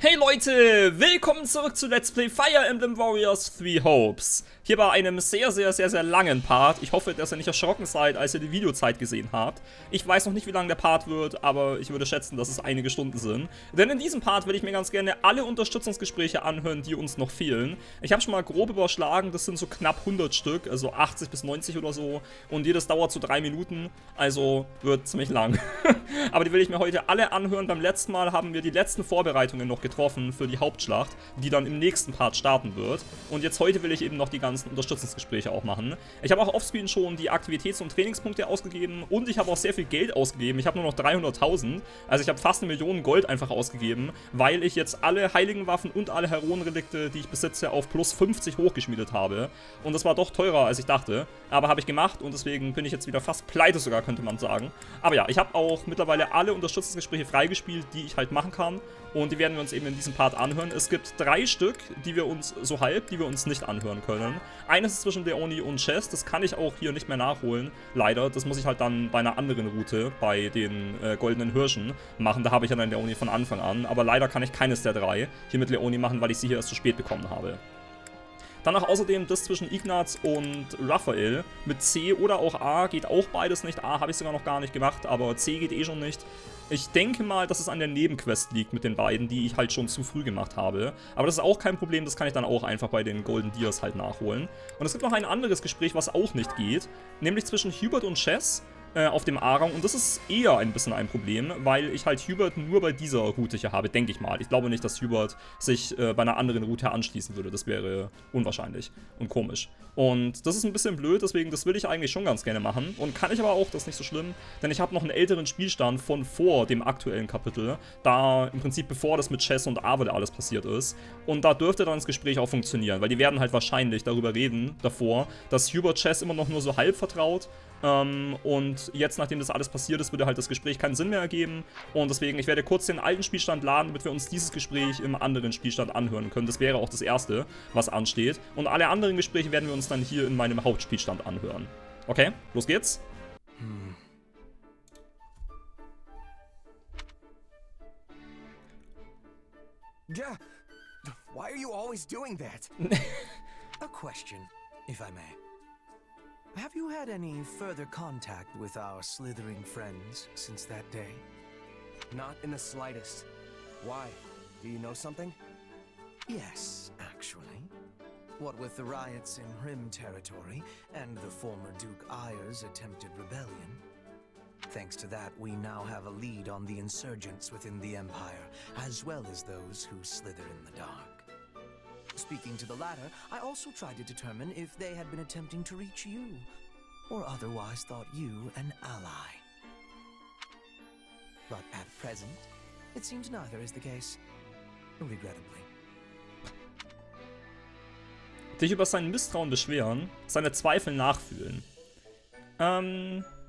Hey Leute, willkommen zurück zu Let's Play Fire Emblem Warriors 3 Hopes. Hier bei einem sehr langen Part. Ich hoffe, dass ihr nicht erschrocken seid, als ihr die Videozeit gesehen habt. Ich weiß noch nicht, wie lang der Part wird, aber ich würde schätzen, dass es einige Stunden sind. Denn in diesem Part würde ich mir ganz gerne alle Unterstützungsgespräche anhören, die uns noch fehlen. Ich habe schon mal grob überschlagen, das sind so knapp 100 Stück, also 80 bis 90 oder so. Und jedes dauert so 3 Minuten, also wird ziemlich lang. Aber die will ich mir heute alle anhören. Beim letzten Mal haben wir die letzten Vorbereitungen noch getroffen für die Hauptschlacht, die dann im nächsten Part starten wird. Und jetzt heute will ich eben noch die ganzen Unterstützungsgespräche auch machen. Ich habe auch offscreen schon die Aktivitäts- und Trainingspunkte ausgegeben und ich habe auch sehr viel Geld ausgegeben. Ich habe nur noch 300.000, also ich habe fast 1 Million Gold einfach ausgegeben, weil ich jetzt alle heiligen Waffen und alle Heroenrelikte, die ich besitze, auf plus 50 hochgeschmiedet habe. Und das war doch teurer, als ich dachte, aber habe ich gemacht und deswegen bin ich jetzt wieder fast pleite sogar, könnte man sagen. Aber ja, ich habe auch mittlerweile alle Unterstützungsgespräche freigespielt, die ich halt machen kann. Und die werden wir uns eben in diesem Part anhören. Es gibt 3 Stück, die wir uns so halb, die wir uns nicht anhören können. Eines ist zwischen Leonie und Shez. Das kann ich auch hier nicht mehr nachholen. Leider. Das muss ich halt dann bei einer anderen Route, bei den goldenen Hirschen, machen. Da habe ich ja dann Leonie von Anfang an. Aber leider kann ich keines der 3 hier mit Leonie machen, weil ich sie hier erst zu spät bekommen habe. Dann auch außerdem das zwischen Ignatz und Raphael. Mit C oder auch A geht auch beides nicht. A habe ich sogar noch gar nicht gemacht, aber C geht eh schon nicht. Ich denke mal, dass es an der Nebenquest liegt mit den beiden, die ich halt schon zu früh gemacht habe. Aber das ist auch kein Problem, das kann ich dann auch einfach bei den Golden Dias halt nachholen. Und es gibt noch ein anderes Gespräch, was auch nicht geht, nämlich zwischen Hubert und Shez auf dem A-Rang. Und das ist eher ein bisschen ein Problem, weil ich halt Hubert nur bei dieser Route hier habe, denke ich mal. Ich glaube nicht, dass Hubert sich bei einer anderen Route anschließen würde. Das wäre unwahrscheinlich und komisch. Und das ist ein bisschen blöd, deswegen, das will ich eigentlich schon ganz gerne machen. Und kann ich aber auch, das ist nicht so schlimm, denn ich habe noch einen älteren Spielstand von vor dem aktuellen Kapitel. Da im Prinzip bevor das mit Shez und Arvid alles passiert ist. Und da dürfte dann das Gespräch auch funktionieren, weil die werden halt wahrscheinlich darüber reden, davor, dass Hubert Shez immer noch nur so halb vertraut. Und jetzt, nachdem das alles passiert ist, würde halt das Gespräch keinen Sinn mehr ergeben. Und deswegen, ich werde kurz den alten Spielstand laden, damit wir uns dieses Gespräch im anderen Spielstand anhören können. Das wäre auch das erste, was ansteht. Und alle anderen Gespräche werden wir uns dann hier in meinem Hauptspielstand anhören. Okay, los geht's. Yeah. Why are you always doing that? A question, if I may. Have you had any further contact with our slithering friends since that day? Not in the slightest. Why? Do you know something? Yes, actually. What with the riots in Rim territory and the former Duke Ayer's attempted rebellion. Thanks to that, we now have a lead on the insurgents within the Empire, as well as those who slither in the dark. Speaking to the latter, I also tried to determine if they had been attempting to reach you, or otherwise thought you an ally. But at present, it seems neither is the case, regrettably. Dich über sein Misstrauen beschweren, seine Zweifel nachfühlen.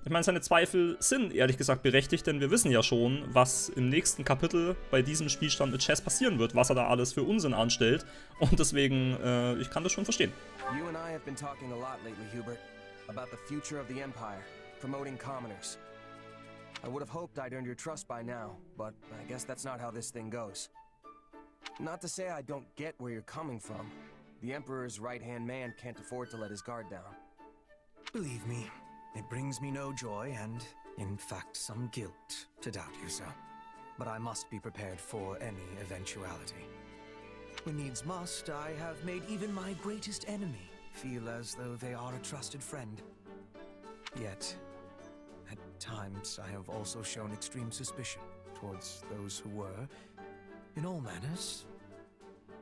Ich meine, seine Zweifel sind ehrlich gesagt berechtigt, denn wir wissen ja schon, was im nächsten Kapitel bei diesem Spielstand mit Shez passieren wird, was er da alles für Unsinn anstellt. Und deswegen, ich kann das schon verstehen. You and I have been talking a lot lately, Hubert, about the future of the Empire, promoting commoners. I would have hoped I'd earned your trust by now, but I guess that's not how this thing goes. Not to say I don't get where you're coming from. The Emperor's right-hand man can't afford to let his guard down. Believe me, it brings me no joy and, in fact, some guilt to doubt you, sir. But I must be prepared for any eventuality. When needs must, I have made even my greatest enemy feel as though they are a trusted friend. Yet, at times, I have also shown extreme suspicion towards those who were, in all manners,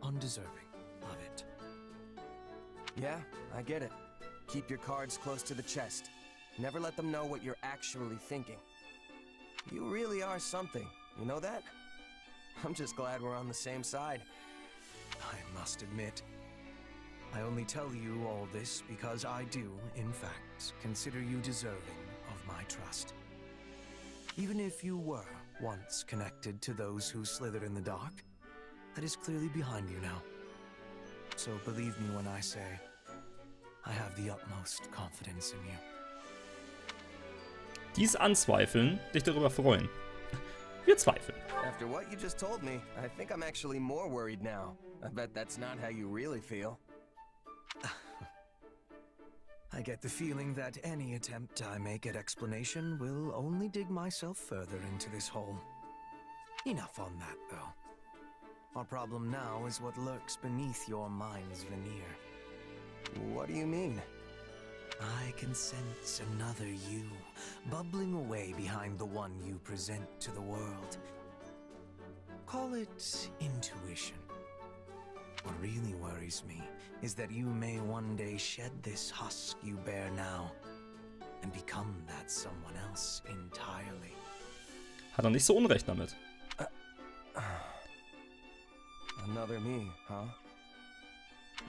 undeserving of it. Yeah, I get it. Keep your cards close to the chest. Never let them know what you're actually thinking. You really are something, you know that? I'm just glad we're on the same side. I must admit, I only tell you all this because I do, in fact, consider you deserving of my trust. Even if you were once connected to those who slither in the dark, that is clearly behind you now. So believe me when I say, I have the utmost confidence in you. Dies anzweifeln, dich darüber freuen. Wir zweifeln. After what you just told me, I think I'm actually more worried now. I bet that's not how you really feel. I get the feeling that any attempt I make at explanation will only dig myself further into this hole. Enough on that, though. Our problem now is what lurks beneath your mind's veneer. What do you mean? I can sense another you, bubbling away behind the one you present to the world. Call it intuition. What really worries me is that you may one day shed this husk you bear now and become that someone else entirely. Hat nicht so Unrecht damit. Another me, huh?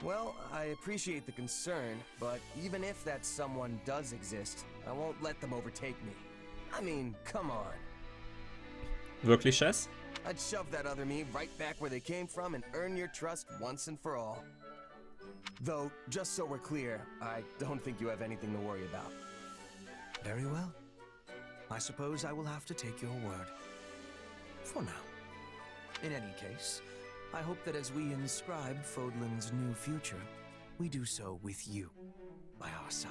Well, I appreciate the concern, but even if that someone does exist, I won't let them overtake me. I mean, come on. Wirklich, Shez? I'd shove that other me right back where they came from and earn your trust once and for all. Though, just so we're clear, I don't think you have anything to worry about. Very well. I suppose I will have to take your word. For now. In any case, I hope that as we inscribe Fodlan's new future, we do so with you by our side.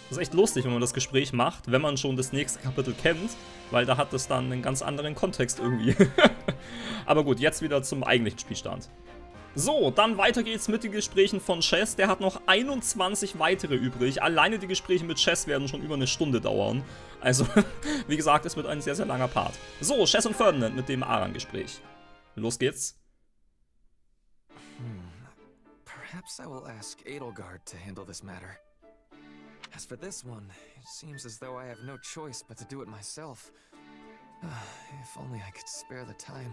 Das ist echt lustig, wenn man das Gespräch macht, wenn man schon das nächste Kapitel kennt, weil da hat es dann einen ganz anderen Kontext irgendwie. Aber gut, jetzt wieder zum eigentlichen Spielstand. So, dann weiter geht's mit den Gesprächen von Shez. Der hat noch 21 weitere übrig. Alleine die Gespräche mit Shez werden schon über eine Stunde dauern. Also, wie gesagt, es wird ein sehr, sehr langer Part. So, Shez und Ferdinand mit dem Aran-Gespräch. Los geht's. Perhaps I will ask Edelgard to handle this matter. As for this one, it seems as though I have no choice but to do it myself. If only I could spare the time.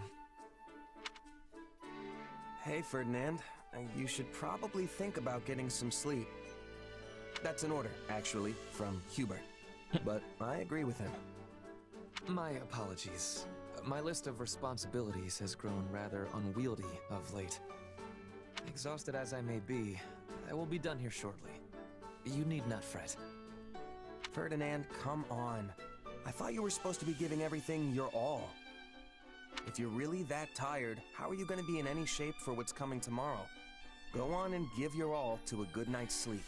Hey, Ferdinand. You should probably think about getting some sleep. That's an order, actually, from Hubert. But I agree with him. My apologies. My list of responsibilities has grown rather unwieldy of late. Exhausted as I may be, I will be done here shortly. You need not fret. Ferdinand, come on. I thought you were supposed to be giving everything your all. If you're really that tired, how are you going to be in any shape for what's coming tomorrow? Go on and give your all to a good night's sleep.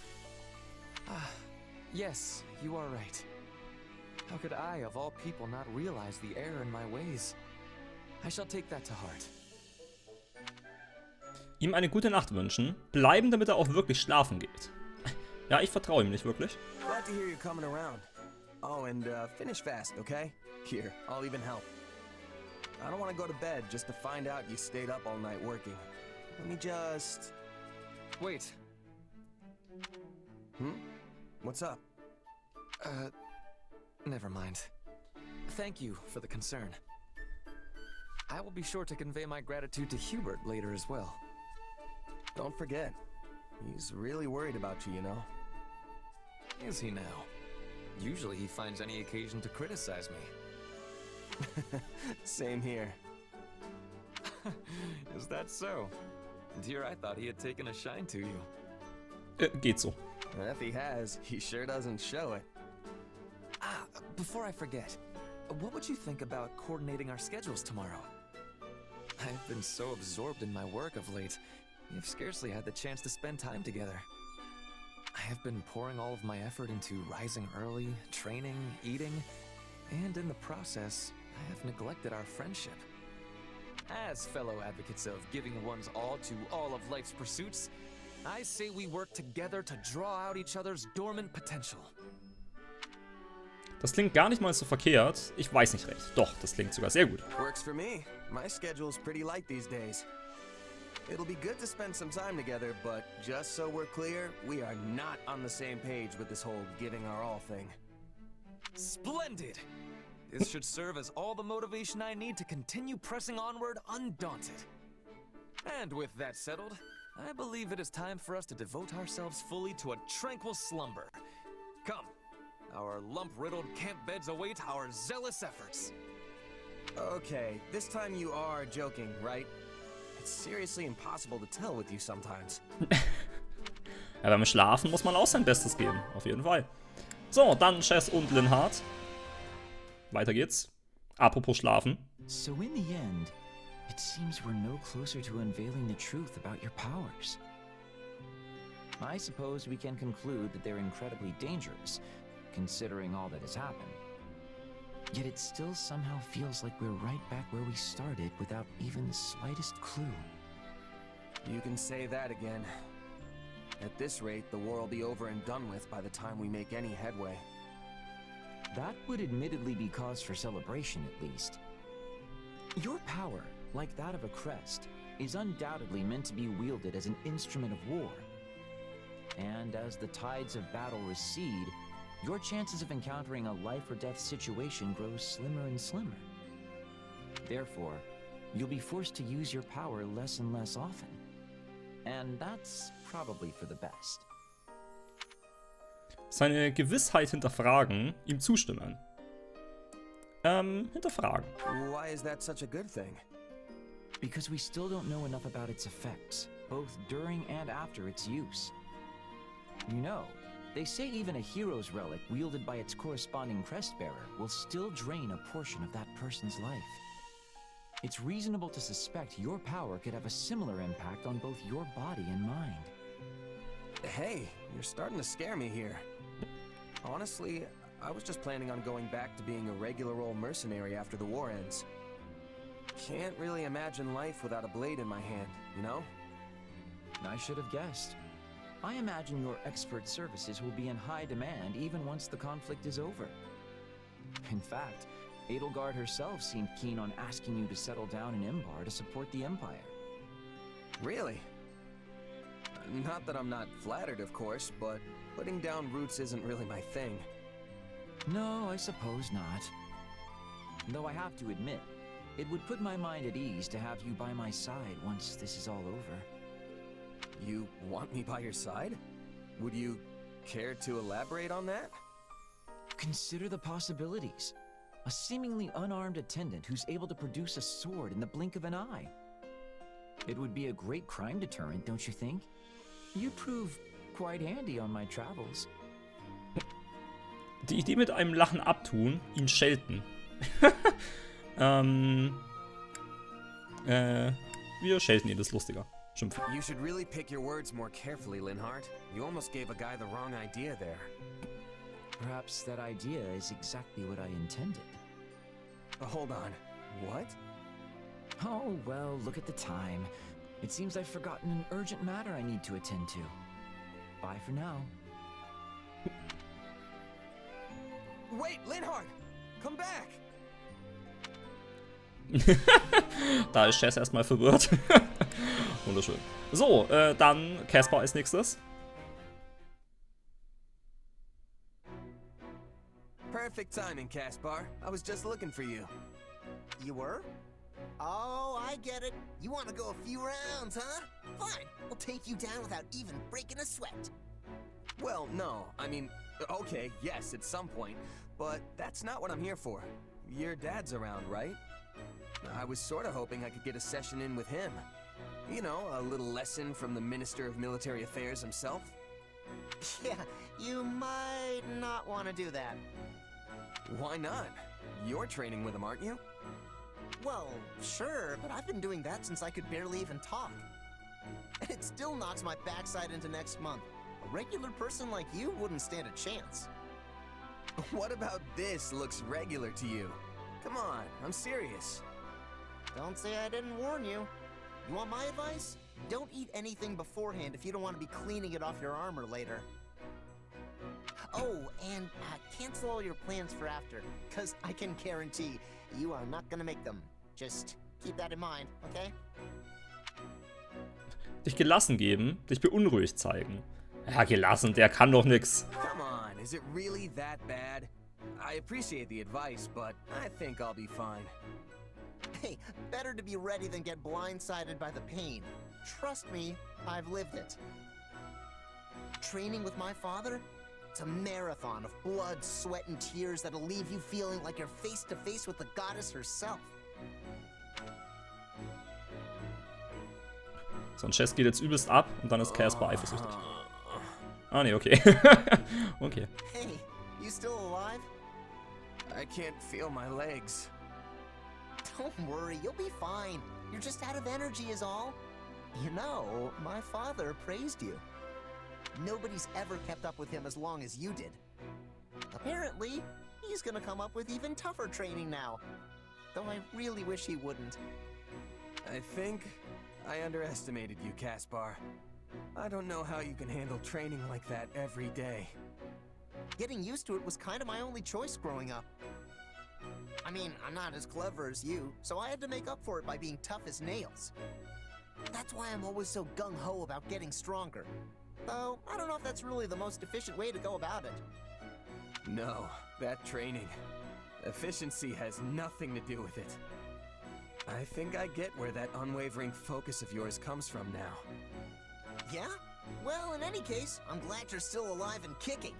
Yes, you are right. How could I, of all people, not realize the error in my ways? I shall take that to heart. Ihm eine gute Nacht wünschen, bleiben, damit er auch wirklich schlafen geht. Ja, ich vertraue ihm nicht wirklich. Glad to hear you're coming around. Oh, and finish fast, okay? Here, I'll even help. I don't want to go to bed just to find out you stayed up all night working. Let me just... Wait. What's up? Never mind. Thank you for the concern. I will be sure to convey my gratitude to Hubert later as well. Don't forget. He's really worried about you, you know. Is he now? Usually he finds any occasion to criticize me. Same here. Is that so? And here I thought he had taken a shine to you. Geht so. If he has, he sure doesn't show it. Before I forget, what would you think about coordinating our schedules tomorrow? I've been so absorbed in my work of late, we've scarcely had the chance to spend time together. I have been pouring all of my effort into rising early, training, eating, and in the process, I have neglected our friendship. As fellow advocates of giving one's all to all of life's pursuits, I say we work together to draw out each other's dormant potential. Das klingt gar nicht mal so verkehrt. Ich weiß nicht recht. Doch, das klingt sogar sehr gut. Works for me. My schedule's pretty light these days. It'll be good to spend some time together, but just so we're clear, we are not on the same page with this whole giving our all thing. Splendid! This should serve as all the motivation I need to continue pressing onward undaunted. And with that settled, I believe it is time for us to devote ourselves fully to a tranquil slumber. Come, our lump-riddled camp beds await our zealous efforts. Okay, this time you are joking, right? It's seriously impossible to tell with you sometimes. Ja, beim Schlafen muss man auch sein Bestes geben, auf jeden Fall. So, dann Shez und Linhardt. weiter geht's. Apropos Schlafen. So in the end, it seems we're no closer to unveiling the truth about your powers. I suppose we can conclude that they're incredibly dangerous, considering all that has happened. Yet it still somehow feels like we're right back where we started without even the slightest clue. You can say that again. At this rate, the war will be over and done with by the time we make any headway. That would admittedly be cause for celebration, at least. Your power, like that of a crest, is undoubtedly meant to be wielded as an instrument of war. And as the tides of battle recede, your chances of encountering a life-or-death situation grow slimmer and slimmer. Therefore, you'll be forced to use your power less and less often. And that's probably for the best. Seine Gewissheit hinterfragen, ihm zustimmen. Hinterfragen. Why is that such a good thing? Because we still don't know enough about its effects, both during and after its use. You know, they say even a hero's relic wielded by its corresponding crest bearer will still drain a portion of that person's life. It's reasonable to suspect your power could have a similar impact on both your body and mind. Hey, you're starting to scare me here. Honestly, I was just planning on going back to being a regular old mercenary after the war ends. Can't really imagine life without a blade in my hand, you know? I should have guessed. I imagine your expert services will be in high demand even once the conflict is over. In fact, Edelgard herself seemed keen on asking you to settle down in Embar to support the Empire. Really? Not that I'm not flattered, of course, but putting down roots isn't really my thing. No, I suppose not. Though I have to admit, it would put my mind at ease to have you by my side once this is all over. You want me by your side? Would you care to elaborate on that? Consider the possibilities. A seemingly unarmed attendant who's able to produce a sword in the blink of an eye. It would be a great crime deterrent, don't you think? You'd prove quite handy on my travels. Die Idee mit einem Lachen abtun, ihn schelten. Wir schelten ihn, das ist lustiger. Schimpfen. You should really pick your words more carefully, Linhardt. You almost gave a guy the wrong idea there. Perhaps that idea is exactly what I intended. Hold on. What? Oh, well, look at the time. It seems I've forgotten an urgent matter I need to attend to. Bye for now. Wait, Linhardt! Come back! Da ist Shez erstmal verwirrt. Wunderschön. So, dann Caspar als nächstes. Perfect timing, Caspar. I was just looking for you. You were? Oh, I get it. You want to go a few rounds, huh? Fine, we'll take you down without even breaking a sweat. Well, no, I mean, okay, yes, at some point, but that's not what I'm here for. Your dad's around, right? I was sort of hoping I could get a session in with him. You know, a little lesson from the Minister of Military Affairs himself. Yeah, you might not want to do that. Why not? You're training with him, aren't you? Well, sure, but I've been doing that since I could barely even talk. And it still knocks my backside into next month. A regular person like you wouldn't stand a chance. What about this looks regular to you? Come on, I'm serious. Don't say I didn't warn you. You want my advice? Don't eat anything beforehand if you don't want to be cleaning it off your armor later. Oh, and cancel all your plans for after, because I can guarantee you are not gonna make them. Just keep that in mind, okay? Dich gelassen geben, dich beunruhigt zeigen. Ja, gelassen, der kann doch nix. Come on, is it really that bad? I appreciate the advice, but I think I'll be fine. Hey, better to be ready than get blindsided by the pain. Trust me, I've lived it. Training with my father? It's a marathon of blood, sweat, and tears that'll leave you feeling like you're face to face with the goddess herself. So, und Shez geht jetzt übelst ab und dann ist Caspar eifersüchtig. Ah, nee, okay. Okay. Hey, you still alive? I can't feel my legs. Don't worry, you'll be fine. You're just out of energy is all. You know, my father praised you. Nobody's ever kept up with him as long as you did. Apparently, he's gonna come up with even tougher training now. Though I really wish he wouldn't. I think I underestimated you, Caspar. I don't know how you can handle training like that every day. Getting used to it was kind of my only choice growing up. I mean, I'm not as clever as you, so I had to make up for it by being tough as nails. That's why I'm always so gung-ho about getting stronger. Though, I don't know if that's really the most efficient way to go about it. No, that training. Efficiency has nothing to do with it. I think I get where that unwavering focus of yours comes from now. Yeah? Well, in any case, I'm glad you're still alive and kicking.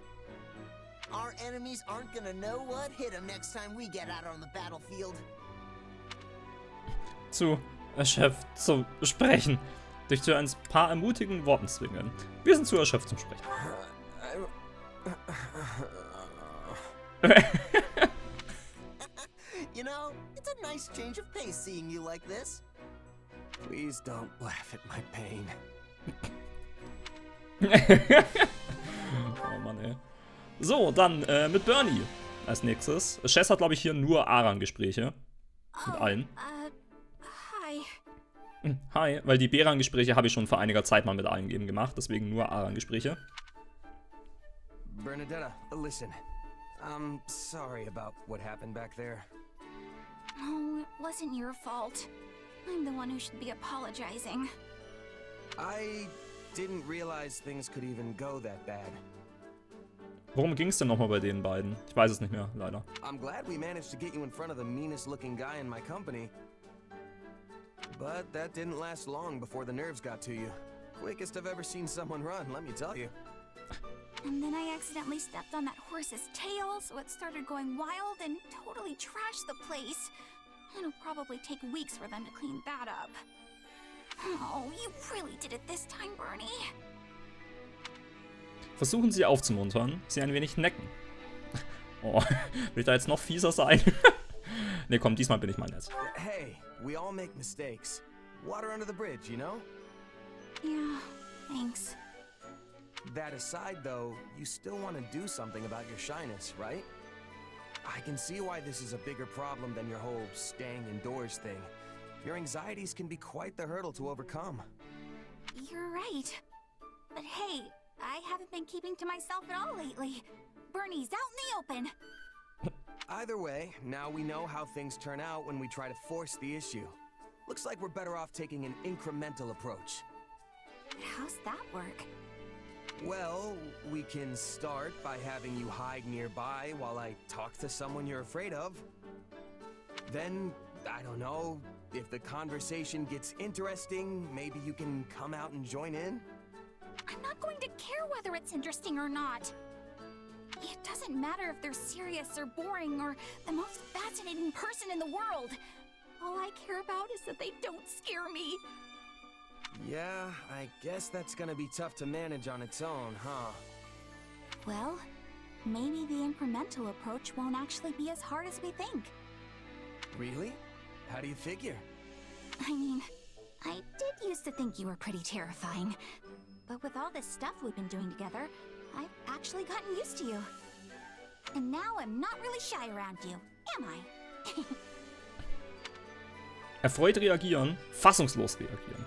Our enemies aren't gonna know what hit them next time we get out on the battlefield. Zu Chef zu sprechen. Dich zu ein paar ermutigen Worten zwingen. Wir sind zu erschöpft zum Sprechen. You know, it's a nice change of pace seeing you like this. Please don't laugh at my pain. Oh Mann, ey. So, dann mit Bernie als nächstes. Shez hat, glaube ich, hier nur Aran-Gespräche. Mit allen. Hi. Hi, weil die Beran-Gespräche habe ich schon vor einiger Zeit mal mit allen eben gemacht. Deswegen nur Aran-Gespräche. Bernadetta, listen. I'm sorry about what happened back there. Oh, it wasn't your fault. I'm the one who should be apologizing. I didn't realize things could even go that bad. Worum ging es denn nochmal bei den beiden? Ich weiß es nicht mehr, leider. I'm glad we managed to get you in front of the meanest looking guy in my company. But that didn't last long before the nerves got to you. Quickest I've ever seen someone run, let me tell you. And then I accidentally stepped on that horse's tail, so it started going wild and totally trashed the place. It'll probably take weeks for them to clean that up. Oh, you really did it this time, Bernie. Versuchen Sie aufzumuntern, Sie ein wenig necken. Oh, will ich da jetzt noch fieser sein? Ne, komm, diesmal bin ich mal nett. Hey, we all make mistakes. Water under the bridge, you know? Yeah, thanks. That aside, though, you still want to do something about your shyness, right? I can see why this is a bigger problem than your whole staying indoors thing. Your anxieties can be quite the hurdle to overcome. You're right. But hey, I haven't been keeping to myself at all lately. Bernie's out in the open. Either way, now we know how things turn out when we try to force the issue. Looks like we're better off taking an incremental approach. How's that work? Well, we can start by having you hide nearby while I talk to someone you're afraid of. Then, I don't know, if the conversation gets interesting, maybe you can come out and join in? I'm not going to care whether it's interesting or not. It doesn't matter if they're serious or boring or the most fascinating person in the world. All I care about is that they don't scare me. Yeah, I guess that's gonna be tough to manage on its own, huh? Well, maybe the incremental approach won't actually be as hard as we think. Really? How do you figure? I mean, I did used to think you were pretty terrifying. But with all this stuff we've been doing together, I've actually gotten used to you. And now I'm not really shy around you, am I? Erfreut reagieren, fassungslos reagieren.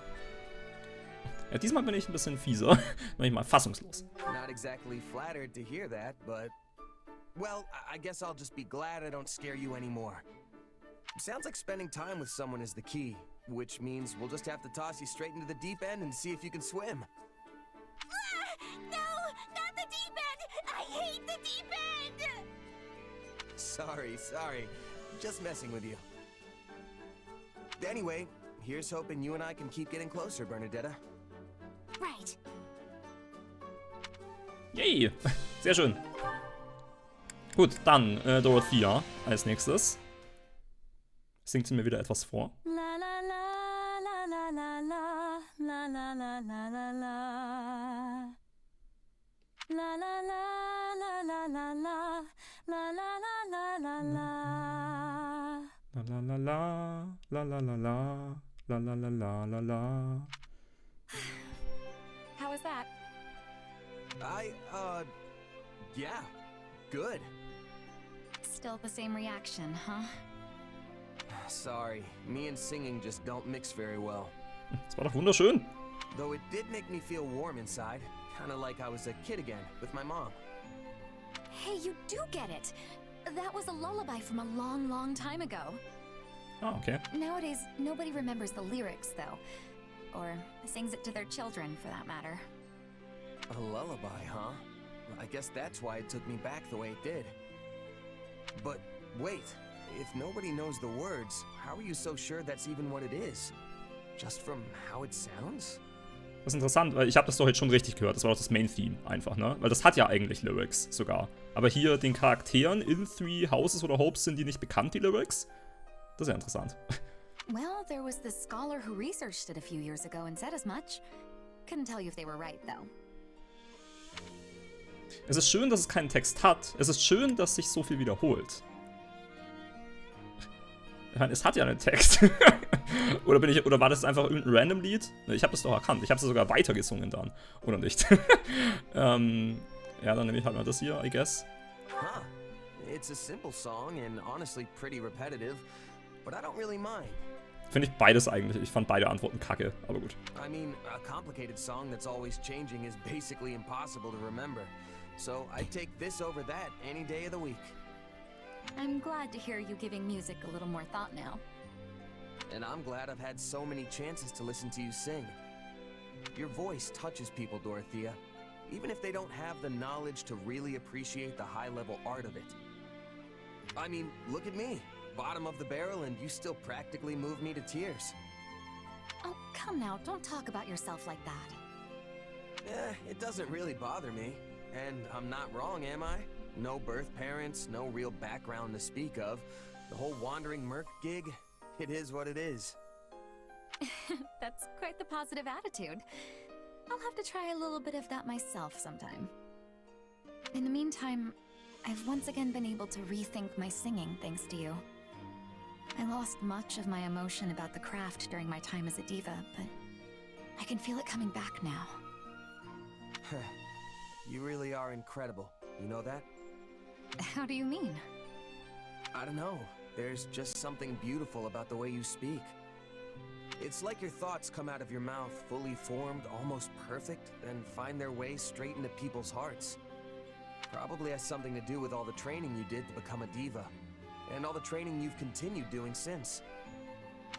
Ja, diesmal bin ich ein bisschen fieser. Noch nicht mal fassungslos. Not exactly flattered to hear that, but... Well, I guess I'll just be glad I don't scare you anymore. Sounds like spending time with someone is the key, which means we'll just have to toss you straight into the deep end and see if you can swim. No, not the deep end! I hate the deep end! Sorry. Just messing with you. Anyway, here's hoping you and I can keep getting closer, Bernadetta. Right. Yay! Sehr schön. Gut, dann Dorothea als nächstes. Singt sie mir wieder etwas vor. La la la la la la la la la la la la la. La la la la la la la la la la la la La la la la la la la la la la la la la. How was that? Yeah, good. Still the same reaction, huh? Sorry, me and singing just don't mix very well. Das war doch wunderschön. Though it did make me feel warm inside, kind of like I was a kid again with my mom. Hey, you do get it! That was a lullaby from a long, long time ago. Ah, okay. Nowadays, nobody remembers the lyrics, though. Or sings it to their children, for that matter. A lullaby, huh? I guess that's why it took me back the way it did. But wait, if nobody knows the words, how are you so sure that's even what it is? Just from how it sounds? Das ist interessant, weil ich habe das doch jetzt schon richtig gehört. Das war doch das Main-Theme einfach, ne? Weil das hat ja eigentlich Lyrics sogar. Aber hier den Charakteren in Three Houses oder Hopes sind die nicht bekannt, die Lyrics? Das ist ja interessant. Well, there was this scholar who researched it a few years ago and said as much. Couldn't tell you if they were right, though. Es ist schön, dass es keinen Text hat. Es ist schön, dass sich so viel wiederholt. Ich meine, es hat ja einen Text. oder war das einfach irgendein Random-Lied? Ich habe das doch erkannt. Ich habe es sogar weitergesungen dann. Oder nicht? Ja, dann nehme ich halt mal das hier, I guess. Huh. It's a simple song and honestly pretty repetitive, but I don't really mind. Finde ich beides eigentlich. Ich fand beide Antworten kacke, aber gut. I mean, a complicated song that's always changing is basically impossible to remember. So I'd take this over that any day of the week. I'm glad to hear you giving music a little more thought now. And I'm glad I've had so many chances to listen to you sing. Your voice touches people, Dorothea, even if they don't have the knowledge to really appreciate the high-level art of it. I mean, look at me. Bottom of the barrel, and you still practically move me to tears. Oh, come now, don't talk about yourself like that. It doesn't really bother me. And I'm not wrong, am I? No birth parents, no real background to speak of. The whole wandering merc gig, it is what it is. That's quite the positive attitude. I'll have to try a little bit of that myself sometime. In the meantime, I've once again been able to rethink my singing thanks to you. I lost much of my emotion about the craft during my time as a diva, but I can feel it coming back now. You really are incredible. You know that? How do you mean? I don't know. There's just something beautiful about the way you speak. It's like your thoughts come out of your mouth fully formed, almost perfect, then find their way straight into people's hearts. Probably has something to do with all the training you did to become a diva, and all the training you've continued doing since.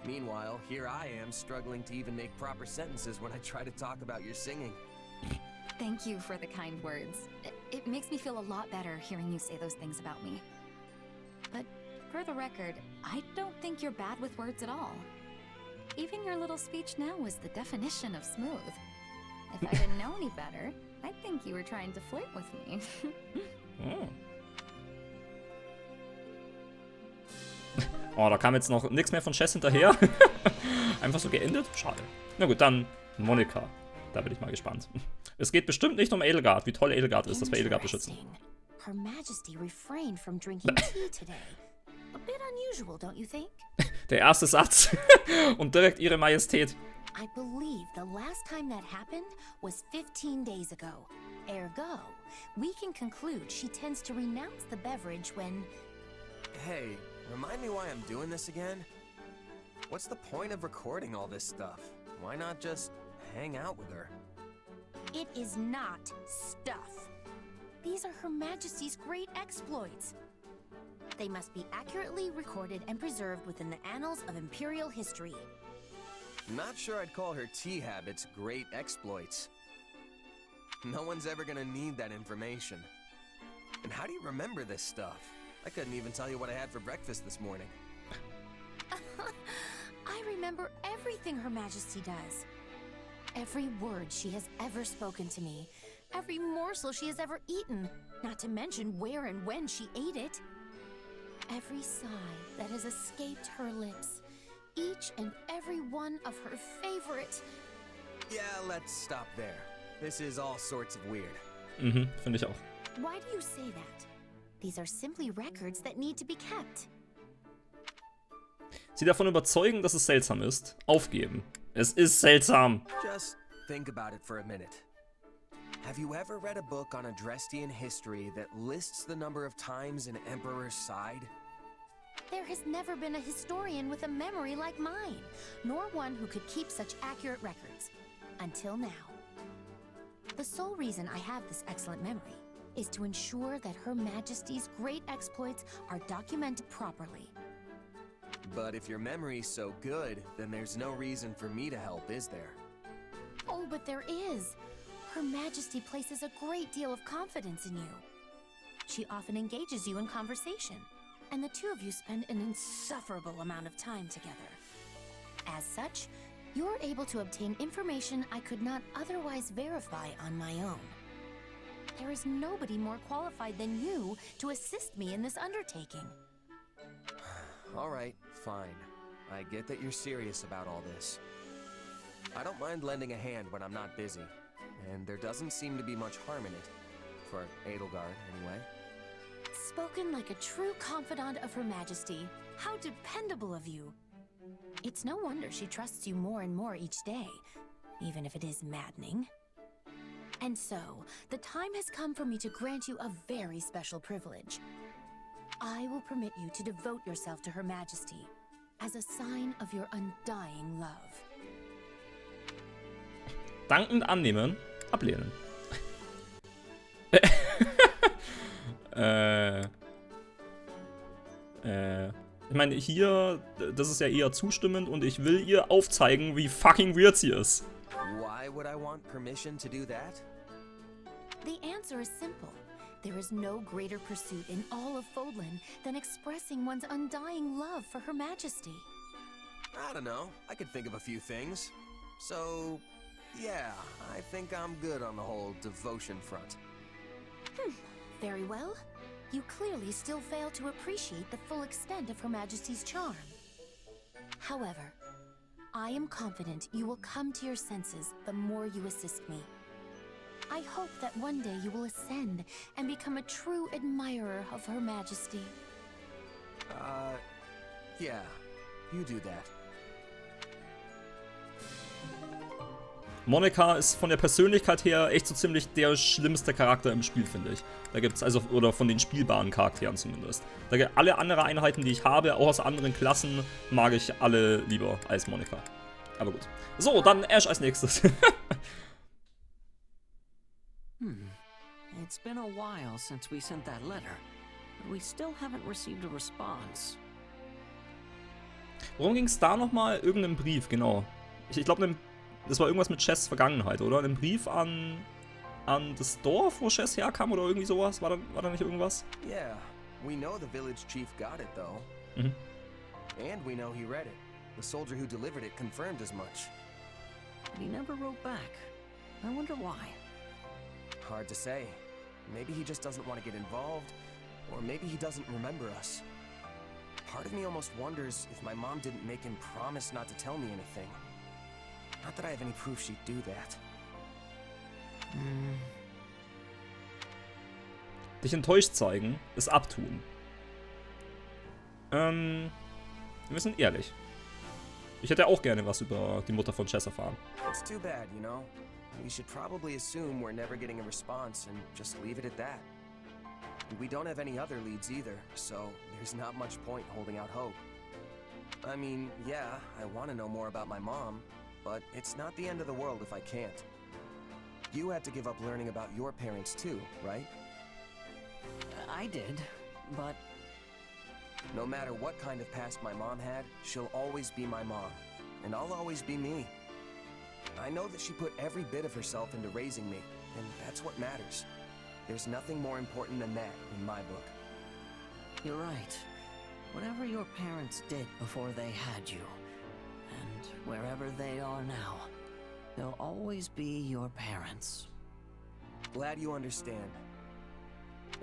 Meanwhile, here I am struggling to even make proper sentences when I try to talk about your singing. Thank you for the kind words. It makes me feel a lot better hearing you say those things about me. But for the record, I don't think you're bad with words at all. Even your little speech now was the definition of smooth. If I didn't know any better, I'd think you were trying to flirt with me. Oh, da kam jetzt noch nichts mehr von Shez hinterher. Einfach so geendet? Schade. Na gut, dann Monika. Da bin ich mal gespannt. Es geht bestimmt nicht um Edelgard, wie toll Edelgard ist, dass wir Edelgard beschützen. Her Majesty refrained from drinking tea today. A bit unusual, don't you think? Der erste Satz. Und direkt ihre Majestät. I believe the last time that happened was 15 days ago. Ergo, we can conclude she tends to renounce the beverage when... Hey, remind me why I'm doing this again? What's the point of recording all this stuff? Why not just hang out with her? It is not stuff. These are Her Majesty's great exploits. They must be accurately recorded and preserved within the annals of Imperial history. Not sure I'd call her tea habits great exploits. No one's ever gonna need that information. And how do you remember this stuff? I couldn't even tell you what I had for breakfast this morning. I remember everything Her Majesty does. Every word she has ever spoken to me. Every morsel she has ever eaten. Not to mention where and when she ate it. Every sigh that has escaped her lips. Each and every one of her favorite... Yeah, let's stop there. This is all sorts of weird. Finde ich auch. Why do you say that? These are simply records that need to be kept. Sie davon überzeugen, dass es seltsam ist. Aufgeben. Es ist seltsam. Just think about it for a minute. Have you ever read a book on Adrestian history that lists the number of times an emperor sighed? There has never been a historian with a memory like mine, nor one who could keep such accurate records. Until now. The sole reason I have this excellent memory is to ensure that Her Majesty's great exploits are documented properly. But if your memory's so good, then there's no reason for me to help, is there? Oh, but there is. Her Majesty places a great deal of confidence in you. She often engages you in conversation, and the two of you spend an insufferable amount of time together. As such, you're able to obtain information I could not otherwise verify on my own. There is nobody more qualified than you to assist me in this undertaking. All right, fine. I get that you're serious about all this. I don't mind lending a hand when I'm not busy, and there doesn't seem to be much harm in it. For Edelgard, anyway. Spoken like a true confidant of Her Majesty. How dependable of you. It's no wonder she trusts you more and more each day, even if it is maddening. And so, the time has come for me to grant you a very special privilege. I will permit you to devote yourself to Her Majesty as a sign of your undying love. Dankend annehmen, ablehnen. Ich meine, hier, das ist ja eher zustimmend und ich will ihr aufzeigen, wie fucking weird sie ist. Why would I want permission to do that? The answer is simple. There is no greater pursuit in all of Fodlan than expressing one's undying love for Her Majesty. I don't know. I could think of a few things. So, yeah, I think I'm good on the whole devotion front. Very well. You clearly still fail to appreciate the full extent of Her Majesty's charm. However, I am confident you will come to your senses the more you assist me. I hope that one day you will ascend and become a true admirer of Her Majesty. Yeah, you do that. Monika ist von der Persönlichkeit her echt so ziemlich der schlimmste Charakter im Spiel, finde ich. Da gibt's also, oder von den spielbaren Charakteren zumindest. Da gibt alle anderen Einheiten, die ich habe, auch aus anderen Klassen, mag ich alle lieber als Monika. Aber gut. So, dann Ashe als nächstes. It's been a while since we sent that letter, but we still haven't received a response. Worum ging es da nochmal? Irgendein Brief, genau. Ich glaube, das war irgendwas mit Shez Vergangenheit, oder? Ein Brief an das Dorf, wo Shez herkam oder irgendwie sowas? War da nicht irgendwas? Yeah, we know the village chief got it though. And we know he read it. The soldier who delivered it confirmed as much. But he never wrote back. I wonder why. Hard to say. Maybe he just doesn't want to get involved, or maybe he doesn't remember us. Part of me almost wonders if my mom didn't make him promise not to tell me anything. Not that I have any proof she'd do that. Dich enttäuscht zeigen, es abtun. Wir sind ehrlich. Ich hätte auch gerne was über die Mutter von Shez erfahren. It's too bad, you know. We should probably assume we're never getting a response and just leave it at that. We don't have any other leads either, so there's not much point holding out hope. I mean, yeah, I want to know more about my mom, but it's not the end of the world if I can't. You had to give up learning about your parents too, right? I did, but... No matter what kind of past my mom had, she'll always be my mom, and I'll always be me. I know that she put every bit of herself into raising me, and that's what matters. There's nothing more important than that in my book. You're right. Whatever your parents did before they had you, and wherever they are now, they'll always be your parents. Glad you understand.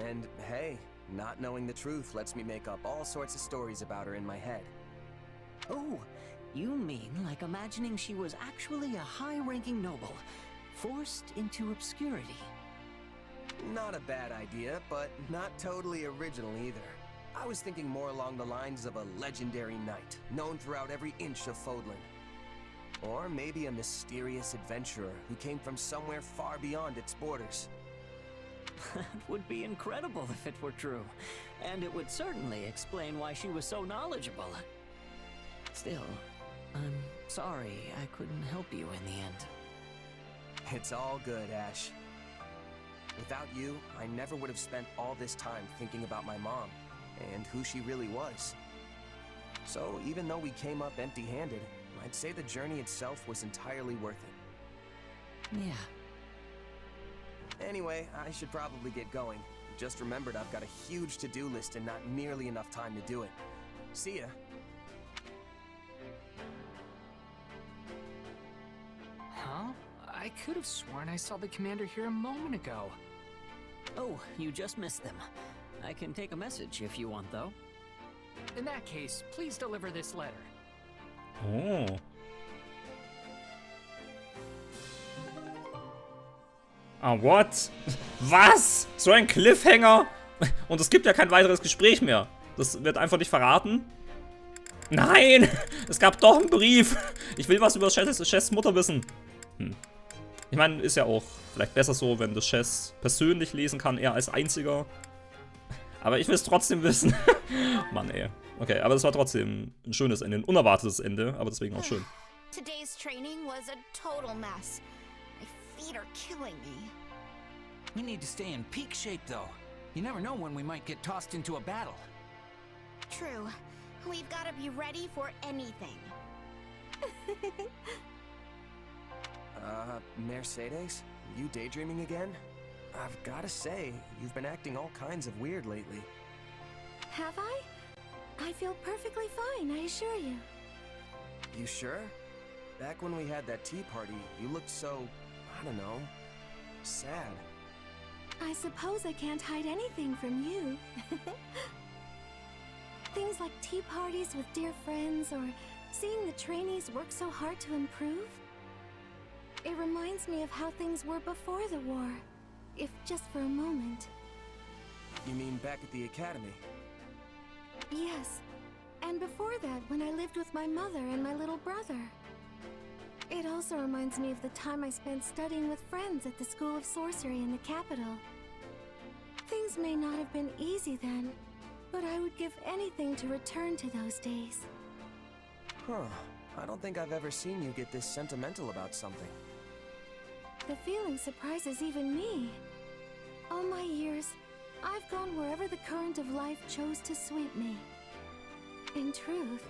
And hey, not knowing the truth lets me make up all sorts of stories about her in my head. Oh, you mean like imagining she was actually a high-ranking noble, forced into obscurity? Not a bad idea, but not totally original either. I was thinking more along the lines of a legendary knight, known throughout every inch of Fodlan. Or maybe a mysterious adventurer who came from somewhere far beyond its borders. That would be incredible if it were true, and it would certainly explain why she was so knowledgeable. Still, I'm sorry I couldn't help you in the end. It's all good, Ashe. Without you, I never would have spent all this time thinking about my mom and who she really was. So even though we came up empty-handed, I'd say the journey itself was entirely worth it. Yeah. Anyway, I should probably get going. Just remembered I've got a huge to-do list and not nearly enough time to do it. See ya. Huh? I could have sworn I saw the commander here a moment ago. Oh, you just missed them. I can take a message if you want, though. In that case, please deliver this letter. Oh. Ah, what? Was? So ein Cliffhanger? Und es gibt ja kein weiteres Gespräch mehr. Das wird einfach nicht verraten. Nein! Es gab doch einen Brief. Ich will was über Shez Mutter wissen. Ich meine, ist ja auch vielleicht besser so, wenn das Shez persönlich lesen kann, er als einziger. Aber ich will es trotzdem wissen. Mann, ey. Okay, aber es war trotzdem ein schönes Ende, ein unerwartetes Ende, aber deswegen auch schön. Today's training was a total mess. My feet are killing me. We need to stay in peak shape, though. You never know when we might get tossed into a battle. True. We've got to be ready for anything. Mercedes? You daydreaming again? I've gotta say, you've been acting all kinds of weird lately. Have I? I feel perfectly fine, I assure you. You sure? Back when we had that tea party, you looked so, I don't know, sad. I suppose I can't hide anything from you. Things like tea parties with dear friends, or seeing the trainees work so hard to improve. It reminds me of how things were before the war, if just for a moment. You mean back at the academy? Yes, and before that, when I lived with my mother and my little brother. It also reminds me of the time I spent studying with friends at the School of Sorcery in the capital. Things may not have been easy then, but I would give anything to return to those days. Huh. I don't think I've ever seen you get this sentimental about something. The feeling surprises even me. All my years, I've gone wherever the current of life chose to sweep me. In truth,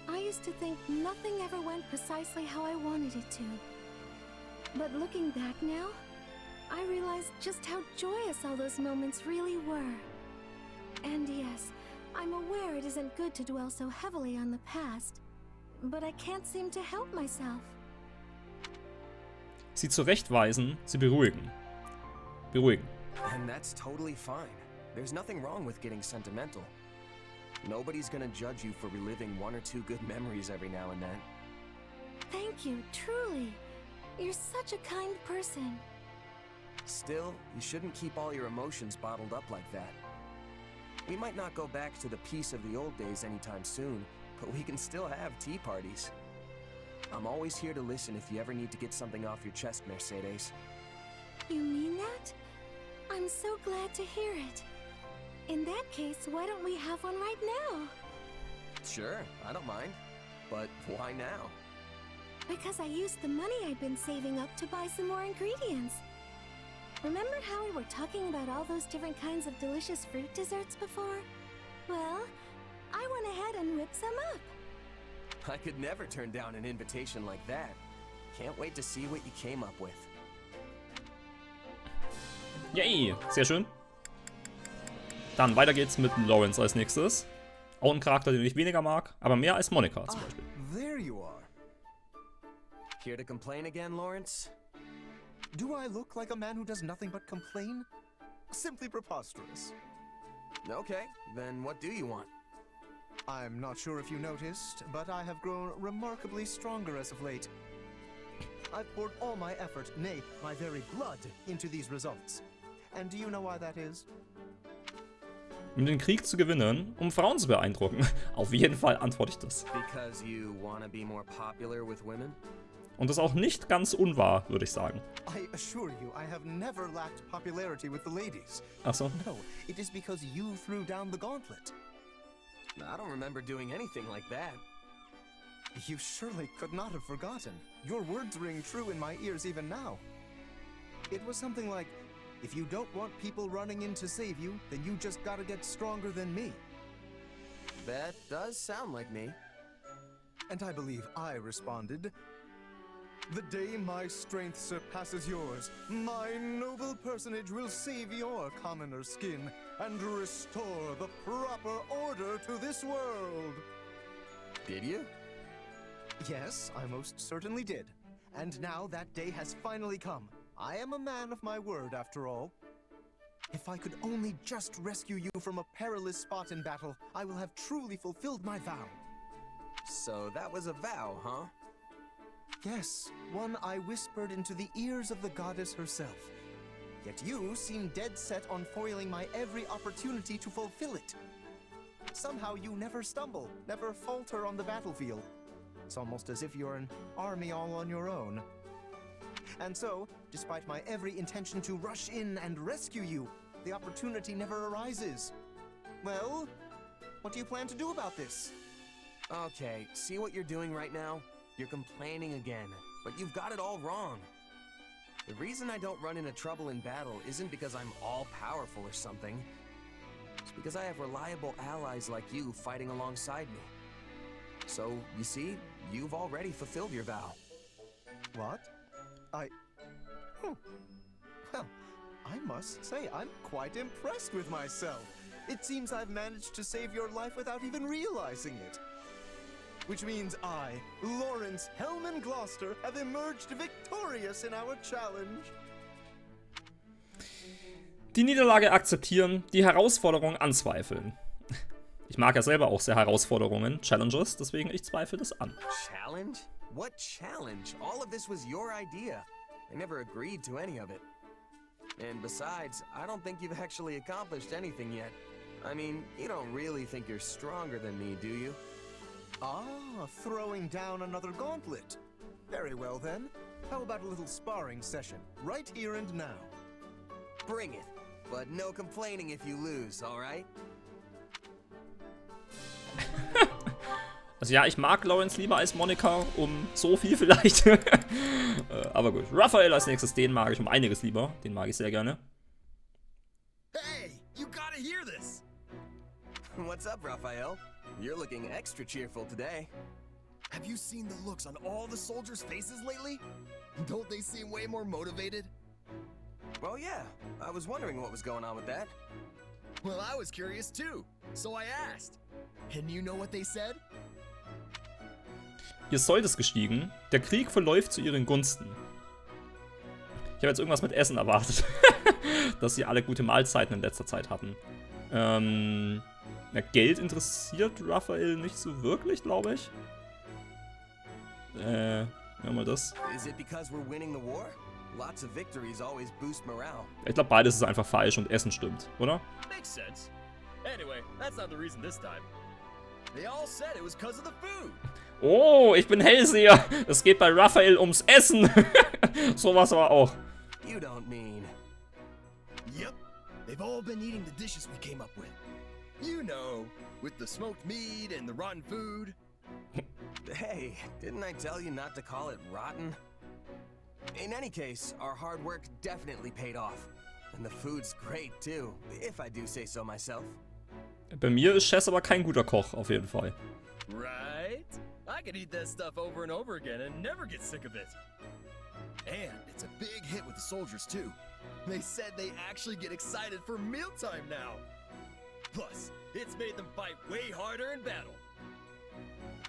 I used to think nothing ever went precisely how I wanted it to. But looking back now, I realize just how joyous all those moments really were. And yes, I'm aware it isn't good to dwell so heavily on the past, but I can't seem to help myself. Sie zurechtweisen, sie beruhigen. Beruhigen. And that's totally fine. There's nothing wrong with getting sentimental. Nobody's gonna judge you for reliving one or two good memories every now and then. Thank you, truly. You're such a kind person. Still, you shouldn't keep all your emotions bottled up like that. We might not go back to the peace of the old days anytime soon, but we can still have tea parties. I'm always here to listen if you ever need to get something off your chest, Mercedes. You mean that? I'm so glad to hear it. In that case, why don't we have one right now? Sure, I don't mind. But why now? Because I used the money I'd been saving up to buy some more ingredients. Remember how we were talking about all those different kinds of delicious fruit desserts before? Well, I went ahead and whipped some up. I could never turn down an invitation like that. Can't wait to see what you came up with. Yay, sehr schön. Dann weiter geht's mit Lorenz als nächstes. Auch ein Charakter, den ich weniger mag, aber mehr als Monika zum Beispiel. There you are. Here to complain again, Lorenz? Do I look like a man who does nothing but complain? Simply preposterous. Okay, then what do you want? I'm not sure if you noticed, but I have grown remarkably stronger as of late. I've poured all my effort, nay, my very blood, into these results. And do you know why that is? Um den Krieg zu gewinnen, um Frauen zu beeindrucken. Auf jeden Fall antworte ich das. Because you wanna be more popular with women? Und das ist auch nicht ganz unwahr, würde ich sagen. I assure you, I have never lacked popularity with the ladies. Ach so. No, it is because you threw down the gauntlet. I don't remember doing anything like that. You surely could not have forgotten. Your words ring true in my ears even now. It was something like, if you don't want people running in to save you, then you just gotta get stronger than me. That does sound like me. And I believe I responded, the day my strength surpasses yours, my noble personage will save your commoner skin and restore the proper order to this world. Did you? Yes, I most certainly did. And now that day has finally come. I am a man of my word, after all. If I could only just rescue you from a perilous spot in battle, I will have truly fulfilled my vow. So that was a vow, huh? Yes, one I whispered into the ears of the goddess herself. Yet you seem dead set on foiling my every opportunity to fulfill it. Somehow you never stumble, never falter on the battlefield. It's almost as if you're an army all on your own. And so, despite my every intention to rush in and rescue you, the opportunity never arises. Well, what do you plan to do about this? Okay, see what you're doing right now? You're complaining again, but you've got it all wrong. The reason I don't run into trouble in battle isn't because I'm all-powerful or something. It's because I have reliable allies like you fighting alongside me. So, you see, you've already fulfilled your vow. What? Well, I must say, I'm quite impressed with myself. It seems I've managed to save your life without even realizing it. Which means I, Lorenz Hellman Gloucester, have emerged victorious in our challenge. Die Niederlage akzeptieren, die Herausforderung anzweifeln. Ich mag ja selber auch sehr Herausforderungen, Challenges, deswegen ich zweifle das an. Challenge? What challenge? All of this was your idea. I never agreed to any of it. And besides, I don't think you've actually accomplished anything yet. I mean, you don't really think you're stronger than me, do you? Ah, throwing down another gauntlet. Very well then. How about a little sparring session, right here and now? Bring it. But no complaining if you lose, alright? Also ja, ich mag Lorenz lieber als Monika, um so viel vielleicht. Aber gut. Raphael als nächstes, den mag ich um einiges lieber. Den mag ich sehr gerne. Hey, you gotta hear this! What's up, Raphael? You're looking extra cheerful today. Have you seen the looks on all the soldiers' faces lately? Don't they seem way more motivated? Well, yeah. I was wondering what was going on with that. Well, I was curious too, so I asked. And you know what they said? Ihr Sold ist gestiegen. Der Krieg verläuft zu ihren Gunsten. Ich habe jetzt irgendwas mit Essen erwartet. Dass sie alle gute Mahlzeiten in letzter Zeit hatten. Ja, Geld interessiert Raphael nicht so wirklich, glaube ich. Ja, mal das. Is it because we're winning the war? Lots of victories always boost morale. Ich glaube, beides ist einfach falsch und Essen stimmt, oder? Makes sense. Anyway, that's not the reason this time. They all said it was because of the food. Oh, ich bin Hellseher. Es geht bei Raphael ums Essen. Sowas aber auch. You don't mean. Yep. They've all been eating the dishes we came up with. You know, with the smoked meat and the rotten food. Hey, didn't I tell you not to call it rotten? In any case, our hard work definitely paid off. And the food's great too, if I do say so myself. Bei mir ist Shez aber kein guter Koch, auf jeden Fall. Right? I could eat that stuff over and over again and never get sick of it. And it's a big hit with the soldiers too. They said they actually get excited for mealtime now. Plus, it's made them fight way harder in battle.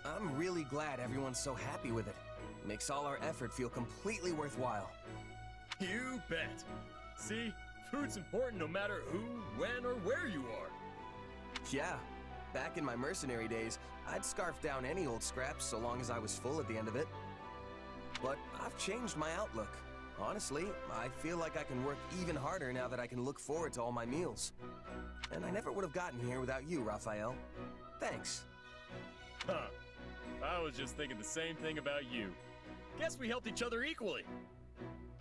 I'm really glad everyone's so happy with it. Makes all our effort feel completely worthwhile. You bet. See, food's important no matter who, when, or where you are. Yeah, back in my mercenary days, I'd scarf down any old scraps so long as I was full at the end of it. But I've changed my outlook. Honestly, I feel like I can work even harder now that I can look forward to all my meals. And I never would have gotten here without you, Raphael. Thanks. Huh. I was just thinking the same thing about you. Guess we helped each other equally.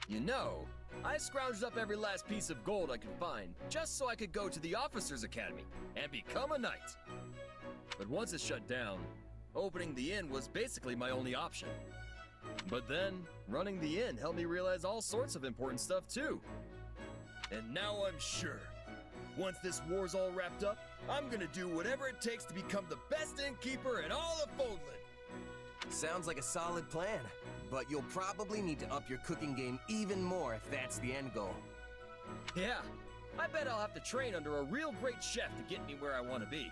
You know, I scrounged up every last piece of gold I could find just so I could go to the Officers Academy and become a knight. But once it shut down, opening the inn was basically my only option. But then, running the inn helped me realize all sorts of important stuff too. And now I'm sure, once this war's all wrapped up, I'm gonna do whatever it takes to become the best innkeeper in all of Fodlan. Sounds like a solid plan, but you'll probably need to up your cooking game even more if that's the end goal. Yeah, I bet I'll have to train under a real great chef to get me where I want to be.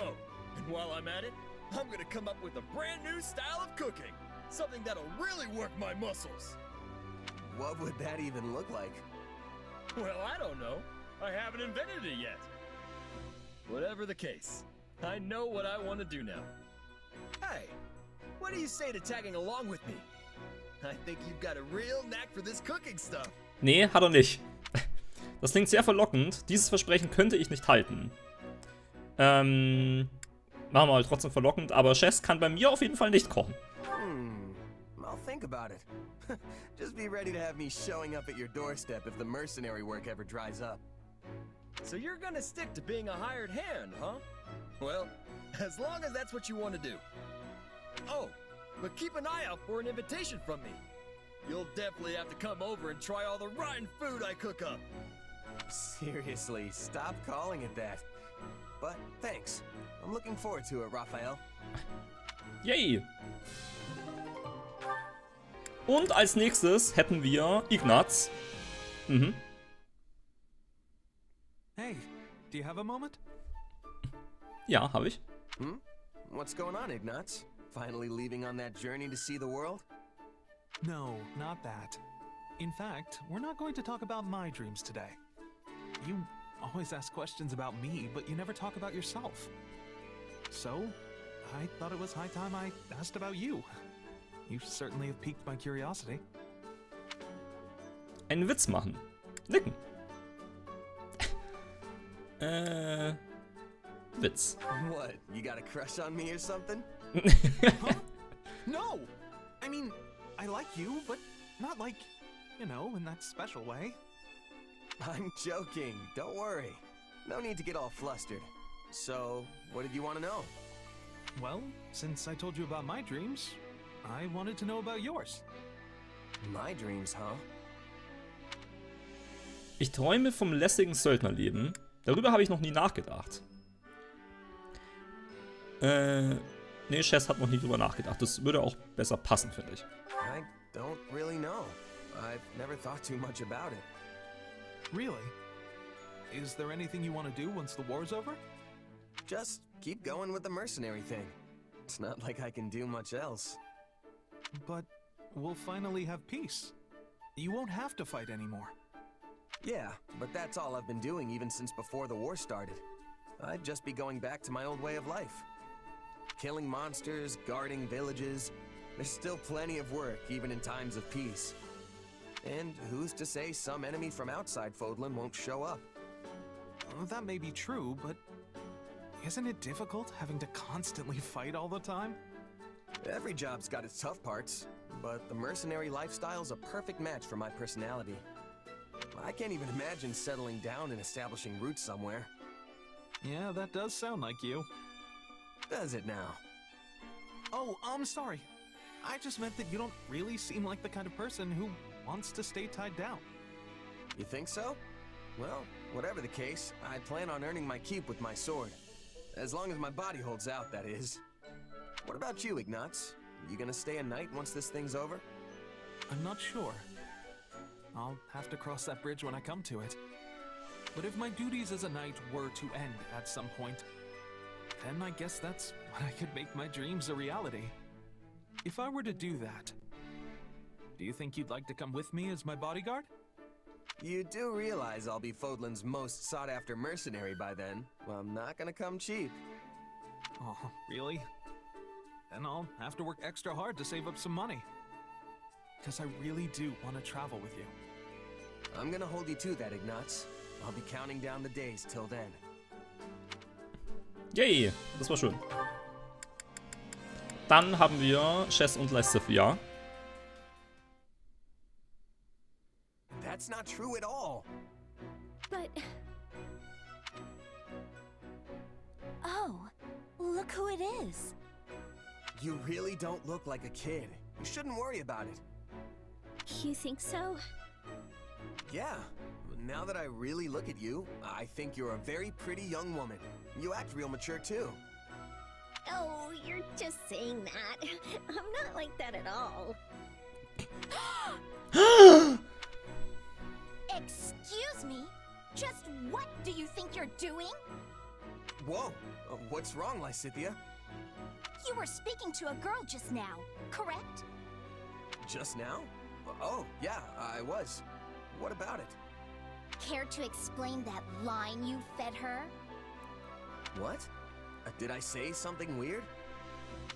Oh, and while I'm at it, I'm gonna come up with a brand new style of cooking. Something that'll really work my muscles. What would that even look like? Well, I don't know. I haven't invented it yet. Whatever the case, I know what I want to do now. Hey, what do you say to tagging along with me? I think you've got a real knack for this cooking stuff. Nee, hat er nicht. Das klingt sehr verlockend. Dieses Versprechen könnte ich nicht halten. Machen wir halt trotzdem verlockend, aber Shez kann bei mir auf jeden Fall nicht kochen. I'll think about it. Just be ready to have me showing up at your doorstep if the mercenary work ever dries up. So you're gonna stick to being a hired hand, huh? Well, as long as that's what you want to do. Oh, but keep an eye out for an invitation from me. You'll definitely have to come over and try all the rotten food I cook up. Seriously, stop calling it that. But thanks. I'm looking forward to it, Raphael. Yay! Und als nächstes hätten wir Ignatz. Hey, do you have a moment? Ja, habe ich. What's going on, Ignatz? Finally leaving on that journey to see the world? No, not that. In fact, we're not going to talk about my dreams today. You always ask questions about me, but you never talk about yourself. So, I thought it was high time I asked about you. You certainly have piqued my curiosity. Einen Witz machen. Nicken. Witz. What? You got a crush on me or something? Huh? No! I mean, I like you, but not like, you know, in that special way. I'm joking. Don't worry. No need to get all flustered. So, what did you want to know? Well, since I told you about my dreams, I wanted to know about yours. My dreams, huh? Ich träume vom lässigen Söldnerleben. Darüber habe ich noch nie nachgedacht. Nee, Shez hat noch nie drüber nachgedacht. Das würde auch besser passen, finde ich. I don't really know. I've never thought too much about it. Really? Is there anything you want to do once the war's over? Just keep going with the mercenary thing. It's not like I can do much else. But we'll finally have peace. You won't have to fight anymore. Yeah, but that's all I've been doing even since before the war started. I'd just be going back to my old way of life. Killing monsters, guarding villages. There's still plenty of work, even in times of peace. And who's to say some enemy from outside Fodlan won't show up? Well, that may be true, but isn't it difficult having to constantly fight all the time? Every job's got its tough parts, but the mercenary lifestyle's a perfect match for my personality. I can't even imagine settling down and establishing roots somewhere. Yeah, that does sound like you. Does it now? Oh, I'm sorry. I just meant that you don't really seem like the kind of person who wants to stay tied down. You think so? Well, whatever the case, I plan on earning my keep with my sword. As long as my body holds out, that is. What about you, Ignatz? You gonna stay a knight once this thing's over? I'm not sure. I'll have to cross that bridge when I come to it. But if my duties as a knight were to end at some point, then I guess that's when I could make my dreams a reality. If I were to do that, do you think you'd like to come with me as my bodyguard? You do realize I'll be Fodlan's most sought-after mercenary by then. Well, I'm not gonna come cheap. Oh, really? Then I'll have to work extra hard to save up some money. because I really do want to travel with you. I'm gonna hold you to that, Ignatz. I'll be counting down the days till then. Yay, das war schön. Dann haben wir Shez und Lysithea. That's not true at all. But... Oh, look who it is. You really don't look like a kid. You shouldn't worry about it. You think so? Yeah. Now that I really look at you, I think you're a very pretty young woman. You act real mature too. Oh, you're just saying that. I'm not like that at all. Excuse me? Just what do you think you're doing? Whoa, what's wrong, Lysithea? You were speaking to a girl just now, correct? Just now? Oh, yeah, I was. What about it? Care to explain that line you fed her? What? Did I say something weird?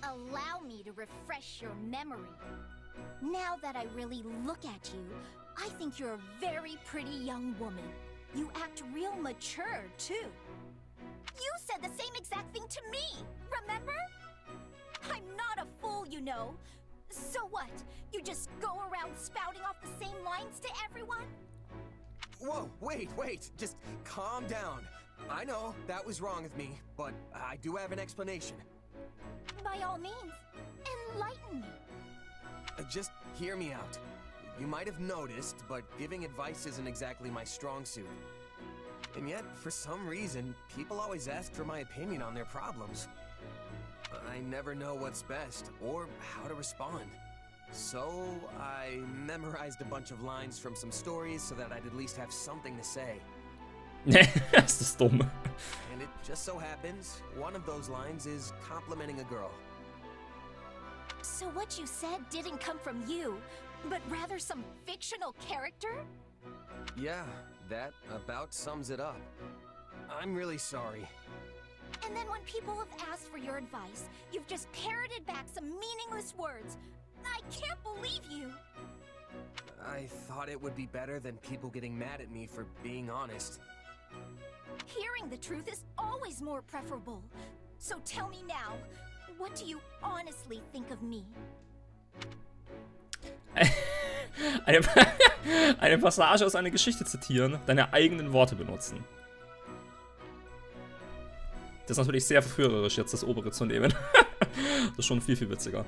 Allow me to refresh your memory. Now that I really look at you, I think you're a very pretty young woman. You act real mature, too. You said the same exact thing to me, remember? I'm not a fool, you know. So what? You just go around spouting off the same lines to everyone? Whoa, wait, just calm down. I know that was wrong of me, but I do have an explanation. By all means, enlighten me. Just hear me out. You might have noticed, but giving advice isn't exactly my strong suit. And yet, for some reason, people always ask for my opinion on their problems. I never know what's best, or how to respond. So, I memorized a bunch of lines from some stories so that I'd at least have something to say. Das ist dumm. And it just so happens, one of those lines is complimenting a girl. So what you said didn't come from you, but rather some fictional character? Yeah, that about sums it up. I'm really sorry. And then when people have asked for your advice, you've just parroted back some meaningless words. I can't believe you! I thought it would be better than people getting mad at me for being honest. Hearing the truth is always more preferable. So tell me now, what do you honestly think of me? Eine Passage aus einer Geschichte zitieren, deine eigenen Worte benutzen. Das ist natürlich sehr verführerisch, jetzt das obere zu nehmen. Das ist schon viel, viel witziger.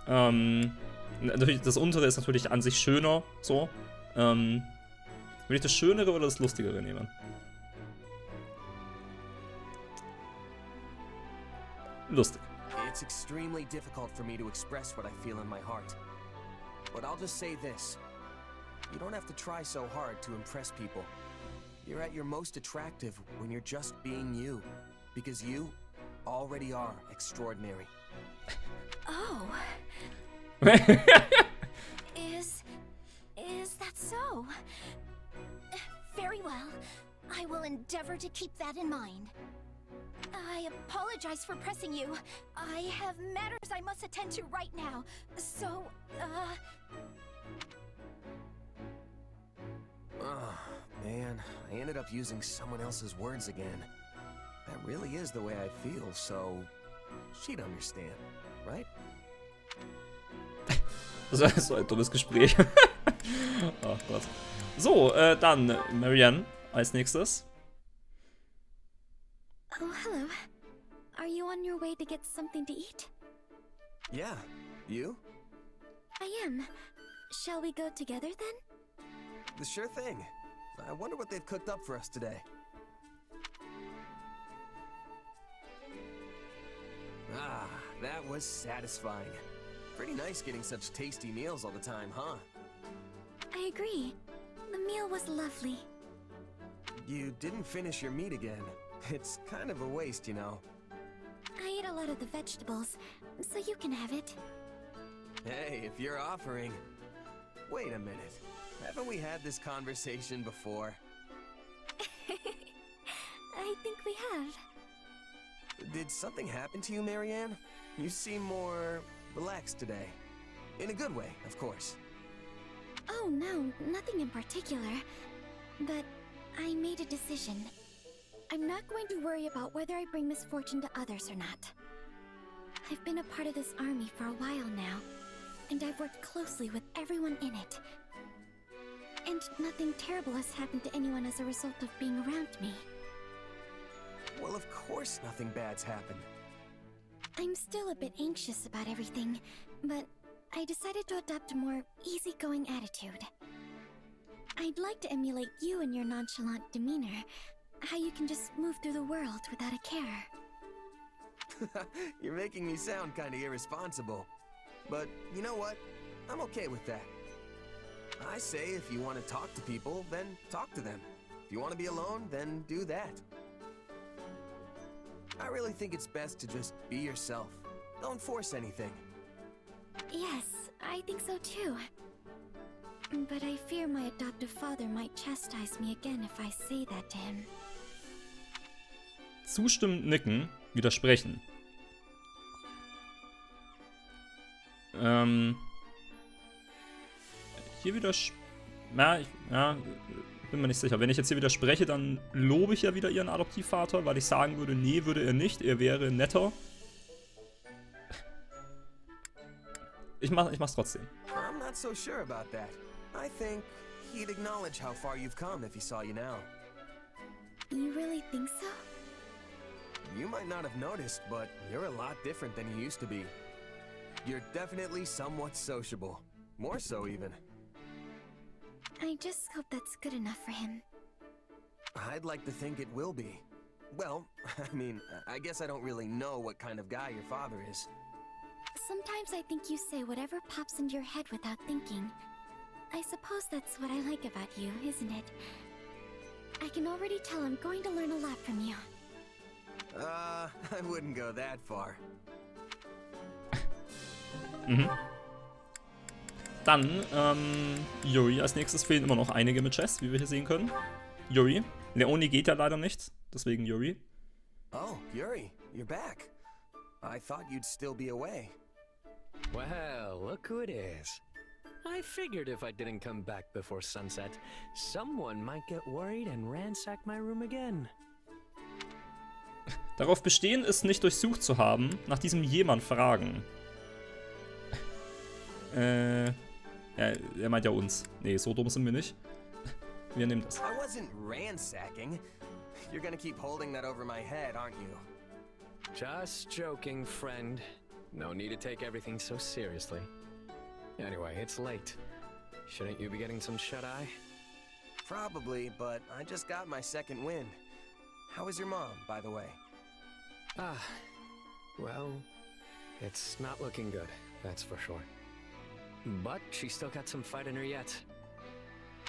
Natürlich, das untere ist natürlich an sich schöner, so. Will ich das Schönere oder das Lustigere nehmen? Lustig. It's extremely difficult for me to express what I feel in my heart. But I'll just say this. You don't have to try so hard to impress people. You're at your most attractive when you're just being you. Because you already are extraordinary. Oh. Is that so? Very well. I will endeavor to keep that in mind. I apologize for pressing you. I have matters I must attend to right now. So, Oh, man. I ended up using someone else's words again. That really is the way I feel, so she'd understand, right? Das war so ein dummes Gespräch. Ach Gott. So, dann Marianne als nächstes. Oh, hello. Are you on your way to get something to eat? Yeah. You? I am. Shall we go together then? The sure thing. I wonder what they've cooked up for us today. Ah, that was satisfying. Pretty nice getting such tasty meals all the time, huh? I agree. The meal was lovely. You didn't finish your meat again. It's kind of a waste, you know. I ate a lot of the vegetables, so you can have it. Hey, if you're offering... Wait a minute. Haven't we had this conversation before? I think we have. Did something happen to you, Marianne? You seem more relaxed today. In a good way, of course. Oh no, nothing in particular. But I made a decision. I'm not going to worry about whether I bring misfortune to others or not. I've been a part of this army for a while now, and I've worked closely with everyone in it. And nothing terrible has happened to anyone as a result of being around me. Well, of course nothing bad's happened. I'm still a bit anxious about everything, but I decided to adopt a more easygoing attitude. I'd like to emulate you in your nonchalant demeanor, how you can just move through the world without a care. You're making me sound kinda irresponsible. But you know what? I'm okay with that. I say if you want to talk to people, then talk to them. If you want to be alone, then do that. I really think it's best to just be yourself. Don't force anything. Yes, I think so too. But I fear my adoptive father might chastise me again if I say that to him. Zustimmend nicken, widersprechen. Hier bin mir nicht sicher. Wenn ich jetzt hier widerspreche, dann lobe ich ja wieder ihren Adoptivvater, weil ich sagen würde, nee, würde er nicht. Er wäre netter. Ich mach's trotzdem. I'm not so sure about that. I think he'd acknowledge how far you've come if he saw you now. You really think so? You might not have noticed, but you're a lot different than you used to be. You're definitely somewhat sociable. More so, even. I just hope that's good enough for him. I'd like to think it will be. Well, I mean, I guess I don't really know what kind of guy your father is. Sometimes I think you say whatever pops into your head without thinking. I suppose that's what I like about you, isn't it? I can already tell I'm going to learn a lot from you. I wouldn't go that far. Dann, Yuri als nächstes. Fehlen immer noch einige mit Shez, wie wir hier sehen können. Yuri. Leonie geht ja leider nicht, deswegen Yuri. Oh, Yuri, you're back. I thought you'd still be away. Well, look who it is. I figured if I didn't come back before sunset, someone might get worried and ransack my room again. Darauf bestehen, es nicht durchsucht zu haben, nach diesem jemand fragen. Ja, er meint ja uns. Nee, so dumm sind wir nicht. Wir nehmen das. I wasn't ransacking. You're gonna keep holding that over my head, aren't you? Just joking, friend. No need to take everything so seriously. Anyway, it's late. Shouldn't you be getting some shut-eye? Probably, but I just got my second wind. How is your mom, by the way? Well, it's not looking good, that's for sure. But she's still got some fight in her yet.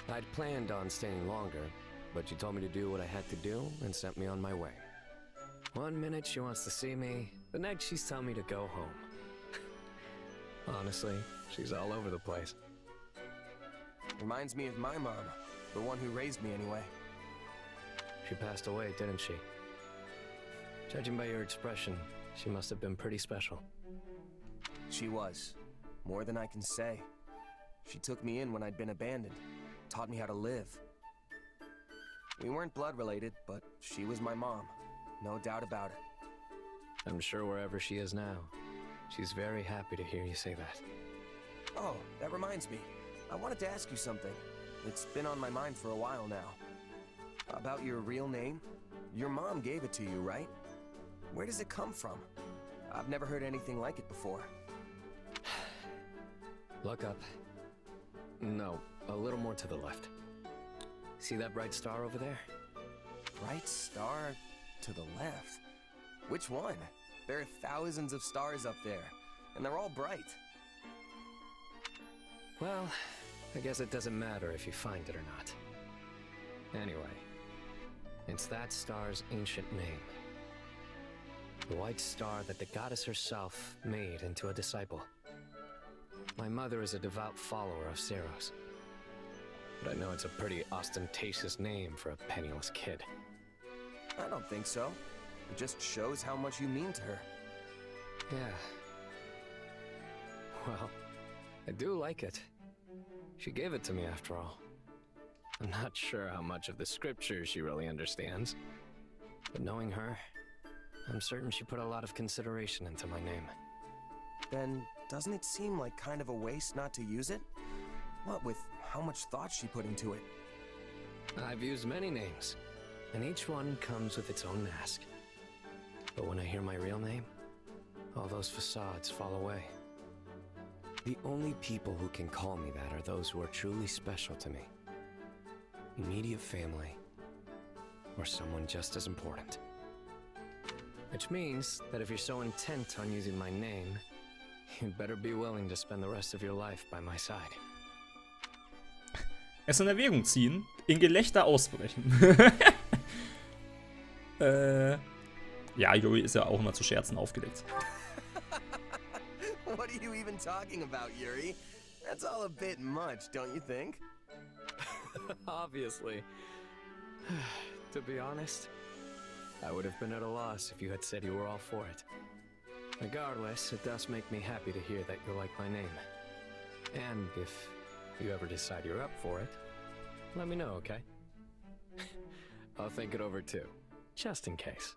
I'd planned on staying longer, but she told me to do what I had to do and sent me on my way. One minute she wants to see me, the next she's telling me to go home. Honestly, she's all over the place. Reminds me of my mom, the one who raised me anyway. She passed away, didn't she? Judging by your expression, she must have been pretty special. She was. More than I can say. She took me in when I'd been abandoned, taught me how to live. We weren't blood related, but she was my mom. No doubt about it. I'm sure wherever she is now, she's very happy to hear you say that. Oh, that reminds me. I wanted to ask you something. It's been on my mind for a while now. About your real name? Your mom gave it to you, right? Where does it come from? I've never heard anything like it before. Look up. No, a little more to the left. See that bright star over there? Bright star to the left? Which one? There are thousands of stars up there, and they're all bright. Well, I guess it doesn't matter if you find it or not. Anyway, it's that star's ancient name. The white star that the goddess herself made into a disciple. My mother is a devout follower of Ceros. But I know it's a pretty ostentatious name for a penniless kid. I don't think so. It just shows how much you mean to her. Yeah. Well, I do like it. She gave it to me after all. I'm not sure how much of the scriptures she really understands, but knowing her, I'm certain she put a lot of consideration into my name. Then doesn't it seem like kind of a waste not to use it? What with how much thought she put into it? I've used many names, and each one comes with its own mask. But when I hear my real name, all those facades fall away. The only people who can call me that are those who are truly special to me. Immediate family, or someone just as important. Which means that if you're so intent on using my name, you'd better be willing to spend the rest of your life by my side. Es in Erwägung ziehen, in Gelächter ausbrechen. Ja, Yuri ist ja auch immer zu Scherzen aufgelegt. What are you even talking about, Yuri? That's all a bit much, don't you think? Obviously. To be honest, I would have been at a loss if you had said you were all for it. Regardless, it does make me happy to hear that you like my name. And if you ever decide you're up for it, let me know, okay? I'll think it over too, just in case.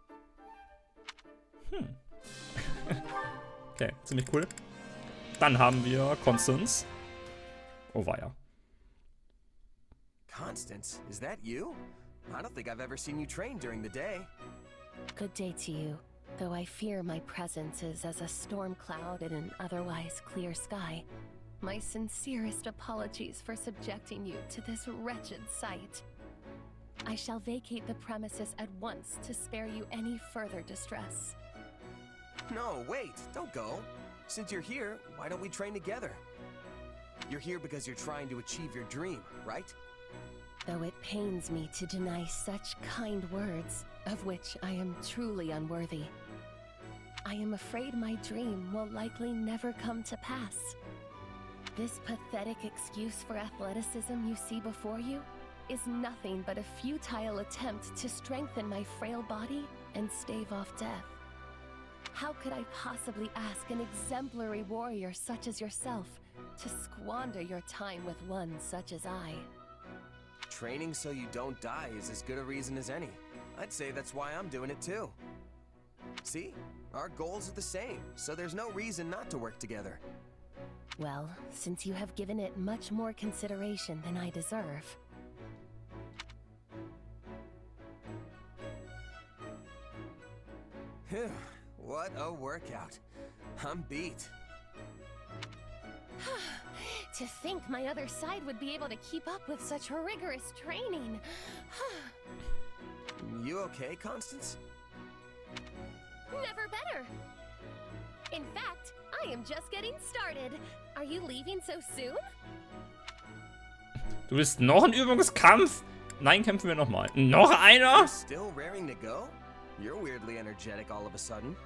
Okay, ziemlich cool. Dann haben wir Constance. Oh weia. Constance, is that you? I don't think I've ever seen you train during the day. Good day to you, though I fear my presence is as a storm cloud in an otherwise clear sky. My sincerest apologies for subjecting you to this wretched sight. I shall vacate the premises at once to spare you any further distress. No, wait, don't go. Since you're here, why don't we train together? You're here because you're trying to achieve your dream, right? Though it pains me to deny such kind words, of which I am truly unworthy. I am afraid my dream will likely never come to pass. This pathetic excuse for athleticism you see before you is nothing but a futile attempt to strengthen my frail body and stave off death. How could I possibly ask an exemplary warrior such as yourself to squander your time with one such as I? Training so you don't die is as good a reason as any. I'd say that's why I'm doing it too. See? Our goals are the same, so there's no reason not to work together. Well, since you have given it much more consideration than I deserve. Phew, what a workout. I'm beat. To think my other side would be able to keep up with such rigorous training. You okay, Constance? Never better. In fact, I am just getting started. Are you leaving so soon? Du willst noch einen Übungskampf? Nein, kämpfen wir nochmal. Noch einer? You're still raring to go? You're weirdly energetic all of a sudden.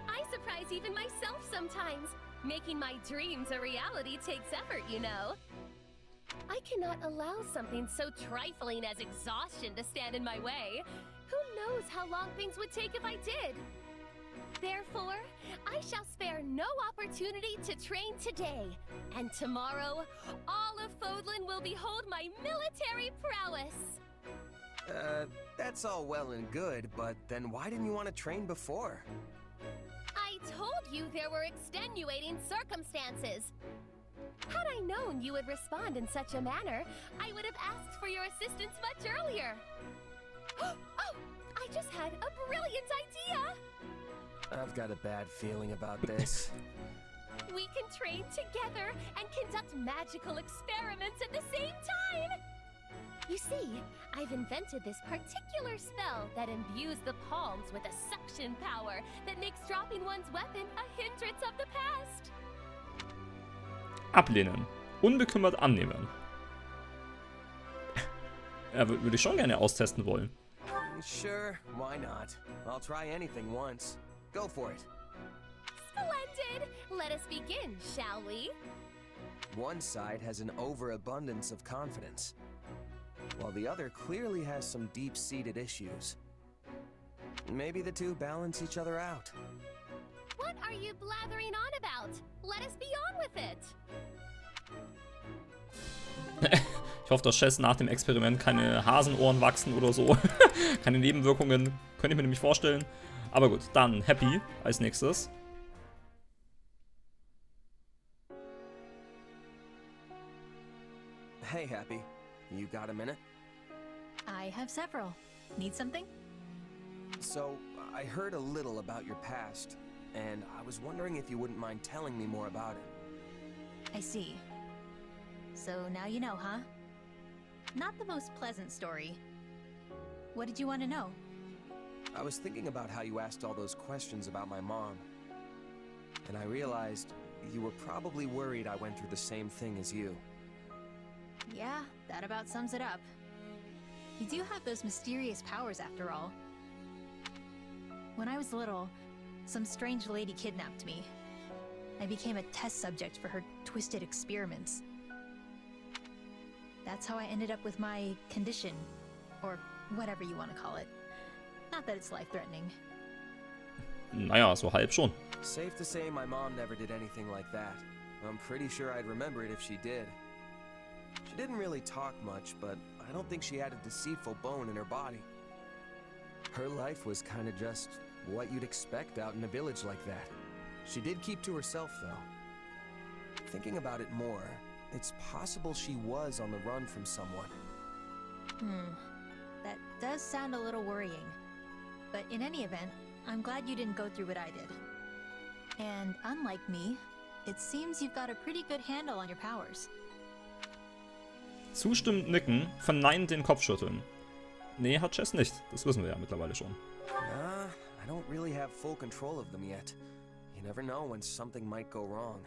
I surprise even myself sometimes. Making my dreams a reality takes effort, you know. I cannot allow something so trifling as exhaustion to stand in my way. Who knows how long things would take if I did? Therefore, I shall spare no opportunity to train today. And tomorrow, all of Fodlan will behold my military prowess. That's all well and good, but then why didn't you want to train before? I told you there were extenuating circumstances. Had I known you would respond in such a manner, I would have asked for your assistance much earlier. Oh, I just had a brilliant idea! I've got a bad feeling about this. We can train together and conduct magical experiments at the same time! You see, I've invented this particular spell that imbues the palms with a suction power that makes dropping one's weapon a hindrance of the past. Ablehnen. Unbekümmert annehmen. Ja, würde ich schon gerne austesten wollen. Sure, why not? I'll try anything once. Go for it. Splendid! Let us begin, shall we? One side has an overabundance of confidence, while the other clearly has some deep-seated issues. Maybe the two balance each other out. What are you blathering on about? Let us be on with Ich hoffe, dass Shez nach dem Experiment keine Hasenohren wachsen oder so. Keine Nebenwirkungen, könnte ich mir nämlich vorstellen. Aber gut, dann Hapi als nächstes. Hey, Hapi. You got a minute? I have several. Need something? So, I heard a little about your past, and I was wondering if you wouldn't mind telling me more about it. I see. So now you know, huh? Not the most pleasant story. What did you want to know? I was thinking about how you asked all those questions about my mom, and I realized you were probably worried I went through the same thing as you. Yeah, that about sums it up. You do have those mysterious powers after all. When I was little, some strange lady kidnapped me. I became a test subject for her twisted experiments. That's how I ended up with my condition, or whatever you want to call it. Not that it's life-threatening. Naja, so halb schon. Safe to say my mom never did anything like that. I'm pretty sure I'd remember it if she did. She didn't really talk much, but I don't think she had a deceitful bone in her body. Her life was kind of just what you'd expect out in a village like that. She did keep to herself, though. Thinking about it more, it's possible she was on the run from someone. That does sound a little worrying. But in any event, I'm glad you didn't go through what I did. And unlike me, it seems you've got a pretty good handle on your powers. Zustimmend nicken, verneinend den Kopf schütteln. Nee, hat Shez nicht. Das wissen wir ja mittlerweile schon. Nah, I don't really have full control of them yet. You never know when something might go wrong.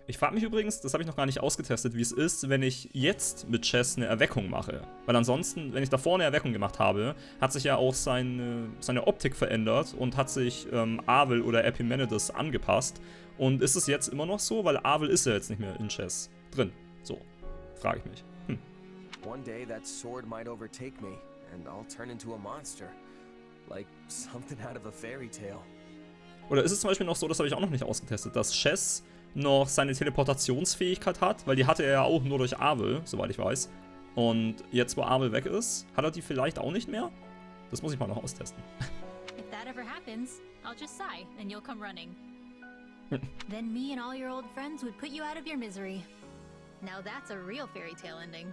Ich frage mich übrigens, das habe ich noch gar nicht ausgetestet, wie es ist, wenn ich jetzt mit Shez eine Erweckung mache. Weil ansonsten, wenn ich davor eine Erweckung gemacht habe, hat sich ja auch seine Optik verändert und hat sich ALLE oder Epimenides angepasst. Und ist es jetzt immer noch so? Weil ALLE ist ja jetzt nicht mehr in Shez drin. So, frage ich mich. One day that sword might overtake me, and I'll turn into a monster. Like something out of a fairy tale. Oder ist es zum Beispiel noch so, das habe ich auch noch nicht ausgetestet, dass Shez noch seine Teleportationsfähigkeit hat, weil die hatte er ja auch nur durch ALLE, soweit ich weiß. Und jetzt, wo ALLE weg ist, hat er die vielleicht auch nicht mehr? Das muss ich mal noch austesten. If that ever happens, I'll just sigh and you'll come running. Then me and all your old friends would put you out of your misery. Now that's a real fairy tale ending.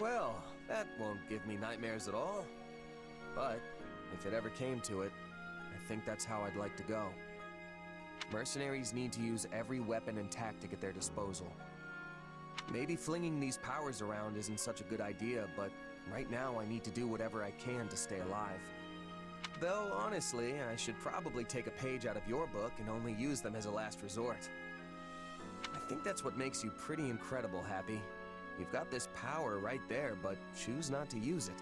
Well, that won't give me nightmares at all. But if it ever came to it, I think that's how I'd like to go. Mercenaries need to use every weapon and tactic at their disposal. Maybe flinging these powers around isn't such a good idea, but right now I need to do whatever I can to stay alive. Though, honestly, I should probably take a page out of your book and only use them as a last resort. I think that's what makes you pretty incredible, Hapi. You've got this power right there, but choose not to use it.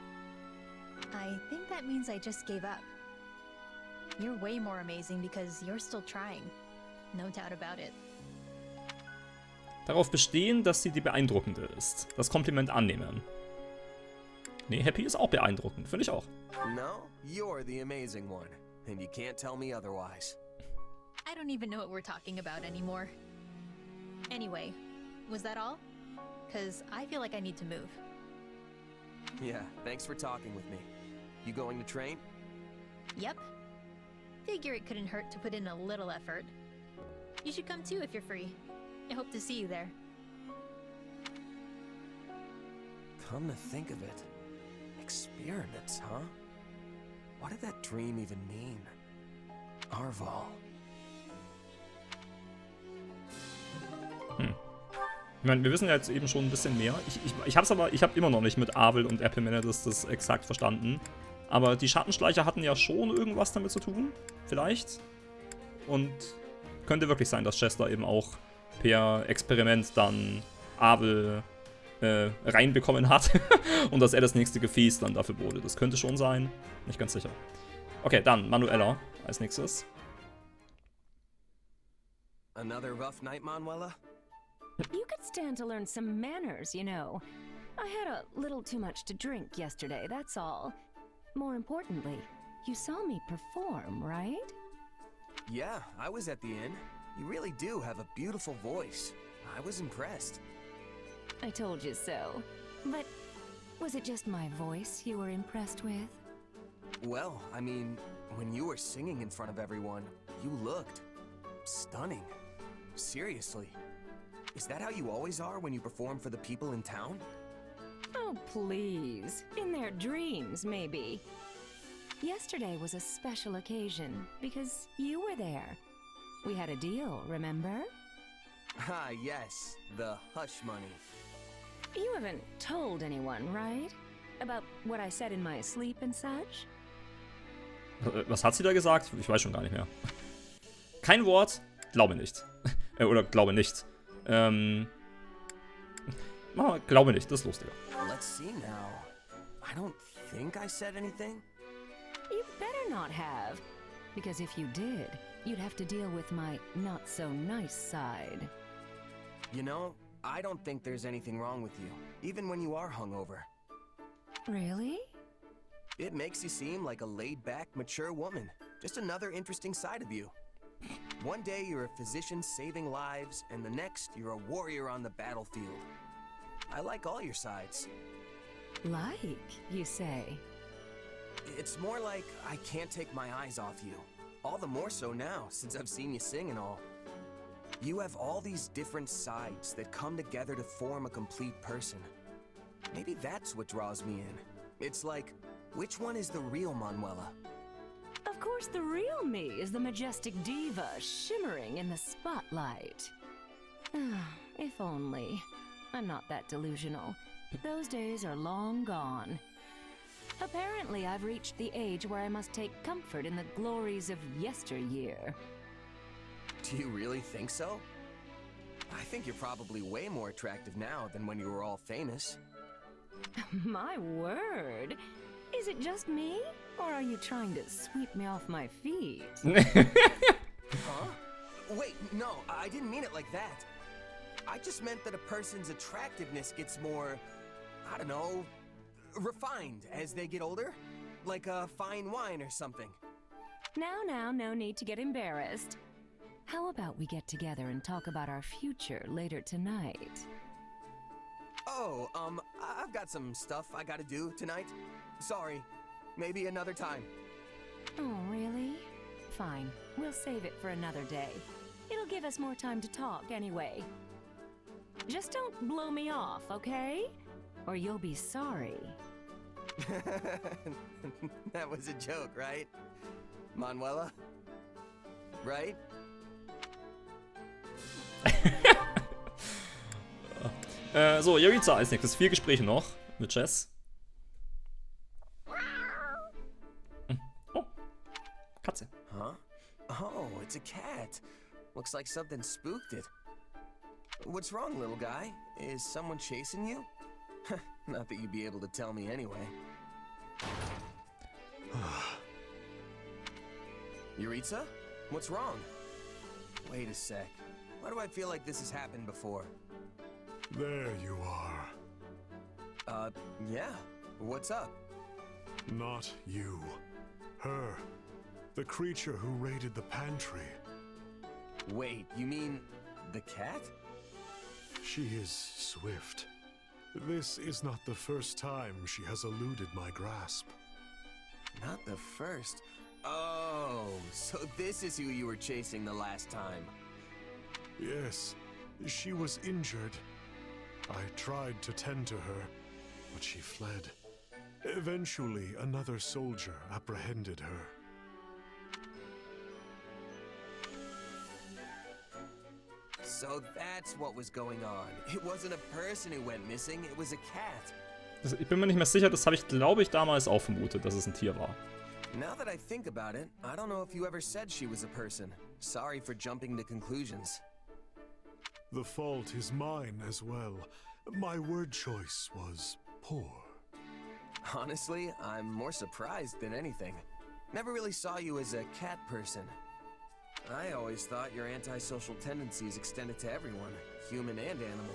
I think that means I just gave up. You're way more amazing because you're still trying. No doubt about it. Darauf bestehen, dass sie die Beeindruckende ist. Das Kompliment annehmen. Nee, Hapi ist auch beeindruckend. Finde ich auch. No, you're the amazing one. And you can't tell me otherwise. I don't even know what we're talking about anymore. Anyway, was that all? 'Cause I feel like I need to move. Yeah, thanks for talking with me. You going to train? Yep. Figure it couldn't hurt to put in a little effort. You should come too if you're free. I hope to see you there. Come to think of it, experiments, huh? What did that dream even mean? Arval. Ich meine, wir wissen ja jetzt eben schon ein bisschen mehr. Ich habe immer noch nicht mit ALLE und Epimenides das exakt verstanden. Aber die Schattenschleicher hatten ja schon irgendwas damit zu tun, vielleicht. Und könnte wirklich sein, dass Shez da eben auch per Experiment dann ALLE reinbekommen hat. Und dass er das nächste Gefäß dann dafür wurde. Das könnte schon sein. Nicht ganz sicher. Okay, dann Manuela als nächstes. Another rough night, Manuela? You could stand to learn some manners, you know. I had a little too much to drink yesterday, that's all. More importantly, you saw me perform, right? Yeah, I was at the inn. You really do have a beautiful voice. I was impressed. I told you so. But was it just my voice you were impressed with? Well, I mean, when you were singing in front of everyone, you looked stunning. Seriously. Is that how you always are when you perform for the people in town? Oh, please. In their dreams, maybe. Yesterday was a special occasion because you were there. We had a deal, remember? Ah, yes. The hush money. You haven't told anyone, right? About what I said in my sleep and such? Was hat sie da gesagt? Ich weiß schon gar nicht mehr. Kein Wort, glaube nicht. Oder glaube nicht. Glaube nicht, das ist lustiger. Let's see now. I don't think I said anything. You better not have. Because if you did, you'd have to deal with my not-so-nice side. You know, I don't think there's anything wrong with you, even when you are hungover. Really? It makes you seem like a laid-back, mature woman. Just another interesting side of you. One day you're a physician saving lives, and the next you're a warrior on the battlefield. I like all your sides. Like, you say? It's more like I can't take my eyes off you. All the more so now, since I've seen you sing and all. You have all these different sides that come together to form a complete person. Maybe that's what draws me in. It's like, which one is the real Manuela? Of course, the real me is the majestic diva shimmering in the spotlight. If only. I'm not that delusional. Those days are long gone. Apparently, I've reached the age where I must take comfort in the glories of yesteryear. Do you really think so? I think you're probably way more attractive now than when you were all famous. My word! Is it just me? Or are you trying to sweep me off my feet? Huh? Wait, no, I didn't mean it like that. I just meant that a person's attractiveness gets more, I don't know, refined as they get older. Like a fine wine or something. Now, no need to get embarrassed. How about we get together and talk about our future later tonight? Oh, I've got some stuff I gotta do tonight. Sorry, maybe another time. Oh, really? Fine, we'll save it for another day. It'll give us more time to talk anyway. Just don't blow me off, okay? Or you'll be sorry. That was a joke, right? Manuela? Right? So, Jeritza als nächstes. 4 Gespräche noch mit Shez. Oh, Katze. Huh? Oh, it's a cat. Looks like something spooked it. What's wrong, little guy? Is someone chasing you? Not that you'd be able to tell me anyway. Jeritza? What's wrong? Wait a sec. Why do I feel like this has happened before? There you are. Yeah. What's up? Not you. Her. The creature who raided the pantry. Wait, you mean the cat? She is swift. This is not the first time she has eluded my grasp. Not the first? Oh, so this is who you were chasing the last time. Yes, she was injured. I tried to tend to her, but she fled. Eventually, another soldier apprehended her. So that's what was going on. It wasn't a person who went missing, it was a cat. Also, ich bin mir nicht mehr sicher, das habe ich, glaube ich, damals auch vermutet, dass es ein Tier war. Now that I think about it, I don't know if you ever said she was a person. Sorry for jumping to conclusions. The fault is mine as well. My word choice was poor. Honestly, I'm more surprised than anything. Never really saw you as a cat person. I always thought your antisocial tendencies extended to everyone, human and animal.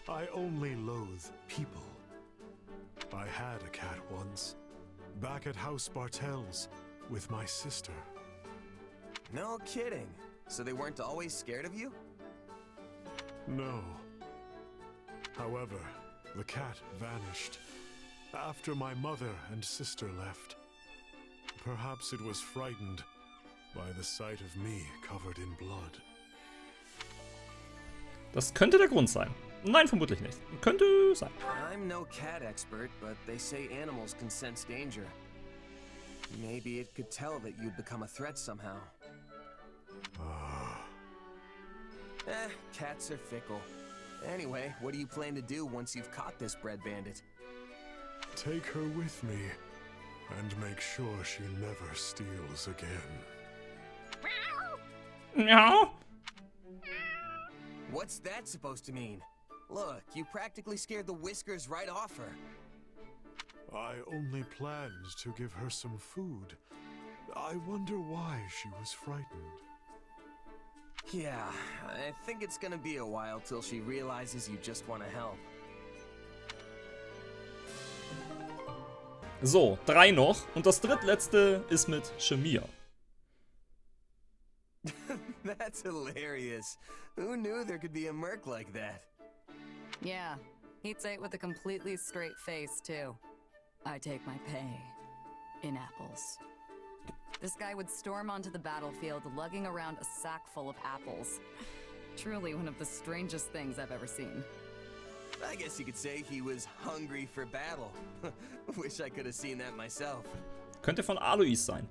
I only loathe people. I had a cat once, back at House Bartels, with my sister. No kidding. So they weren't always scared of you? No. However, the cat vanished after my mother and sister left. Perhaps it was frightened by the sight of me covered in blood. Das könnte der Grund sein. Nein, vermutlich nicht. Könnte sein. I'm no cat expert, but they say animals can sense danger. Maybe it could tell that you'd become a threat somehow. Cats are fickle. Anyway, what do you plan to do once you've caught this bread bandit? Take her with me, and make sure she never steals again. Meow. What's that supposed to mean? Look, you practically scared the whiskers right off her. I only planned to give her some food. I wonder why she was frightened. Yeah, I think it's gonna be a while till she realizes you just want to help. So, 3 noch. Und das drittletzte ist mit Shamir. That's hilarious. Who knew there could be a merc like that? Yeah, he'd say it with a completely straight face, too. I take my pay in apples. This guy would storm onto the battlefield lugging around a sack full of apples. Truly one of the strangest things I've ever seen. I guess you could say he was hungry for battle. Wish I could have seen that myself. Könnte von Alois sein.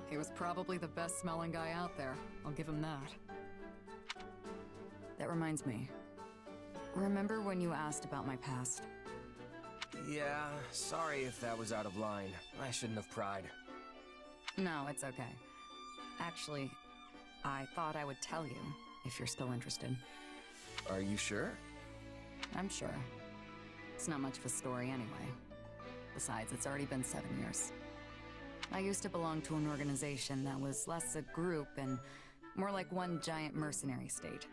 He was probably the best smelling guy out there. I'll give him that. That reminds me. Remember when you asked about my past? Yeah, sorry if that was out of line. I shouldn't have pried. No, it's okay. Actually, I thought I would tell you, if you're still interested. Are you sure? I'm sure. It's not much of a story anyway. Besides, it's already been 7 years. I used to belong to an organization that was less a group and more like one giant mercenary state.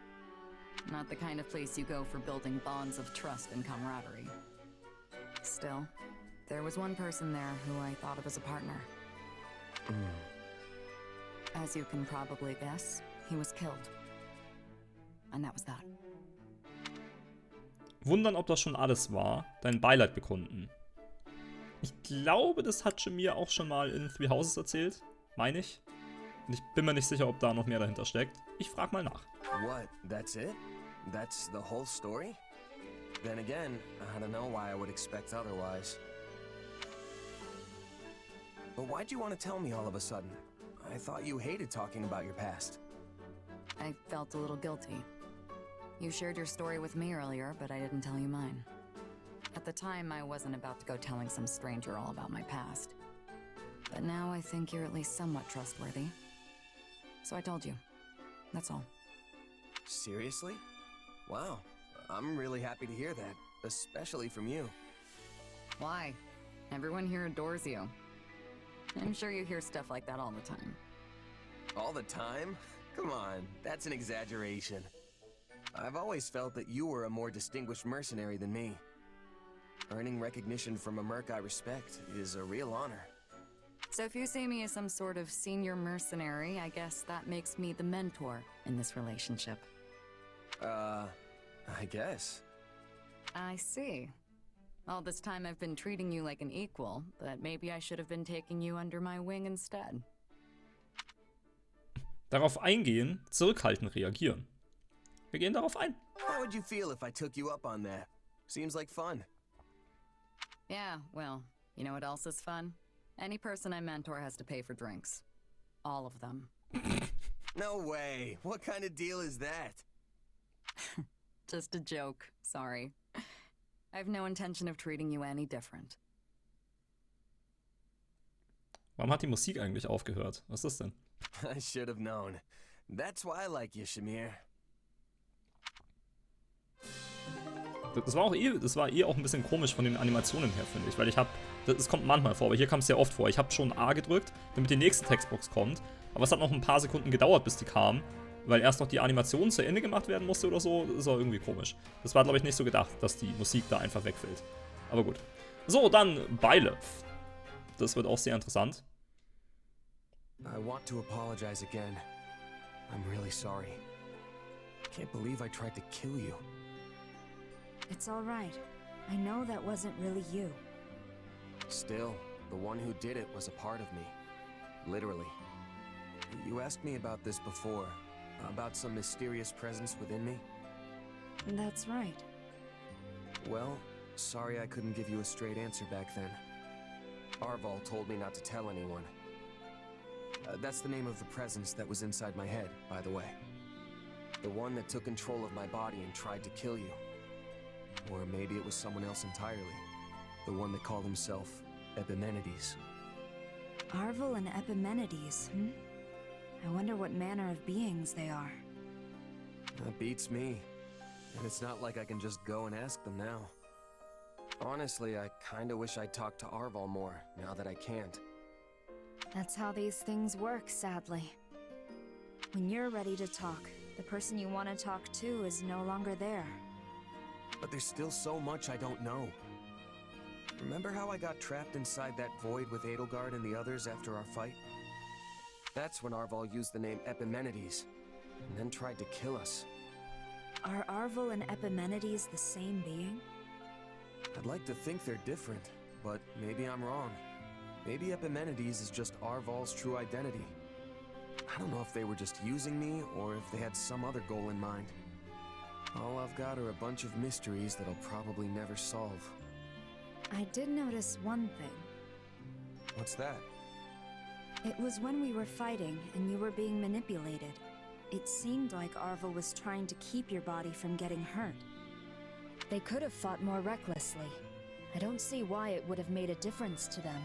Not the kind of place you go for building bonds of trust and camaraderie. Still, there was one person there who I thought of as a partner. As you can probably guess, he was killed. And that was that. Wundern, ob das schon alles war. Dein Beileid bekunden. Ich glaube, das hat Shamir auch schon mal in Three Houses erzählt. Meine ich. Und ich bin mir nicht sicher, ob da noch mehr dahinter steckt. Ich frag mal nach. What? That's it? That's the whole story? Then again, I don't know why I would expect otherwise. But why'd you want to tell me all of a sudden? I thought you hated talking about your past. I felt a little guilty. You shared your story with me earlier, but I didn't tell you mine. At the time, I wasn't about to go telling some stranger all about my past. But now I think you're at least somewhat trustworthy. So I told you. That's all. Seriously? Wow. I'm really happy to hear that, especially from you. Why? Everyone here adores you. I'm sure you hear stuff like that all the time. All the time? Come on, that's an exaggeration. I've always felt that you were a more distinguished mercenary than me. Earning recognition from a merc I respect is a real honor. So if you see me as some sort of senior mercenary, I guess that makes me the mentor in this relationship. I guess. I see. All this time I've been treating you like an equal, but maybe I should have been taking you under my wing instead. Darauf eingehen, zurückhaltend reagieren. Wir gehen darauf ein. How would you feel if I took you up on that? Seems like fun. Yeah, well, you know what else is fun? Any person I mentor has to pay for drinks. All of them. No way. What kind of deal is that? Just a joke. Sorry. I have no intention of treating you any different. Warum hat die Musik eigentlich aufgehört? Was ist das denn? I should have known. That's why I like you, Shamir. Das war auch ein bisschen komisch von den Animationen her, finde ich. Weil das kommt manchmal vor, aber hier kam es sehr oft vor. Ich habe schon A gedrückt, damit die nächste Textbox kommt. Aber es hat noch ein paar Sekunden gedauert, bis die kam. Weil erst noch die Animation zu Ende gemacht werden musste oder so. Das ist auch irgendwie komisch. Das war, glaube ich, nicht so gedacht, dass die Musik da einfach wegfällt. Aber gut. So, dann Byleth. Das wird auch sehr interessant. I want to apologize again. I'm really sorry. Can't believe I tried to kill you. It's all right. I know that wasn't really you. Still, the one who did it was a part of me. Literally. You asked me about this before, about some mysterious presence within me. That's right. Well, sorry I couldn't give you a straight answer back then. Arval told me not to tell anyone. That's the name of the presence that was inside my head, by the way. The one that took control of my body and tried to kill you. Or maybe it was someone else entirely. The one that called himself Epimenides. Arval and Epimenides, I wonder what manner of beings they are. That beats me. And it's not like I can just go and ask them now. Honestly, I kinda wish I'd talked to Arval more, now that I can't. That's how these things work, sadly. When you're ready to talk, the person you want to talk to is no longer there. But there's still so much I don't know. Remember how I got trapped inside that void with Edelgard and the others after our fight? That's when Arval used the name Epimenides, and then tried to kill us. Are Arval and Epimenides the same being? I'd like to think they're different, but maybe I'm wrong. Maybe Epimenides is just Arval's true identity. I don't know if they were just using me, or if they had some other goal in mind. All I've got are a bunch of mysteries that I'll probably never solve. I did notice one thing. What's that? It was when we were fighting and you were being manipulated. It seemed like Arval was trying to keep your body from getting hurt. They could have fought more recklessly. I don't see why it would have made a difference to them.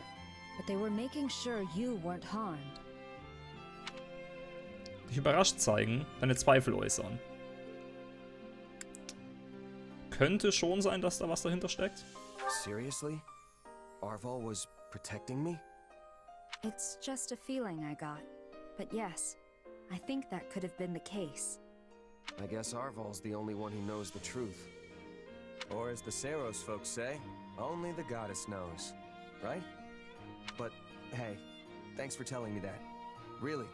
But they were making sure you weren't harmed. Dich überrascht zeigen, deine Zweifel äußern. Könnte schon sein, dass da was dahinter steckt. Seriously? Arval was protecting me? It's just a feeling I got. But yes, I think that could have been the case. I guess Arval's the only one who knows the truth. Or as the Saros folks say, only the goddess knows. Right? But, hey, thanks for telling me that. Really,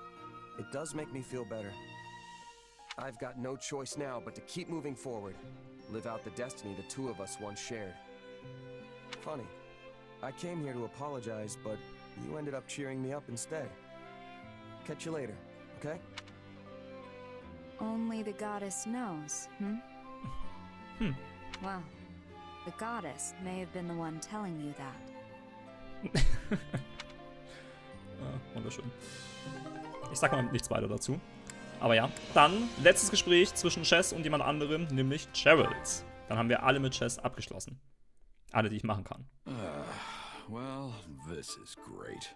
it does make me feel better. I've got no choice now but to keep moving forward. Live out the destiny the two of us once shared. Funny, I came here to apologize, but you ended up cheering me up instead. Catch you later, okay? Only the goddess knows, Well, the goddess may have been the one telling you that. Wunderschön. Ich sag mal nichts weiter dazu. Aber ja, dann letztes Gespräch zwischen Shez und jemand anderem, nämlich Jeralt. Dann haben wir alle mit Shez abgeschlossen. Alle, die ich machen kann. Well, this is great.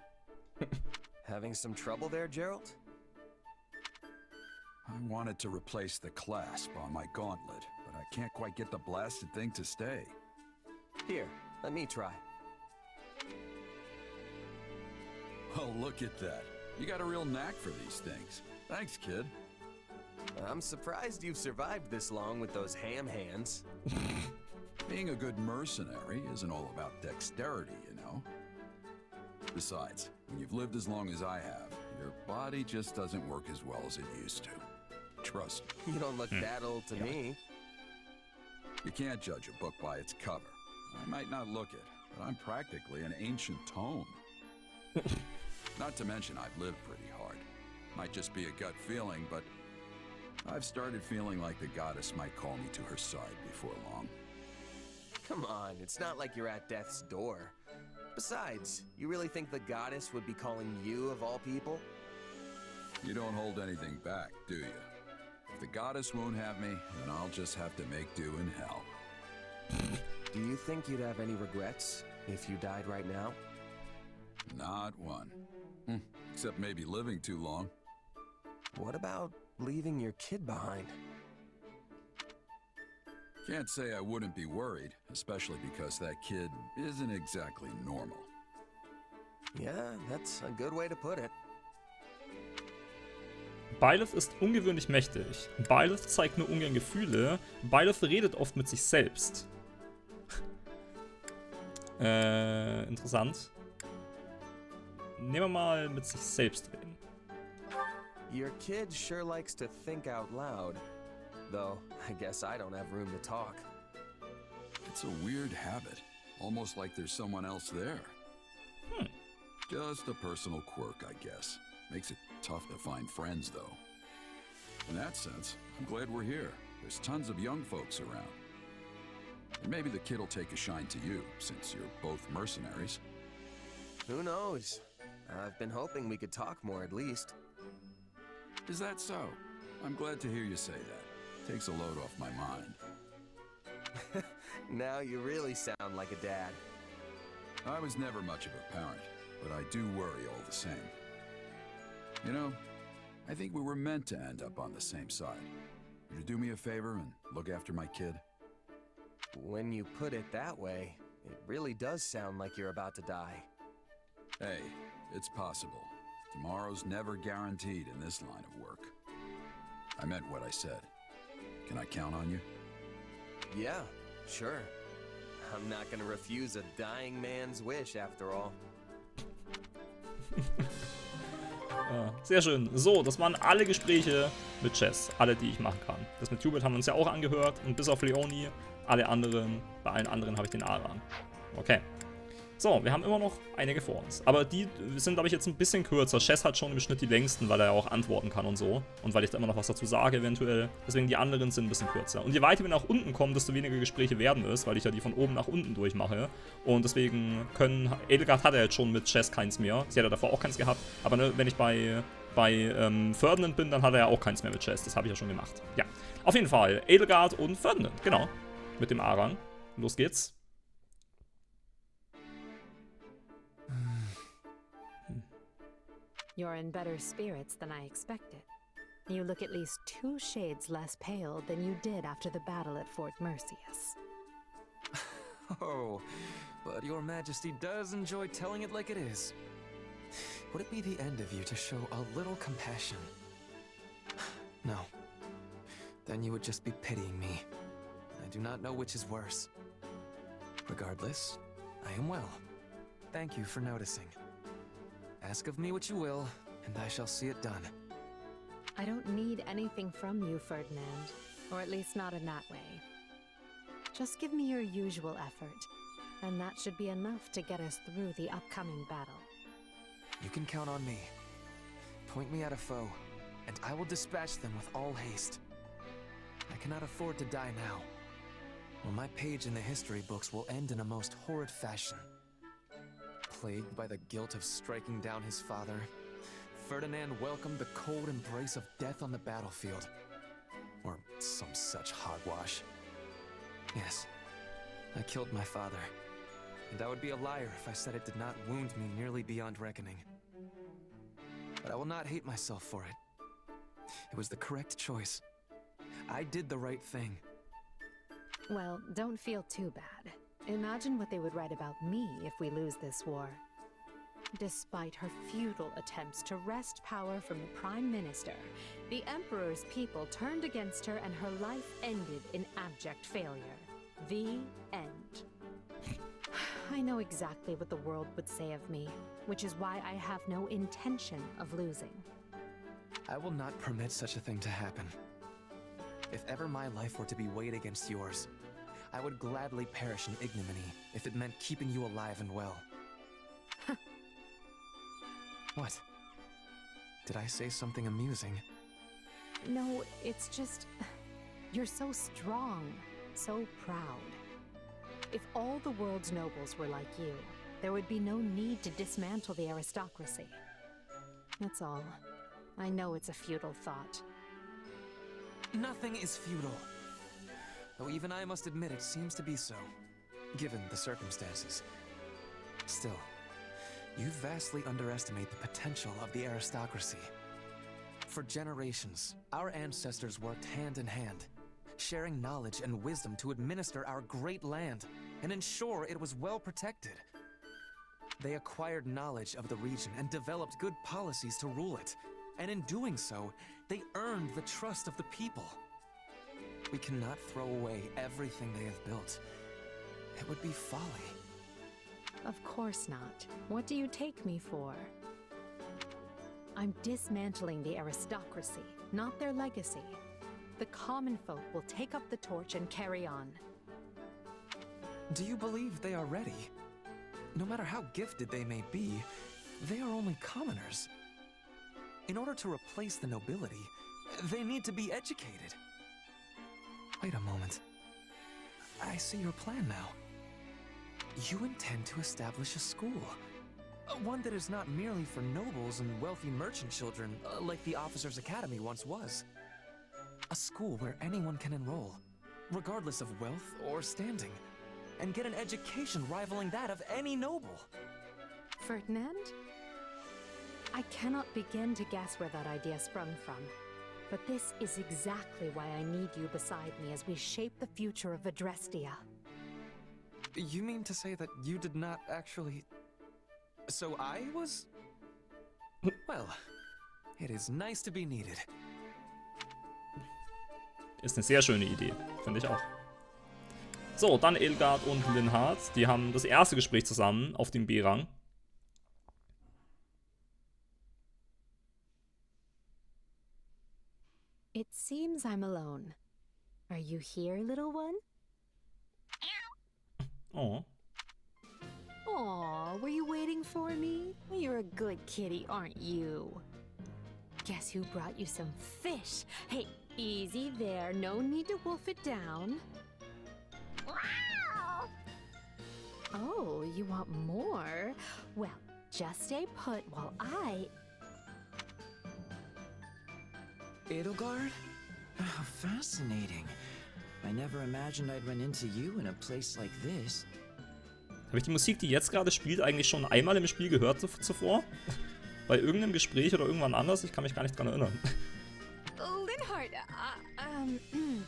Having some trouble there, Jeralt? I wanted to replace the clasp on my gauntlet, but I can't quite get the blasted thing to stay. Here, let me try. Oh, look at that. You got a real knack for these things. Thanks, kid. I'm surprised you've survived this long with those ham hands. Being a good mercenary isn't all about dexterity, you know? Besides, when you've lived as long as I have, your body just doesn't work as well as it used to. Trust me. You don't look that old to me. You can't judge a book by its cover. I might not look it, but I'm practically an ancient tome. Not to mention I've lived pretty hard. Might just be a gut feeling, but I've started feeling like the goddess might call me to her side before long. Come on, it's not like you're at death's door. Besides, you really think the goddess would be calling you of all people? You don't hold anything back, do you? If the goddess won't have me, then I'll just have to make do in hell. Do you think you'd have any regrets if you died right now? Not one. Except maybe living too long. What about leaving your kid behind? Can't say I wouldn't be worried, especially because that kid isn't exactly normal. Yeah, that's a good way to put it. Byleth ist ungewöhnlich mächtig. Byleth zeigt nur ungern Gefühle. Byleth redet oft mit sich selbst. Interessant. Nehmen wir mal mit sich selbst reden. Your kid sure likes to think out loud. Though, I guess I don't have room to talk. It's a weird habit, almost like there's someone else there. Just a personal quirk, I guess. Makes it tough to find friends, though. In that sense, I'm glad we're here. There's tons of young folks around. And maybe the kid'll take a shine to you, since you're both mercenaries. Who knows? I've been hoping we could talk more at least. Is that so? I'm glad to hear you say that. Takes a load off my mind. Now you really sound like a dad. I was never much of a parent, but I do worry all the same. You know, I think we were meant to end up on the same side. Would you do me a favor and look after my kid? When you put it that way, it really does sound like you're about to die. Hey, it's possible. Tomorrow's never guaranteed in this line of work. I meant what I said. Can I count on you? Yeah, sure. I'm not gonna refuse a dying man's wish after all. Sehr schön. So, das waren alle Gespräche mit Shez. Alle, die ich machen kann. Das mit Hubert haben wir uns ja auch angehört. Und bis auf Leonie, bei allen anderen habe ich den Aran. Okay. So, wir haben immer noch einige vor uns. Aber die sind, glaube ich, jetzt ein bisschen kürzer. Shez hat schon im Schnitt die längsten, weil er ja auch antworten kann und so. Und weil ich da immer noch was dazu sage, eventuell. Deswegen die anderen sind ein bisschen kürzer. Und je weiter wir nach unten kommen, desto weniger Gespräche werden es, weil ich ja die von oben nach unten durchmache. Und deswegen Edelgard hat er jetzt schon mit Shez keins mehr. Sie hat ja davor auch keins gehabt. Aber ne, wenn ich bei Ferdinand bin, dann hat er ja auch keins mehr mit Shez. Das habe ich ja schon gemacht. Ja, auf jeden Fall. Edelgard und Ferdinand, genau. Mit dem Aran. Los geht's. You're in better spirits than I expected. You look at least 2 shades less pale than you did after the battle at Fort Merceus. Oh, but your majesty does enjoy telling it like it is. Would it be the end of you to show a little compassion? No. Then you would just be pitying me. I do not know which is worse. Regardless, I am well. Thank you for noticing. Ask of me what you will, and I shall see it done. I don't need anything from you, Ferdinand. Or at least not in that way. Just give me your usual effort, and that should be enough to get us through the upcoming battle. You can count on me. Point me at a foe, and I will dispatch them with all haste. I cannot afford to die now, or my page in the history books will end in a most horrid fashion. Plagued by the guilt of striking down his father, Ferdinand welcomed the cold embrace of death on the battlefield. Or some such hogwash. Yes, I killed my father. And I would be a liar if I said it did not wound me nearly beyond reckoning. But I will not hate myself for it. It was the correct choice. I did the right thing. Well, don't feel too bad. Imagine what they would write about me if we lose this war. Despite her futile attempts to wrest power from the Prime Minister, the Emperor's people turned against her and her life ended in abject failure. The end. I know exactly what the world would say of me, which is why I have no intention of losing. I will not permit such a thing to happen. If ever my life were to be weighed against yours, I would gladly perish in ignominy if it meant keeping you alive and well. What? Did I say something amusing? No, it's just... You're so strong, so proud. If all the world's nobles were like you, there would be no need to dismantle the aristocracy. That's all. I know it's a futile thought. Nothing is futile. Though even I must admit it seems to be so, given the circumstances. Still, you vastly underestimate the potential of the aristocracy. For generations, our ancestors worked hand in hand, sharing knowledge and wisdom to administer our great land and ensure it was well protected. They acquired knowledge of the region and developed good policies to rule it, and in doing so, they earned the trust of the people. We cannot throw away everything they have built. It would be folly. Of course not. What do you take me for? I'm dismantling the aristocracy, not their legacy. The common folk will take up the torch and carry on. Do you believe they are ready? No matter how gifted they may be, they are only commoners. In order to replace the nobility, they need to be educated. Wait a moment. I see your plan now. You intend to establish a school. One that is not merely for nobles and wealthy merchant children, like the Officers' Academy once was. A school where anyone can enroll, regardless of wealth or standing, and get an education rivaling that of any noble. Ferdinand? I cannot begin to guess where that idea sprung from. But this is exactly why I need you beside me as we shape the future of Adrestia. You mean to say that you did not actually... So I was... Well, it is nice to be needed. Ist eine sehr schöne Idee, finde ich auch. So, dann Edelgard und Linhardt. Die haben das erste Gespräch zusammen auf dem B-Rang. It seems I'm alone. Are you here, little one? Oh. Aw, were you waiting for me? Well, you're a good kitty, aren't you? Guess who brought you some fish? Hey, easy there. No need to wolf it down. Oh, you want more? Well, just stay put while I... Edelgard? How fascinating. I never imagined I'd run into you in a place like this. Habe ich die Musik, die jetzt gerade spielt, eigentlich schon einmal im Spiel gehört zuvor? Bei irgendeinem Gespräch oder irgendwann anders? Ich kann mich gar nicht dran erinnern. Linhardt,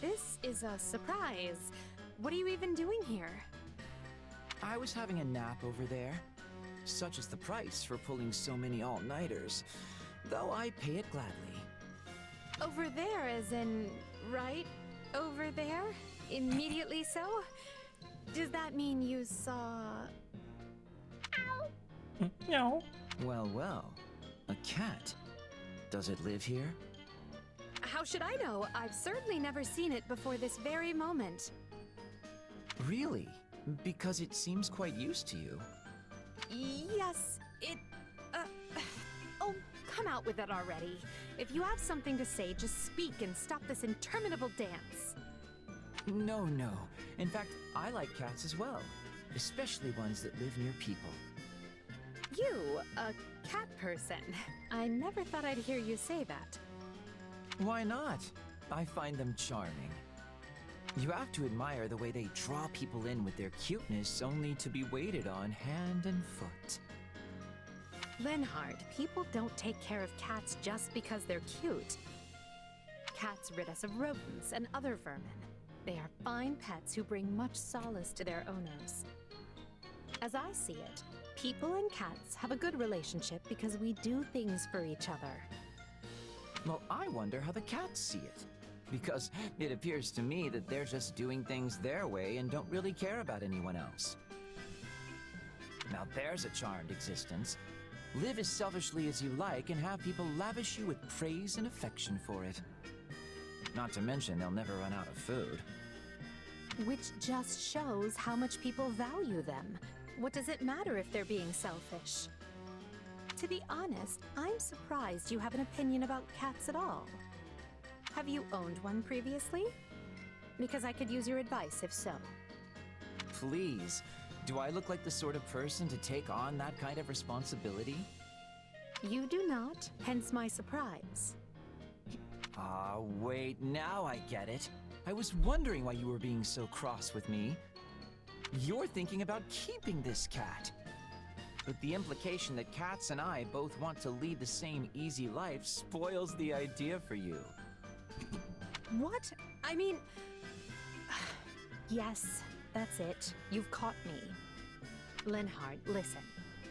this is a surprise. What are you even doing here? I was having a nap over there. Such is the price for pulling so many all-nighters, though I pay it gladly. Over there as in, right over there? Immediately so? Does that mean you saw... Meow. Well, well. A cat. Does it live here? How should I know? I've certainly never seen it before this very moment. Really? Because it seems quite used to you. Yes, it... Oh, come out with it already. If you have something to say, just speak and stop this interminable dance. No, no. In fact, I like cats as well. Especially ones that live near people. You, a cat person. I never thought I'd hear you say that. Why not? I find them charming. You have to admire the way they draw people in with their cuteness, only to be waited on hand and foot. Linhardt, people don't take care of cats just because they're cute. Cats rid us of rodents and other vermin. They are fine pets who bring much solace to their owners. As I see it, people and cats have a good relationship because we do things for each other. Well, I wonder how the cats see it. Because it appears to me that they're just doing things their way and don't really care about anyone else. Now there's a charmed existence. Live as selfishly as you like and have people lavish you with praise and affection for it. Not to mention they'll never run out of food. Which just shows how much people value them. What does it matter if they're being selfish? To be honest, I'm surprised you have an opinion about cats at all. Have you owned one previously? Because I could use your advice if so. Please, do I look like the sort of person to take on that kind of responsibility? You do not, hence my surprise. Ah, wait, now I get it. I was wondering why you were being so cross with me. You're thinking about keeping this cat. But the implication that cats and I both want to lead the same easy life spoils the idea for you. What? I mean... Yes, that's it. You've caught me. Linhardt, listen.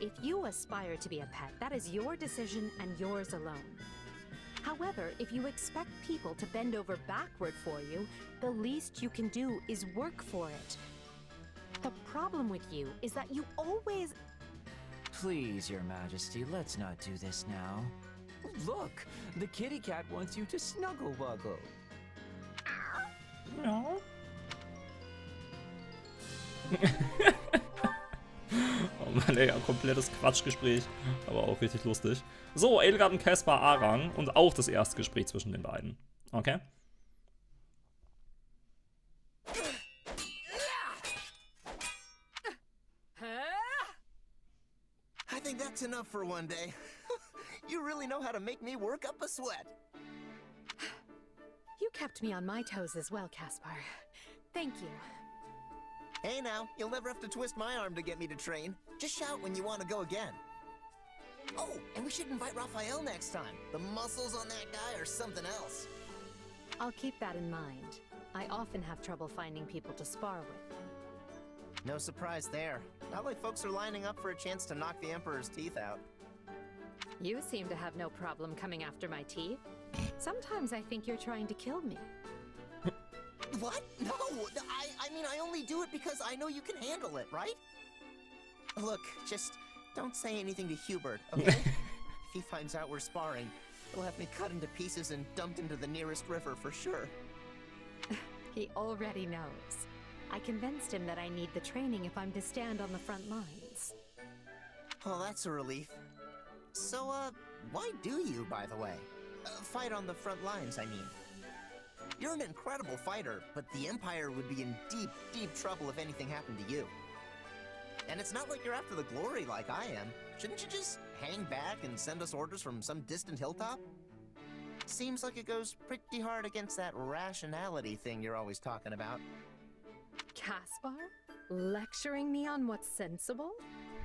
If you aspire to be a pet, that is your decision and yours alone. However, if you expect people to bend over backward for you, the least you can do is work for it. The problem with you is that you always... Please, Your Majesty, let's not do this now. Look, the kitty cat wants you to snuggle-wuggle. No. Oh Mann, ey, ein komplettes Quatschgespräch, aber auch richtig lustig. So, Edelgard und Caspar A-Rang und auch das erste Gespräch zwischen den beiden. Okay. I think that's enough for one day. You really know how to make me work up a sweat. You kept me on my toes as well, Caspar. Thank you. Hey now, you'll never have to twist my arm to get me to train. Just shout when you want to go again. Oh, and we should invite Raphael next time. The muscles on that guy are something else. I'll keep that in mind. I often have trouble finding people to spar with. No surprise there. Not like folks are lining up for a chance to knock the Emperor's teeth out. You seem to have no problem coming after my teeth. Sometimes I think you're trying to kill me. What? No! I mean, I only do it because I know you can handle it, right? Look, just don't say anything to Hubert, okay? If he finds out we're sparring, he'll have me cut into pieces and dumped into the nearest river for sure. He already knows. I convinced him that I need the training if I'm to stand on the front lines. Oh, that's a relief. So, why do you, by the way? Fight on the front lines, I mean. You're an incredible fighter, but the Empire would be in deep, deep trouble if anything happened to you. And it's not like you're after the glory like I am. Shouldn't you just hang back and send us orders from some distant hilltop? Seems like it goes pretty hard against that rationality thing you're always talking about. Caspar? Lecturing me on what's sensible?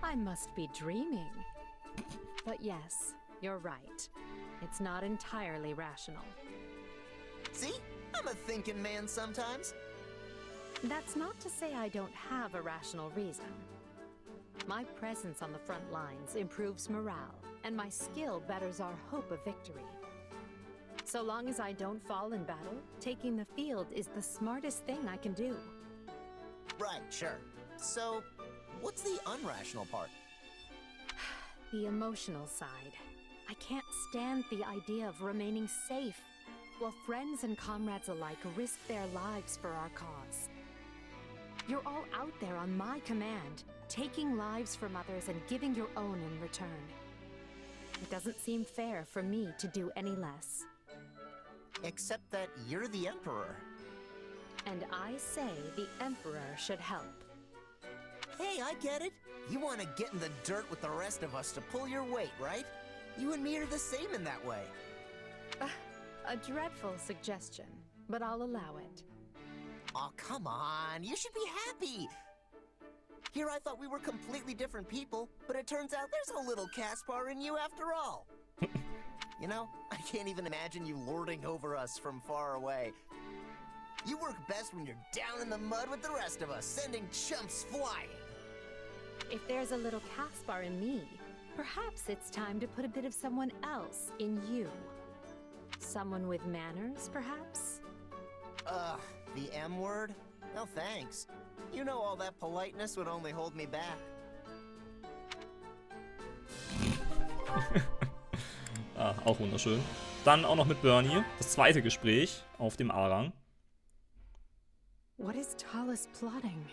I must be dreaming. But yes, you're right. It's not entirely rational. See? I'm a thinking man sometimes. That's not to say I don't have a rational reason. My presence on the front lines improves morale, and my skill betters our hope of victory. So long as I don't fall in battle, taking the field is the smartest thing I can do. Right, sure. So, what's the unrational part? The emotional side. I can't stand the idea of remaining safe, while friends and comrades alike risk their lives for our cause. You're all out there on my command, taking lives from others and giving your own in return. It doesn't seem fair for me to do any less. Except that you're the Emperor. And I say the Emperor should help. Hey, I get it. You want to get in the dirt with the rest of us to pull your weight, right? You and me are the same in that way. A dreadful suggestion, but I'll allow it. Oh, come on. You should be happy. Here I thought we were completely different people, but it turns out there's a little Caspar in you after all. You know, I can't even imagine you lording over us from far away. You work best when you're down in the mud with the rest of us, sending chumps flying. If there's a little Caspar in me, perhaps it's time to put a bit of someone else in you. Someone with manners, perhaps? The M word? No thanks. You know all that politeness would only hold me back. Auch wunderschön. Dann auch noch mit Bernie, das zweite Gespräch auf dem A-Rang. What is Talus plotting?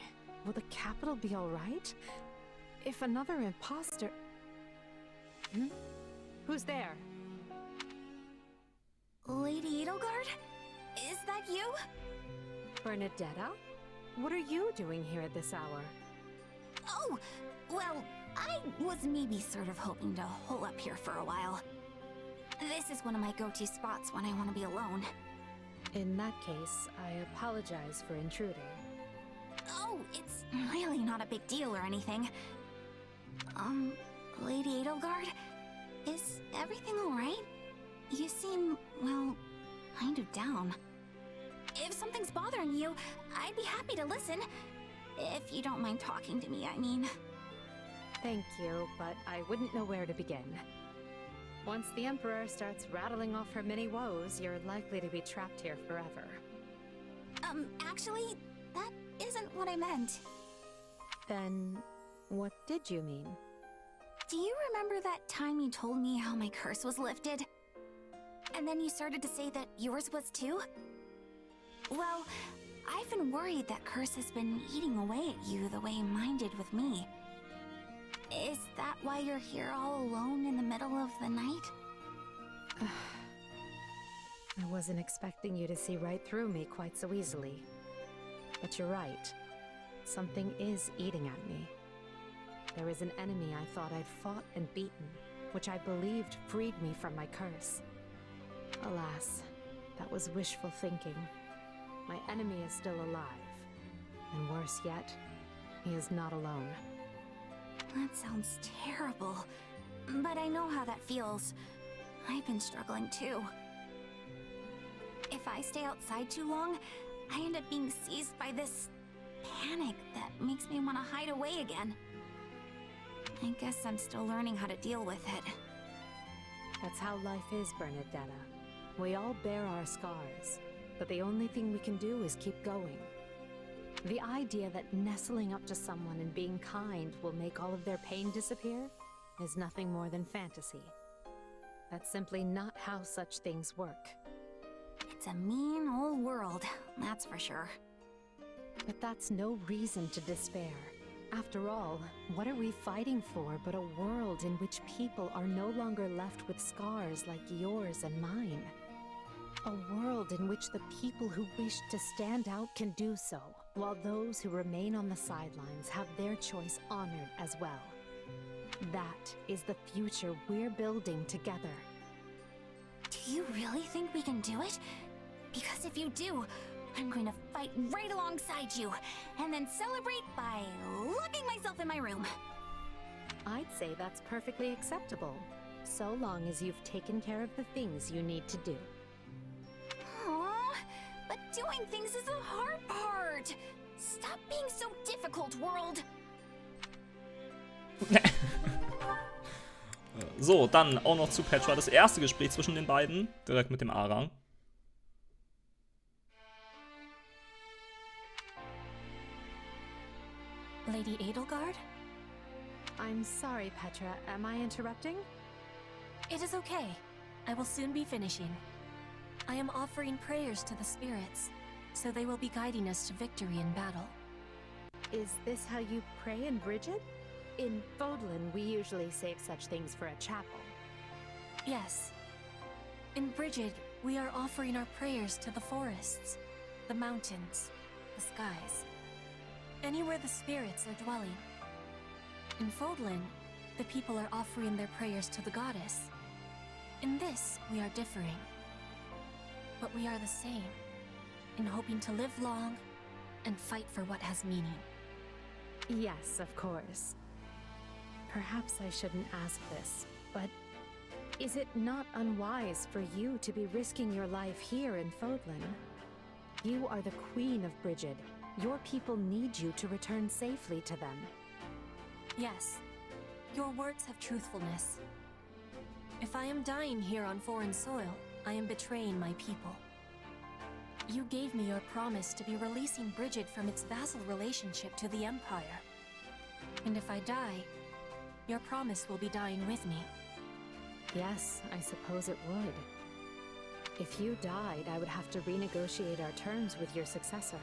Will the capital be all right? If another imposter... Who's there? Lady Edelgard? Is that you? Bernadetta? What are you doing here at this hour? Oh, well, I was maybe sort of hoping to hole up here for a while. This is one of my go-to spots when I want to be alone. In that case, I apologize for intruding. Oh, it's really not a big deal or anything. Lady Edelgard? Is everything alright? You seem, well, kind of down. If something's bothering you, I'd be happy to listen. If you don't mind talking to me, I mean. Thank you, but I wouldn't know where to begin. Once the Emperor starts rattling off her many woes, you're likely to be trapped here forever. Actually, that isn't what I meant. Then, what did you mean? Do you remember that time you told me how my curse was lifted? And then you started to say that yours was too? Well, I've been worried that curse has been eating away at you the way mine did with me. Is that why you're here all alone in the middle of the night? I wasn't expecting you to see right through me quite so easily. But you're right. Something is eating at me. There is an enemy I thought I'd fought and beaten, which I believed freed me from my curse. Alas, that was wishful thinking. My enemy is still alive. And worse yet, he is not alone. That sounds terrible. But I know how that feels. I've been struggling too. If I stay outside too long, I end up being seized by this panic that makes me want to hide away again. I guess I'm still learning how to deal with it. That's how life is, Bernadetta. We all bear our scars, but the only thing we can do is keep going. The idea that nestling up to someone and being kind will make all of their pain disappear is nothing more than fantasy. That's simply not how such things work. It's a mean old world, that's for sure. But that's no reason to despair. After all, what are we fighting for but a world in which people are no longer left with scars like yours and mine? A world in which the people who wish to stand out can do so, while those who remain on the sidelines have their choice honored as well. That is the future we're building together. Do you really think we can do it? Because if you do, I'm going to fight right alongside you, and then celebrate by locking myself in my room. I'd say that's perfectly acceptable, so long as you've taken care of the things you need to do. Aww, but doing things is the hard part. Stop being so difficult, world. So, dann auch noch zu Petra. Das erste Gespräch zwischen den beiden, direkt mit dem A-Rang. Lady Edelgard? I'm sorry, Petra. Am I interrupting? It is okay. I will soon be finishing. I am offering prayers to the spirits, so they will be guiding us to victory in battle. Is this how you pray in Brigid? In Fodlan, we usually save such things for a chapel. Yes. In Brigid, we are offering our prayers to the forests, the mountains, the skies. Anywhere the spirits are dwelling. In Fodlan, the people are offering their prayers to the goddess. In this, we are differing. But we are the same, in hoping to live long and fight for what has meaning. Yes, of course. Perhaps I shouldn't ask this, but is it not unwise for you to be risking your life here in Fodlan? You are the queen of Brigid. Your people need you to return safely to them. Yes, your words have truthfulness. If I am dying here on foreign soil, I am betraying my people. You gave me your promise to be releasing Brigid from its vassal relationship to the Empire. And if I die, your promise will be dying with me. Yes, I suppose it would. If you died, I would have to renegotiate our terms with your successor.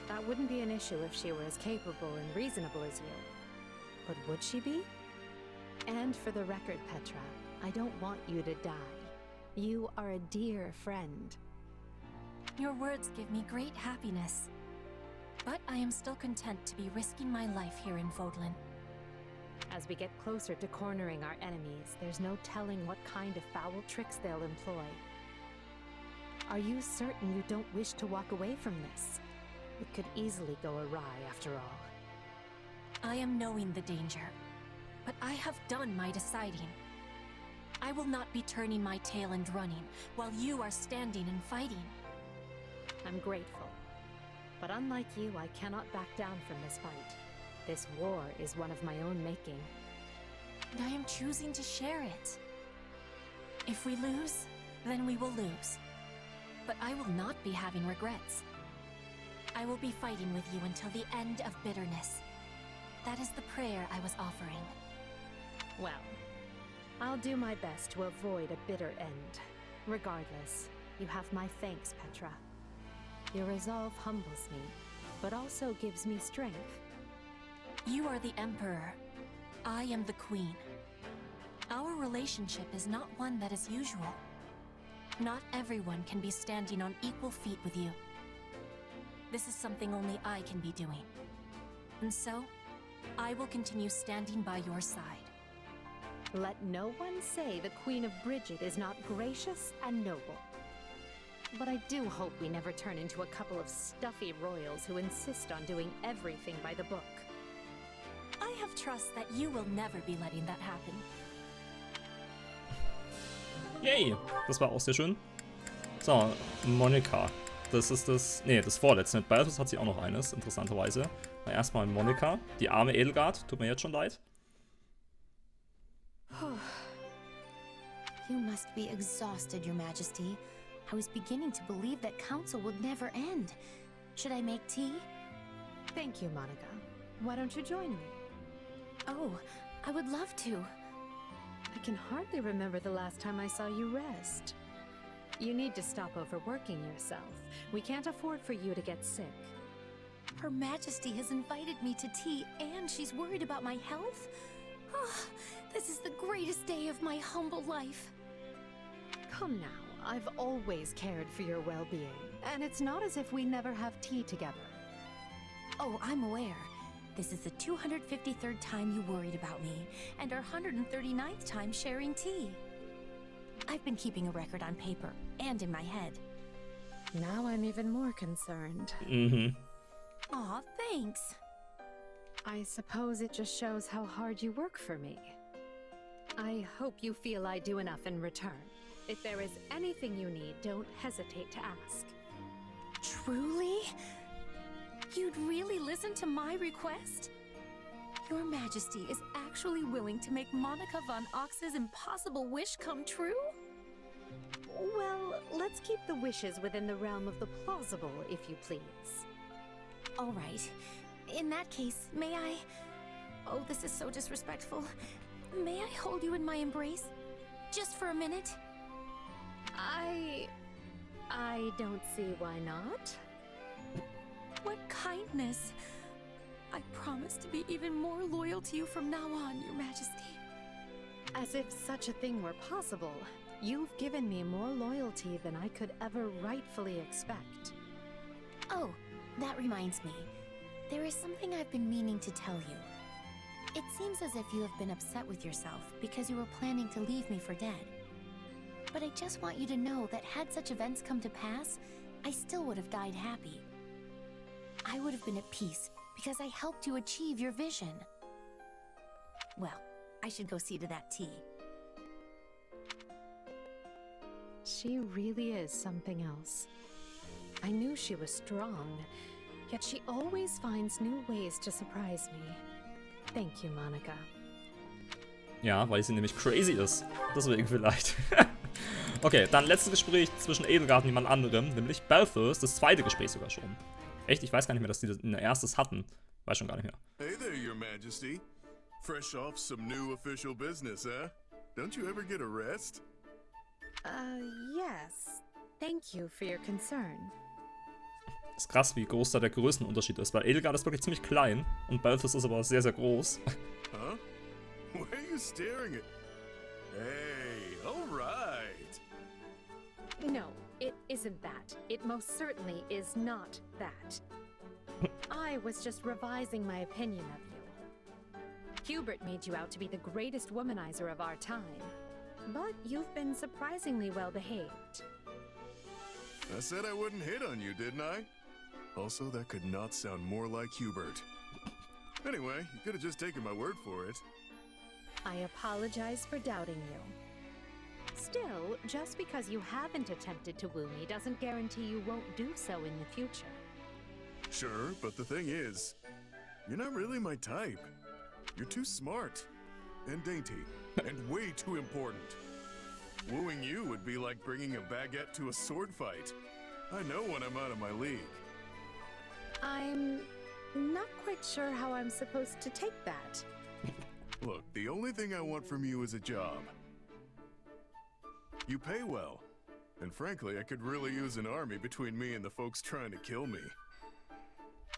That wouldn't be an issue if she were as capable and reasonable as you. But would she be? And for the record, Petra, I don't want you to die. You are a dear friend. Your words give me great happiness. But I am still content to be risking my life here in Fodlan. As we get closer to cornering our enemies, there's no telling what kind of foul tricks they'll employ. Are you certain you don't wish to walk away from this? It could easily go awry after all. I am knowing the danger, but I have done my deciding. I will not be turning my tail and running while you are standing and fighting. I'm grateful, but unlike you, I cannot back down from this fight. This war is one of my own making. And I am choosing to share it. If we lose, then we will lose. But I will not be having regrets. I will be fighting with you until the end of bitterness. That is the prayer I was offering. Well, I'll do my best to avoid a bitter end. Regardless, you have my thanks, Petra. Your resolve humbles me, but also gives me strength. You are the Emperor. I am the Queen. Our relationship is not one that is usual. Not everyone can be standing on equal feet with you. This is something only I can be doing. And so, I will continue standing by your side. Let no one say the Queen of Bridget is not gracious and noble. But I do hope we never turn into a couple of stuffy royals who insist on doing everything by the book. I have trust that you will never be letting that happen. Yay, das war auch sehr schön. So, Monika. Das ist das, nee, das vorletzte. Mit Balthus hat sie auch noch eines, interessanterweise. Na, erstmal Monika, die arme Edelgard, tut mir jetzt schon leid. You must be exhausted, Your Majesty. I was beginning to believe that council would never end. Should I make tea? Thank you, Monica. Why don't you join me? Oh, I would love to. I can hardly remember the last time I saw you rest. You need to stop overworking yourself. We can't afford for you to get sick. Her Majesty has invited me to tea and she's worried about my health? Oh, this is the greatest day of my humble life. Come now, I've always cared for your well-being, and it's not as if we never have tea together. Oh, I'm aware. This is the 253rd time you worried about me, and our 139th time sharing tea. I've been keeping a record on paper, and in my head. Now I'm even more concerned. Aw, thanks. I suppose it just shows how hard you work for me. I hope you feel I do enough in return. If there is anything you need, don't hesitate to ask. Truly? You'd really listen to my request? Your Majesty is actually willing to make Monica von Ox's impossible wish come true? Well, let's keep the wishes within the realm of the plausible, if you please. All right. In that case, may I... Oh, this is so disrespectful. May I hold you in my embrace? Just for a minute? I don't see why not. What kindness! I promise to be even more loyal to you from now on, Your Majesty. As if such a thing were possible. You've given me more loyalty than I could ever rightfully expect. Oh, that reminds me. There is something I've been meaning to tell you. It seems as if you have been upset with yourself because you were planning to leave me for dead. But I just want you to know that had such events come to pass, I still would have died happy. I would have been at peace because I helped you achieve your vision. Well, I should go see to that tea. She really is something else. I knew she was strong, yet she always finds new ways to surprise me. Thank you, Monica. Ja, weil sie nämlich crazy ist. Deswegen vielleicht. Okay, dann letztes Gespräch zwischen Edelgard und jemand anderem, nämlich Balthus, das zweite Gespräch sogar schon. Echt, ich weiß gar nicht mehr, dass die ein erstes hatten. Weiß schon gar nicht mehr. Hey there, Your Majesty. Fresh off some new official business, huh? Don't you ever get a rest? Yes. Thank you for your concern. Ist krass, wie groß da der Größenunterschied ist, weil Edelgard ist wirklich ziemlich klein und Balthus ist aber sehr, sehr groß. Huh? Why are you staring at... Hey, alright. No, it isn't that. It most certainly is not that. I was just revising my opinion of you. Hubert made you out to be the greatest womanizer of our time. But you've been surprisingly well behaved. I said I wouldn't hit on you, didn't I? Also, that could not sound more like Hubert. Anyway, you could have just taken my word for it. I apologize for doubting you. Still, just because you haven't attempted to woo me doesn't guarantee you won't do so in the future. Sure, but the thing is, you're not really my type. You're too smart, and dainty, and way too important. Wooing you would be like bringing a baguette to a sword fight. I know when I'm out of my league. I'm not quite sure how I'm supposed to take that. Look, the only thing I want from you is a job. You pay well, And frankly, I could really use an army between me and the folks trying to kill me.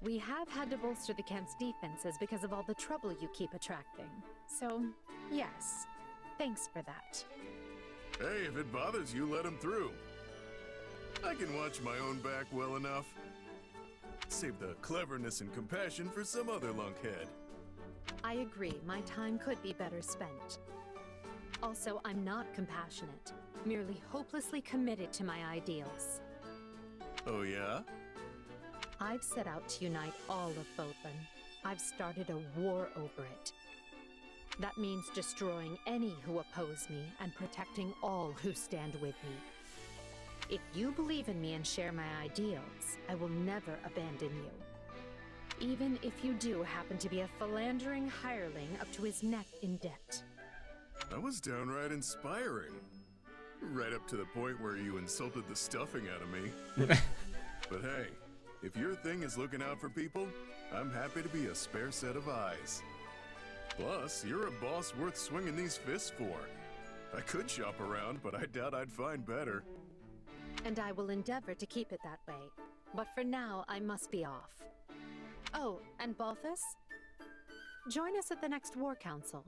We have had to bolster the camp's defenses because of all the trouble you keep attracting. So, yes, thanks for that. Hey, if it bothers you, let him through. I can watch my own back well enough. Save the cleverness and compassion for some other lunkhead. I agree, my time could be better spent. Also, I'm not compassionate, merely hopelessly committed to my ideals. Oh yeah? I've set out to unite all of Bodlin. I've started a war over it. That means destroying any who oppose me and protecting all who stand with me. If you believe in me and share my ideals, I will never abandon you. Even if you do happen to be a philandering hireling up to his neck in debt. That was downright inspiring. Right up to the point where you insulted the stuffing out of me. But hey, if your thing is looking out for people, I'm happy to be a spare set of eyes. Plus, you're a boss worth swinging these fists for. I could shop around, but I doubt I'd find better. And I will endeavor to keep it that way. But for now, I must be off. Oh, and Balthus? Join us at the next War Council.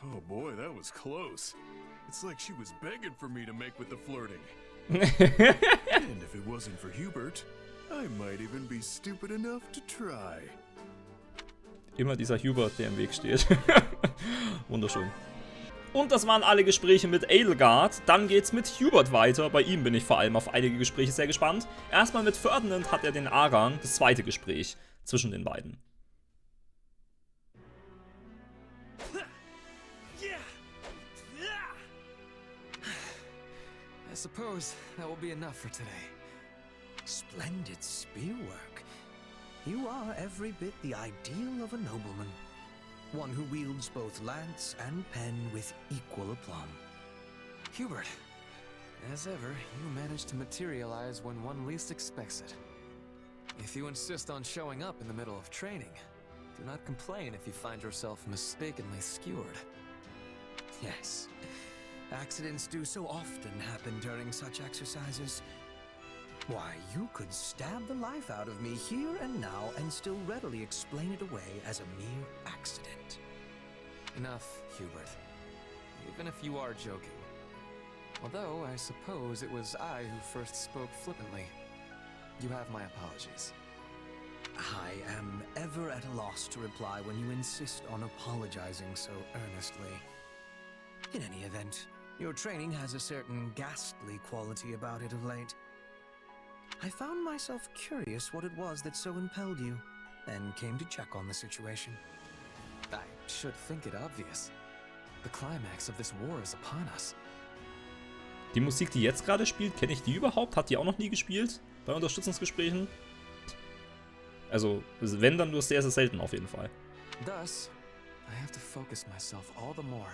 Oh boy, that was close. It's like she was begging for me to make with the flirting. And if it wasn't for Hubert, I might even be stupid enough to try. Immer dieser Hubert, der im Weg steht. Wunderschön. Und das waren alle Gespräche mit Edelgard. Dann geht's mit Hubert weiter. Bei ihm bin ich vor allem auf einige Gespräche sehr gespannt. Erstmal mit Ferdinand hat er den Aran, das zweite Gespräch zwischen den beiden. I suppose that will be enough for today. Splendid spearwork. You are every bit the ideal of a nobleman. One who wields both lance and pen with equal aplomb. Hubert, as ever, you manage to materialize when one least expects it. If you insist on showing up in the middle of training, do not complain if you find yourself mistakenly skewered. Yes. Accidents do so often happen during such exercises. Why, you could stab the life out of me here and now and still readily explain it away as a mere accident. Enough, Hubert. Even if you are joking. Although, I suppose it was I who first spoke flippantly. You have my apologies. I am ever at a loss to reply when you insist on apologizing so earnestly. In any event, your training has a certain ghastly quality about it of late. I found myself curious what it was that so impelled you, and came to check on the situation. I should think it obvious. The climax of this war is upon us. Die Musik, die jetzt gerade spielt, kenne ich die überhaupt? Hat die auch noch nie gespielt bei Unterstützungsgesprächen? Also, wenn, dann nur sehr, sehr selten auf jeden Fall. Thus, I have to focus myself all the more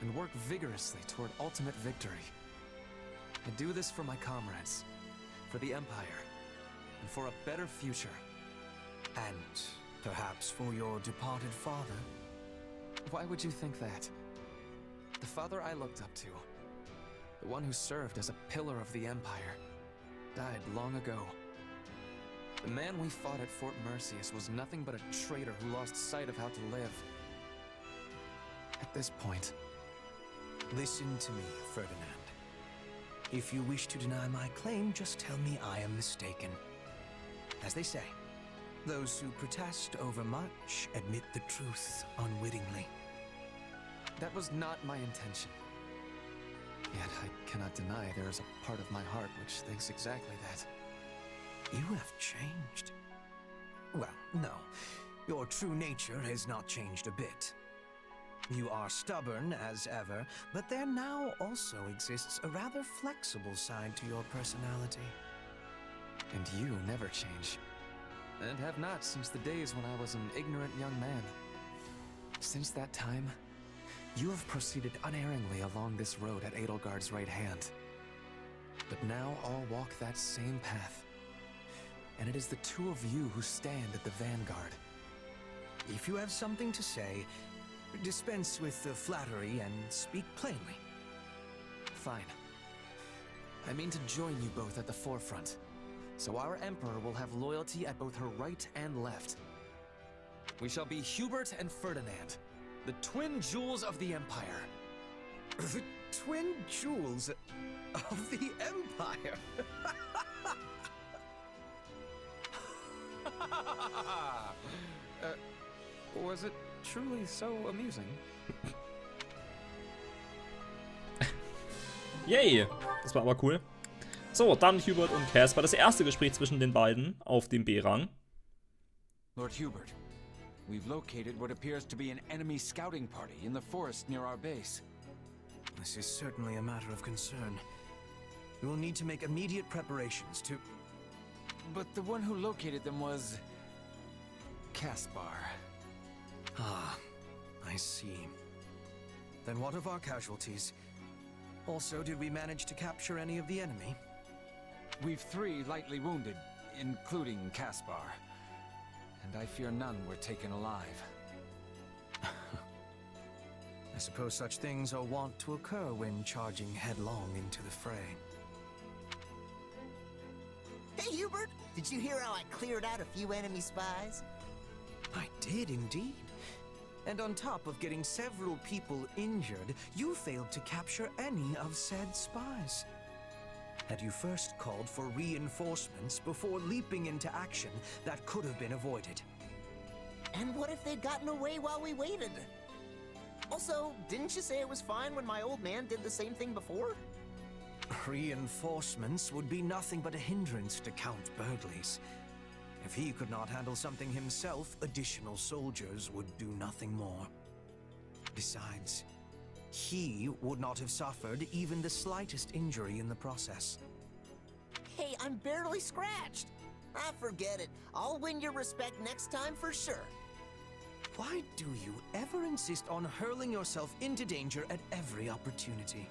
and work vigorously toward ultimate victory. I do this for my comrades, for the Empire, and for a better future. And perhaps for your departed father? Why would you think that? The father I looked up to, the one who served as a pillar of the Empire, died long ago. The man we fought at Fort Merceus was nothing but a traitor who lost sight of how to live. At this point... Listen to me, Ferdinand. If you wish to deny my claim, just tell me I am mistaken. As they say, those who protest overmuch admit the truth unwittingly. That was not my intention. Yet I cannot deny there is a part of my heart which thinks exactly that. You have changed. Well, no. Your true nature has not changed a bit. You are stubborn as ever, but there now also exists a rather flexible side to your personality. And you never change. And have not since the days when I was an ignorant young man. Since that time, you have proceeded unerringly along this road at Edelgard's right hand. But now all walk that same path. And it is the two of you who stand at the vanguard. If you have something to say, dispense with the flattery and speak plainly. Fine. I mean to join you both at the forefront, so our Emperor will have loyalty at both her right and left. We shall be Hubert and Ferdinand, the twin jewels of the Empire. The twin jewels of the Empire? Was it truly so amusing? Yay! Das war aber cool. So, dann Hubert und Caspar. Das erste Gespräch zwischen den beiden auf dem B-Rang. Lord Hubert, we've located what appears to be an enemy scouting party in the forest near our base. This is certainly a matter of concern. We will need to make immediate preparations to... But the one who located them was... Caspar. Ah, I see. Then what of our casualties? Also, did we manage to capture any of the enemy? We've 3 lightly wounded, including Caspar. And I fear none were taken alive. I suppose such things are wont to occur when charging headlong into the fray. Hey, Hubert! Did you hear how I cleared out a few enemy spies? I did indeed. And on top of getting several people injured, you failed to capture any of said spies. Had you first called for reinforcements before leaping into action, that could have been avoided. And what if they'd gotten away while we waited? Also, didn't you say it was fine when my old man did the same thing before? Reinforcements would be nothing but a hindrance to Count Burgley's. If he could not handle something himself, additional soldiers would do nothing more. Besides, he would not have suffered even the slightest injury in the process. Hey, I'm barely scratched. Ah, forget it. I'll win your respect next time for sure. Why do you ever insist on hurling yourself into danger at every opportunity?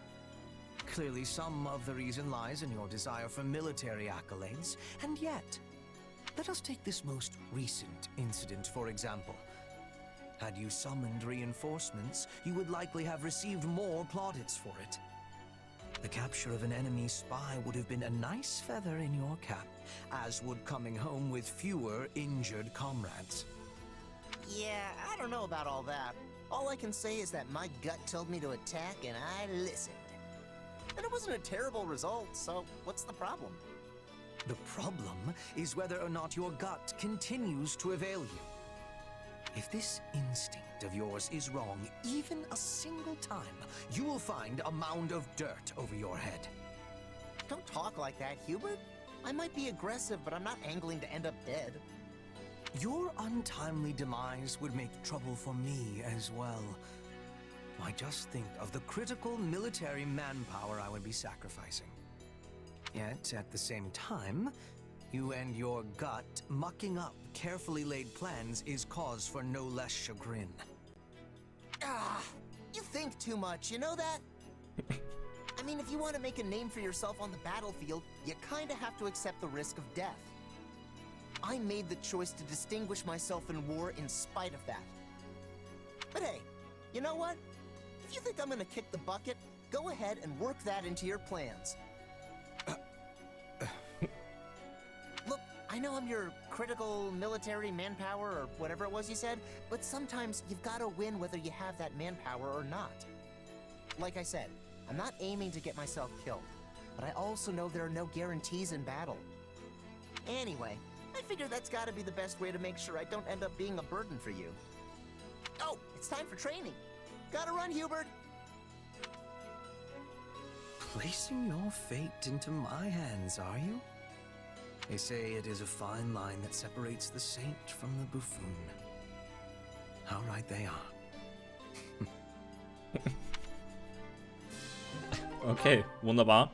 Clearly, some of the reason lies in your desire for military accolades, and yet, let us take this most recent incident, for example. Had you summoned reinforcements, you would likely have received more plaudits for it. The capture of an enemy spy would have been a nice feather in your cap, as would coming home with fewer injured comrades. Yeah, I don't know about all that. All I can say is that my gut told me to attack and I listened. And it wasn't a terrible result, so what's the problem? The problem is whether or not your gut continues to avail you. If this instinct of yours is wrong even a single time, you will find a mound of dirt over your head. Don't talk like that, Hubert. I might be aggressive, but I'm not angling to end up dead. Your untimely demise would make trouble for me as well. Why, just think of the critical military manpower I would be sacrificing. Yet, at the same time, you and your gut mucking up carefully laid plans is cause for no less chagrin. Ah, you think too much, you know that? I mean, if you want to make a name for yourself on the battlefield, you kinda have to accept the risk of death. I made the choice to distinguish myself in war in spite of that. But hey, you know what? If you think I'm gonna kick the bucket, go ahead and work that into your plans. Look, I know I'm your critical military manpower or whatever it was you said, but sometimes you've gotta win whether you have that manpower or not. Like I said, I'm not aiming to get myself killed, but I also know there are no guarantees in battle. Anyway, I figure that's gotta be the best way to make sure I don't end up being a burden for you. Oh, it's time for training. Gotta run, Hubert. Placing your fate into my hands, are you? They say it is a fine line that separates the saint from the buffoon. How right they are. Okay, wunderbar.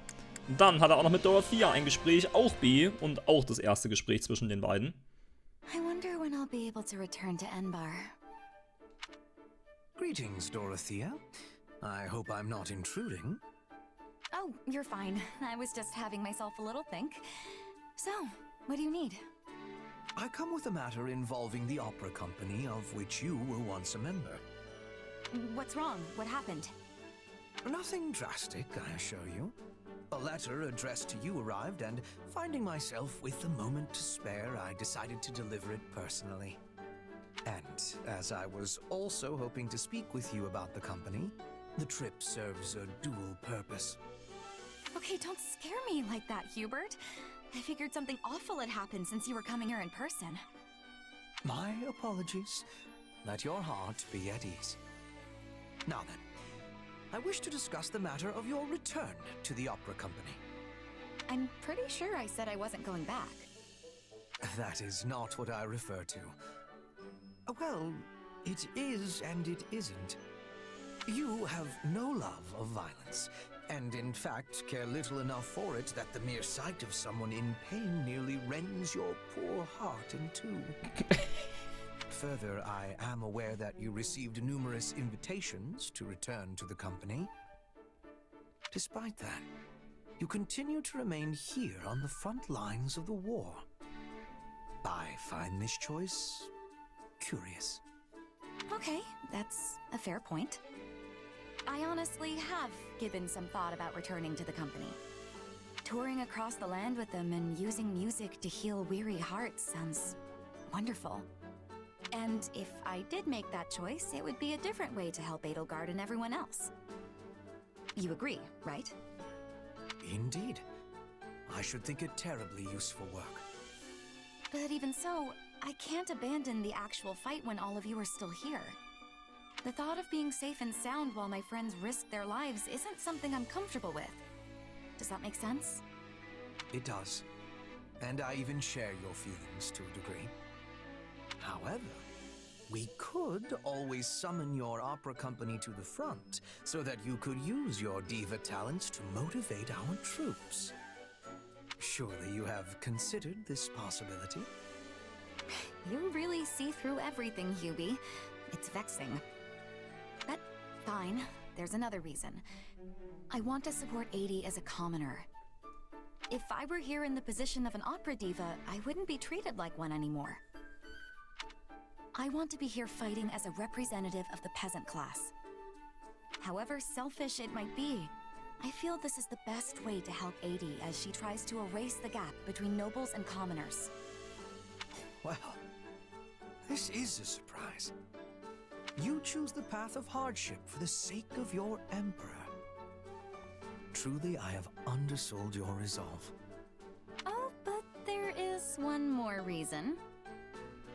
Und dann hat er auch noch mit Dorothea ein Gespräch, auch B, und auch das erste Gespräch zwischen den beiden. I wonder when I'll be able to return to Enbar. Greetings, Dorothea. I hope I'm not intruding. Oh, you're fine. I was just having myself a little think. So, what do you need? I come with a matter involving the opera company of which you were once a member. What's wrong? What happened? Nothing drastic, I assure you. A letter addressed to you arrived, and finding myself with a moment to spare, I decided to deliver it personally. And as I was also hoping to speak with you about the company, the trip serves a dual purpose. Okay, don't scare me like that, Hubert. I figured something awful had happened since you were coming here in person. My apologies. Let your heart be at ease. Now then, I wish to discuss the matter of your return to the opera company. I'm pretty sure I said I wasn't going back. That is not what I refer to. Well, it is and it isn't. You have no love of violence, and in fact care little enough for it that the mere sight of someone in pain nearly rends your poor heart in two. Further, I am aware that you received numerous invitations to return to the company. Despite that, you continue to remain here on the front lines of the war. I find this choice curious. Okay, that's a fair point. I honestly have given some thought about returning to the company. Touring across the land with them and using music to heal weary hearts sounds wonderful. And if I did make that choice, it would be a different way to help Edelgard and everyone else. You agree, right? Indeed. I should think it terribly useful work. But even so, I can't abandon the actual fight when all of you are still here. The thought of being safe and sound while my friends risk their lives isn't something I'm comfortable with. Does that make sense? It does. And I even share your feelings to a degree. However, we could always summon your opera company to the front so that you could use your diva talents to motivate our troops. Surely you have considered this possibility? You really see through everything, Hubie. It's vexing. But fine, there's another reason. I want to support Adi as a commoner. If I were here in the position of an opera diva, I wouldn't be treated like one anymore. I want to be here fighting as a representative of the peasant class. However selfish it might be, I feel this is the best way to help Adi as she tries to erase the gap between nobles and commoners. Well, this is a surprise. You choose the path of hardship for the sake of your emperor. Truly, I have undersold your resolve. Oh, but there is one more reason.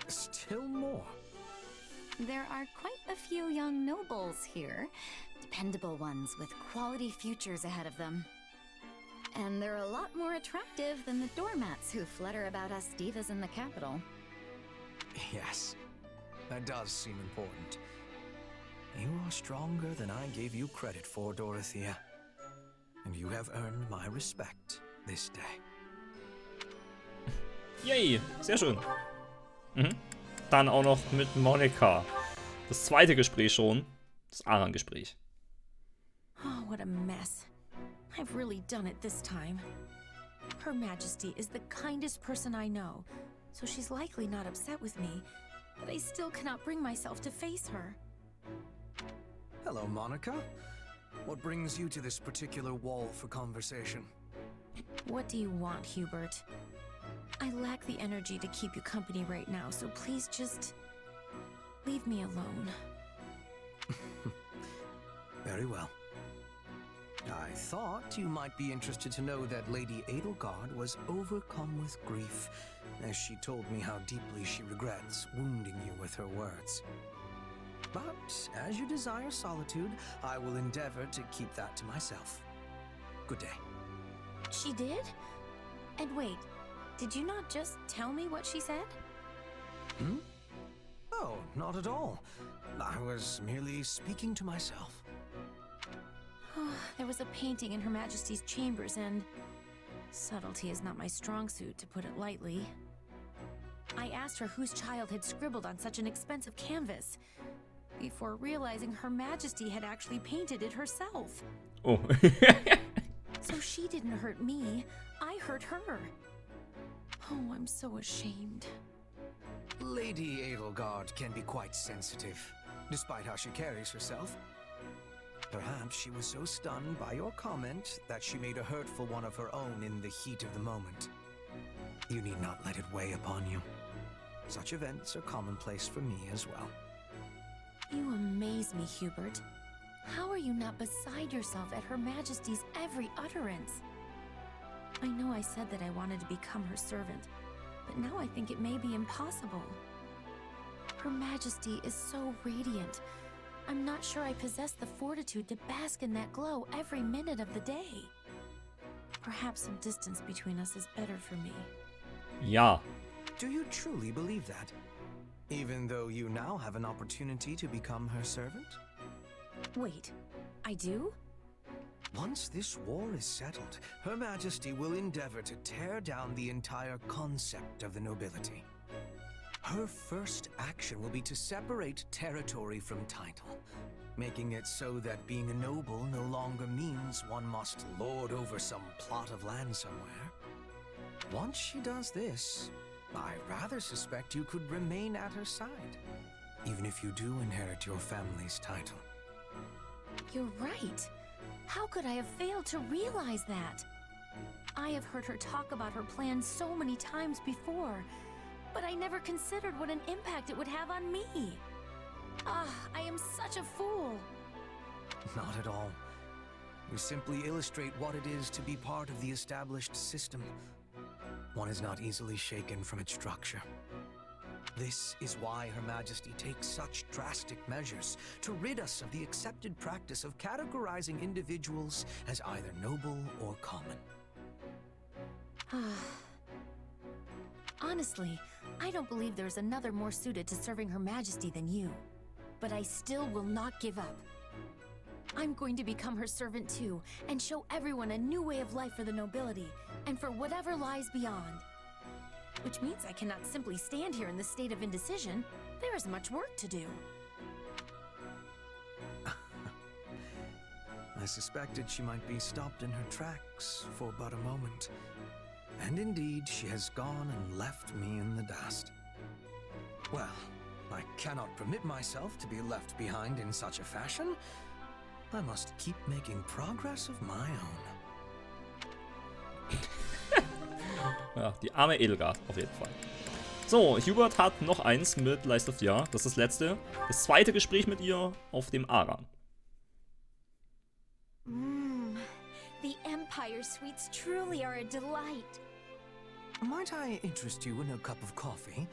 Still more? There are quite a few young nobles here. Dependable ones with quality futures ahead of them. And they're a lot more attractive than the doormats who flutter about us divas in the capital. Yes, that does seem important. You are stronger than I gave you credit for, Dorothea. And you have earned my respect this day. Yay, sehr schön. Dann auch noch mit Monika. Das zweite Gespräch schon. Das Aran-Gespräch. Oh, what a mess. I've really done it this time. Her Majesty is the kindest person I know, so she's likely not upset with me, but I still cannot bring myself to face her. Hello, Monica. What brings you to this particular wall for conversation? What do you want, Hubert? I lack the energy to keep you company right now, so please just leave me alone. Very well. I thought you might be interested to know that Lady Edelgard was overcome with grief as she told me how deeply she regrets wounding you with her words. But as you desire solitude, I will endeavor to keep that to myself. Good day. She did? And wait, did you not just tell me what she said? Hmm? Oh, not at all. I was merely speaking to myself. There was a painting in Her Majesty's chambers and... subtlety is not my strong suit, to put it lightly. I asked her whose child had scribbled on such an expensive canvas, before realizing Her Majesty had actually painted it herself. Oh. So she didn't hurt me, I hurt her. Oh, I'm so ashamed. Lady Edelgard can be quite sensitive, despite how she carries herself. Perhaps she was so stunned by your comment that she made a hurtful one of her own in the heat of the moment. You need not let it weigh upon you. Such events are commonplace for me as well. You amaze me, Hubert. How are you not beside yourself at Her Majesty's every utterance? I know I said that I wanted to become her servant, but now I think it may be impossible. Her Majesty is so radiant. I'm not sure I possess the fortitude to bask in that glow every minute of the day. Perhaps some distance between us is better for me. Ja. Do you truly believe that? Even though you now have an opportunity to become her servant? Wait, I do? Once this war is settled, Her Majesty will endeavor to tear down the entire concept of the nobility. Her first action will be to separate territory from title, making it so that being a noble no longer means one must lord over some plot of land somewhere. Once she does this, I rather suspect you could remain at her side, even if you do inherit your family's title. You're right. How could I have failed to realize that? I have heard her talk about her plans so many times before, but I never considered what an impact it would have on me. I am such a fool. Not at all. You simply illustrate what it is to be part of the established system. One is not easily shaken from its structure. This is why Her Majesty takes such drastic measures to rid us of the accepted practice of categorizing individuals as either noble or common. Honestly, I don't believe there's another more suited to serving Her Majesty than you. But I still will not give up. I'm going to become her servant too, and show everyone a new way of life for the nobility, and for whatever lies beyond. Which means I cannot simply stand here in this state of indecision. There is much work to do. I suspected she might be stopped in her tracks for but a moment. And indeed, she has gone and left me in the dust. Well, I cannot permit myself to be left behind in such a fashion. I must keep making progress of my own. Ja, die arme Edelgard, auf jeden Fall. So, Hubert hat noch eins mit Lysithea. Das ist das letzte. Das zweite Gespräch mit ihr auf dem Aran. The Empire sweets truly are a delight. Might I interest you in a cup of coffee?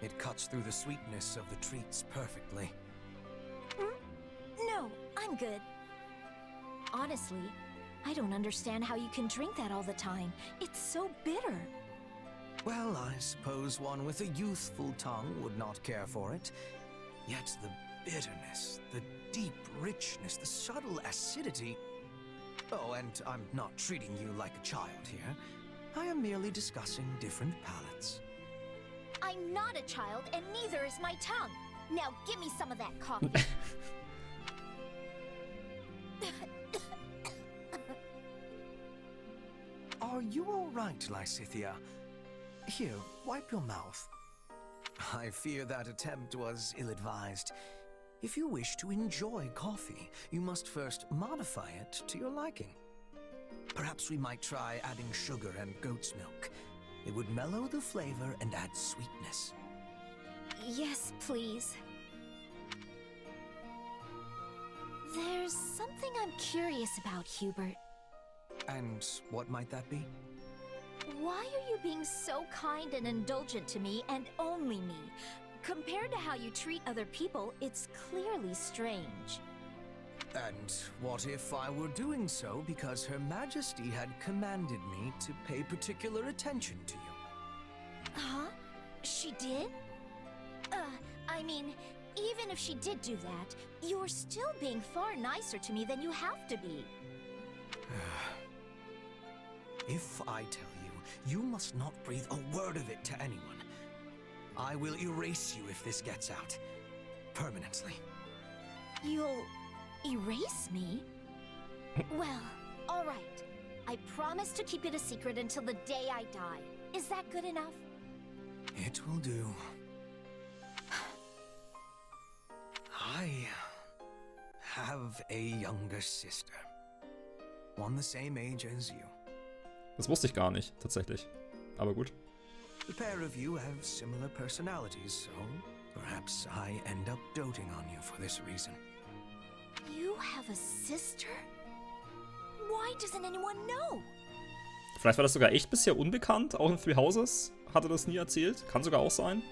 It cuts through the sweetness of the treats perfectly. No, I'm good. Honestly, I don't understand how you can drink that all the time. It's so bitter. Well, I suppose one with a youthful tongue would not care for it. Yet the bitterness, the deep richness, the subtle acidity... Oh, and I'm not treating you like a child here. I am merely discussing different palates. I'm not a child, and neither is my tongue. Now give me some of that coffee. Are you all right, Lysithea? Here, wipe your mouth. I fear that attempt was ill-advised. If you wish to enjoy coffee, you must first modify it to your liking. Perhaps we might try adding sugar and goat's milk. It would mellow the flavor and add sweetness. Yes, please. There's something I'm curious about, Hubert. And what might that be? Why are you being so kind and indulgent to me, and only me? Compared to how you treat other people, it's clearly strange. And what if I were doing so because Her Majesty had commanded me to pay particular attention to you? Huh? She did? I mean, even if she did do that, you're still being far nicer to me than you have to be. If I tell you, you must not breathe a word of it to anyone. I will erase you if this gets out. Permanently. You'll erase me? Well, all right. I promise to keep it a secret until the day I die. Is that good enough? It will do. I have a younger sister. One the same age as you. Das wusste ich gar nicht, tatsächlich. Aber gut. The pair of you have similar personalities, so perhaps I end up doting on you for this reason. You have a sister? Why doesn't anyone know? Vielleicht war das sogar echt bisher unbekannt, auch in Three Houses. Hatte das nie erzählt. Kann sogar auch sein.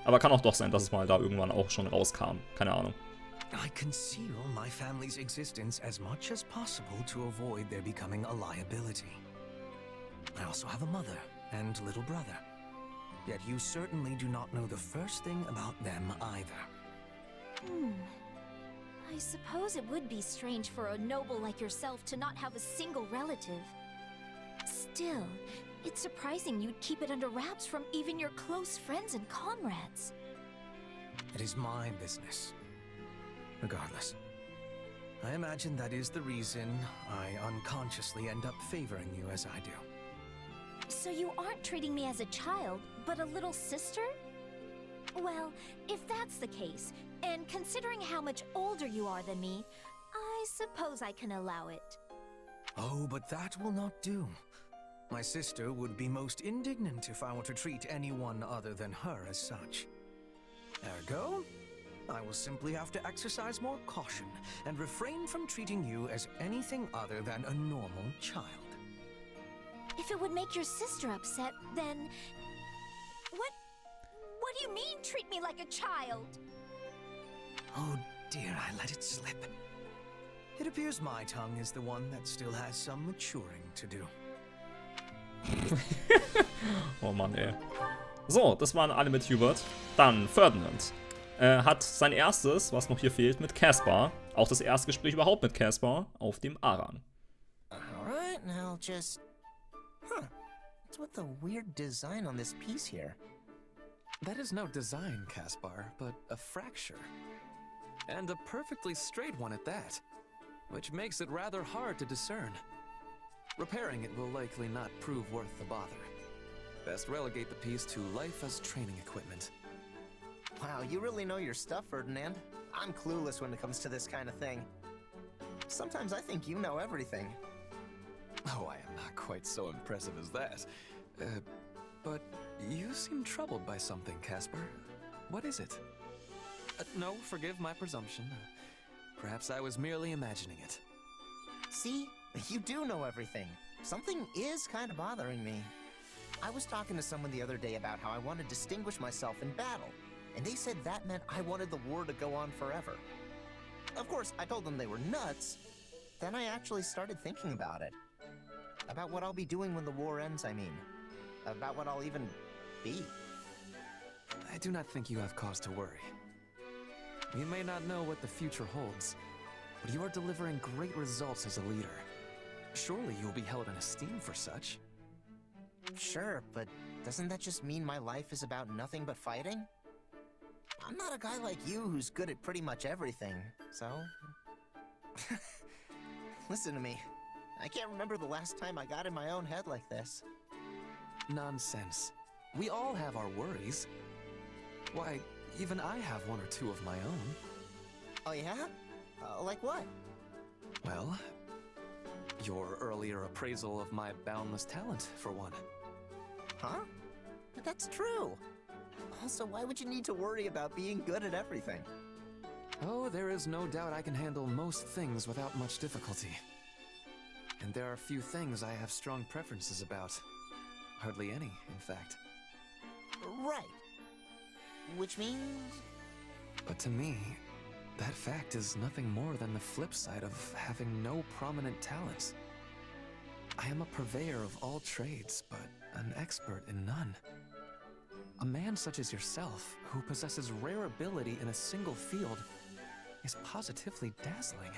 Aber kann auch doch sein, dass es mal da irgendwann auch schon rauskam. Keine Ahnung. I conceal my family's existence as much as possible to avoid their becoming a liability. I also have a mother and little brother. Yet you certainly do not know the first thing about them either. I suppose it would be strange for a noble like yourself to not have a single relative. Still, it's surprising you'd keep it under wraps from even your close friends and comrades. It is my business. Regardless. I imagine that is the reason I unconsciously end up favoring you as I do. So you aren't treating me as a child, but a little sister? Well, if that's the case, and considering how much older you are than me, I suppose I can allow it. Oh, but that will not do. My sister would be most indignant if I were to treat anyone other than her as such. Ergo, I will simply have to exercise more caution and refrain from treating you as anything other than a normal child. If it would make your sister upset, then... What do you mean, treat me like a child? Oh dear, I let it slip. It appears my tongue is the one that still has some maturing to do. Oh Mann, ey. So, das waren alle mit Hubert. Dann Ferdinand. Hat sein erstes, was noch hier fehlt, mit Caspar. Auch das erste Gespräch überhaupt mit Caspar auf dem Aran. Alright, now just... What's with the weird design on this piece here? That is no design, Caspar, but a fracture. And a perfectly straight one at that, which makes it rather hard to discern. Repairing it will likely not prove worth the bother. Best relegate the piece to life as training equipment. Wow, you really know your stuff, Ferdinand. I'm clueless when it comes to this kind of thing. Sometimes I think you know everything. Oh, I am not quite so impressive as that. But you seem troubled by something, Caspar. What is it? No, forgive my presumption. Perhaps I was merely imagining it. See? You do know everything. Something is kind of bothering me. I was talking to someone the other day about how I want to distinguish myself in battle, and they said that meant I wanted the war to go on forever. Of course, I told them they were nuts. Then I actually started thinking about it. About what I'll be doing when the war ends, I mean. About what I'll even be. I do not think you have cause to worry. You may not know what the future holds, but you are delivering great results as a leader. Surely you will be held in esteem for such. Sure, but doesn't that just mean my life is about nothing but fighting? I'm not a guy like you who's good at pretty much everything, so... Listen to me. I can't remember the last time I got in my own head like this. Nonsense. We all have our worries. Why, even I have one or two of my own. Oh yeah? Like what? Well, your earlier appraisal of my boundless talent, for one. Huh? But that's true. Also, why would you need to worry about being good at everything? Oh, there is no doubt I can handle most things without much difficulty. And there are few things I have strong preferences about. Hardly any, in fact. Right. Which means... But to me, that fact is nothing more than the flip side of having no prominent talents. I am a purveyor of all trades, but an expert in none. A man such as yourself, who possesses rare ability in a single field, is positively dazzling.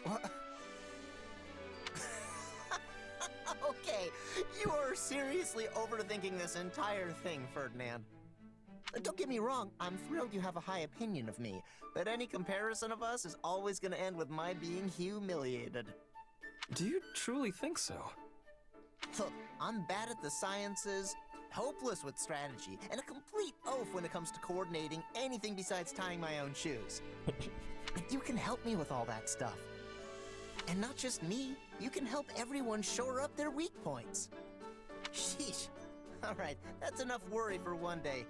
What? Okay, you are seriously overthinking this entire thing, Ferdinand. Don't get me wrong, I'm thrilled you have a high opinion of me, but any comparison of us is always gonna end with my being humiliated. Do you truly think so? Look, I'm bad at the sciences, hopeless with strategy, and a complete oaf when it comes to coordinating anything besides tying my own shoes. You can help me with all that stuff. And not just me, you can help everyone shore up their weak points. Sheesh. Alright, that's enough worry for one day.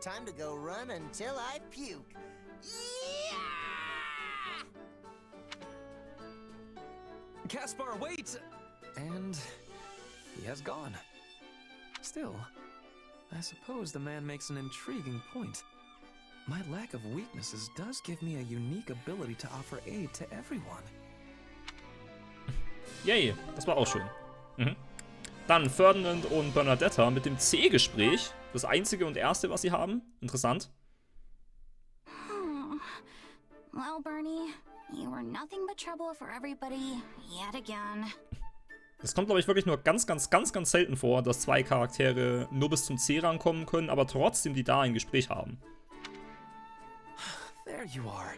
Time to go run until I puke. Yeah! Caspar, wait! And he has gone. Still, I suppose the man makes an intriguing point. My lack of weaknesses does give me a unique ability to offer aid to everyone. Yay, das war auch schön. Mhm. Dann Ferdinand und Bernadetta mit dem C-Gespräch. Das einzige und erste, was sie haben. Interessant. Well, Bernie, you were nothing but trouble for everybody yet again. Das kommt, glaube ich, wirklich nur ganz selten vor, dass zwei Charaktere nur bis zum C rankommen können, aber trotzdem die da ein Gespräch haben. There you are.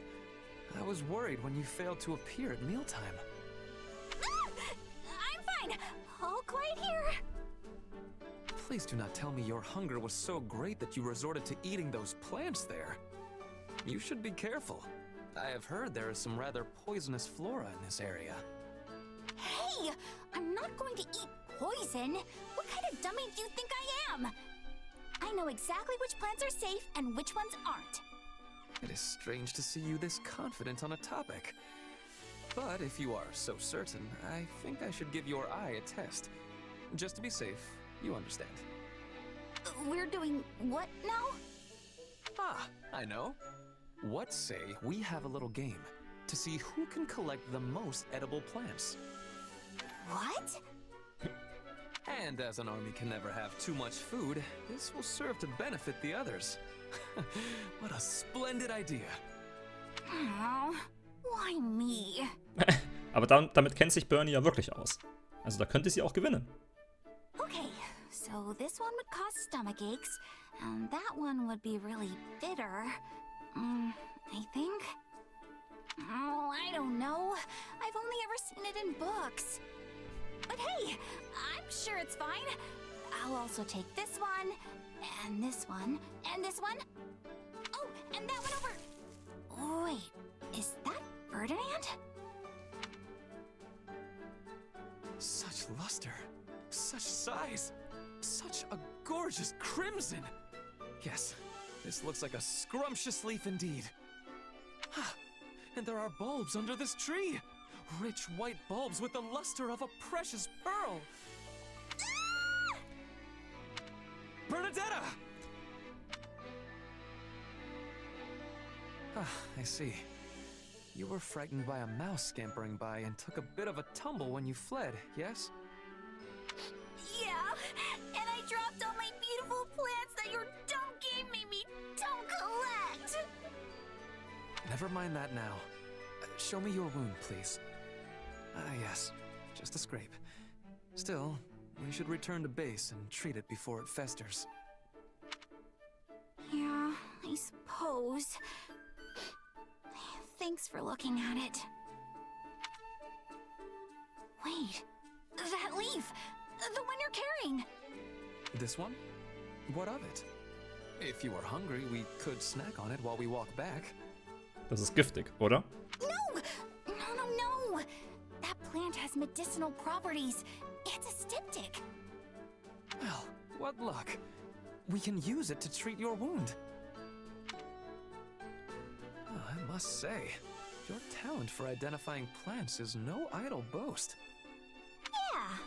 I was worried when you failed to appear at mealtime. I'm fine. All quiet here. Please do not tell me your hunger was so great that you resorted to eating those plants there. You should be careful. I have heard there is some rather poisonous flora in this area. Hey, I'm not going to eat poison. What kind of dummy do you think I am? I know exactly which plants are safe and which ones aren't. It is strange to see you this confident on a topic. But if you are so certain, I think I should give your eye a test. Just to be safe, you understand. We're doing what now? Ah, I know. What say we have a little game to see who can collect the most edible plants? What? And as an army can never have too much food, this will serve to benefit the others. What a splendid idea. Oh, why me? Aber damit kennt sich Bernie ja wirklich aus. Also da könnte sie auch gewinnen. Okay, so this one would cause stomach aches, and that one would be really bitter. I think. Oh, I don't know. I've only ever seen it in books. But hey, I'm sure it's fine. I'll also take this one, and this one, and this one. Oh, and that one over. Wait, is that Ferdinand? Such luster, such size, such a gorgeous crimson. Yes, this looks like a scrumptious leaf indeed. And there are bulbs under this tree. Rich white bulbs with the luster of a precious pearl. Ah! Bernadetta! I see. You were frightened by a mouse scampering by and took a bit of a tumble when you fled, yes? Yeah, and I dropped all my beautiful plants that your dumb game made me don't collect. Never mind that now. Show me your wound, please. Yes, just a scrape. Still, we should return to base and treat it before it festers. Yeah, I suppose. Thanks for looking at it. Wait, that leaf! The one you're carrying! This one? What of it? If you are hungry, we could snack on it while we walk back. Das ist giftig, oder? No! No! That plant has medicinal properties. It's a styptic. Well, what luck. We can use it to treat your wound. I must say, your talent for identifying plants is no idle boast. Yeah,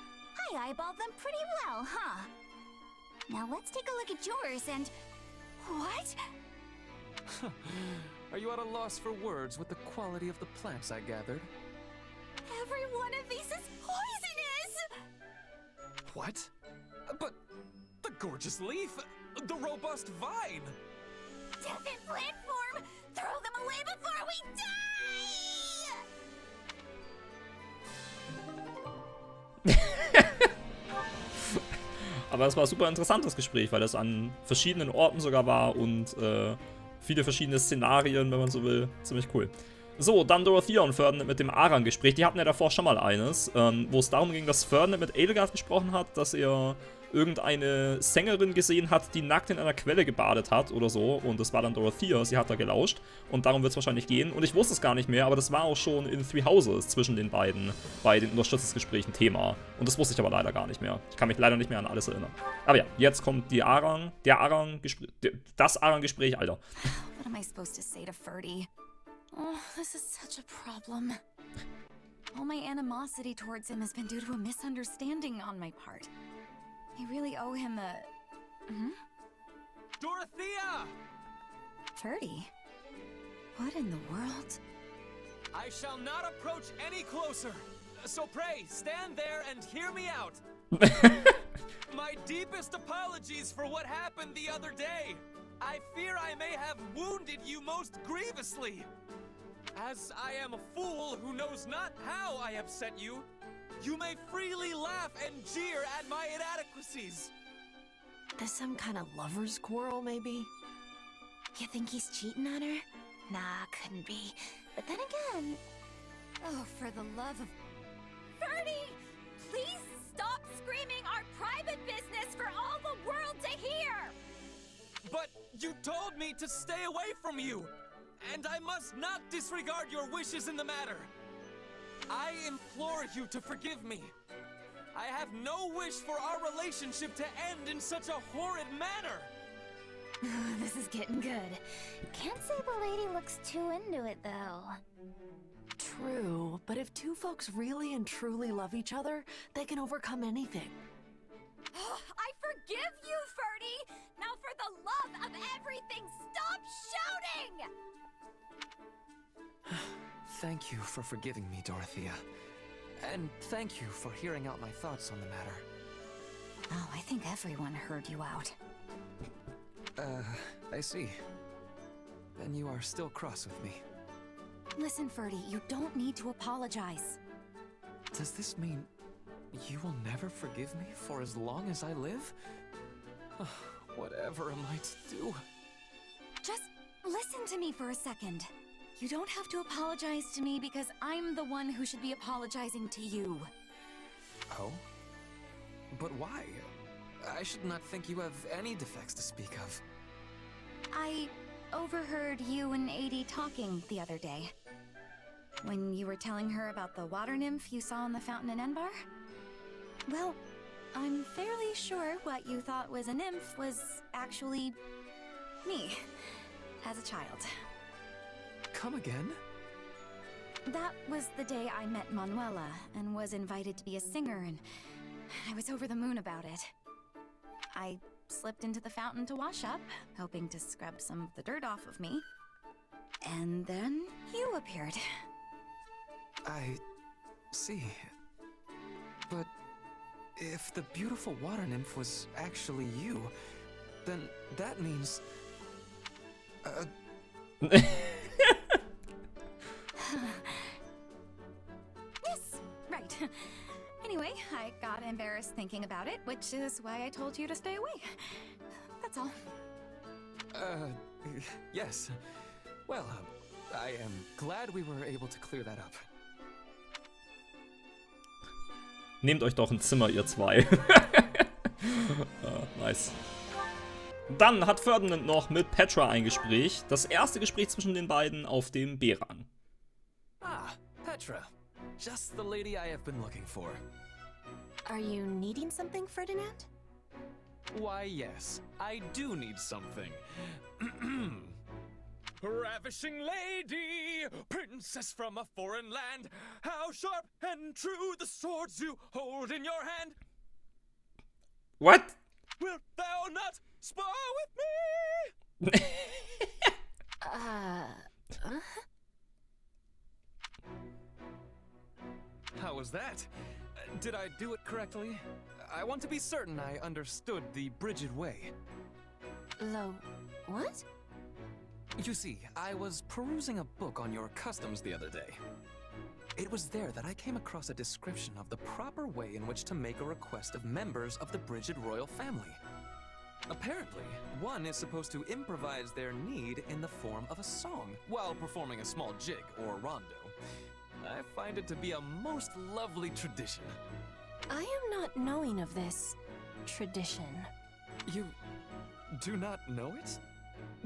I eyeballed them pretty well, huh? Now let's take a look at yours and... What? Are you at a loss for words with the quality of the plants I gathered? Every one of these is poisonous! What? But the gorgeous leaf, the robust vine! Death in plant form! Throw them away before we die! Aber es war super interessant, das Gespräch, weil das an verschiedenen Orten sogar war und viele verschiedene Szenarien, wenn man so will. Ziemlich cool. So, dann Dorothea und Ferdinand mit dem Aran-Gespräch. Die hatten ja davor schon mal eines, wo es darum ging, dass Ferdinand mit Edelgard gesprochen hat, dass er irgendeine Sängerin gesehen hat, die nackt in einer Quelle gebadet hat oder so. Und das war dann Dorothea, sie hat da gelauscht. Und darum wird es wahrscheinlich gehen. Und ich wusste es gar nicht mehr, aber das war auch schon in Three Houses zwischen den beiden bei den Unterstützungsgesprächen Thema. Und das wusste ich aber leider gar nicht mehr. Ich kann mich leider nicht mehr an alles erinnern. Aber ja, jetzt kommt das Arang-Gespräch, Alter. What am I supposed to say to Ferdy? Oh, this is such a problem. All my animosity towards him has been due to a misunderstanding on my part. I really owe him a... Dorothea! Ferdy? What in the world? I shall not approach any closer. So pray, stand there and hear me out. My deepest apologies for what happened the other day. I fear I may have wounded you most grievously. As I am a fool who knows not how I upset you, you may freely laugh and jeer at my inadequacies. There's some kind of lover's quarrel, maybe? You think he's cheating on her? Nah, couldn't be. But then again... Oh, for the love of... Ferdy! Please stop screaming our private business for all the world to hear! But you told me to stay away from you! And I must not disregard your wishes in the matter. I implore you to forgive me. I have no wish for our relationship to end in such a horrid manner. This is getting good. Can't say the lady looks too into it, though. True, but if two folks really and truly love each other, they can overcome anything. I forgive you, Ferdy! Now for the love of everything, stop shouting! Thank you for forgiving me, Dorothea. And thank you for hearing out my thoughts on the matter. Oh, I think everyone heard you out. I see. Then you are still cross with me. Listen, Ferdy, you don't need to apologize. Does this mean you will never forgive me for as long as I live? Whatever am I to do? Just listen to me for a second. You don't have to apologize to me because I'm the one who should be apologizing to you. Oh? But why? I should not think you have any defects to speak of. I overheard you and Adi talking the other day. When you were telling her about the water nymph you saw in the fountain in Enbar? Well, I'm fairly sure what you thought was a nymph was actually me, as a child. Come again? That was the day I met Manuela and was invited to be a singer, and I was over the moon about it. I slipped into the fountain to wash up, hoping to scrub some of the dirt off of me. And then you appeared. I see. But if the beautiful water nymph was actually you, then that means... Yes, right. Anyway, I got embarrassed thinking about it, which is why I told you to stay away. That's all. Yes. Well, I am glad we were able to clear that up. Nehmt euch doch ein Zimmer, ihr zwei. Nice. Dann hat Ferdinand noch mit Petra ein Gespräch. Das erste Gespräch zwischen den beiden auf dem B-Rang. Ah, Petra. Just the lady I have been looking for. Are you needing something, Ferdinand? Why, yes. I do need something. Ravishing lady, princess from a foreign land, how sharp and true the swords you hold in your hand. What? Wilt thou not spar with me? How was that? Did I do it correctly? I want to be certain I understood the Brigid way. What? You see, I was perusing a book on your customs the other day. It was there that I came across a description of the proper way in which to make a request of members of the Brigid royal family. Apparently, one is supposed to improvise their need in the form of a song while performing a small jig or rondo. I find it to be a most lovely tradition. I am not knowing of this. tradition. You do not know it?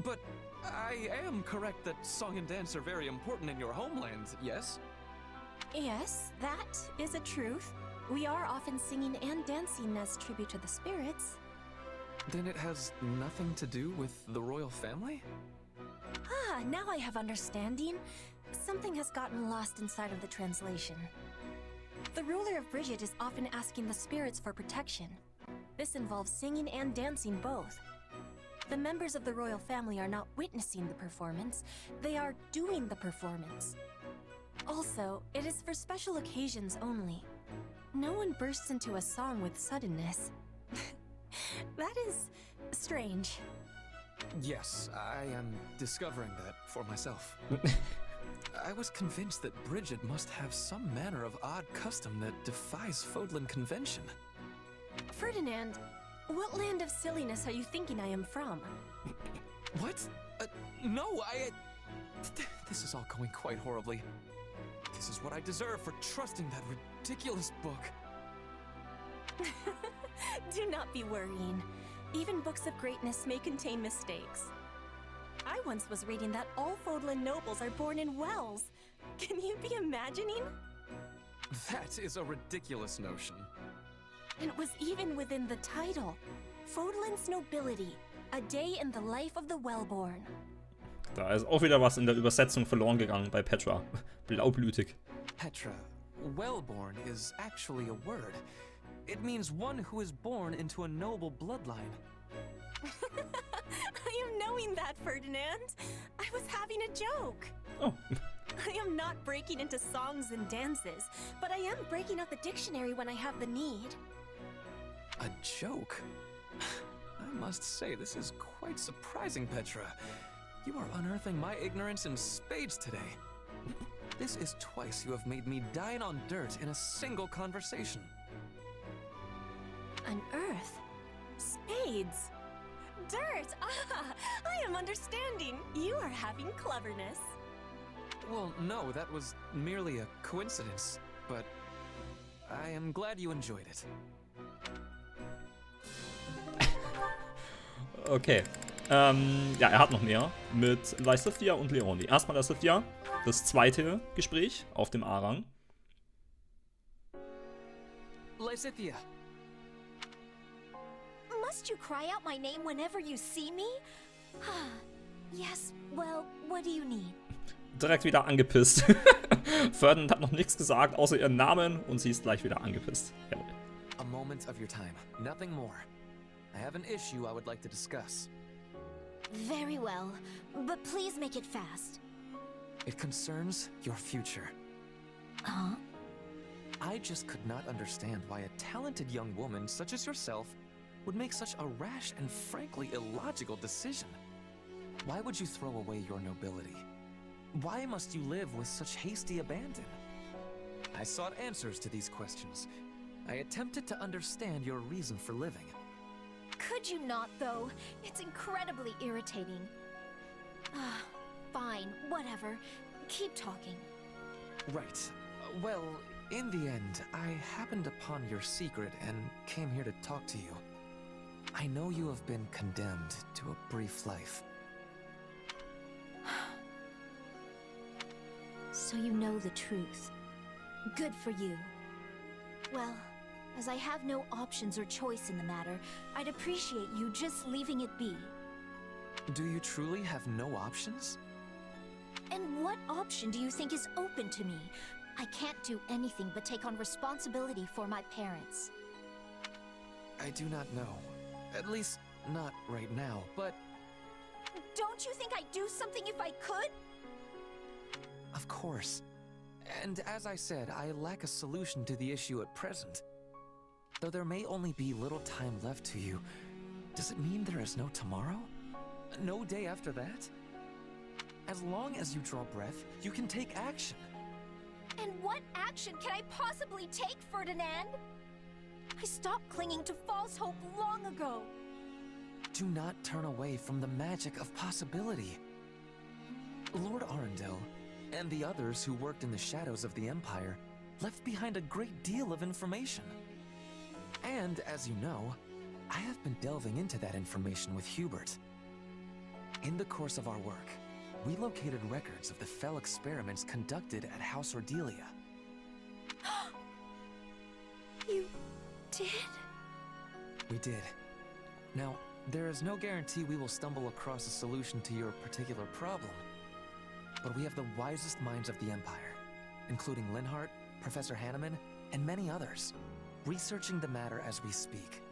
But I am correct that song and dance are very important in your homeland, yes? Yes, that is a truth. We are often singing and dancing as tribute to the spirits. Then it has nothing to do with the royal family? Ah, now I have understanding. Something has gotten lost inside of the translation. The ruler of Bridget is often asking the spirits for protection. This involves singing and dancing both. The members of the royal family are not witnessing the performance, they are doing the performance. Also, it is for special occasions only. No one bursts into a song with suddenness. That is strange. Yes, I am discovering that for myself. I was convinced that Bridget must have some manner of odd custom that defies Fodlan convention. Ferdinand, what land of silliness are you thinking I am from? What? No, This is all going quite horribly. This is what I deserve for trusting that ridiculous book. Do not be worrying. Even books of greatness may contain mistakes. I once was reading that all Fodlan nobles are born in wells. Can you be imagining? That is a ridiculous notion. And it was even within the title. Fodlan's Nobility. A Day in the Life of the Wellborn. Da ist auch wieder was in der Übersetzung verloren gegangen bei Petra. Blaublütig. Petra, wellborn is actually a word. It means one who is born into a noble bloodline. I am knowing that, Ferdinand. I was having a joke. Oh. I am not breaking into songs and dances, but I am breaking out the dictionary when I have the need. A joke? I must say, this is quite surprising, Petra. You are unearthing my ignorance in spades today. This is twice you have made me dine on dirt in a single conversation. Unearth? Spades? Dirt! Ah, I am understanding. You are having cleverness. Well, no, that was merely a coincidence, but I am glad you enjoyed it. Okay. Ja, er hat noch mehr mit Lysithea und Leonie. Erstmal Lysithea, das zweite Gespräch auf dem A-Rang. Lysithea. Must you cry out my name whenever you see me? Yes, well, what do you need? Direkt wieder angepisst. Ferdinand hat noch nichts gesagt, außer ihren Namen, und sie ist gleich wieder angepisst. Jawohl. A moment of your time, nothing more. I have an issue I would like to discuss. Very well, but please make it fast. It concerns your future. Huh? I just could not understand why a talented young woman such as yourself would make such a rash and frankly illogical decision. Why would you throw away your nobility? Why must you live with such hasty abandon? I sought answers to these questions. I attempted to understand your reason for living. Could you not, though? It's incredibly irritating. Fine, whatever. Keep talking. Right. Well, in the end, I happened upon your secret and came here to talk to you. I know you have been condemned to a brief life. So you know the truth. Good for you. Well, as I have no options or choice in the matter, I'd appreciate you just leaving it be. Do you truly have no options? And what option do you think is open to me? I can't do anything but take on responsibility for my parents. I do not know. At least, not right now, but... Don't you think I'd do something if I could? Of course. And as I said, I lack a solution to the issue at present. Though there may only be little time left to you, does it mean there is no tomorrow? No day after that? As long as you draw breath, you can take action. And what action can I possibly take, Ferdinand? I stopped clinging to false hope long ago. Do not turn away from the magic of possibility. Lord Arundel, and the others who worked in the shadows of the Empire, left behind a great deal of information. And, as you know, I have been delving into that information with Hubert. In the course of our work, we located records of the fell experiments conducted at House Ordelia. You did? We did. Now, there is no guarantee we will stumble across a solution to your particular problem. But we have the wisest minds of the Empire, including Linhardt, Professor Hanneman, and many others, researching the matter as we speak.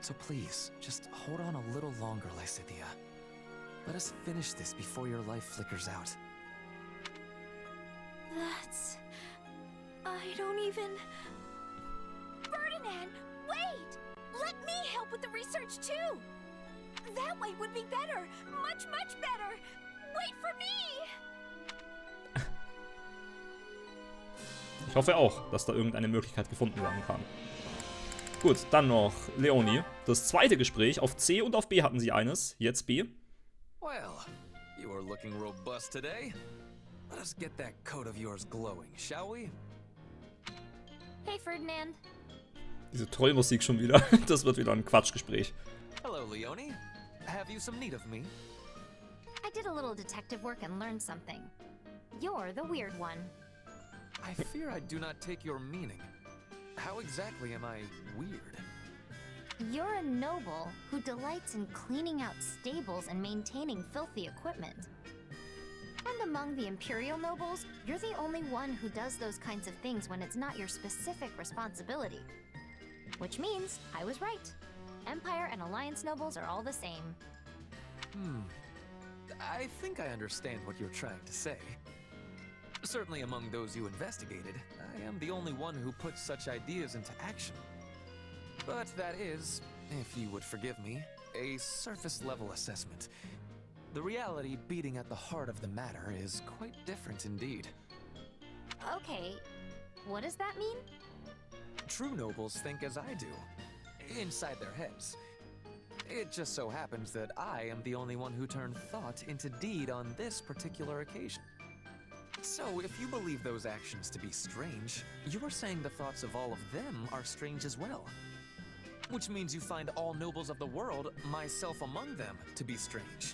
So please, just hold on a little longer, Lysithea. Let us finish this before your life flickers out. That's... I don't even... Ferdinand, wait! Let me help with the research too! That way would be better! Much, much better! Wait for me! Ich hoffe auch, dass da irgendeine Möglichkeit gefunden werden kann. Gut, dann noch Leonie. Das zweite Gespräch. Auf C und auf B hatten sie eines. Jetzt B. Well, you are looking robust today. Let us get that coat of yours glowing, shall we? Hey, Ferdinand. Diese Trollmusik schon wieder. Das wird wieder ein Quatschgespräch. Hello, Leonie. Have you some need of me? I did a little detective work and learned something. You're the weird one. I fear I do not take your meaning. How exactly am I weird? You're a noble who delights in cleaning out stables and maintaining filthy equipment. And among the Imperial nobles, you're the only one who does those kinds of things when it's not your specific responsibility. Which means I was right. Empire and Alliance nobles are all the same. I think I understand what you're trying to say. Certainly among those you investigated, I am the only one who puts such ideas into action. But that is, if you would forgive me, a surface-level assessment. The reality beating at the heart of the matter is quite different indeed. Okay, what does that mean? True nobles think as I do, inside their heads. It just so happens that I am the only one who turned thought into deed on this particular occasion. So, if you believe those actions to be strange, you are saying the thoughts of all of them are strange as well. Which means you find all nobles of the world, myself among them, to be strange.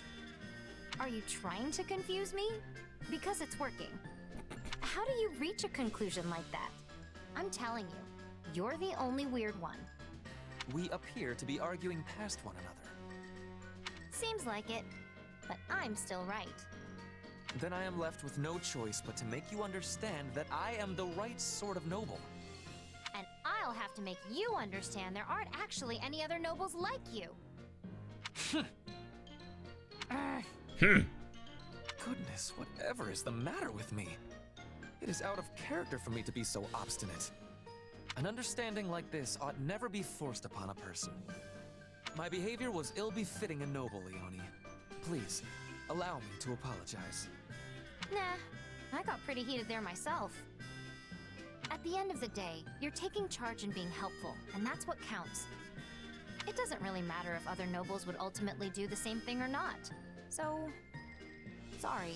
Are you trying to confuse me? Because it's working. How do you reach a conclusion like that? I'm telling you, you're the only weird one. We appear to be arguing past one another. Seems like it, but I'm still right. Then I am left with no choice but to make you understand that I am the right sort of noble. And I'll have to make you understand there aren't actually any other nobles like you. Goodness, whatever is the matter with me? It is out of character for me to be so obstinate. An understanding like this ought never be forced upon a person. My behavior was ill-befitting a noble, Leonie. Please, allow me to apologize. Nah, I got pretty heated there myself. At the end of the day, you're taking charge and being helpful, and that's what counts. It doesn't really matter if other nobles would ultimately do the same thing or not. So, sorry.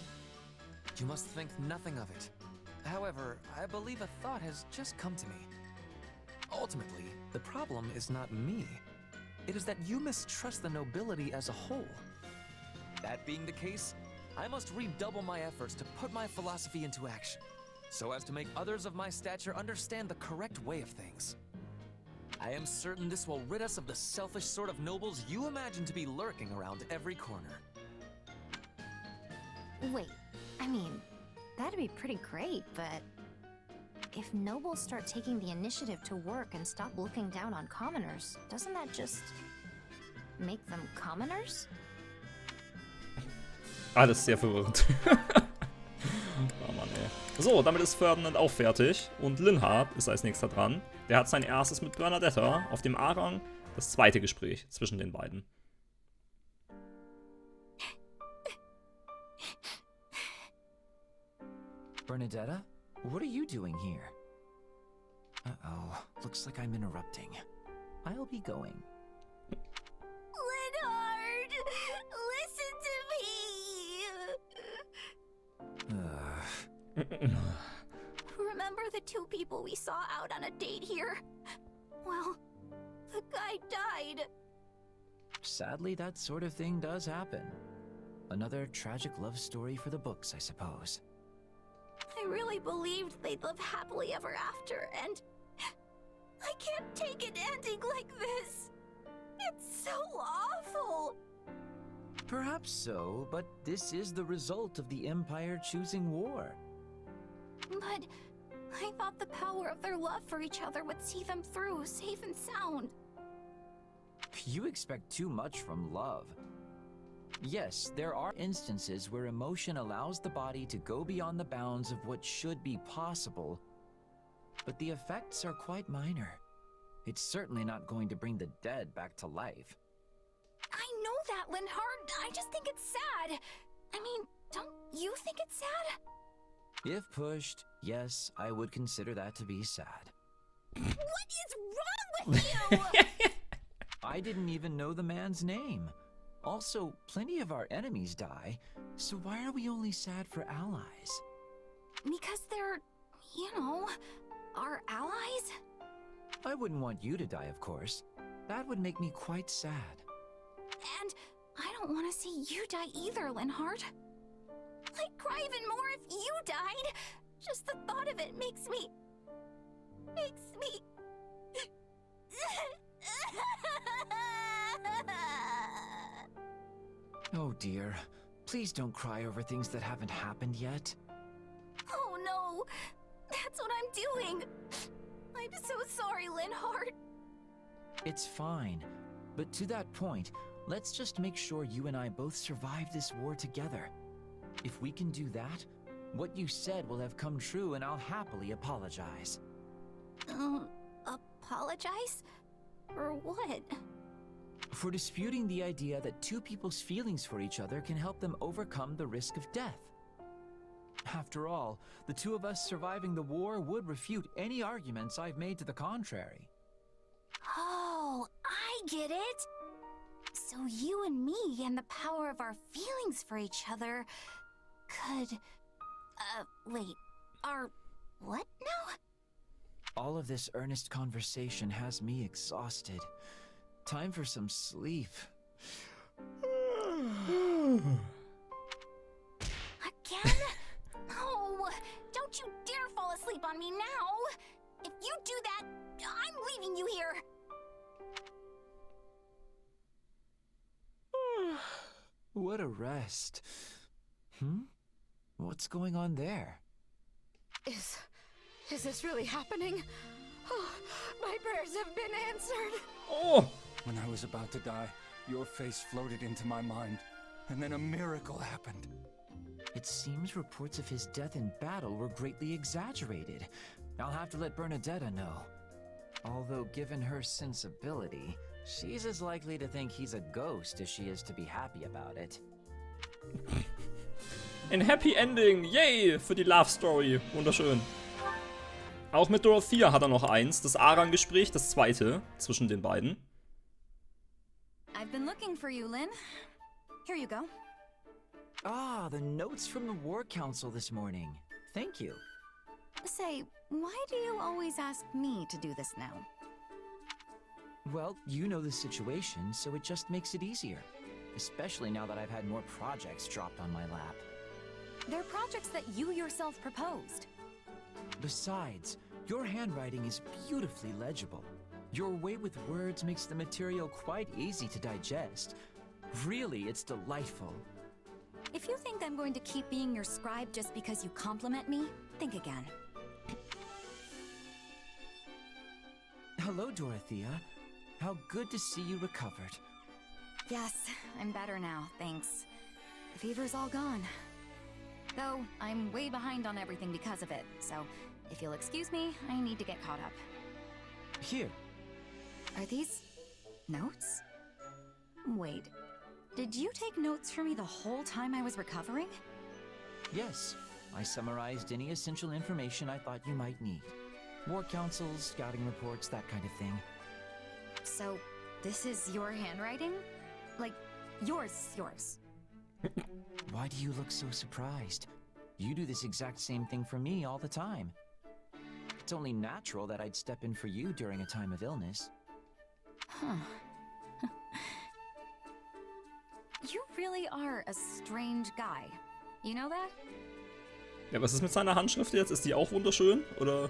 You must think nothing of it. However, I believe a thought has just come to me. Ultimately, the problem is not me. It is that you mistrust the nobility as a whole. That being the case, I must redouble my efforts to put my philosophy into action, so as to make others of my stature understand the correct way of things. I am certain this will rid us of the selfish sort of nobles you imagine to be lurking around every corner. Wait, I mean, that'd be pretty great, but... if nobles start taking the initiative to work and stop looking down on commoners, doesn't that just... make them commoners? Alles sehr verwirrend. Oh Mann, ey. So, damit ist Ferdinand auch fertig. Und Linhardt ist als nächster dran. Der hat sein erstes mit Bernadetta auf dem A-Rang. Das zweite Gespräch zwischen den beiden. Bernadetta? What are you doing here? Uh-oh. Looks like I'm interrupting. I'll be going. Linhardt! Listen to me! Remember the two people we saw out on a date here? Well, the guy died. Sadly, that sort of thing does happen. Another tragic love story for the books, I suppose. I really believed they'd live happily ever after, and I can't take it ending like this. It's so awful. Perhaps so, but this is the result of the Empire choosing war. But I thought the power of their love for each other would see them through, safe and sound. You expect too much from love. Yes, there are instances where emotion allows the body to go beyond the bounds of what should be possible, but the effects are quite minor. It's certainly not going to bring the dead back to life. I know that, Linhardt. I just think it's sad. I mean, don't you think it's sad? If pushed, yes, I would consider that to be sad. What is wrong with you? I didn't even know the man's name. Also, plenty of our enemies die, so why are we only sad for allies? Because they're, you know, our allies? I wouldn't want you to die, of course. That would make me quite sad. And I don't want to see you die either, Linhardt. I'd cry even more if you died. Just the thought of it makes me... Oh dear. Please don't cry over things that haven't happened yet. Oh no! That's what I'm doing! I'm so sorry, Linhardt. It's fine. But to that point, let's just make sure you and I both survive this war together. If we can do that, what you said will have come true and I'll happily apologize. Apologize? For what? For disputing the idea that two people's feelings for each other can help them overcome the risk of death. After all, the two of us surviving the war would refute any arguments I've made to the contrary. Oh, I get it! So you and me and the power of our feelings for each other could... wait, are what now? All of this earnest conversation has me exhausted. Time for some sleep. Again? No! Don't you dare fall asleep on me now! If you do that, I'm leaving you here! What a rest. What's going on there? Is this really happening? Oh, my prayers have been answered. Oh! When I was about to die, your face floated into my mind, and then a miracle happened. It seems reports of his death in battle were greatly exaggerated. I'll have to let Bernadetta know. Although given her sensibility, she's as likely to think he's a ghost as she is to be happy about it. Ein Happy Ending, yay, für die Love Story, wunderschön. Auch mit Dorothea hat er noch eins, das Aran-Gespräch, das zweite zwischen den beiden. I've been looking for you, Lynn. Here you go. Ah, the notes from the War Council this morning. Thank you. Say, why do you always ask me to do this now? Well, you know the situation, so it just makes it easier. Especially now that I've had more projects dropped on my lap. They're projects that you yourself proposed. Besides, your handwriting is beautifully legible. Your way with words makes the material quite easy to digest. Really, it's delightful. If you think I'm going to keep being your scribe just because you compliment me, think again. Hello, Dorothea. How good to see you recovered. Yes, I'm better now, thanks. The fever's all gone. Though, I'm way behind on everything because of it, so if you'll excuse me, I need to get caught up. Here. Are these notes? Wait, did you take notes for me the whole time I was recovering? Yes, I summarized any essential information I thought you might need. War councils, scouting reports, that kind of thing. So, this is your handwriting? Like, yours. Why do you look so surprised? You do this exact same thing for me all the time. It's only natural that I'd step in for you during a time of illness. Huh. You really are a strange guy. You know that? Ja, was ist mit seiner Handschrift jetzt? Ist die auch wunderschön, oder?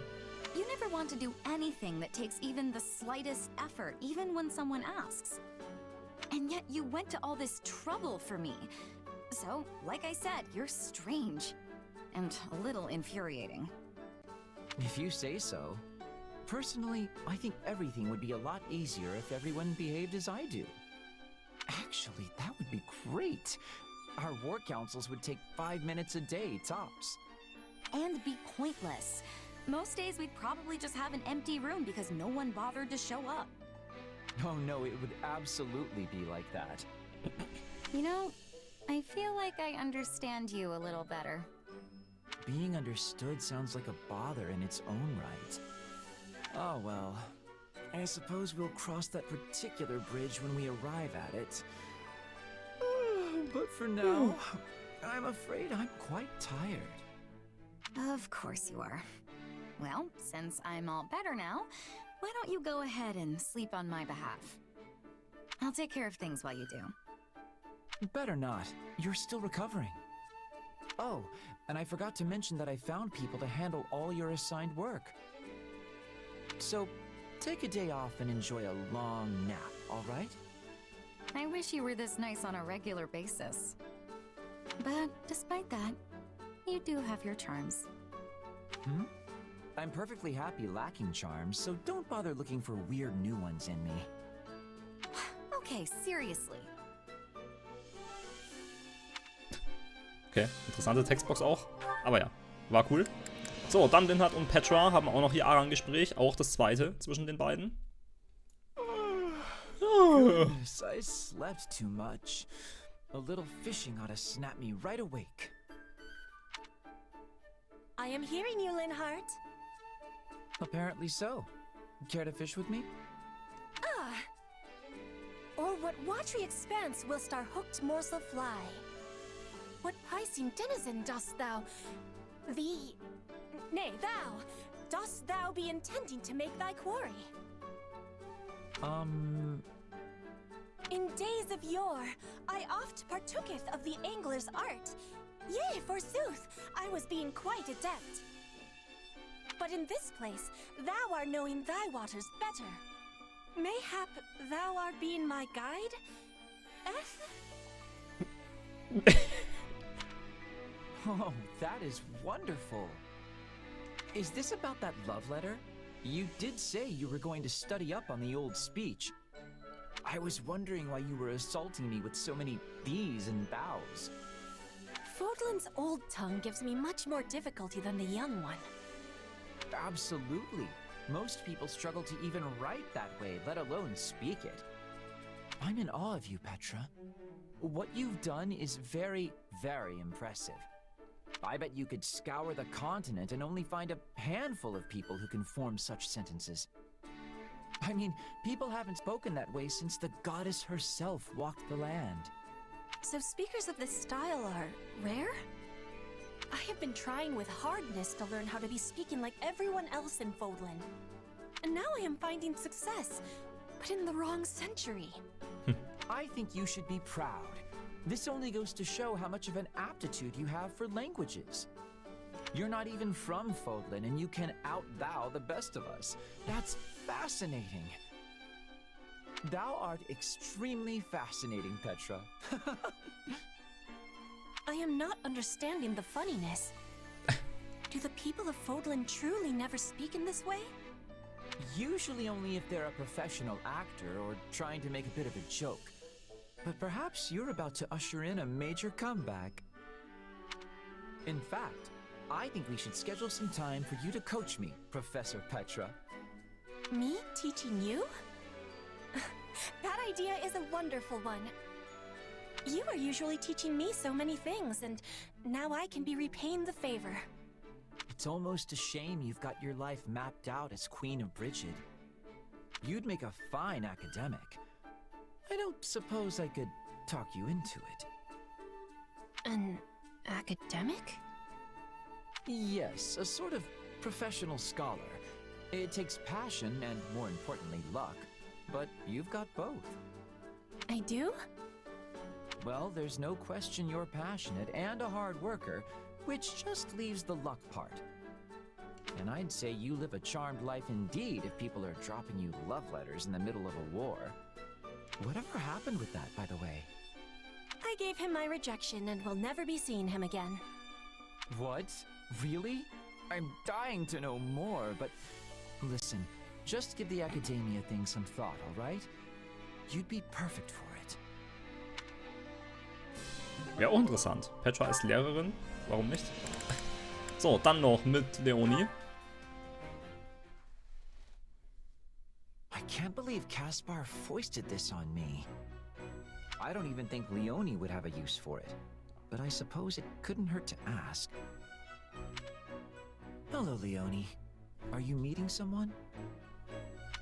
You never want to do anything that takes even the slightest effort, even when someone asks. And yet you went to all this trouble for me. So, like I said, you're strange. And a little infuriating. If you say so. Personally, I think everything would be a lot easier if everyone behaved as I do. Actually, that would be great. Our war councils would take 5 minutes a day, tops. And be pointless. Most days we'd probably just have an empty room because no one bothered to show up. Oh no, it would absolutely be like that. You know, I feel like I understand you a little better. Being understood sounds like a bother in its own right. Oh well, I suppose we'll cross that particular bridge when we arrive at it. But for now, I'm afraid I'm quite tired. Of course you are. Well, since I'm all better now, why don't you go ahead and sleep on my behalf? I'll take care of things while you do. Better not. You're still recovering. Oh, and I forgot to mention that I found people to handle all your assigned work. So, take a day off and enjoy a long nap, all right? I wish you were this nice on a regular basis. But despite that, you do have your charms. Hmm? I'm perfectly happy lacking charms, so don't bother looking for weird new ones in me. Okay, seriously. Okay, interessante Textbox auch. Aber ja, war cool. So, dann Linhardt und Petra haben auch noch ihr Aran-Gespräch. Auch das zweite zwischen den beiden. Goodness, I slept too much. A little fishing ought to snap me right awake. I am hearing you, Linhardt. Apparently so. Care to fish with me? Ah! Or what watery expanse whilst our hooked morsel fly? What Piscean denizen dost thou... Nay, thou! Dost thou be intending to make thy quarry? In days of yore, I oft partooketh of the angler's art. Yea, forsooth, I was being quite adept. But in this place, thou art knowing thy waters better. Mayhap thou art being my guide? Oh, that is wonderful. Is this about that love letter? You did say you were going to study up on the old speech. I was wondering why you were assaulting me with so many thees and thous. Fodlan's old tongue gives me much more difficulty than the young one. Absolutely. Most people struggle to even write that way, let alone speak it. I'm in awe of you, Petra. What you've done is very, very impressive. I bet you could scour the continent and only find a handful of people who can form such sentences. I mean, people haven't spoken that way since the goddess herself walked the land. So speakers of this style are rare? I have been trying with hardness to learn how to be speaking like everyone else in Fodlan. And now I am finding success, but in the wrong century. I think you should be proud. This only goes to show how much of an aptitude you have for languages. You're not even from Fodlan, and you can out-thou the best of us. That's fascinating. Thou art extremely fascinating, Petra. I am not understanding the funniness. Do the people of Fodlan truly never speak in this way? Usually only if they're a professional actor or trying to make a bit of a joke. But perhaps you're about to usher in a major comeback. In fact, I think we should schedule some time for you to coach me, Professor Petra. Me teaching you? That idea is a wonderful one. You are usually teaching me so many things, and now I can be repaying the favor. It's almost a shame you've got your life mapped out as Queen of Brigid. You'd make a fine academic. I don't suppose I could talk you into it. An academic? Yes, a sort of professional scholar. It takes passion and, more importantly, luck. but you've got both. I do? Well, there's no question you're passionate and a hard worker, which just leaves the luck part. And I'd say you live a charmed life indeed if people are dropping you love letters in the middle of a war. Whatever happened with that, by the way? I gave him my rejection and will never be seeing him again. What? Really? I'm dying to know more, but... Listen, just give the academia thing some thought, alright? You'd be perfect for it. Wäre auch interessant. Petra ist Lehrerin. Warum nicht? So, dann noch mit Leonie. I can't believe Caspar foisted this on me. I don't even think Leonie would have a use for it. But I suppose it couldn't hurt to ask. Hello, Leonie. Are you meeting someone?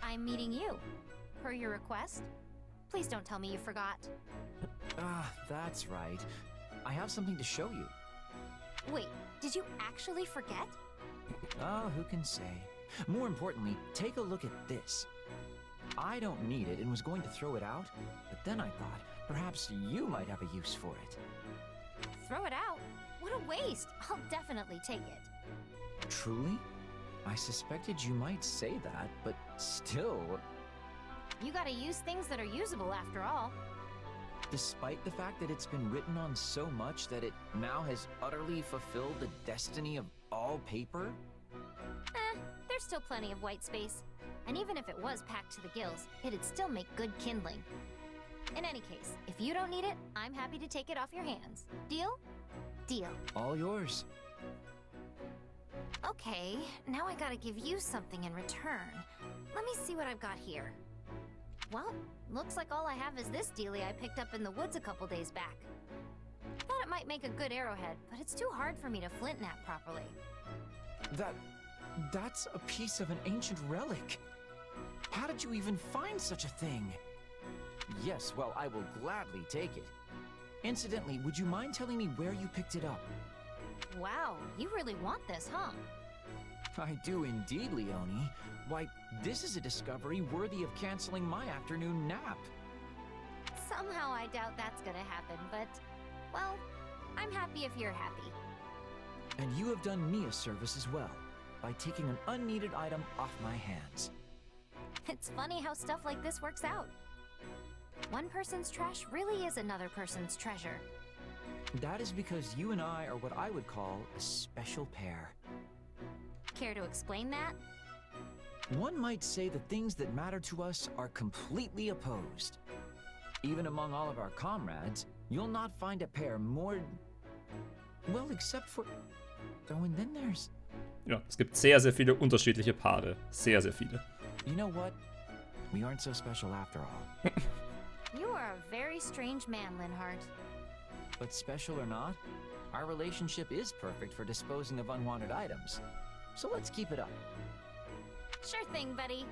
I'm meeting you. Per your request. Please don't tell me you forgot. Ah, that's right. I have something to show you. Wait, did you actually forget? Oh, who can say? More importantly, take a look at this. I don't need it and was going to throw it out, but then I thought perhaps you might have a use for it. Throw it out? What a waste! I'll definitely take it. Truly? I suspected you might say that, but still... You gotta use things that are usable after all. Despite the fact that it's been written on so much that it now has utterly fulfilled the destiny of all paper? There's still plenty of white space. And even if it was packed to the gills, it'd still make good kindling. In any case, if you don't need it, I'm happy to take it off your hands. Deal? Deal. All yours. Okay, now I gotta give you something in return. Let me see what I've got here. Well, looks like all I have is this dealie I picked up in the woods a couple days back. Thought it might make a good arrowhead, but it's too hard for me to flint knap properly. That's a piece of an ancient relic. How did you even find such a thing? Yes, well, I will gladly take it. Incidentally, would you mind telling me where you picked it up? Wow, you really want this, huh? I do indeed, Leonie. Why, this is a discovery worthy of canceling my afternoon nap. Somehow I doubt that's gonna happen, but, well, I'm happy if you're happy. And you have done me a service as well, by taking an unneeded item off my hands. It's funny how stuff like this works out. One person's trash really is another person's treasure. That is because you and I are what I would call a special pair. Care to explain that? One might say the things that matter to us are completely opposed. Even among all of our comrades, you'll not find a pair more... Well, except for... Oh, and then there's... Ja, es gibt sehr, sehr viele unterschiedliche Paare. Sehr, sehr viele. You know what? We aren't so special after all. You are a very strange man, Linhardt. But special or not, our relationship is perfect for disposing of unwanted items. So let's keep it up. Sure thing, buddy.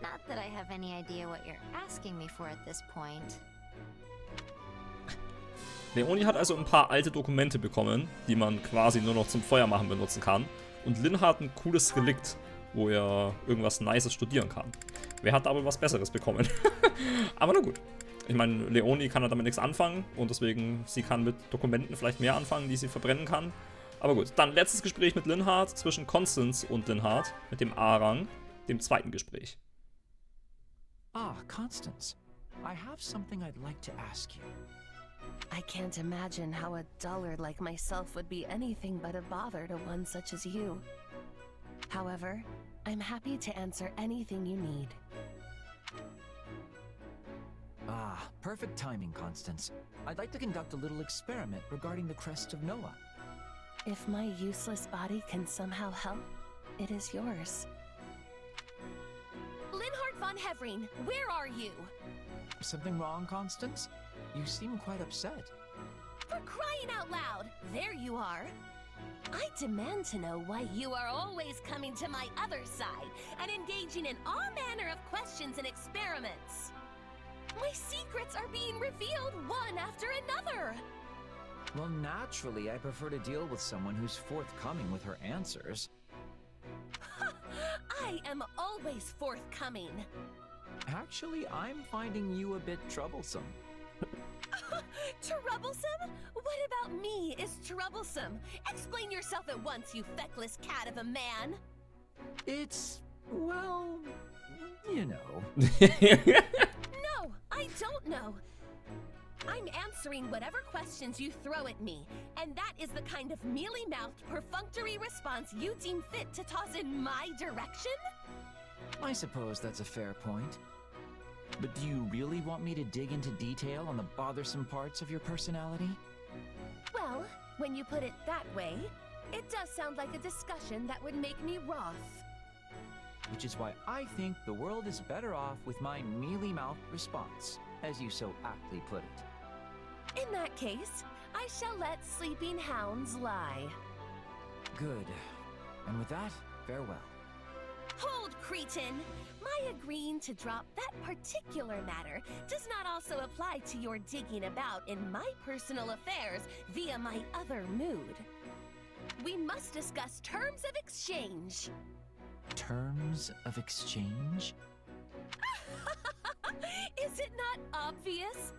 Not that I have any idea what you're asking me for at this point. Leonie hat also ein paar alte Dokumente bekommen, die man quasi nur noch zum Feuermachen benutzen kann. Und Linhardt hat ein cooles Relikt, wo er irgendwas Nices studieren kann. Wer hat aber was Besseres bekommen? Aber na gut. Ich meine, Leonie kann damit nichts anfangen und deswegen, sie kann mit Dokumenten vielleicht mehr anfangen, die sie verbrennen kann. Aber gut, dann letztes Gespräch mit Linhardt zwischen Constance und Linhardt mit dem A-Rang, dem zweiten Gespräch. Ah, Constance. I have something I'd like to ask you. I can't imagine how a dullard like myself would be anything but a bother to one such as you. However, I'm happy to answer anything you need. Ah, perfect timing, Constance. I'd like to conduct a little experiment regarding the crest of Noah. If my useless body can somehow help, it is yours. Linhardt von Hevering, where are you? Something wrong, Constance? You seem quite upset. For crying out loud! There you are! I demand to know why you are always coming to my other side and engaging in all manner of questions and experiments. My secrets are being revealed one after another! Well, naturally, I prefer to deal with someone who's forthcoming with her answers. I am always forthcoming. Actually, I'm finding you a bit troublesome. Troublesome? What about me is troublesome? Explain yourself at once, you feckless cat of a man. It's, well, you know. No, I don't know. I'm answering whatever questions you throw at me, and that is the kind of mealy-mouthed, perfunctory response you deem fit to toss in my direction? I suppose that's a fair point. But do you really want me to dig into detail on the bothersome parts of your personality? Well, when you put it that way, it does sound like a discussion that would make me wroth. Which is why I think the world is better off with my mealy-mouthed response, as you so aptly put it. In that case, I shall let sleeping hounds lie. Good. And with that, farewell. Hold, cretin! My agreeing to drop that particular matter does not also apply to your digging about in my personal affairs via my other mood. We must discuss terms of exchange. Terms of exchange? Is it not obvious?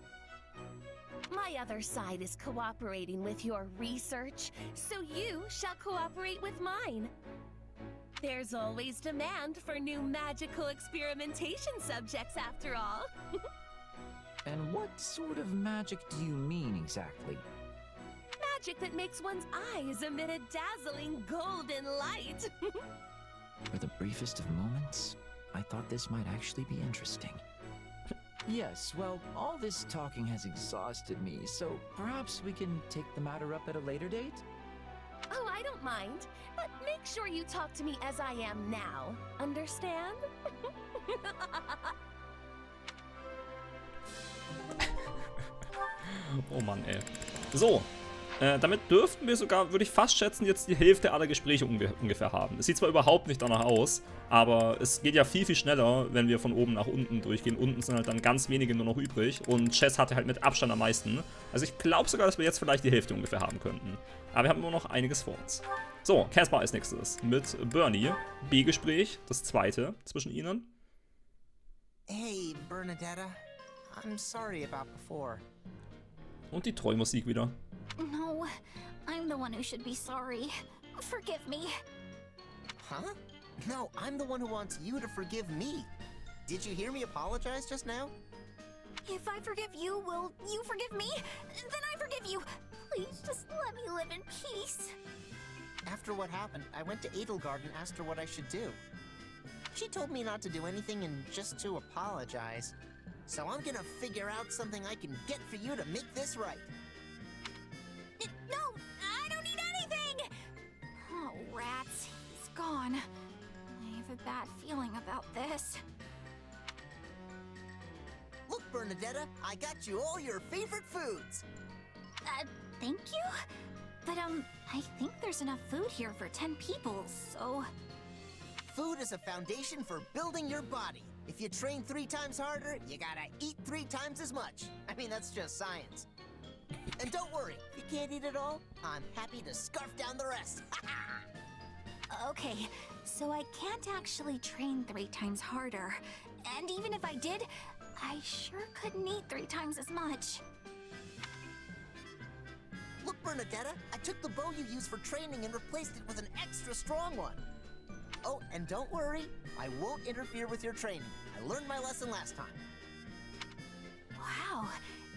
My other side is cooperating with your research, so you shall cooperate with mine. There's always demand for new magical experimentation subjects, after all. And what sort of magic do you mean exactly? Magic that makes one's eyes emit a dazzling golden light. For the briefest of moments, I thought this might actually be interesting. Yes, well, all this talking has exhausted me, so perhaps we can take the matter up at a later date? Oh, I don't mind, but make sure you talk to me as I am now. Understand? Oh Mann, ey. So, damit dürften wir sogar, würde ich fast schätzen, jetzt die Hälfte aller Gespräche ungefähr haben. Es sieht zwar überhaupt nicht danach aus, aber es geht ja viel, viel schneller, wenn wir von oben nach unten durchgehen. Unten sind halt dann ganz wenige nur noch übrig und Shez hatte halt mit Abstand am meisten. Also ich glaube sogar, dass wir jetzt vielleicht die Hälfte ungefähr haben könnten. Aber wir haben immer noch einiges vor uns. So, Caspar als nächstes mit Bernie. B-Gespräch, das zweite zwischen ihnen. Hey, Bernadetta. I'm sorry about before. Und die Trollmusik wieder. No, I'm the one who should be sorry. Forgive me. Huh? No, I'm the one who wants you to forgive me. Did you hear me apologize just now? If I forgive you, will you forgive me? Then I forgive you. Please just let me live in peace. After what happened, I went to Edelgard and asked her what I should do. She told me not to do anything and just to apologize. So I'm gonna figure out something I can get for you to make this right. No, I don't need anything! Oh, rats. He's gone. I have a bad feeling about this. Look, Bernadetta, I got you all your favorite foods. Thank you? But, I think there's enough food here for 10 people, so... Food is a foundation for building your body. If you train 3 times harder, you gotta eat 3 times as much. I mean, that's just science. And don't worry, if you can't eat it all, I'm happy to scarf down the rest. Okay, so I can't actually train 3 times harder. And even if I did, I sure couldn't eat 3 times as much. Look, Bernadetta, I took the bow you use for training and replaced it with an extra strong one. Oh, and don't worry, I won't interfere with your training. I learned my lesson last time. Wow,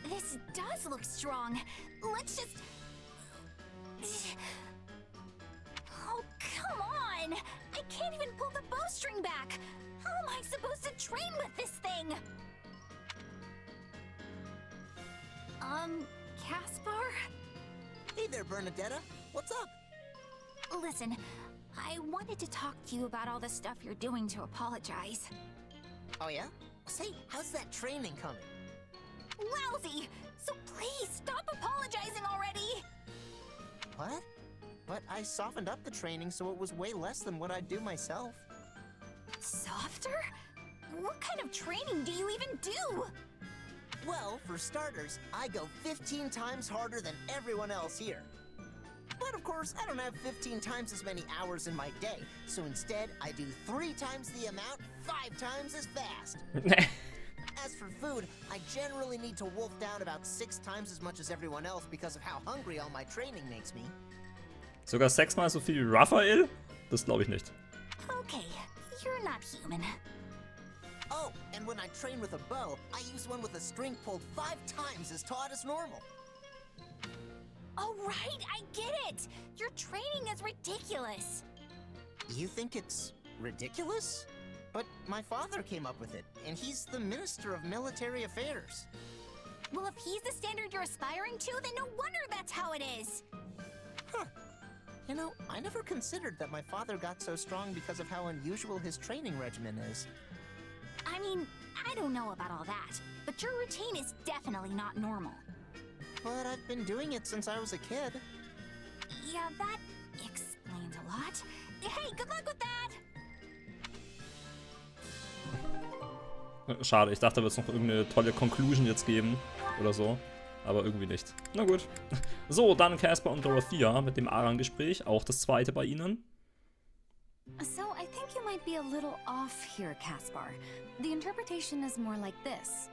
this does look strong. Let's just... Oh, come on! I can't even pull the bowstring back! How am I supposed to train with this thing? Caspar? Hey there, Bernadetta. What's up? Listen, I wanted to talk to you about all the stuff you're doing to apologize. Oh yeah? Say, how's that training coming? Lousy! So please, stop apologizing already! What? But I softened up the training so it was way less than what I'd do myself. Softer? What kind of training do you even do? Well, for starters, I go 15 times harder than everyone else here. But But of course, I don't have 15 times as many hours in my day, so instead I do 3 times the amount, 5 times as fast. As for food, I generally need to wolf down about 6 times as much as everyone else because of how hungry all my training makes me. Sogar 6-mal so viel wie Raphael? Das glaube ich nicht. Okay, you're not human. Oh, and when I train with a bow, I use one with a string pulled 5 times as taut as normal. Oh, right, I get it! Your training is ridiculous. You think it's ridiculous? But my father came up with it, and he's the Minister of Military Affairs. Well, if he's the standard you're aspiring to, then no wonder that's how it is. Huh. You know, I never considered that my father got so strong because of how unusual his training regimen is. I mean, I don't know about all that, but your routine is definitely not normal. But I've been doing it since I was a kid. Yeah, that explains a lot. Hey, good luck with that! Schade, ich dachte, da wird es noch irgendeine tolle Conclusion jetzt geben oder so. Aber irgendwie nicht. Na gut. So, dann Caspar und Dorothea mit dem Aran-Gespräch. Auch das zweite bei ihnen. So, I think you might be a little off here, Caspar. The interpretation is more like this.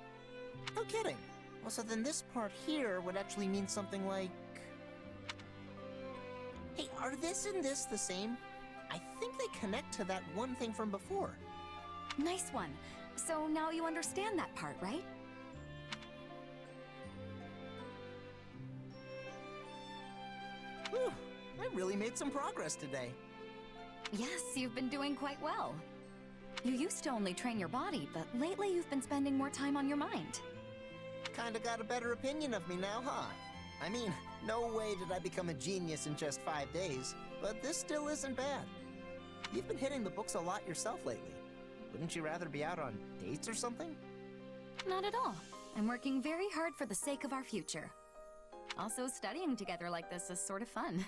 No kidding. Well, so then this part here would actually mean something like... Hey, are this and this the same? I think they connect to that one thing from before. Nice one. So now you understand that part, right? Whew, I really made some progress today. Yes, you've been doing quite well. You used to only train your body, but lately you've been spending more time on your mind. Kinda got a better opinion of me now, huh? I mean, no way did I become a genius in just 5 days, but this still isn't bad. You've been hitting the books a lot yourself lately. Wouldn't you rather be out on dates or something? Not at all. I'm working very hard for the sake of our future. Also, studying together like this is sort of fun.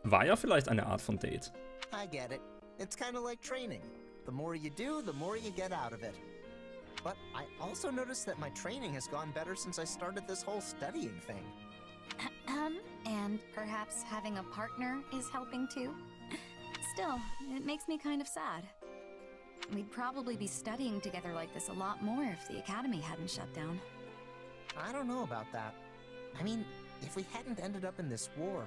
War ja vielleicht eine Art von Date. I get it. It's kind of like training. The more you do, the more you get out of it. But I also noticed that my training has gone better since I started this whole studying thing. And perhaps having a partner is helping too? Still, it makes me kind of sad. We'd probably be studying together like this a lot more if the academy hadn't shut down. I don't know about that. I mean, if we hadn't ended up in this war,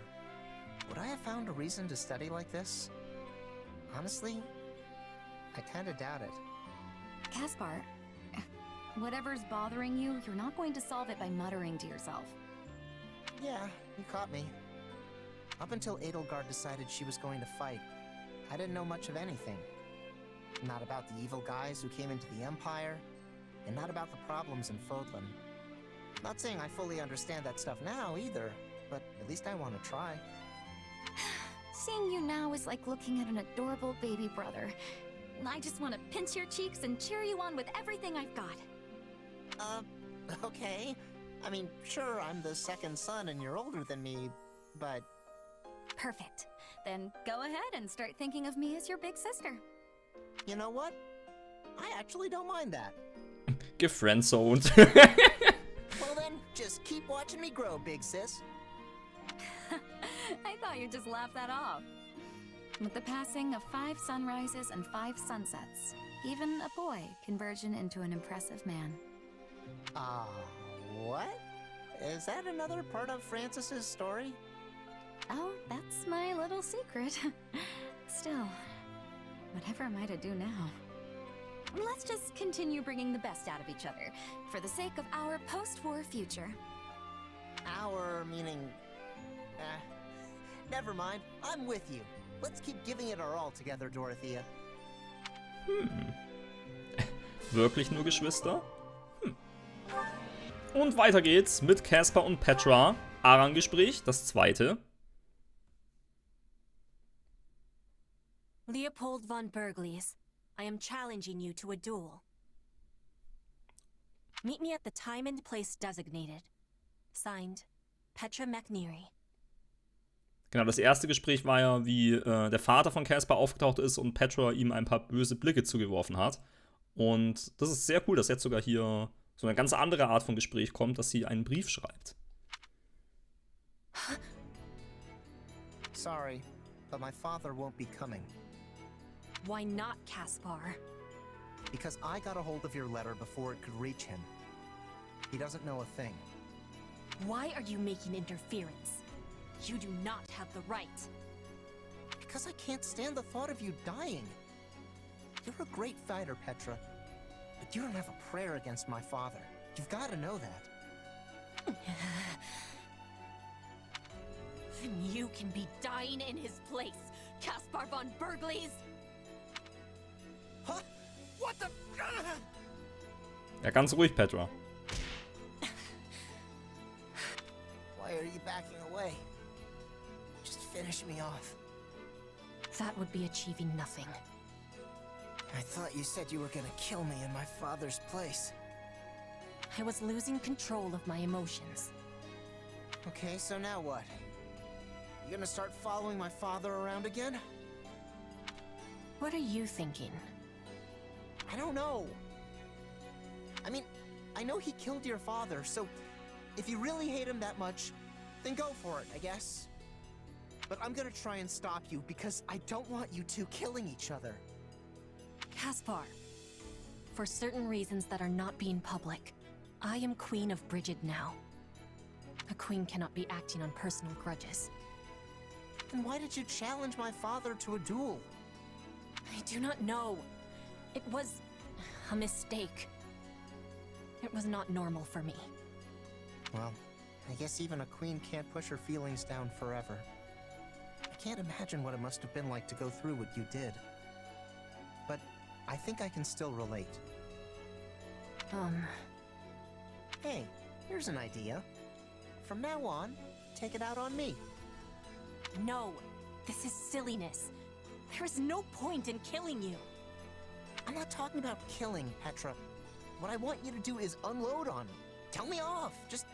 would I have found a reason to study like this? Honestly, I kinda doubt it. Caspar, whatever's bothering you, you're not going to solve it by muttering to yourself. Yeah, you caught me. Up until Edelgard decided she was going to fight, I didn't know much of anything. Not about the evil guys who came into the Empire, and not about the problems in Fodlan. Not saying I fully understand that stuff now either, but at least I want to try. Seeing you now is like looking at an adorable baby brother. I just want to pinch your cheeks and cheer you on with everything I've got. Okay. I mean, sure, I'm the second son and you're older than me, but... Perfect. Then go ahead and start thinking of me as your big sister. You know what? I actually don't mind that. Get friend-zoned. Well then, just keep watching me grow, big sis. I thought you'd just laugh that off. With the passing of 5 sunrises and 5 sunsets, even a boy can burgeon into an impressive man. What? Is that another part of Francis's story? Oh, that's my little secret. Still, whatever am I to do now? Let's just continue bringing the best out of each other, for the sake of our post-war future. Our meaning... never mind, I'm with you. Let's keep giving it our all together, Dorothea. Wirklich nur Geschwister? Und weiter geht's mit Caspar und Petra. Aran-Gespräch, das zweite. Leopold von Bergliez, I am challenging you to a duel. Meet me at the time and place designated. Signed, Petra McNeary. Genau, das erste Gespräch war ja, wie der Vater von Caspar aufgetaucht ist und Petra ihm ein paar böse Blicke zugeworfen hat. Und das ist sehr cool, dass jetzt sogar hier so eine ganz andere Art von Gespräch kommt, dass sie einen Brief schreibt. Sorry, but my father won't be coming. Why not, Caspar? Because I got a hold of your letter before it could reach him. He doesn't know a thing. Why are you making interference? You do not have the right. Because I can't stand the thought of you dying. You're a great fighter, Petra. But you don't have a prayer against my father. You've got to know that. Then you can be dying in his place, Caspar von Berglies! Huh? What the... Ja, ganz ruhig, Petra. Why are you backing away? Just finish me off. That would be achieving nothing. I thought you said you were gonna kill me in my father's place. I was losing control of my emotions. Okay, so now what? You gonna start following my father around again? What are you thinking? I don't know. I mean, I know he killed your father, so if you really hate him that much, then go for it, I guess. But I'm gonna try and stop you because I don't want you two killing each other. Caspar, for certain reasons that are not being public, I am Queen of Brigid now. A queen cannot be acting on personal grudges. Then why did you challenge my father to a duel? I do not know. It was a mistake. It was not normal for me. Well, I guess even a queen can't push her feelings down forever. I can't imagine what it must have been like to go through what you did. But I think I can still relate. Hey, here's an idea. From now on, take it out on me. No, this is silliness. There is no point in killing you. I'm not talking about killing, Petra. What I want you to do is unload on me. Tell me off. Just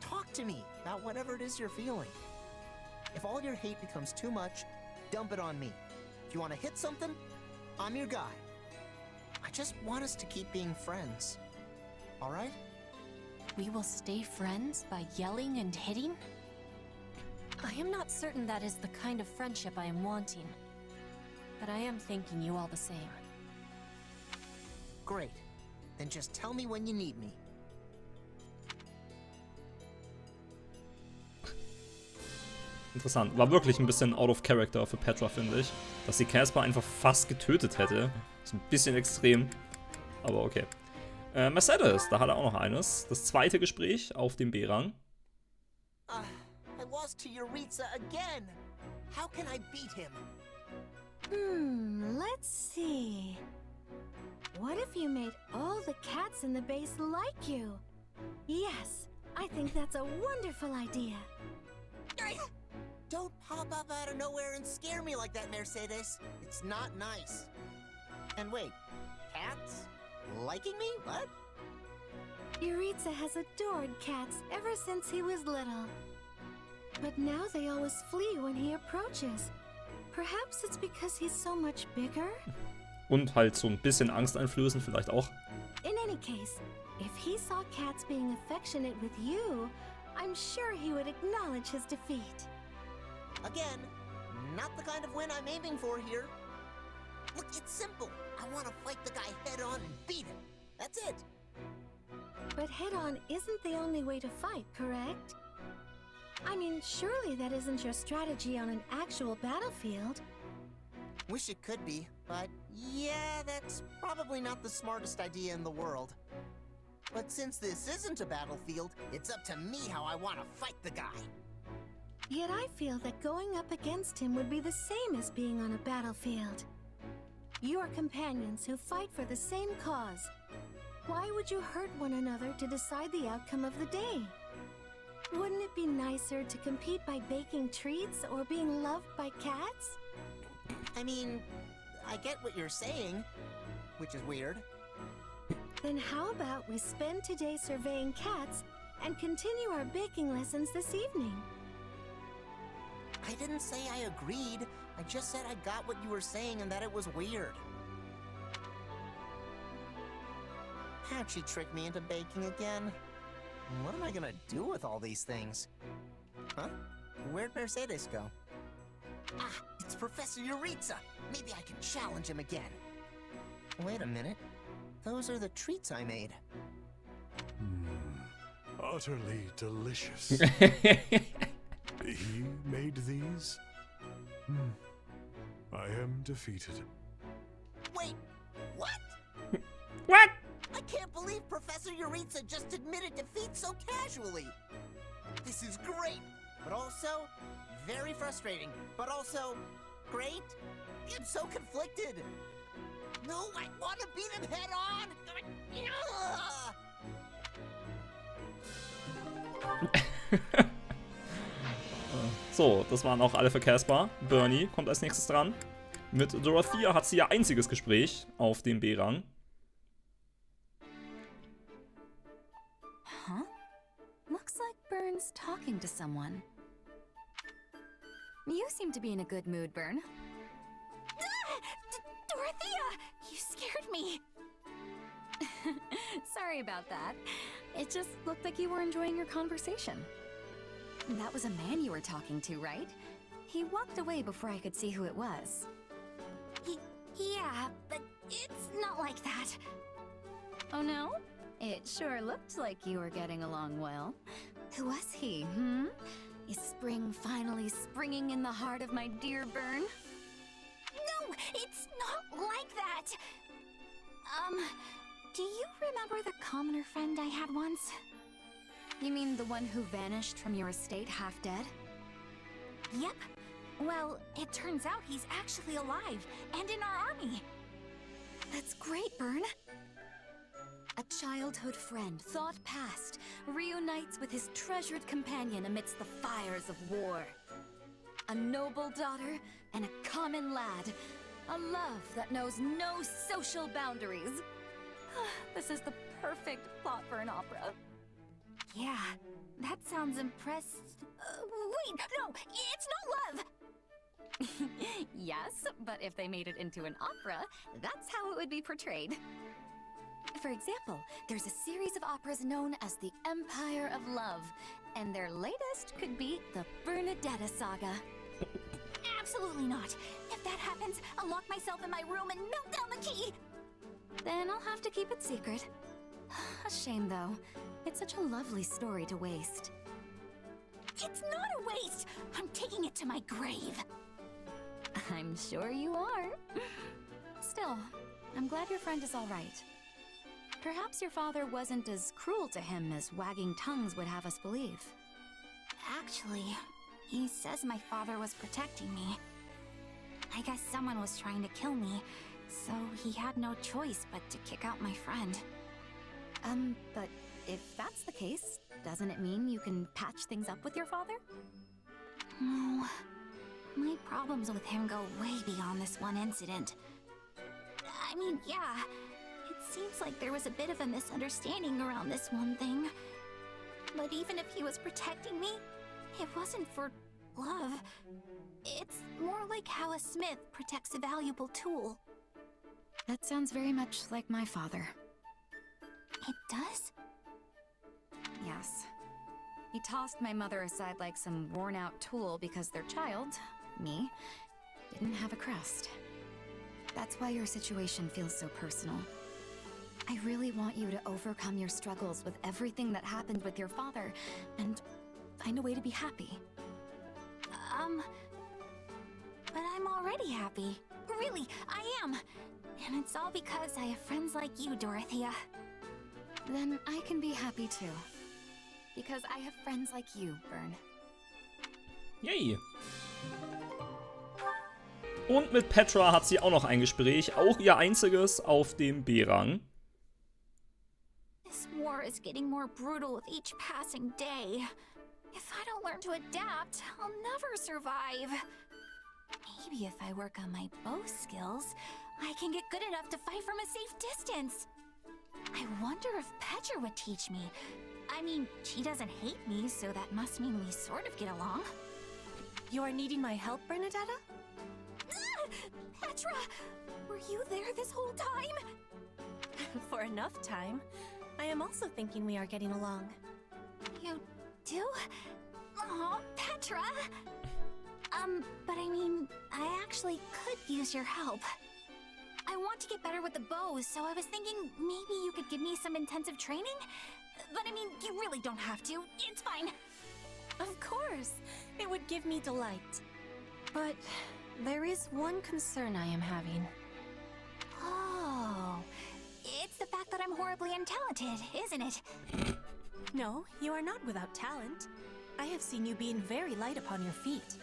talk to me about whatever it is you're feeling. If all your hate becomes too much, dump it on me. If you want to hit something, I'm your guy. I just want us to keep being friends. All right? We will stay friends by yelling and hitting? I am not certain that is the kind of friendship I am wanting. But I am thanking you all the same. Great. Then just tell me when you need me. Interessant. War wirklich ein bisschen out of character für Petra, finde ich. Dass sie Caspar einfach fast getötet hätte. Ist ein bisschen extrem. Aber okay. Mercedes, da hat er auch noch eines. Das zweite Gespräch auf dem B-Rang. I lost to Jeritza again. How can I beat him? Let's see. What if you made all the cats in the base like you? Yes, I think that's a wonderful idea. Don't pop up out of nowhere and scare me like that, Mercedes. It's not nice. And wait, cats? Liking me? What? Jeritza has adored cats ever since he was little. But now they always flee when he approaches. Perhaps it's because he's so much bigger? Und halt so ein bisschen angsteinflößend vielleicht auch. In any case, if he saw cats being affectionate with you, I'm sure he would acknowledge his defeat. Again, not the kind of win I'm aiming for here. Look, it's simple. I want to fight the guy head on and beat him. That's it. But head on isn't the only way to fight, correct? I mean, surely that isn't your strategy on an actual battlefield. Wish it could be, but yeah, that's probably not the smartest idea in the world. But since this isn't a battlefield, it's up to me how I want to fight the guy. Yet I feel that going up against him would be the same as being on a battlefield. You are companions who fight for the same cause. Why would you hurt one another to decide the outcome of the day? Wouldn't it be nicer to compete by baking treats or being loved by cats? I mean, I get what you're saying, which is weird. Then how about we spend today surveying cats and continue our baking lessons this evening? I didn't say I agreed. I just said I got what you were saying and that it was weird. How'd she trick me into baking again? What am I gonna do with all these things? Huh? Where'd Mercedes go? Ah, it's Professor Jeritza. Maybe I can challenge him again. Wait a minute. Those are the treats I made. Utterly delicious. He made these? I am defeated. Wait, what? What? I can't believe Professor Jeritza just admitted defeat so casually. This is great, but also very frustrating, but also great. I'm so conflicted. No, I want to beat him head on. So, das waren auch alle für Caspar. Bernie kommt als nächstes dran. Mit Dorothea hat sie ihr einziges Gespräch auf dem B-Rang. Huh? Looks like Bern's talking to someone. You seem to be in a good mood, Bern. Dorothea! You scared me! Sorry about that. It just looked like you were enjoying your conversation. That was a man you were talking to, right? He walked away before I could see who it was. Yeah, but it's not like that. Oh no? It sure looked like you were getting along well. Who was he, Is spring finally springing in the heart of my dear Bern? No, it's not like that! Do you remember the commoner friend I had once? You mean the one who vanished from your estate half dead? Yep. Well, it turns out he's actually alive, and in our army. That's great, Bern. A childhood friend, thought past, reunites with his treasured companion amidst the fires of war. A noble daughter and a common lad. A love that knows no social boundaries. This is the perfect plot for an opera. Yeah, that sounds impressed. Wait, no, it's not love! Yes, but if they made it into an opera, that's how it would be portrayed. For example, there's a series of operas known as the Empire of Love, and their latest could be the Bernadetta saga. Absolutely not. If that happens, I'll lock myself in my room and melt down the key. Then I'll have to keep it secret. A shame, though. It's such a lovely story to waste. It's not a waste! I'm taking it to my grave. I'm sure you are. Still, I'm glad your friend is all right. Perhaps your father wasn't as cruel to him as wagging tongues would have us believe. Actually, he says my father was protecting me. I guess someone was trying to kill me, so he had no choice but to kick out my friend. But if that's the case, doesn't it mean you can patch things up with your father? No. My problems with him go way beyond this one incident. I mean, yeah, it seems like there was a bit of a misunderstanding around this one thing. But even if he was protecting me, it wasn't for love. It's more like how a smith protects a valuable tool. That sounds very much like my father. It does? Yes. He tossed my mother aside like some worn-out tool because their child, me, didn't have a crest. That's why your situation feels so personal. I really want you to overcome your struggles with everything that happened with your father and find a way to be happy. But I'm already happy. Really, I am. And it's all because I have friends like you, Dorothea. Then I can be happy too. Because I have friends like you, Bern. Yay! Und mit Petra hat sie auch noch ein Gespräch, auch ihr einziges auf dem B-Rang. This war is getting more brutal with each passing day. If I don't learn to adapt, I'll never survive. Maybe if I work on my bow skills, I can get good enough to fight from a safe distance. I wonder if Petra would teach me. I mean, she doesn't hate me, so that must mean we sort of get along. You are needing my help, Bernadetta? Petra! Were you there this whole time? For enough time. I am also thinking we are getting along. You do? Aw, Petra! But I mean, I actually could use your help. I want to get better with the bows, so I was thinking maybe you could give me some intensive training? But I mean, you really don't have to. It's fine. Of course. It would give me delight. But there is one concern I am having. Oh, it's the fact that I'm horribly untalented, isn't it? No, you are not without talent. I have seen you being very light upon your feet.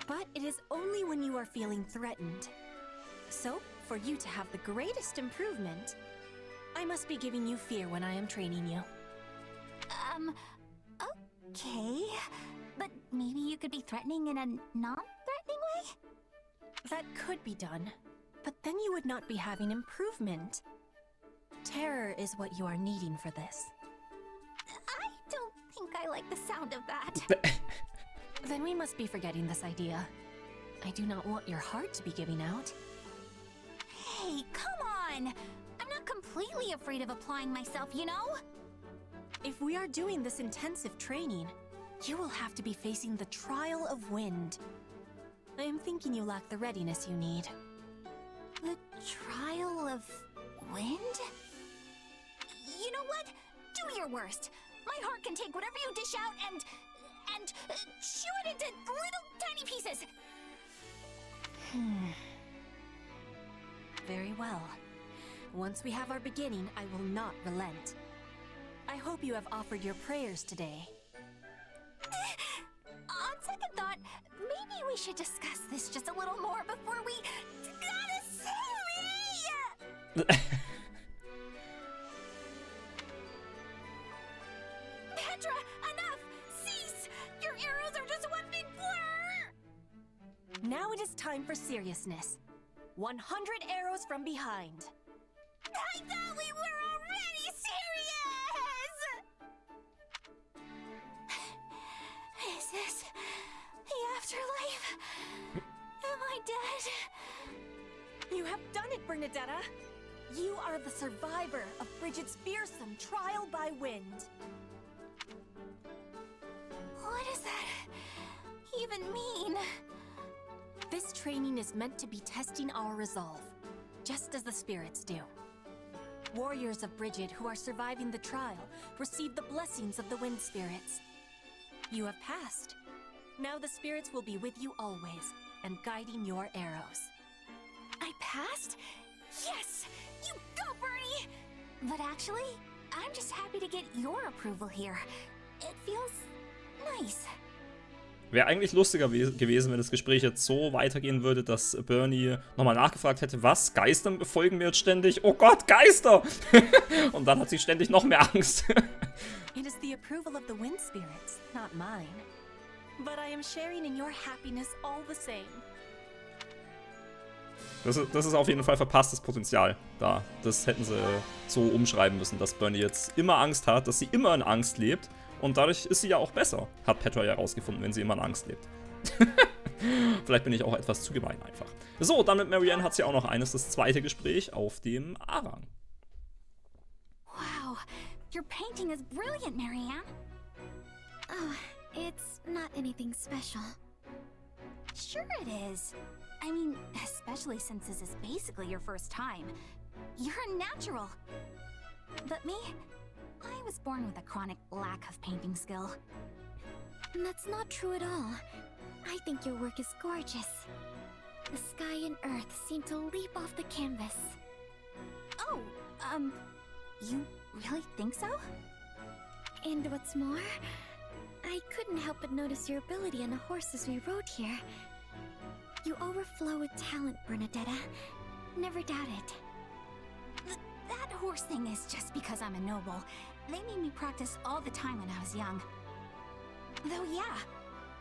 But it is only when you are feeling threatened. So, for you to have the greatest improvement, I must be giving you fear when I am training you. Okay. But maybe you could be threatening in a non-threatening way? That could be done, but then you would not be having improvement. Terror is what you are needing for this. I don't think I like the sound of that. Then we must be forgetting this idea. I do not want your heart to be giving out. Hey, come on! I'm not completely afraid of applying myself, you know? If we are doing this intensive training, you will have to be facing the trial of wind. I am thinking you lack the readiness you need. The trial of wind? You know what? Do your worst. My heart can take whatever you dish out and chew it into little tiny pieces. Very well. Once we have our beginning, I will not relent. I hope you have offered your prayers today. On second thought, maybe we should discuss this just a little more before we Petra, enough! Cease! Your arrows are just one big blur! Now it is time for seriousness. 100 arrows from behind. I thought we were already serious! Is this the afterlife? Am I dead? You have done it, Bernadetta! You are the survivor of Bridget's fearsome trial by wind. What does that even mean? This training is meant to be testing our resolve, just as the spirits do. Warriors of Bridget who are surviving the trial receive the blessings of the wind spirits. You have passed. Now the spirits will be with you always, and guiding your arrows. I passed? Yes! You go, Bernie! But actually, I'm just happy to get your approval here. It feels nice. Wäre eigentlich lustiger gewesen, wenn das Gespräch jetzt so weitergehen würde, dass Bernie nochmal nachgefragt hätte, was? Geister befolgen mir jetzt ständig? Oh Gott, Geister! Und dann hat sie ständig noch mehr Angst. It is the approval of the wind spirits, not mine. But I am sharing in your happiness all the same. Das ist auf jeden Fall verpasstes Potenzial da. Das hätten sie so umschreiben müssen, dass Bernie jetzt immer Angst hat, dass sie immer in Angst lebt. Und dadurch ist sie ja auch besser, hat Petra ja rausgefunden, wenn sie immer in Angst lebt. Vielleicht bin ich auch etwas zu gemein einfach. So, dann mit Marianne hat sie auch noch eines, das zweite Gespräch auf dem A-Rang. Wow, your painting is brilliant, Marianne. Oh, it's not anything special. Sure it is. I mean, especially since this is basically your first time. You're a natural. But me, I was born with a chronic lack of painting skill. That's not true at all. I think your work is gorgeous. The sky and earth seem to leap off the canvas. Oh, you really think so? And what's more, I couldn't help but notice your ability on a horse as we rode here. You overflow with talent, Bernadetta. Never doubt it. That horse thing is just because I'm a noble. They made me practice all the time when I was young. Though yeah,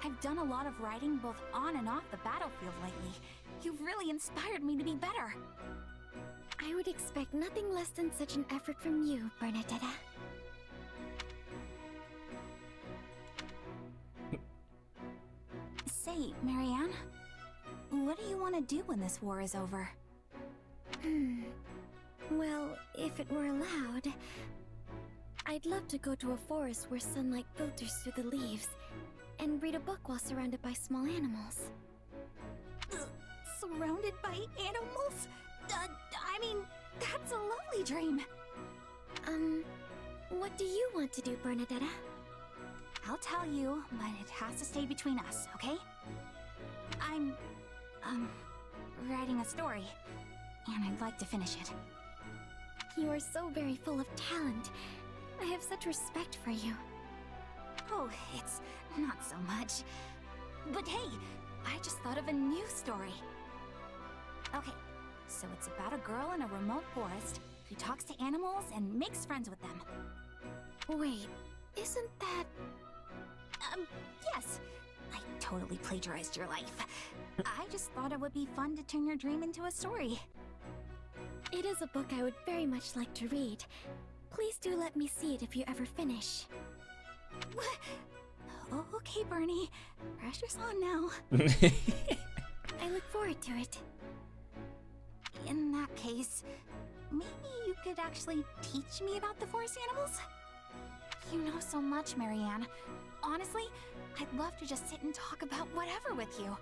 I've done a lot of riding both on and off the battlefield lately. You've really inspired me to be better. I would expect nothing less than such an effort from you, Bernadetta. Say, Marianne, what do you want to do when this war is over? Well, if it were allowed, I'd love to go to a forest where sunlight filters through the leaves and read a book while surrounded by small animals. Surrounded by animals? I mean, that's a lovely dream. What do you want to do, Bernadetta? I'll tell you, but it has to stay between us, okay? I'm, writing a story, and I'd like to finish it. You are so very full of talent. I have such respect for you. Oh, it's not so much. But hey, I just thought of a new story. Okay, so it's about a girl in a remote forest who talks to animals and makes friends with them. Wait, isn't that... yes. I totally plagiarized your life. I just thought it would be fun to turn your dream into a story. It is a book I would very much like to read. Please do let me see it if you ever finish. Okay, Bernie. Pressure's on now. I look forward to it. In that case, maybe you could actually teach me about the forest animals? You know so much, Marianne. Honestly, I'd love to just sit and talk about whatever with you.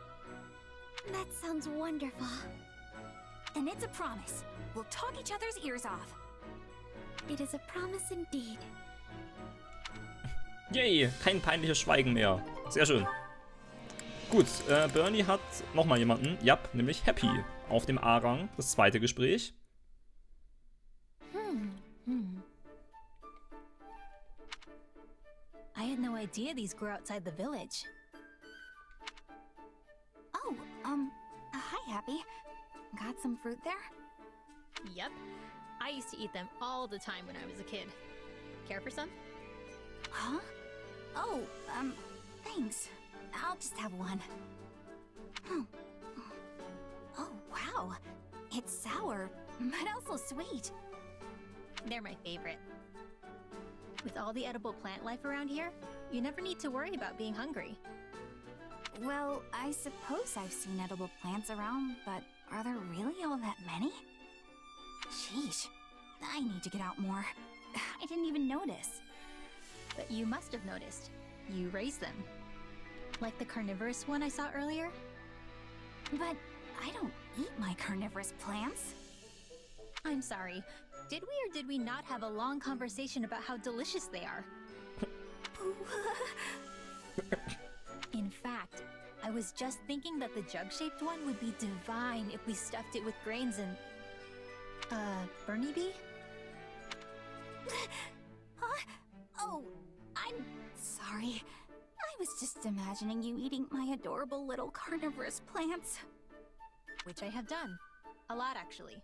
That sounds wonderful. And it's a promise. We'll talk each other's ears off. It is a promise indeed. Yay, kein peinliches Schweigen mehr. Sehr schön. Gut, Bernie hat nochmal jemanden. Ja, nämlich Hapi. Auf dem A-Rang. Das zweite Gespräch. I had no idea these grew outside the village. Oh, hi, Hapi. Got some fruit there? Yep. I used to eat them all the time when I was a kid. Care for some? Huh? Oh, thanks. I'll just have one. Oh, wow. It's sour, but also sweet. They're my favorite. With all the edible plant life around here, you never need to worry about being hungry. Well, I suppose I've seen edible plants around, but are there really all that many? Sheesh. I need to get out more. I didn't even notice. But you must have noticed. You raise them. Like the carnivorous one I saw earlier? But I don't eat my carnivorous plants. I'm sorry. Did we or did we not have a long conversation about how delicious they are? In fact, I was just thinking that the jug-shaped one would be divine if we stuffed it with grains and... Bernie bee? Huh? Oh, I'm sorry. I was just imagining you eating my adorable little carnivorous plants. Which I have done. A lot, actually.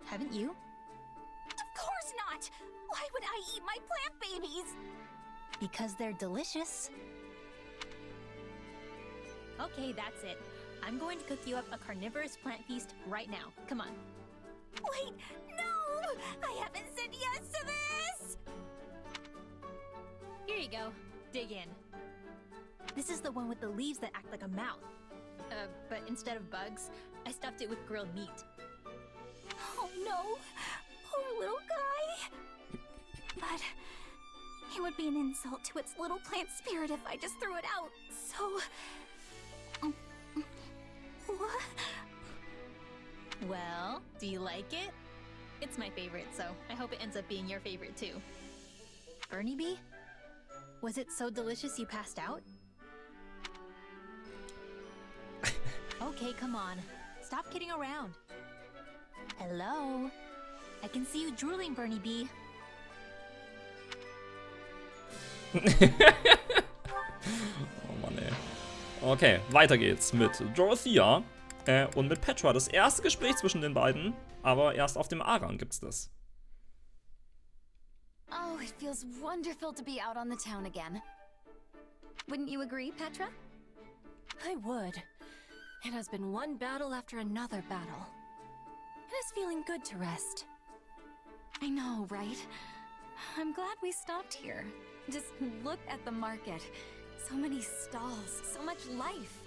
Haven't you? Of course not! Why would I eat my plant babies? Because they're delicious. Okay, that's it. I'm going to cook you up a carnivorous plant feast right now. Come on. Wait, no! I haven't said yes to this! Here you go. Dig in. This is the one with the leaves that act like a mouth. But instead of bugs, I stuffed it with grilled meat. Oh no! Poor little guy! But it would be an insult to its little plant spirit if I just threw it out, so... What? Well, do you like it? It's my favorite, so I hope it ends up being your favorite too. Bernie bee? Was it so delicious you passed out? Okay, come on. Stop kidding around. Hello? I can see you drooling, Bernie bee. Oh Mann, ey. Okay, weiter geht's mit Dorothea und mit Petra. Das erste Gespräch zwischen den beiden, aber erst auf dem A-Rang gibt's das. Oh, it feels wonderful to be out on the town again. Wouldn't you agree, Petra? I would. It has been one battle after another battle. It is feeling good to rest. I know, right? I'm glad we stopped here. Just look at the market. So many stalls, so much life.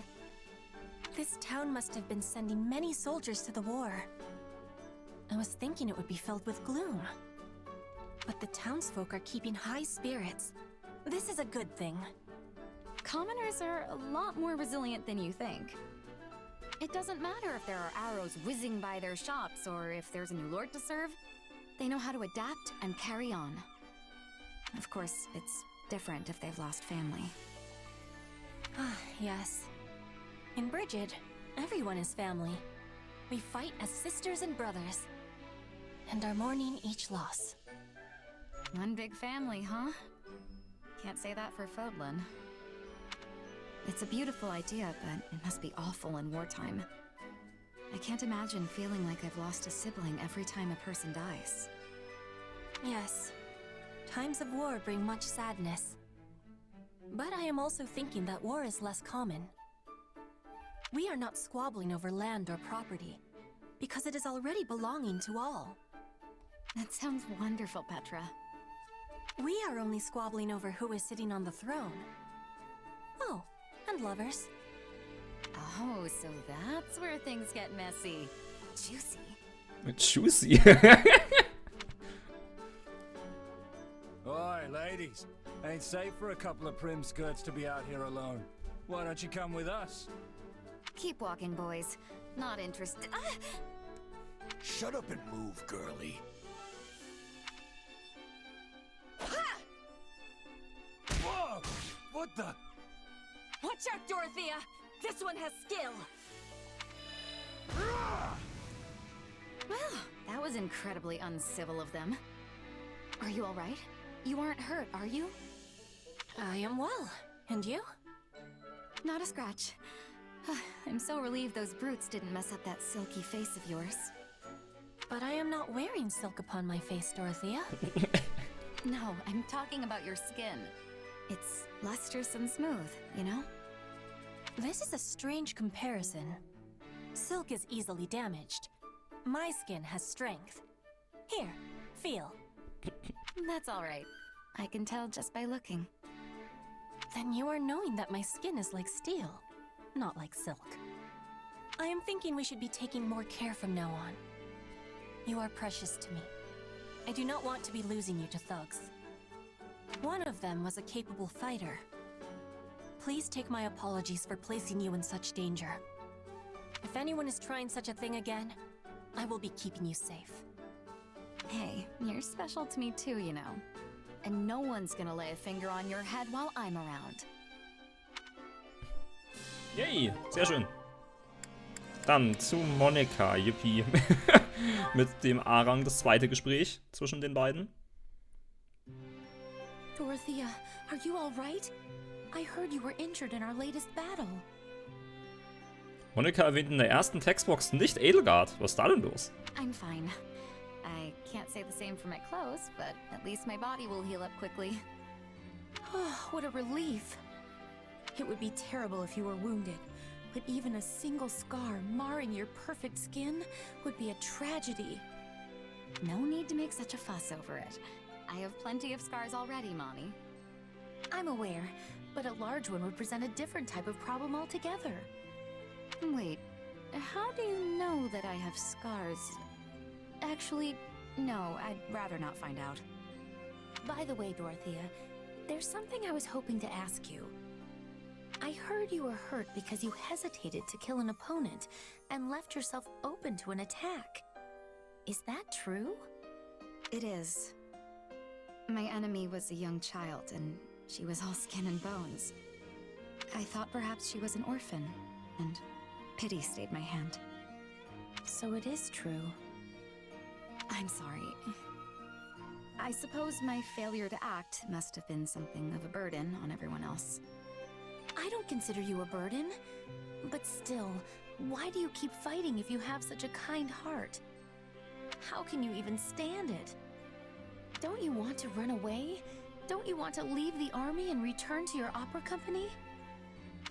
This town must have been sending many soldiers to the war. I was thinking it would be filled with gloom. But the townsfolk are keeping high spirits. This is a good thing. Commoners are a lot more resilient than you think. It doesn't matter if there are arrows whizzing by their shops or if there's a new lord to serve. They know how to adapt and carry on. Of course, it's different if they've lost family. Ah, yes. In Brigid, everyone is family. We fight as sisters and brothers, and are mourning each loss. One big family, huh? Can't say that for Fodlan. It's a beautiful idea, but it must be awful in wartime. I can't imagine feeling like I've lost a sibling every time a person dies. Yes. Times of war bring much sadness. But I am also thinking that war is less common. We are not squabbling over land or property, because it is already belonging to all. That sounds wonderful, Petra. We are only squabbling over who is sitting on the throne. Oh, and lovers. Oh, so that's where things get messy. Juicy. Juicy. Oi, ladies. Ain't safe for a couple of prim skirts to be out here alone. Why don't you come with us? Keep walking, boys. Not interested. Ah! Shut up and move, girlie. Ha! Whoa! What the? Watch out, Dorothea! This one has skill! Well, that was incredibly uncivil of them. Are you alright? You aren't hurt, are you? I am well. And you? Not a scratch. I'm so relieved those brutes didn't mess up that silky face of yours. But I am not wearing silk upon my face, Dorothea. No, I'm talking about your skin. It's lustrous and smooth, you know? This is a strange comparison. Silk is easily damaged. My skin has strength. Here, feel. That's alright. I can tell just by looking. Then you are knowing that my skin is like steel, not like silk. I am thinking we should be taking more care from now on. You are precious to me. I do not want to be losing you to thugs. One of them was a capable fighter. Please take my apologies for placing you in such danger. If anyone is trying such a thing again, I will be keeping you safe. Hey, you're special to me too, you know. And no one's gonna lay a finger on your head while I'm around. Yay, sehr schön. Dann zu Monika, Yippie. Mit dem A-Rang das zweite Gespräch zwischen den beiden. Dorothea, are you all right? I heard you were injured in our latest battle. Monika erwähnt in der ersten Textbox nicht Edelgard. Was ist da denn los? I'm fine. I can't say the same for my clothes, but at least my body will heal up quickly. Oh, what a relief. It would be terrible if you were wounded, but even a single scar marring your perfect skin would be a tragedy. No need to make such a fuss over it. I have plenty of scars already, Mommy. I'm aware, but a large one would present a different type of problem altogether. Wait, how do you know that I have scars? Actually, no, I'd rather not find out. By the way, Dorothea, there's something I was hoping to ask you. I heard you were hurt because you hesitated to kill an opponent and left yourself open to an attack. Is that true? It is. My enemy was a young child, and she was all skin and bones. I thought perhaps she was an orphan, and pity stayed my hand. So it is true. I'm sorry. I suppose my failure to act must have been something of a burden on everyone else. I don't consider you a burden. But still, why do you keep fighting if you have such a kind heart? How can you even stand it? Don't you want to run away? Don't you want to leave the army and return to your opera company?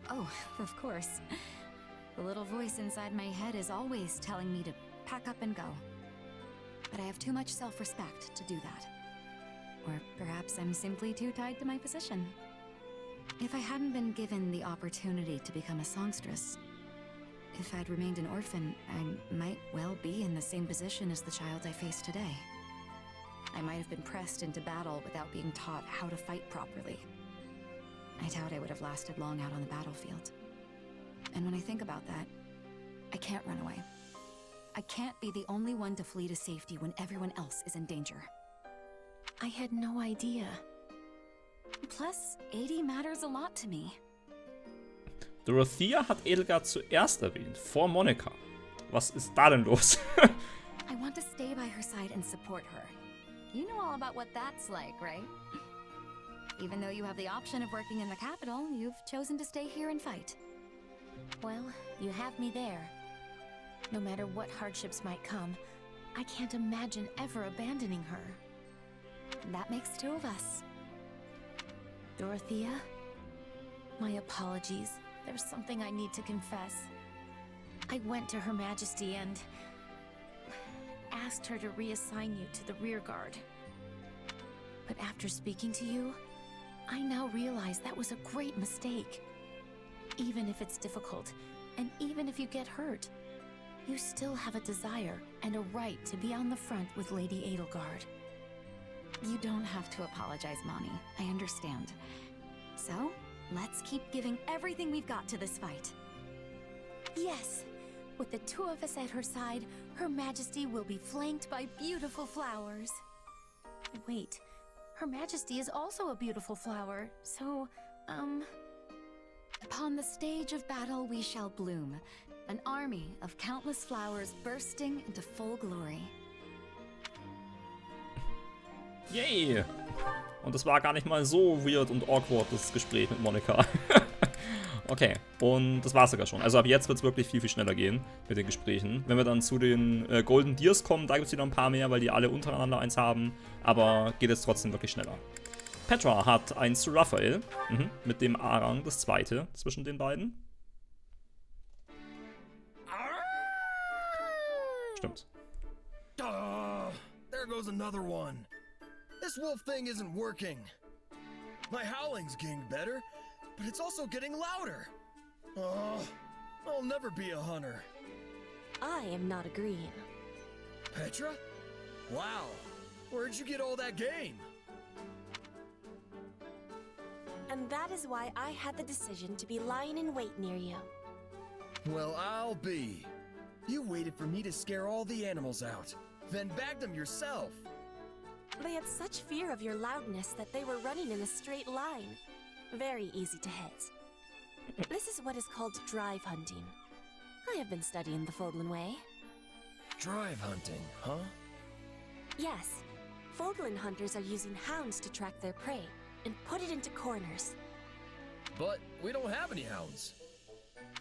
Oh, of course. The little voice inside my head is always telling me to pack up and go. But I have too much self-respect to do that. Or perhaps I'm simply too tied to my position. If I hadn't been given the opportunity to become a songstress, if I'd remained an orphan, I might well be in the same position as the child I face today. I might have been pressed into battle without being taught how to fight properly. I doubt I would have lasted long out on the battlefield. And when I think about that, I can't run away. I can't be the only one to flee to safety when everyone else is in danger. I had no idea. Plus, 80 matters a lot to me. Dorothea hat Edelgard zuerst erwähnt, vor Monika. Was ist da denn los? I want to stay by her side and support her. You know all about what that's like, right? Even though you have the option of working in the capital, you've chosen to stay here and fight. Well, you have me there. No matter what hardships might come, I can't imagine ever abandoning her. That makes two of us. Dorothea? My apologies. There's something I need to confess. I went to Her Majesty and asked her to reassign you to the rear guard. But after speaking to you, I now realize that was a great mistake. Even if it's difficult, and even if you get hurt, you still have a desire and a right to be on the front with Lady Edelgard. You don't have to apologize, Mommy. I understand. So, let's keep giving everything we've got to this fight. Yes! With the two of us at her side, Her Majesty will be flanked by beautiful flowers. Wait, Her Majesty is also a beautiful flower, so, Upon the stage of battle we shall bloom, an army of countless flowers bursting into full glory. Yay! Und das war gar nicht mal so weird und awkward, das Gespräch mit Monika. Okay, und das war's sogar schon. Also ab jetzt wird es wirklich viel, viel schneller gehen mit den Gesprächen. Wenn wir dann zu den Golden Deers kommen, da gibt es wieder ein paar mehr, weil die alle untereinander eins haben. Aber geht jetzt trotzdem wirklich schneller. Petra hat eins zu Raphael. Mit dem A-Rang, das zweite zwischen den beiden. Stimmt. There goes another one. This wolf thing isn't working. My howling's getting better, but it's also getting louder. Oh, I'll never be a hunter. I am not agreeing. Petra? Wow, where'd you get all that game? And that is why I had the decision to be lying in wait near you. Well, I'll be. You waited for me to scare all the animals out, then bagged them yourself. They had such fear of your loudness that they were running in a straight line. Very easy to hit. This is what is called drive hunting. I have been studying the Fodlan way. Drive hunting, huh? Yes. Fodlan hunters are using hounds to track their prey and put it into corners. But we don't have any hounds.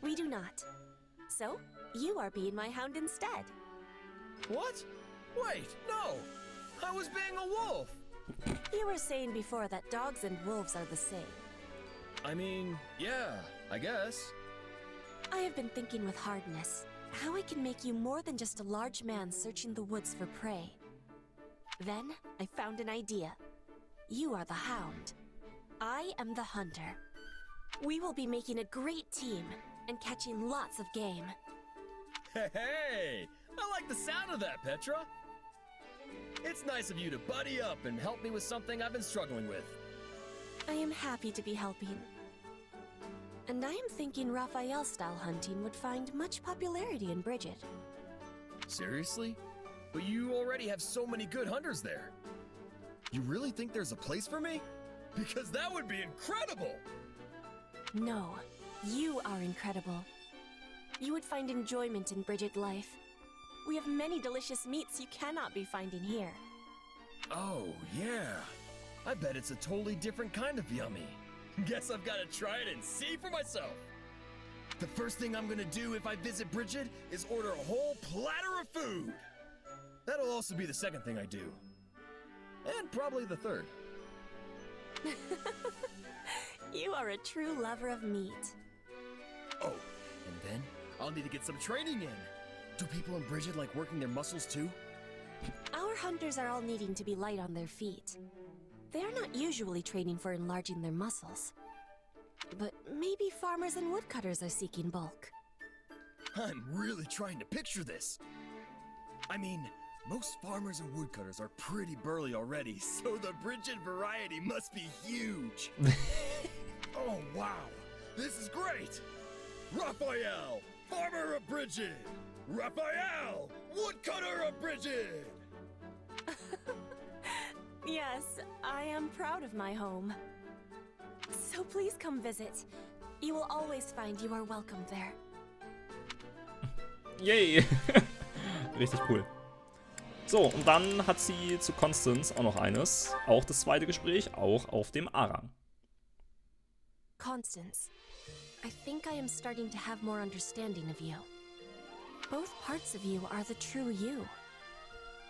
We do not. So, you are being my hound instead. What? Wait, no! I was being a wolf! You were saying before that dogs and wolves are the same. I mean, yeah, I guess. I have been thinking with hardness how I can make you more than just a large man searching the woods for prey. Then, I found an idea. You are the hound. I am the hunter. We will be making a great team and catching lots of game. Hey! I like the sound of that, Petra! It's nice of you to buddy up and help me with something I've been struggling with. I am happy to be helping. And I am thinking Raphael-style hunting would find much popularity in Bridget. Seriously? But you already have so many good hunters there. You really think there's a place for me? Because that would be incredible! No, you are incredible. You would find enjoyment in Bridget life. We have many delicious meats you cannot be finding here. Oh, yeah. I bet it's a totally different kind of yummy. Guess I've got to try it and see for myself. The first thing I'm gonna do if I visit Bridget is order a whole platter of food. That'll also be the second thing I do. And probably the third. You are a true lover of meat. Oh, and then I'll need to get some training in. Do people in Bridget like working their muscles too? Our hunters are all needing to be light on their feet. They are not usually training for enlarging their muscles. But maybe farmers and woodcutters are seeking bulk. I'm really trying to picture this. I mean, most farmers and woodcutters are pretty burly already, so the Bridget variety must be huge. Oh, wow. This is great. Raphael, farmer of Bridget. Raphael, woodcutter of Bridget. Yes, I am proud of my home. So please come visit. You will always find you are welcome there. Yay! Richtig cool. So, und dann hat sie zu Constance auch noch eines. Auch das zweite Gespräch, auch auf dem A-Rang. Constance, I think I am starting to have more understanding of you. Both parts of you are the true you.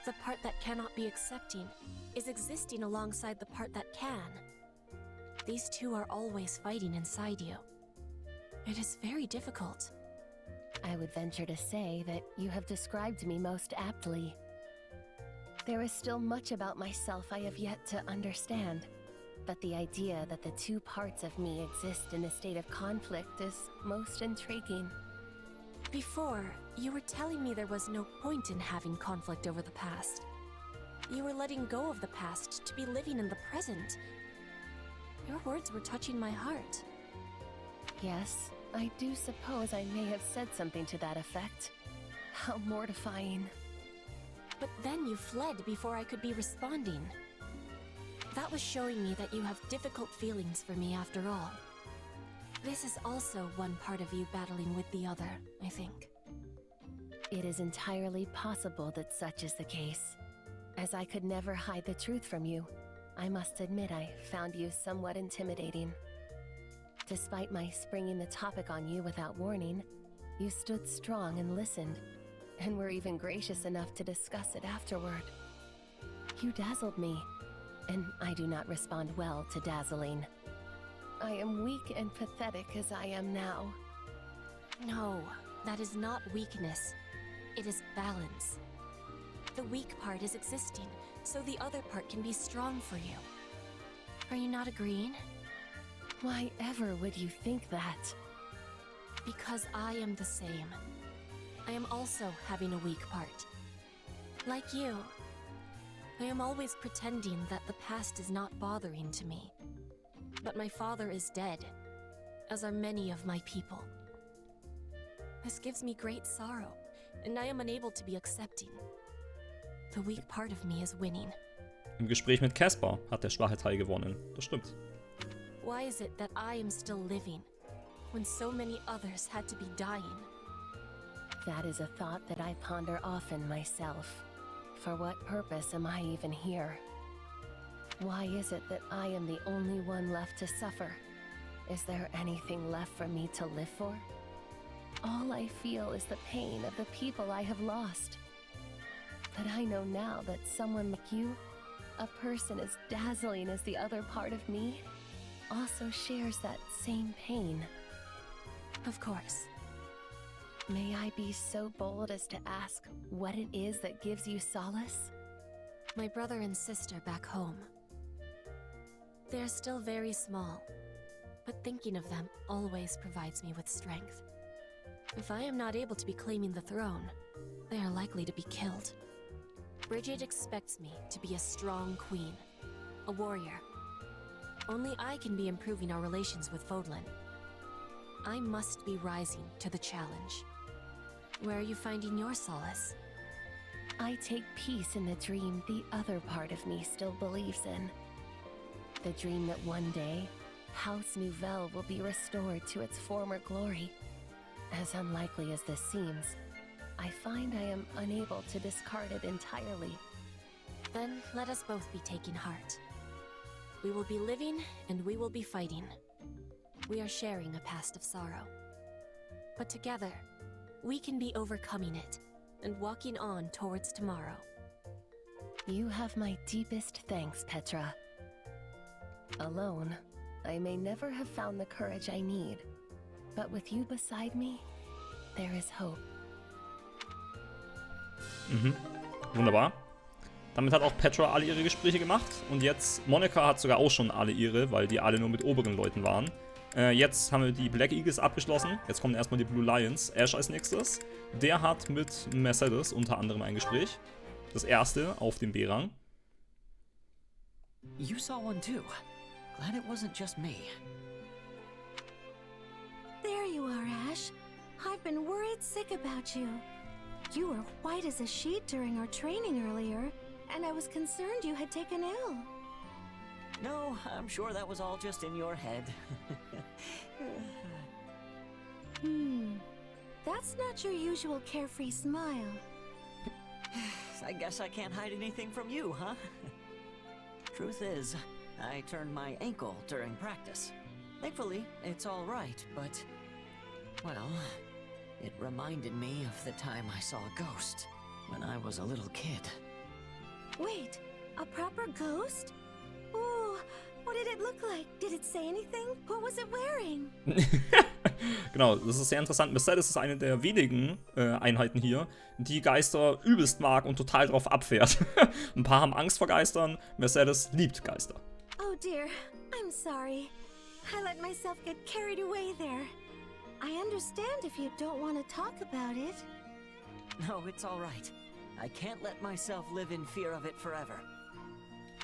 The part that cannot be accepting is existing alongside the part that can. These two are always fighting inside you. It is very difficult. I would venture to say that you have described me most aptly. There is still much about myself I have yet to understand, but the idea that the two parts of me exist in a state of conflict is most intriguing. Before, you were telling me there was no point in having conflict over the past. You were letting go of the past to be living in the present. Your words were touching my heart. Yes, I do suppose I may have said something to that effect. How mortifying. But then you fled before I could be responding. That was showing me that you have difficult feelings for me after all. This is also one part of you battling with the other, I think. It is entirely possible that such is the case. As I could never hide the truth from you, I must admit I found you somewhat intimidating. Despite my springing the topic on you without warning, you stood strong and listened, and were even gracious enough to discuss it afterward. You dazzled me, and I do not respond well to dazzling. I am weak and pathetic as I am now. No, that is not weakness. It is balance. The weak part is existing, so the other part can be strong for you. Are you not agreeing? Why ever would you think that? Because I am the same. I am also having a weak part. Like you, I am always pretending that the past is not bothering to me. But my father is dead, as are many of my people. This gives me great sorrow, and I am unable to be accepting. The weak part of me is winning. Im Gespräch mit Caspar hat der schwache Teil gewonnen. Das stimmt. Why is it that I am still living, when so many others had to be dying? That is a thought that I ponder often myself. For what purpose am I even here? Why is it that I am the only one left to suffer? Is there anything left for me to live for? All I feel is the pain of the people I have lost. But I know now that someone like you, a person as dazzling as the other part of me, also shares that same pain. Of course. May I be so bold as to ask what it is that gives you solace? My brother and sister back home. They are still very small, but thinking of them always provides me with strength. If I am not able to be claiming the throne, they are likely to be killed. Bridget expects me to be a strong queen, a warrior. Only I can be improving our relations with Fodlan. I must be rising to the challenge. Where are you finding your solace? I take peace in the dream the other part of me still believes in. The dream that one day, House Nouvelle will be restored to its former glory. As unlikely as this seems, I find I am unable to discard it entirely. Then let us both be taking heart. We will be living and we will be fighting. We are sharing a past of sorrow. But together, we can be overcoming it and walking on towards tomorrow. You have my deepest thanks, Petra. Alone, I may never have found the courage I need, but with you beside me, there is hope. Wunderbar. Damit hat auch Petra alle ihre Gespräche gemacht. Und jetzt, Monica hat sogar auch schon alle ihre, weil die alle nur mit oberen Leuten waren. Jetzt haben wir die Black Eagles abgeschlossen. Jetzt kommen erstmal die Blue Lions. Ashe als nächstes. Der hat mit Mercedes unter anderem ein Gespräch. Das erste auf dem B-Rang. You saw one too. Glad it wasn't just me. you are, Ashe. I've been worried sick about you. You were white as a sheet during our training earlier, and I was concerned you had taken ill. No, I'm sure that was all just in your head. That's not your usual carefree smile. I guess I can't hide anything from you, huh? Truth is, I turned my ankle during practice. Thankfully, it's all right, but... well, it reminded me of the time I saw a ghost when I was a little kid. Wait, a proper ghost? Ooh, what did it look like? Did it say anything? What was it wearing? Genau, das ist sehr interessant. Mercedes ist eine der wenigen Einheiten hier, die Geister übelst mag und total drauf abfährt. Ein paar haben Angst vor Geistern, Mercedes liebt Geister. Oh dear, I'm sorry. I let myself get carried away there. I understand if you don't want to talk about it. No, it's all right. I can't let myself live in fear of it forever.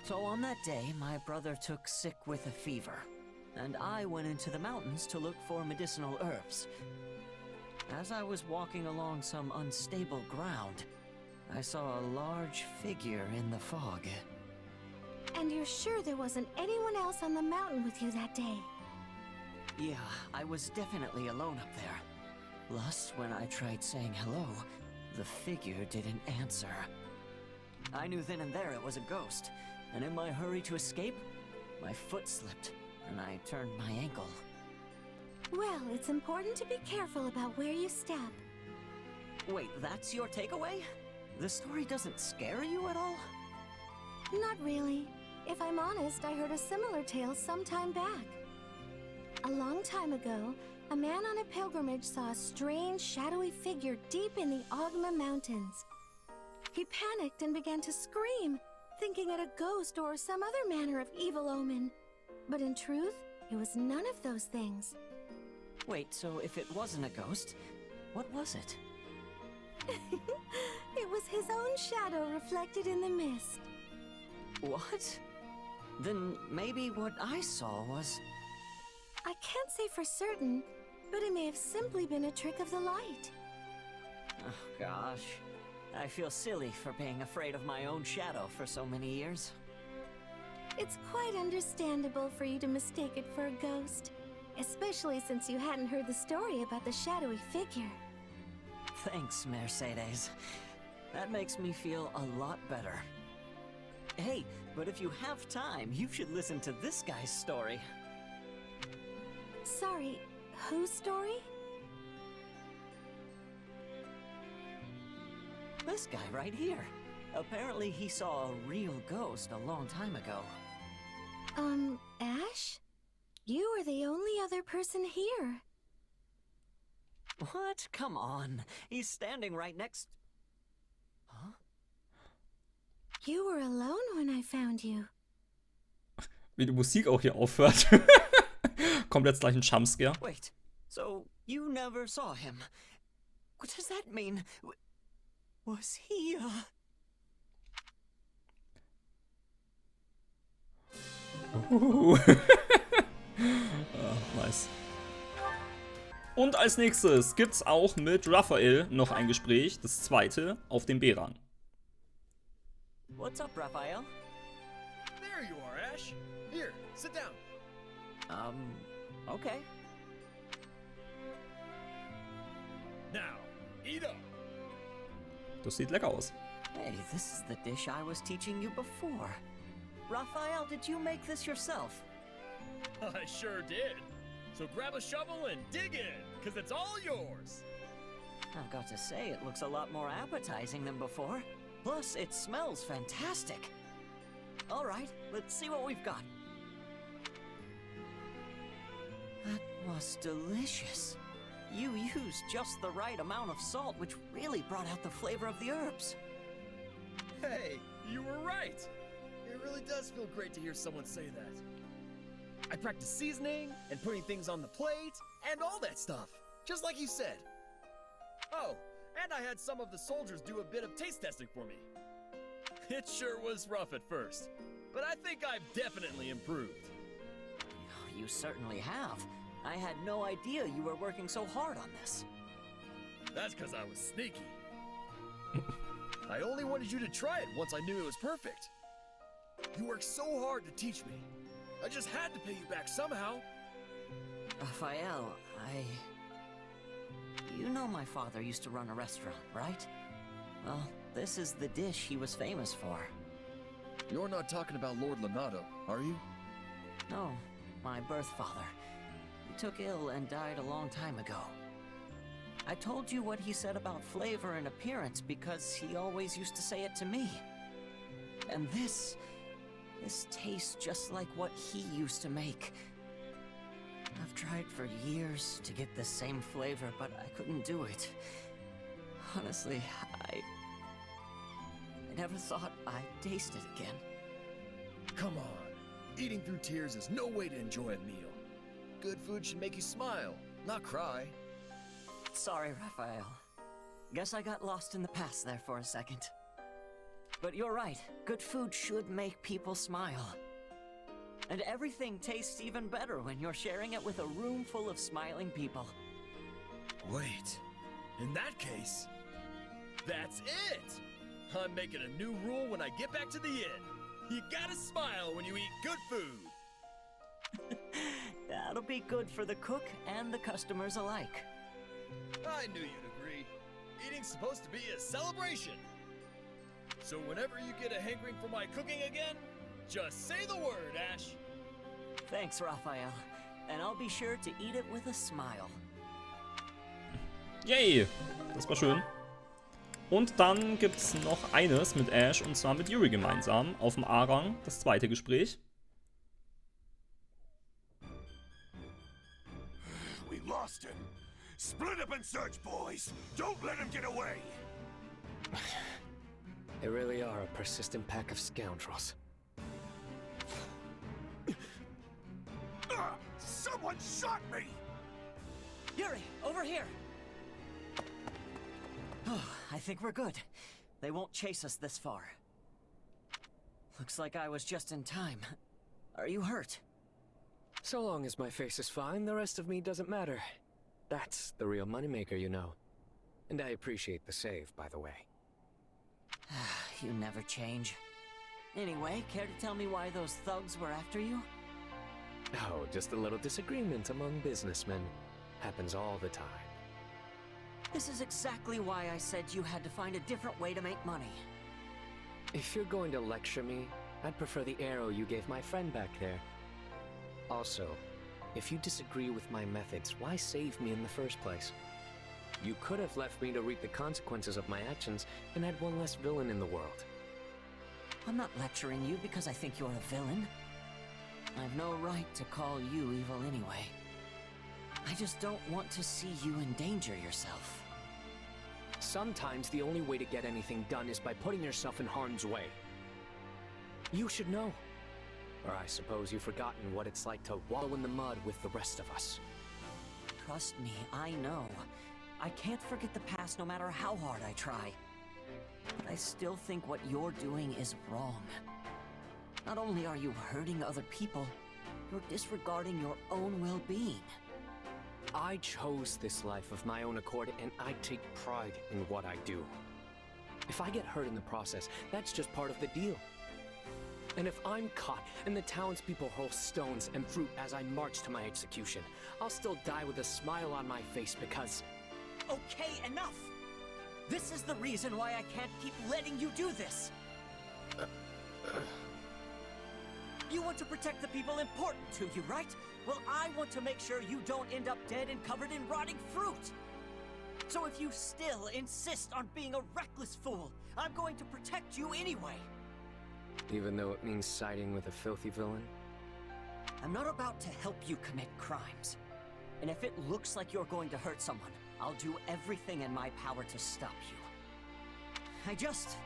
So on that day, my brother took sick with a fever, and I went into the mountains to look for medicinal herbs. As I was walking along some unstable ground, I saw a large figure in the fog. And you're sure there wasn't anyone else on the mountain with you that day? Yeah, I was definitely alone up there. Plus, when I tried saying hello, the figure didn't answer. I knew then and there it was a ghost, and in my hurry to escape, my foot slipped, and I turned my ankle. Well, it's important to be careful about where you step. Wait, that's your takeaway? The story doesn't scare you at all? Not really. If I'm honest, I heard a similar tale some time back. A long time ago, a man on a pilgrimage saw a strange, shadowy figure deep in the Ogma Mountains. He panicked and began to scream, thinking it a ghost or some other manner of evil omen. But in truth, it was none of those things. Wait, so if it wasn't a ghost, what was it? It was his own shadow reflected in the mist. What? Then maybe what I saw was... I can't say for certain, but it may have simply been a trick of the light. Oh gosh, I feel silly for being afraid of my own shadow for so many years. It's quite understandable for you to mistake it for a ghost, especially since you hadn't heard the story about the shadowy figure. Thanks, Mercedes. That makes me feel a lot better. Hey, but if you have time, you should listen to this guy's story. Sorry, whose story? This guy right here. Apparently he saw a real ghost a long time ago. Ashe? You are the only other person here. What? Come on. He's standing right next... Huh? You were alone when I found you. Wie die Musik auch hier aufhört. Kommt jetzt gleich ein Jumpscare. Wait, so you never saw him. What does that mean? Was he, Oh, nice. Und als nächstes gibt's auch mit Raphael noch ein Gespräch, das zweite auf dem B-Rang. What's up, Raphael? There you are, Ashe. Here, sit down. Okay. Now, eat up. Das sieht lecker aus. Hey, this is the dish I was teaching you before. Raphael, did you make this yourself? I sure did. So grab a shovel and dig in, because it's all yours. I've got to say, it looks a lot more appetizing than before. Plus, it smells fantastic. All right, let's see what we've got. That was delicious. You used just the right amount of salt, which really brought out the flavor of the herbs. Hey, you were right. It really does feel great to hear someone say that. I practiced seasoning and putting things on the plate and all that stuff, just like you said. Oh, and I had some of the soldiers do a bit of taste testing for me. It sure was rough at first, but I think I've definitely improved. You certainly have. I had no idea you were working so hard on this. That's because I was sneaky. I only wanted you to try it once I knew it was perfect. You worked so hard to teach me. I just had to pay you back somehow. Raphael, You know my father used to run a restaurant, right? Well, this is the dish he was famous for. You're not talking about Lord Lenato, are you? No, my birth father. He took ill and died a long time ago. I told you what he said about flavor and appearance because he always used to say it to me. And this tastes just like what he used to make. I've tried for years to get the same flavor, but I couldn't do it. Honestly, I never thought I'd taste it again. Come on. Eating through tears is no way to enjoy a meal. Good food should make you smile, not cry. Sorry, Raphael. Guess I got lost in the past there for a second. But you're right, good food should make people smile. And everything tastes even better when you're sharing it with a room full of smiling people. Wait, in that case, that's it! I'm making a new rule when I get back to the inn. You gotta smile when you eat good food. That'll be good for the cook and the customers alike. I knew you'd agree. Eating's supposed to be a celebration. So whenever you get a hankering for my cooking again, just say the word, Ashe. Thanks, Raphael. And I'll be sure to eat it with a smile. Yay! Das war schön. Und dann gibt's noch eines mit Ashe und zwar mit Yuri gemeinsam auf dem A-Rang, das zweite Gespräch. We lost him. Split up and search, boys. Don't let him get away. They really are a persistent pack of scoundrels. Someone shot me! Yuri, over here! I think we're good. They won't chase us this far. Looks like I was just in time. Are you hurt? So long as my face is fine, the rest of me doesn't matter. That's the real moneymaker, you know. And I appreciate the save, by the way. You never change. Anyway, care to tell me why those thugs were after you? Oh, just a little disagreement among businessmen. Happens all the time. This is exactly why I said you had to find a different way to make money. If you're going to lecture me, I'd prefer the arrow you gave my friend back there. Also, if you disagree with my methods, why save me in the first place? You could have left me to reap the consequences of my actions and had one less villain in the world. I'm not lecturing you because I think you're a villain. I've no right to call you evil anyway. I just don't want to see you endanger yourself. Sometimes the only way to get anything done is by putting yourself in harm's way. You should know. Or I suppose you've forgotten what it's like to wallow in the mud with the rest of us. Trust me, I know. I can't forget the past no matter how hard I try. But I still think what you're doing is wrong. Not only are you hurting other people, you're disregarding your own well-being. I chose this life of my own accord, and I take pride in what I do. If I get hurt in the process, that's just part of the deal. And if I'm caught and the townspeople hurl stones and fruit as I march to my execution, I'll still die with a smile on my face because... Okay, enough! This is the reason why I can't keep letting you do this! You want to protect the people important to you, right? Well, I want to make sure you don't end up dead and covered in rotting fruit! So if you still insist on being a reckless fool, I'm going to protect you anyway! Even though it means siding with a filthy villain? I'm not about to help you commit crimes. And if it looks like you're going to hurt someone, I'll do everything in my power to stop you. I just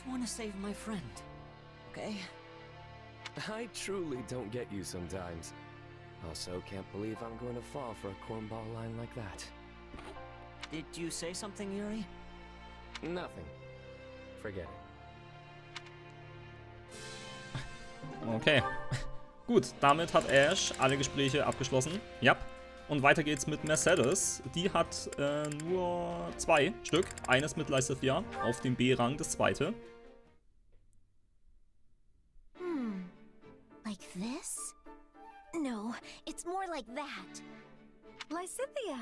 want to save my friend, okay? I truly don't get you sometimes. Also, can't believe I'm going to fall for a cornball line like that. Did you say something, Yuri? Nothing. Forget it. Okay. Gut, damit hat Ashe alle Gespräche abgeschlossen. Ja. Und weiter geht's mit Mercedes. Die hat nur 2 Stück. Eines mit Lysithea auf dem B-Rang, das zweite. Like this? No, it's more like that. Lysithea,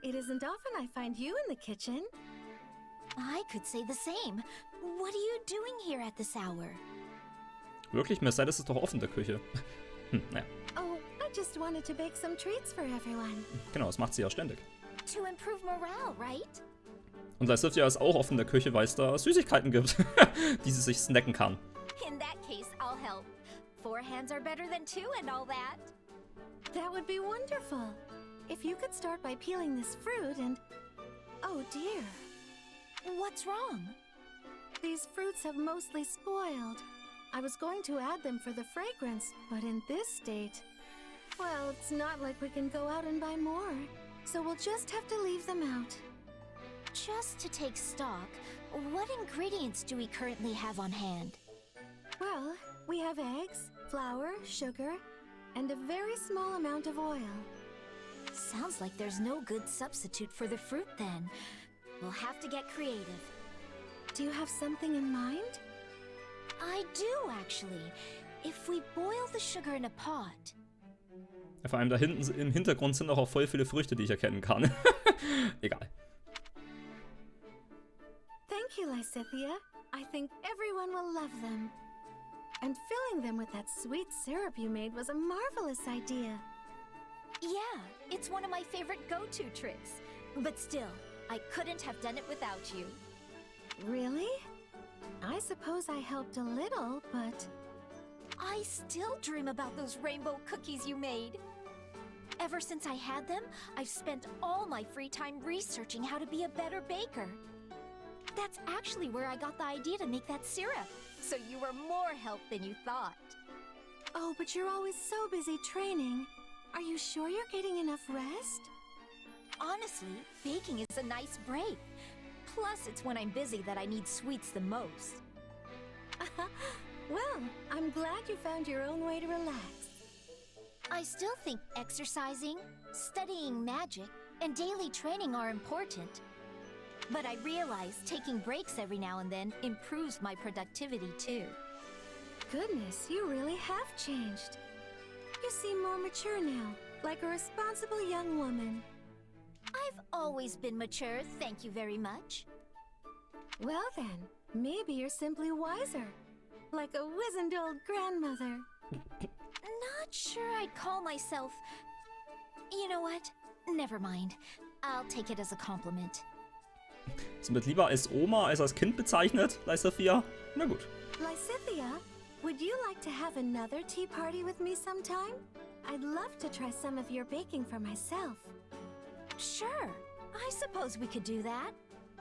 it isn't often I find you in the kitchen. I could say the same. What are you doing here at this hour? Wirklich? Mercedes ist doch offen der Küche. Naja. Oh, I just wanted to bake some treats for everyone. Genau, das macht sie ja ständig. To improve morale, right? Und Lysithea ist auch offen der Küche, weil es da Süßigkeiten gibt, die sie sich snacken kann. In that case, I'll help. 4 hands are better than 2 and all that. That would be wonderful. If you could start by peeling this fruit and... Oh dear. What's wrong? These fruits have mostly spoiled. I was going to add them for the fragrance, but in this state... Well, it's not like we can go out and buy more. So we'll just have to leave them out. Just to take stock, what ingredients do we currently have on hand? Well, we have eggs, flour, sugar, and a very small amount of oil. Sounds like there's no good substitute for the fruit then. We'll have to get creative. Do you have something in mind? I do, actually. If we boil the sugar in a pot. Ja, vor allem da hinten im Hintergrund sind auch voll viele Früchte, die ich erkennen kann. Egal. Thank you, Lysithea. I think everyone will love them. And filling them with that sweet syrup you made was a marvelous idea. Yeah, it's one of my favorite go-to tricks. But still, I couldn't have done it without you. Really? I suppose I helped a little, but... I still dream about those rainbow cookies you made. Ever since I had them, I've spent all my free time researching how to be a better baker. That's actually where I got the idea to make that syrup. So you were more help than you thought. Oh, but you're always so busy training. Are you sure you're getting enough rest? Honestly, baking is a nice break. Plus, it's when I'm busy that I need sweets the most. Well, I'm glad you found your own way to relax. I still think exercising, studying magic, and daily training are important. But I realize taking breaks every now and then improves my productivity too. Goodness, you really have changed. You seem more mature now, like a responsible young woman. I've always been mature, thank you very much. Well then, maybe you're simply wiser. Like a wizened old grandmother. Not sure I'd call myself... You know what? Never mind. I'll take it as a compliment. Sie wird lieber als Oma als als Kind bezeichnet, Lysithea? Na gut. Lysithea, would you like to have another tea party with me sometime? I'd love to try some of your baking for myself. Sure. I suppose we could do that.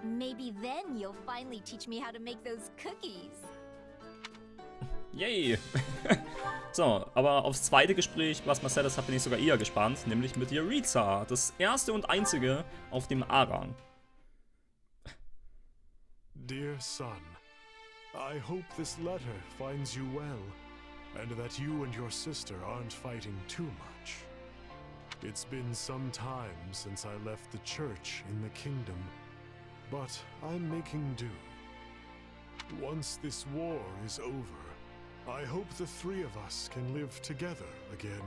Maybe then you'll finally teach me how to make those cookies. Yay! So, aber aufs zweite Gespräch, was Mercedes hat, bin ich sogar eher gespannt, nämlich mit Jeritza, das erste und einzige auf dem A-Rang. Dear son, I hope this letter finds you well, and that you and your sister aren't fighting too much. It's been some time since I left the church in the kingdom, but I'm making do. Once this war is over, I hope the 3 of us can live together again.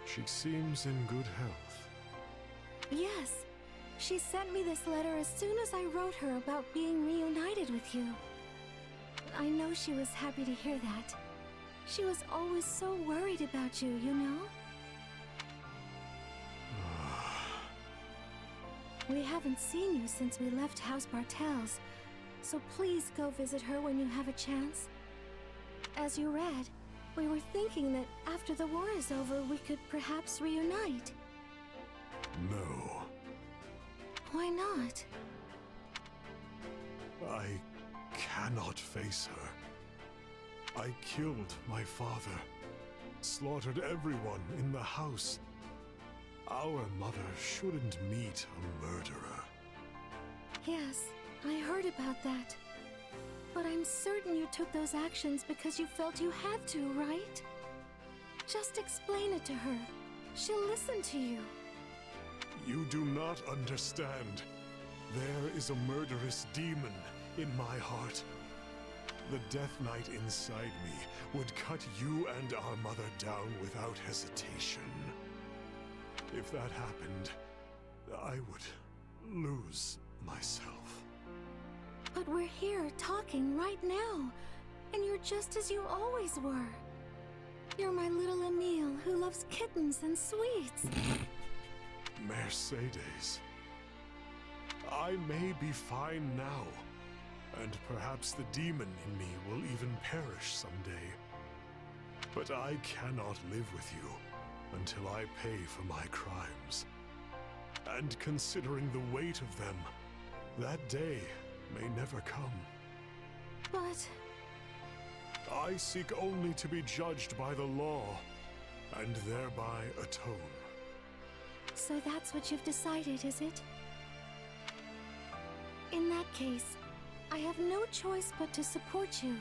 She seems in good health. Yes, she sent me this letter as soon as I wrote her about being reunited with you. I know she was happy to hear that. She was always so worried about you, you know? We haven't seen you since we left House Bartels, so please go visit her when you have a chance. As you read, we were thinking that after the war is over, we could perhaps reunite. No. Why not? I cannot face her. I killed my father, slaughtered everyone in the house. Our mother shouldn't meet a murderer. Yes, I heard about that. But I'm certain you took those actions because you felt you had to, right? Just explain it to her. She'll listen to you. You do not understand. There is a murderous demon in my heart. The Death Knight inside me would cut you and our mother down without hesitation. If that happened, I would lose myself. But we're here talking right now, and you're just as you always were. You're my little Emile who loves kittens and sweets. Mercedes. I may be fine now, and perhaps the demon in me will even perish someday. But I cannot live with you until I pay for my crimes. And considering the weight of them, that day may never come. But I seek only to be judged by the law, and thereby atone. so that's what you've decided, is it? In that case, I have no choice but to support you,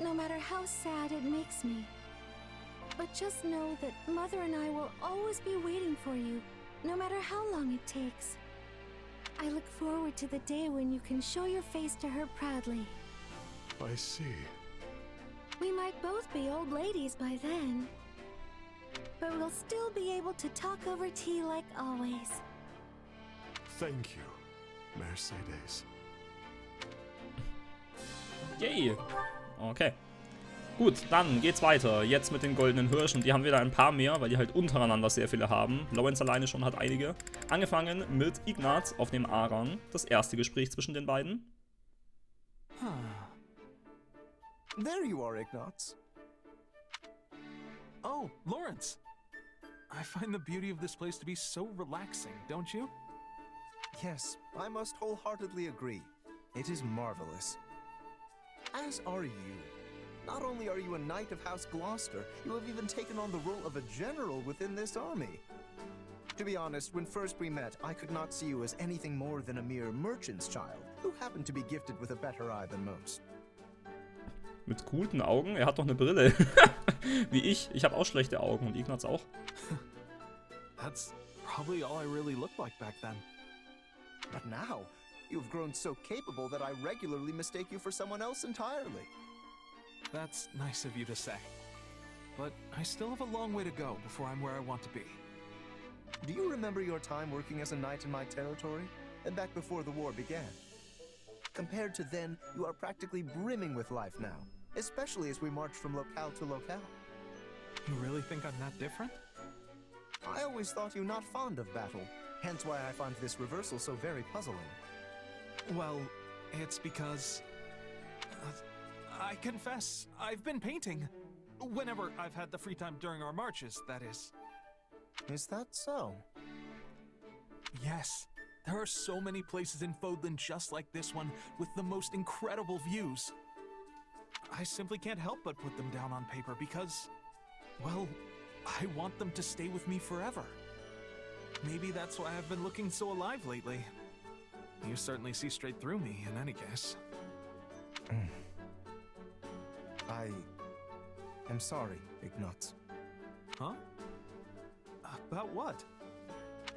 no matter how sad it makes me. But just know that Mother and I will always be waiting for you, no matter how long it takes. I look forward to the day when you can show your face to her proudly. I see. We might both be old ladies by then, but we'll still be able to talk over tea like always. Thank you, Mercedes. Yay. Okay. Gut, dann geht's weiter. Jetzt mit den goldenen Hirschen. Die haben wieder ein paar mehr, weil die halt untereinander sehr viele haben. Lorenz alleine schon hat einige. Angefangen mit Ignatz auf dem A-Rang. Das erste Gespräch zwischen den beiden. There you are, Ignatz. Oh, Lorenz. I find the beauty of this place to be so relaxing, don't you? Yes, I must wholeheartedly agree. It is marvelous. As are you. Not only are you a knight of House Gloucester, you have even taken on the role of a general within this army. To be honest, when first we met, I could not see you as anything more than a mere merchant's child, who happened to be gifted with a better eye than most. Mit guten Augen? Er hat doch eine Brille. Wie ich. Ich habe auch schlechte Augen und Ignatz auch. That's probably all I really looked like back then. But now, you've grown so capable that I regularly mistake you for someone else entirely. That's nice of you to say. But I still have a long way to go before I'm where I want to be. Do you remember your time working as a knight in my territory? And back before the war began? Compared to then, you are practically brimming with life now, especially as we march from locale to locale. You really think I'm that different? I always thought you not fond of battle, hence why I find this reversal so very puzzling. Well, it's because... I confess, I've been painting. Whenever I've had the free time during our marches, that is. Is that so? Yes. There are so many places in Fodlan just like this one, with the most incredible views. I simply can't help but put them down on paper because, well, I want them to stay with me forever. Maybe that's why I've been looking so alive lately. You certainly see straight through me, in any case. I am sorry, Ignatz. Huh? About what?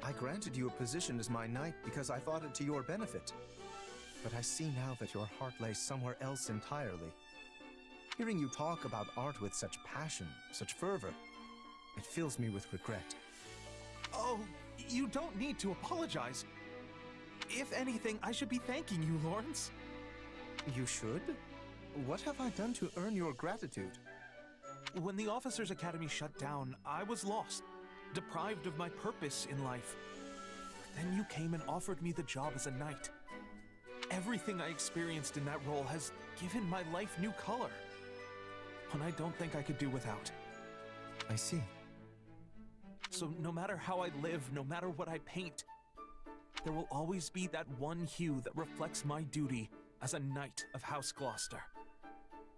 I granted you a position as my knight because I thought it to your benefit. But I see now that your heart lays somewhere else entirely. Hearing you talk about art with such passion, such fervor, it fills me with regret. Oh, you don't need to apologize. If anything, I should be thanking you, Lorenz. You should? What have I done to earn your gratitude? When the Officers' Academy shut down, I was lost, deprived of my purpose in life. But then you came and offered me the job as a knight. Everything I experienced in that role has given my life new color. One I don't think I could do without. I see. So no matter how I live, no matter what I paint, there will always be that one hue that reflects my duty as a knight of House Gloucester.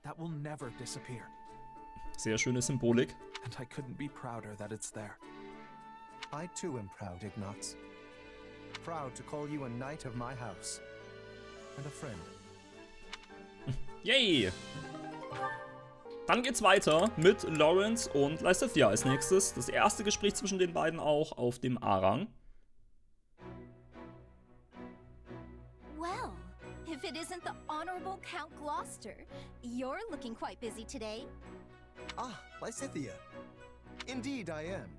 That will never disappear. Sehr schöne Symbolik. And I couldn't be prouder that it's there. I too am proud, Ignatz. Proud to call you a knight of my house. And a friend. Yay! Dann geht's weiter mit Lorenz und Lysithea als nächstes. Das erste Gespräch zwischen den beiden auch auf dem A-Rang. Well, if it isn't the Honorable Count Gloucester, you're looking quite busy today. Ah, Lysithea. Indeed I am.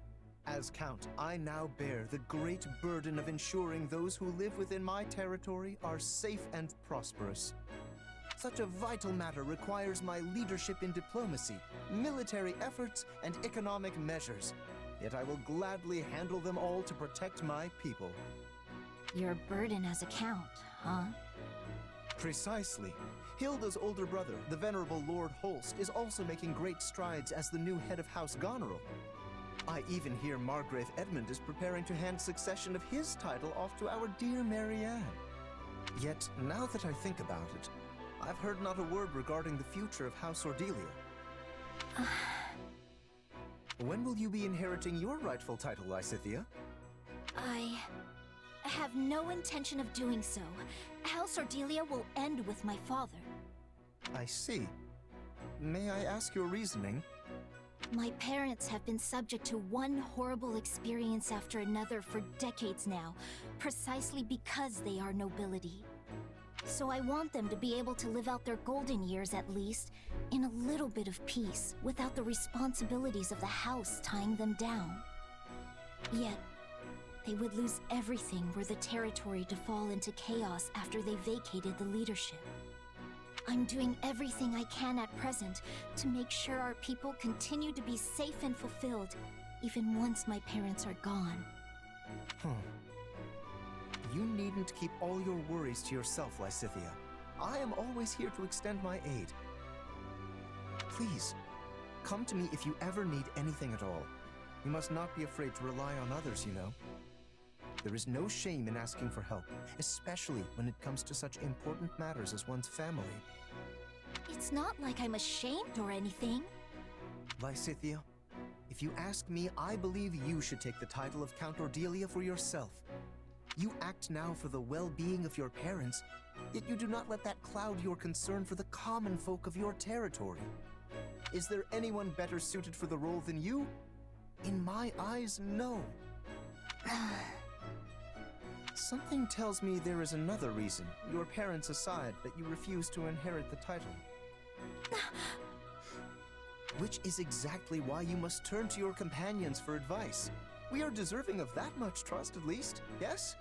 As Count, I now bear the great burden of ensuring those who live within my territory are safe and prosperous. Such a vital matter requires my leadership in diplomacy, military efforts, and economic measures. Yet I will gladly handle them all to protect my people. Your burden as a count, huh? Precisely. Hilda's older brother, the venerable Lord Holst, is also making great strides as the new head of House Goneril. I even hear Margrave Edmund is preparing to hand succession of his title off to our dear Marianne. Yet, now that I think about it, I've heard not a word regarding the future of House Ordelia. When will you be inheriting your rightful title, Lysithea? I have no intention of doing so. House Ordelia will end with my father. I see. May I ask your reasoning? My parents have been subject to one horrible experience after another for decades now, precisely because they are nobility. So I want them to be able to live out their golden years at least, in a little bit of peace, without the responsibilities of the house tying them down. Yet, they would lose everything were the territory to fall into chaos after they vacated the leadership. I'm doing everything I can at present to make sure our people continue to be safe and fulfilled, even once my parents are gone. You needn't keep all your worries to yourself, Lysithea. I am always here to extend my aid. Please, come to me if you ever need anything at all. You must not be afraid to rely on others, you know. There is no shame in asking for help, especially when it comes to such important matters as one's family. It's not like I'm ashamed or anything. Lysithea, if you ask me, I believe you should take the title of Count Ordelia for yourself. You act now for the well-being of your parents, yet you do not let that cloud your concern for the common folk of your territory. Is there anyone better suited for the role than you? In my eyes, no. Something tells me there is another reason, your parents aside, that you refuse to inherit the title. Which is exactly why you must turn to your companions for advice. We are deserving of that much trust, at least, yes?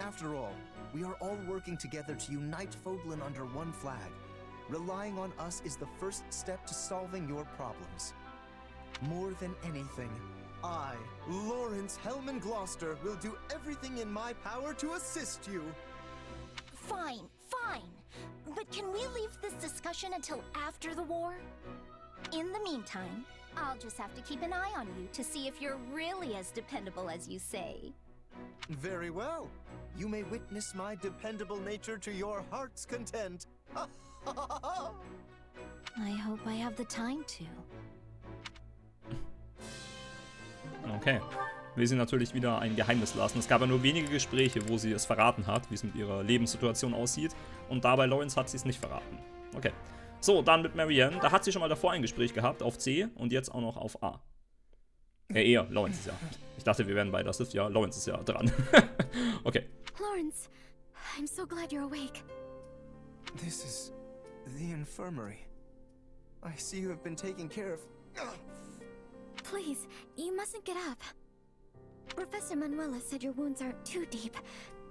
After all, we are all working together to unite Fodlan under one flag. Relying on us is the first step to solving your problems. More than anything, I, Lorenz Hellman Gloucester, will do everything in my power to assist you. Fine, fine. But can we leave this discussion until after the war? In the meantime, I'll just have to keep an eye on you to see if you're really as dependable as you say. Very well. You may witness my dependable nature to your heart's content. I hope I have the time to. Okay. Will sie natürlich wieder ein Geheimnis lassen. Es gab ja nur wenige Gespräche, wo sie es verraten hat, wie es mit ihrer Lebenssituation aussieht. Und dabei Lorenz hat sie es nicht verraten. Okay. So, dann mit Marianne. Da hat sie schon mal davor ein Gespräch gehabt auf C und jetzt auch noch auf A. Eher, Lorenz ist ja. Ich dachte, wir wären bei das ist ja. Lorenz ist ja dran. Okay. Lorenz, I'm so glad you're awake. This is the infirmary. I see you have been taking care of... Please, you mustn't get up. Professor Manuela said your wounds aren't too deep.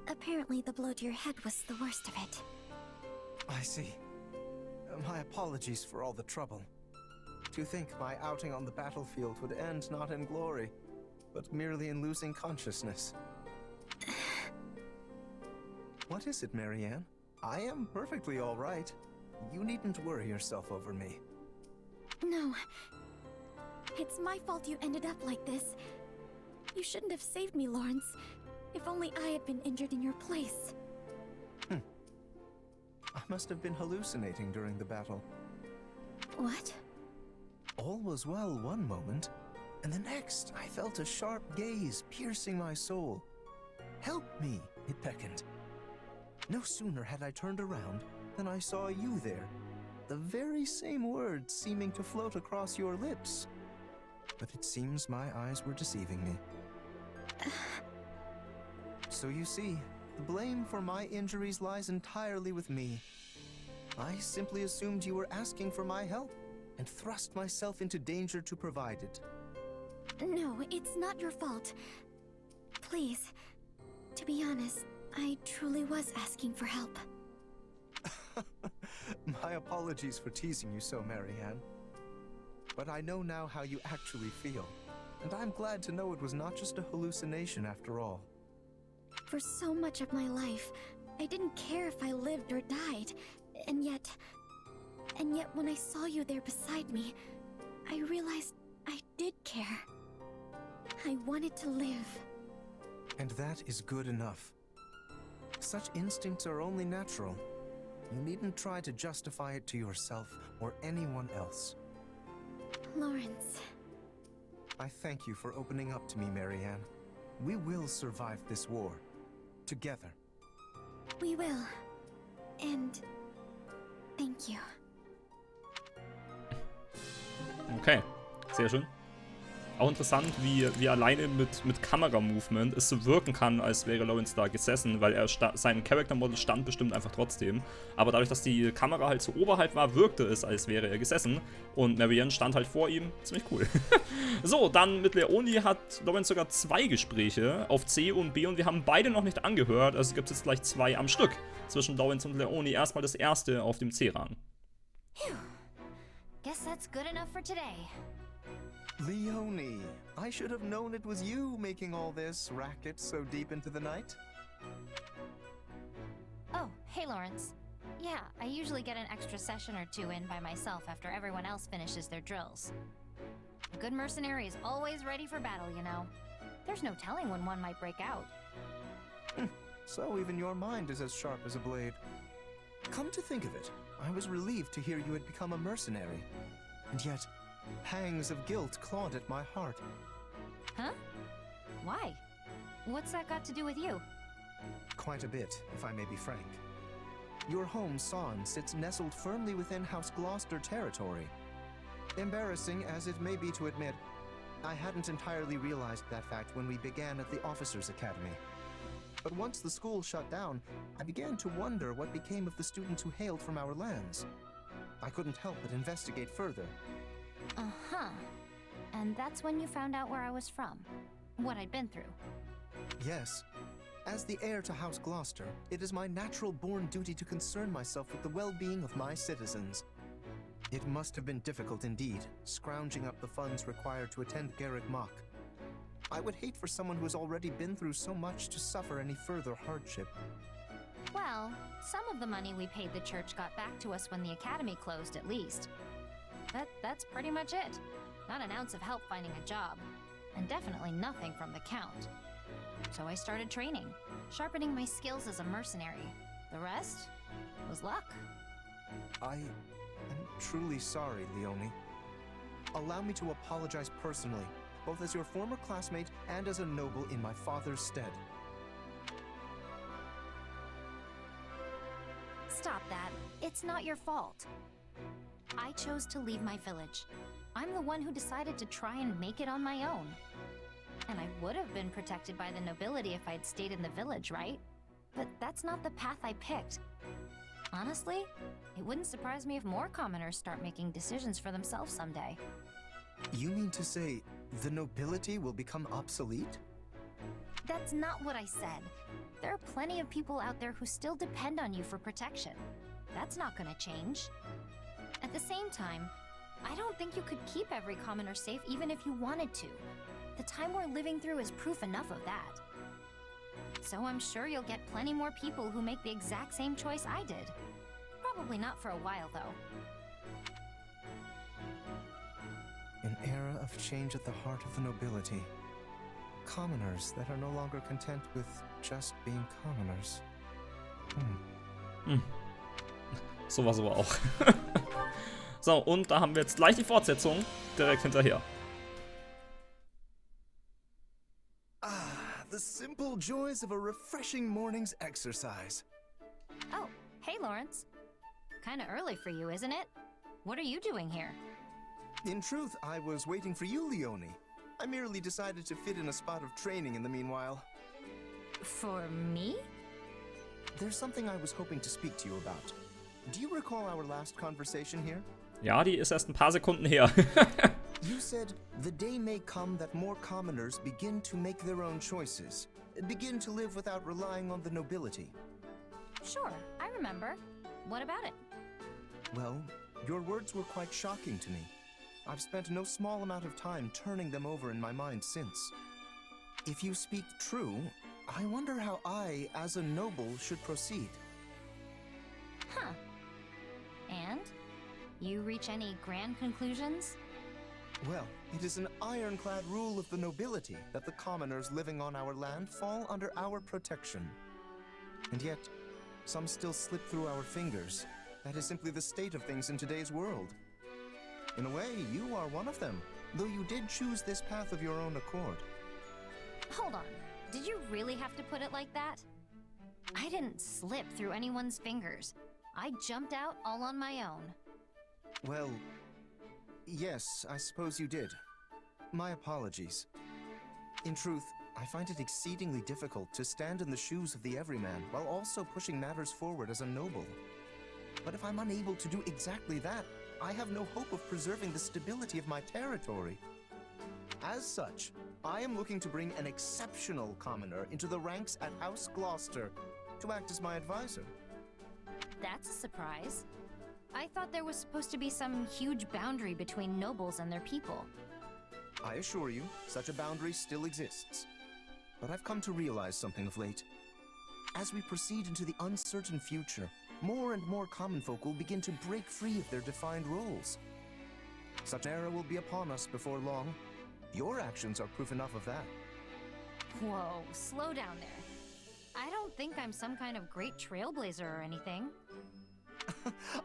Apparently the blow to your head was the worst of it. I see. My apologies for all the trouble. To think my outing on the battlefield would end not in glory, but merely in losing consciousness. What is it, Marianne? I am perfectly all right. You needn't worry yourself over me. No. It's my fault you ended up like this. You shouldn't have saved me, Lorenz. If only I had been injured in your place. I must have been hallucinating during the battle. What? All was well one moment, and the next I felt a sharp gaze piercing my soul. Help me, it beckoned. No sooner had I turned around then I saw you there. The very same words seeming to float across your lips. But it seems my eyes were deceiving me. So you see, the blame for my injuries lies entirely with me. I simply assumed you were asking for my help, and thrust myself into danger to provide it. No, it's not your fault. Please. To be honest, I truly was asking for help. My apologies for teasing you so, Marianne. But I know now how you actually feel, and I'm glad to know it was not just a hallucination after all. For so much of my life, I didn't care if I lived or died, and yet when I saw you there beside me, I realized I did care. I wanted to live. And that is good enough. Such instincts are only natural. You needn't try to justify it to yourself or anyone else. Lawrence. I thank you for opening up to me, Marianne. We will survive this war. Together. We will. And thank you. Okay, sehr schön. Auch interessant, wie alleine mit Kameramovement es so wirken kann, als wäre Lorenz da gesessen, weil sein Character-Model stand bestimmt einfach trotzdem. Aber dadurch, dass die Kamera halt so oberhalb war, wirkte es, als wäre er gesessen. Und Marianne stand halt vor ihm. Ziemlich cool. So, dann mit Leonie hat Lorenz sogar 2 Gespräche auf C und B und wir haben beide noch nicht angehört. Also gibt es jetzt gleich 2 am Stück zwischen Lorenz und Leonie. Erstmal das erste auf dem C-Rang. Guess that's good enough for today. Leonie, I should have known it was you making all this racket so deep into the night. Oh, hey Lorenz. Yeah, I usually get an extra session or 2 in by myself after everyone else finishes their drills. A good mercenary is always ready for battle, you know. There's no telling when one might break out. So even your mind is as sharp as a blade. Come to think of it, I was relieved to hear you had become a mercenary. And yet, pangs of guilt clawed at my heart. Huh? Why? What's that got to do with you? Quite a bit, if I may be frank. Your home, Son, sits nestled firmly within House Gloucester territory. Embarrassing as it may be to admit, I hadn't entirely realized that fact when we began at the Officers' Academy. But once the school shut down, I began to wonder what became of the students who hailed from our lands. I couldn't help but investigate further. Uh-huh. And that's when you found out where I was from, what I'd been through. Yes. As the heir to House Gloucester, it is my natural-born duty to concern myself with the well-being of my citizens. It must have been difficult indeed, scrounging up the funds required to attend Garrick Mock. I would hate for someone who has already been through so much to suffer any further hardship. Well, some of the money we paid the church got back to us when the academy closed, at least. That's pretty much it. Not an ounce of help finding a job. And definitely nothing from the Count. So I started training, sharpening my skills as a mercenary. The rest was luck. I am truly sorry, Leonie. Allow me to apologize personally, both as your former classmate and as a noble in my father's stead. Stop that. It's not your fault. I chose to leave my village. I'm the one who decided to try and make it on my own. And I would have been protected by the nobility if I'd stayed in the village, right? But that's not the path I picked. Honestly, it wouldn't surprise me if more commoners start making decisions for themselves someday. You mean to say the nobility will become obsolete? That's not what I said. There are plenty of people out there who still depend on you for protection. That's not gonna change. At the same time, I don't think you could keep every commoner safe even if you wanted to. The time we're living through is proof enough of that. So I'm sure you'll get plenty more people who make the exact same choice I did. Probably not for a while, though. An era of change at the heart of the nobility. Commoners that are no longer content with just being commoners. Sowas aber auch. So, und da haben wir jetzt gleich die Fortsetzung direkt hinterher. The simple joys of a refreshing morning's exercise. Oh, hey Lorenz. Kinda early for you, isn't it? What are you doing here? In truth, I was waiting for you, Leone. I merely decided to fit in a spot of training in the meanwhile. For me? There's something I was hoping to speak to you about. Do you recall our last conversation here? Ja, die ist erst ein paar Sekunden her. You said, the day may come that more commoners begin to make their own choices. Begin to live without relying on the nobility. Sure, I remember. What about it? Well, your words were quite shocking to me. I've spent no small amount of time turning them over in my mind since. If you speak true, I wonder how I, as a noble, should proceed. Huh. And? You reach any grand conclusions? Well, it is an ironclad rule of the nobility that the commoners living on our land fall under our protection. And yet, some still slip through our fingers. That is simply the state of things in today's world. In a way, you are one of them, though you did choose this path of your own accord. Hold on. Did you really have to put it like that? I didn't slip through anyone's fingers. I jumped out all on my own. Well, yes, I suppose you did. My apologies. In truth, I find it exceedingly difficult to stand in the shoes of the everyman while also pushing matters forward as a noble. But if I'm unable to do exactly that, I have no hope of preserving the stability of my territory. As such, I am looking to bring an exceptional commoner into the ranks at House Gloucester to act as my advisor. That's a surprise. I thought there was supposed to be some huge boundary between nobles and their people. I assure you, such a boundary still exists. But I've come to realize something of late. As we proceed into the uncertain future, more and more common folk will begin to break free of their defined roles. Such era will be upon us before long. Your actions are proof enough of that. Whoa, slow down there. I don't think I'm some kind of great trailblazer or anything.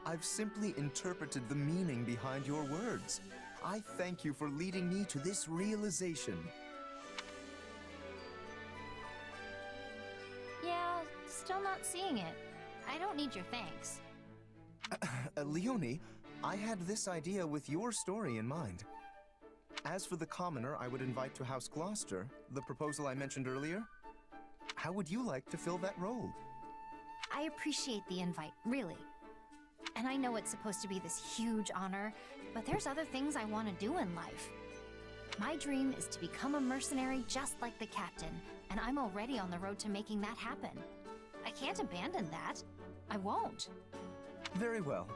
I've simply interpreted the meaning behind your words. I thank you for leading me to this realization. Yeah, still not seeing it. I don't need your thanks. Leone, I had this idea with your story in mind. As for the commoner I would invite to House Gloucester, the proposal I mentioned earlier, how would you like to fill that role? I appreciate the invite, really. And I know it's supposed to be this huge honor, but there's other things I want to do in life. My dream is to become a mercenary just like the captain, and I'm already on the road to making that happen. I can't abandon that. I won't. Very well.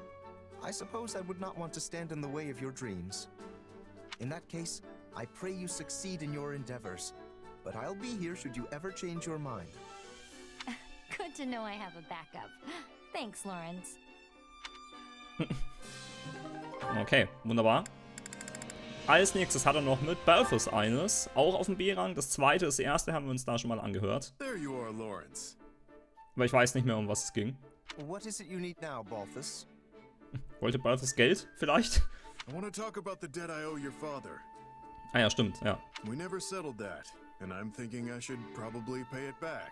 I suppose I would not want to stand in the way of your dreams. In that case, I pray you succeed in your endeavors. But I'll be here should you ever change your mind. Good to know I have a backup. Thanks, Lorenz. Okay, wunderbar. Als nächstes hat er noch mit Balthus eines, auch auf dem B-Rang. Das zweite, das erste haben wir uns da schon mal angehört. There you are, Lorenz. Aber ich weiß nicht mehr, um was es ging. What is it you need now, Balthus? Wollte Balthus Geld, vielleicht? I want to talk about the debt I owe your father. Ah ja, stimmt, ja. We never settled that, and I'm thinking I should probably pay it back.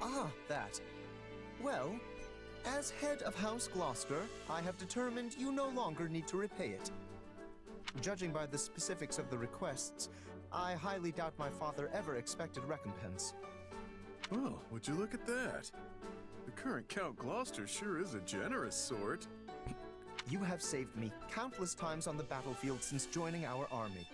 Ah, that. Well, as head of House Gloucester, I have determined you no longer need to repay it. Judging by the specifics of the requests, I highly doubt my father ever expected recompense. Well, would you look at that? The current Count Gloucester sure is a generous sort. You have saved me countless times on the battlefield since joining our army.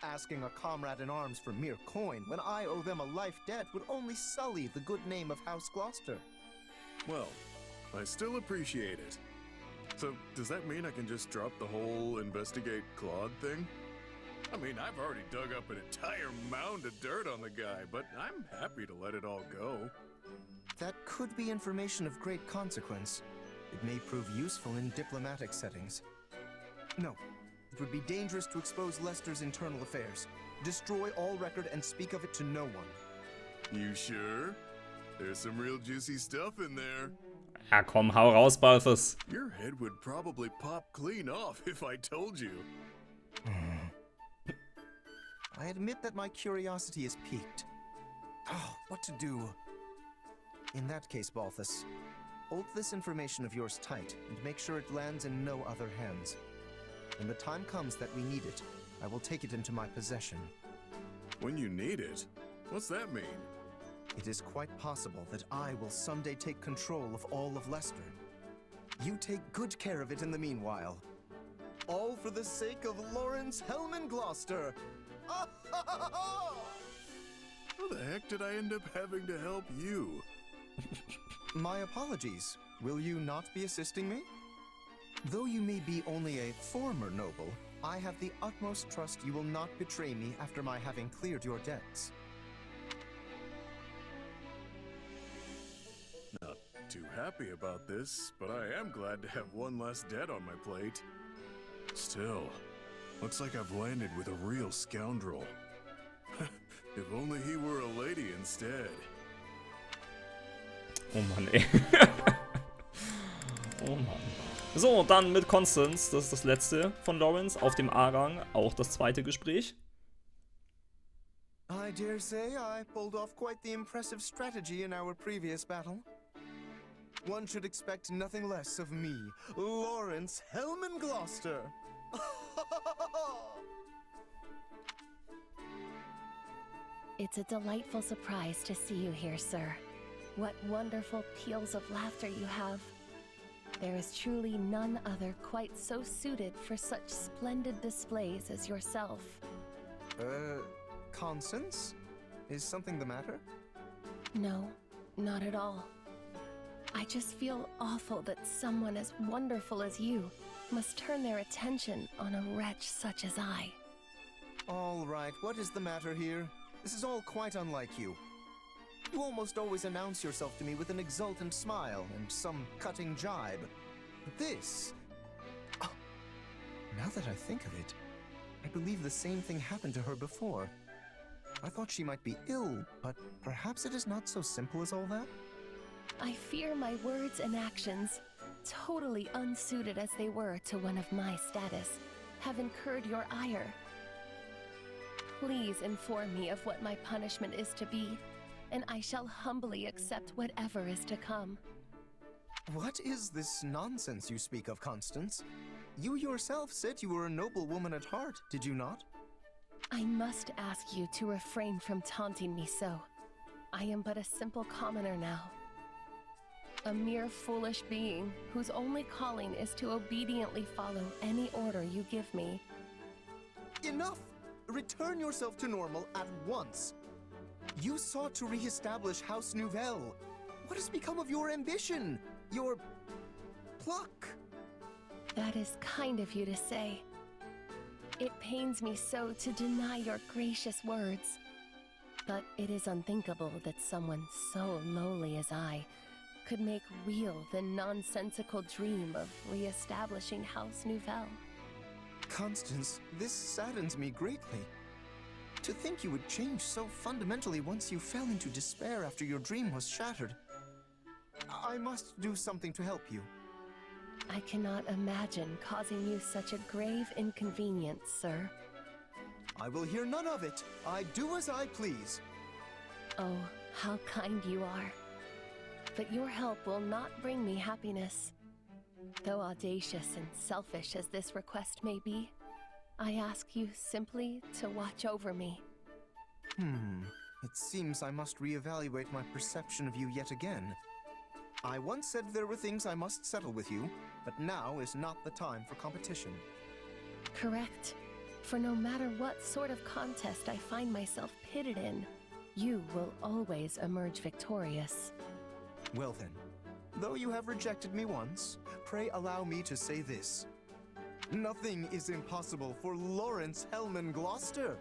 Asking a comrade in arms for mere coin when I owe them a life debt would only sully the good name of House Gloucester. Well, I still appreciate it. So, does that mean I can just drop the whole investigate Claude thing? I mean, I've already dug up an entire mound of dirt on the guy, but I'm happy to let it all go. That could be information of great consequence. It may prove useful in diplomatic settings. No, it would be dangerous to expose Leicester's internal affairs. Destroy all record and speak of it to no one. You sure? There's some real juicy stuff in there. Ja, komm, hau raus, Balthus. Your head would probably pop clean off if I told you. I admit that my curiosity is piqued. Oh, what to do? In that case, Balthus, Hold this information of yours tight and make sure it lands in no other hands. When the time comes that we need it, I will take it into my possession. When you need it? What's that mean? It is quite possible that I will someday take control of all of Leicester. You take good care of it in the meanwhile. All for the sake of Lorenz Hellman Gloucester! How the heck did I end up having to help you? My apologies. Will you not be assisting me? Though you may be only a former noble, I have the utmost trust you will not betray me after my having cleared your debts. Not too happy about this, but I am glad to have one less debt on my plate. Still, looks like I've landed with a real scoundrel. If only he were a lady instead. Oh Mann, ey. Oh Mann. So, dann mit Constance, das ist das letzte von Lorenz, auf dem A-Rang, auch das zweite Gespräch. I dare say I pulled off quite the impressive strategy in our previous battle. One should expect nothing less of me, Lorenz Hellman Gloucester. It's a delightful surprise to see you here, sir. What wonderful peals of laughter you have. There is truly none other quite so suited for such splendid displays as yourself. Constance? Is something the matter? No, not at all. I just feel awful that someone as wonderful as you must turn their attention on a wretch such as I. All right, what is the matter here? This is all quite unlike you. You almost always announce yourself to me with an exultant smile and some cutting jibe. This... Oh, now that I think of it, I believe the same thing happened to her before. I thought she might be ill, but perhaps it is not so simple as all that? I fear my words and actions, totally unsuited as they were to one of my status, have incurred your ire. Please inform me of what my punishment is to be, and I shall humbly accept whatever is to come. What is this nonsense you speak of, Constance? You yourself said you were a noble woman at heart, did you not? I must ask you to refrain from taunting me so. I am but a simple commoner now. A mere foolish being whose only calling is to obediently follow any order you give me. Enough! Return yourself to normal at once. You sought to re-establish House Nouvelle. What has become of your ambition? Your... pluck? That is kind of you to say. It pains me so to deny your gracious words. But it is unthinkable that someone so lowly as I could make real the nonsensical dream of re-establishing House Nouvelle. Constance, this saddens me greatly. To think you would change so fundamentally once you fell into despair after your dream was shattered. I must do something to help you. I cannot imagine causing you such a grave inconvenience, sir. I will hear none of it. I do as I please. Oh, how kind you are. But your help will not bring me happiness. Though audacious and selfish as this request may be, I ask you simply to watch over me. It seems I must reevaluate my perception of you yet again. I once said there were things I must settle with you, but now is not the time for competition. Correct. For no matter what sort of contest I find myself pitted in, you will always emerge victorious. Well then, though you have rejected me once, pray allow me to say this. Nothing is impossible for Lorenz Hellman Gloucester.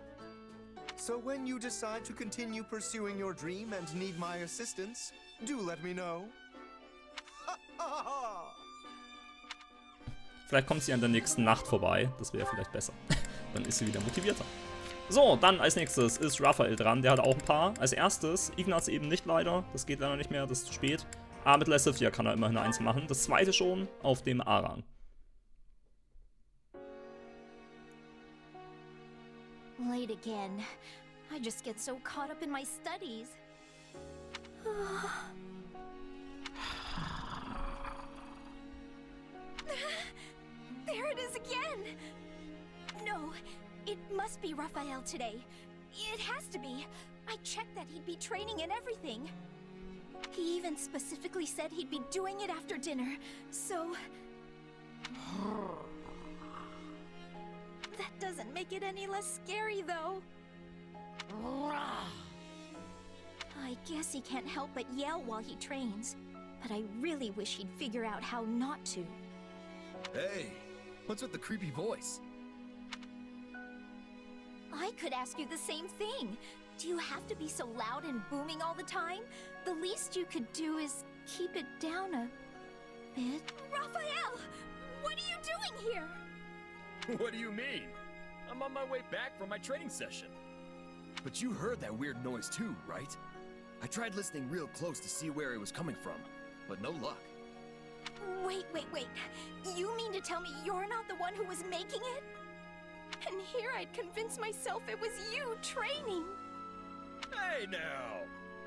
So when you decide to continue pursuing your dream and need my assistance, do let me know. Vielleicht kommt sie an der nächsten Nacht vorbei. Das wäre vielleicht besser. Dann ist sie wieder motivierter. So, dann als nächstes ist Raphael dran. Der hat auch ein paar. Als erstes, Ignatz eben nicht leider. Das geht leider nicht mehr, das ist zu spät. Aber mit Lysithea kann er immerhin eins machen. Das zweite schon auf dem A-Rang. Late again. I just get so caught up in my studies. Raphael today. It has to be. I checked that he'd be training and everything. He even specifically said he'd be doing it after dinner, so... That doesn't make it any less scary, though. I guess he can't help but yell while he trains, but I really wish he'd figure out how not to. Hey, what's with the creepy voice? I could ask you the same thing. Do you have to be so loud and booming all the time? The least you could do is keep it down a bit. Raphael! What are you doing here? What do you mean? I'm on my way back from my training session. But you heard that weird noise too, right? I tried listening real close to see where it was coming from, but no luck. Wait. You mean to tell me you're not the one who was making it? And here I'd convinced myself it was you training. Hey now!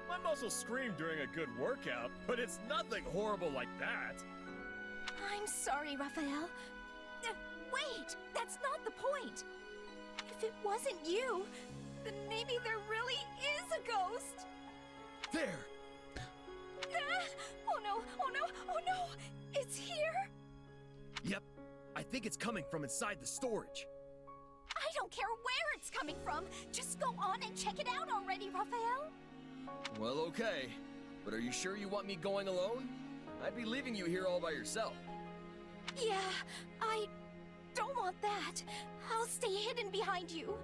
My muscles scream during a good workout, but it's nothing horrible like that. I'm sorry, Raphael. Wait, that's not the point. If it wasn't you, then maybe there really is a ghost. There! Oh no! It's here? Yep, I think it's coming from inside the storage. I don't care where it's coming from. Just go on and check it out already, Raphael. Well, okay. But are you sure you want me going alone? I'd be leaving you here all by yourself. Yeah, I don't want that. I'll stay hidden behind you.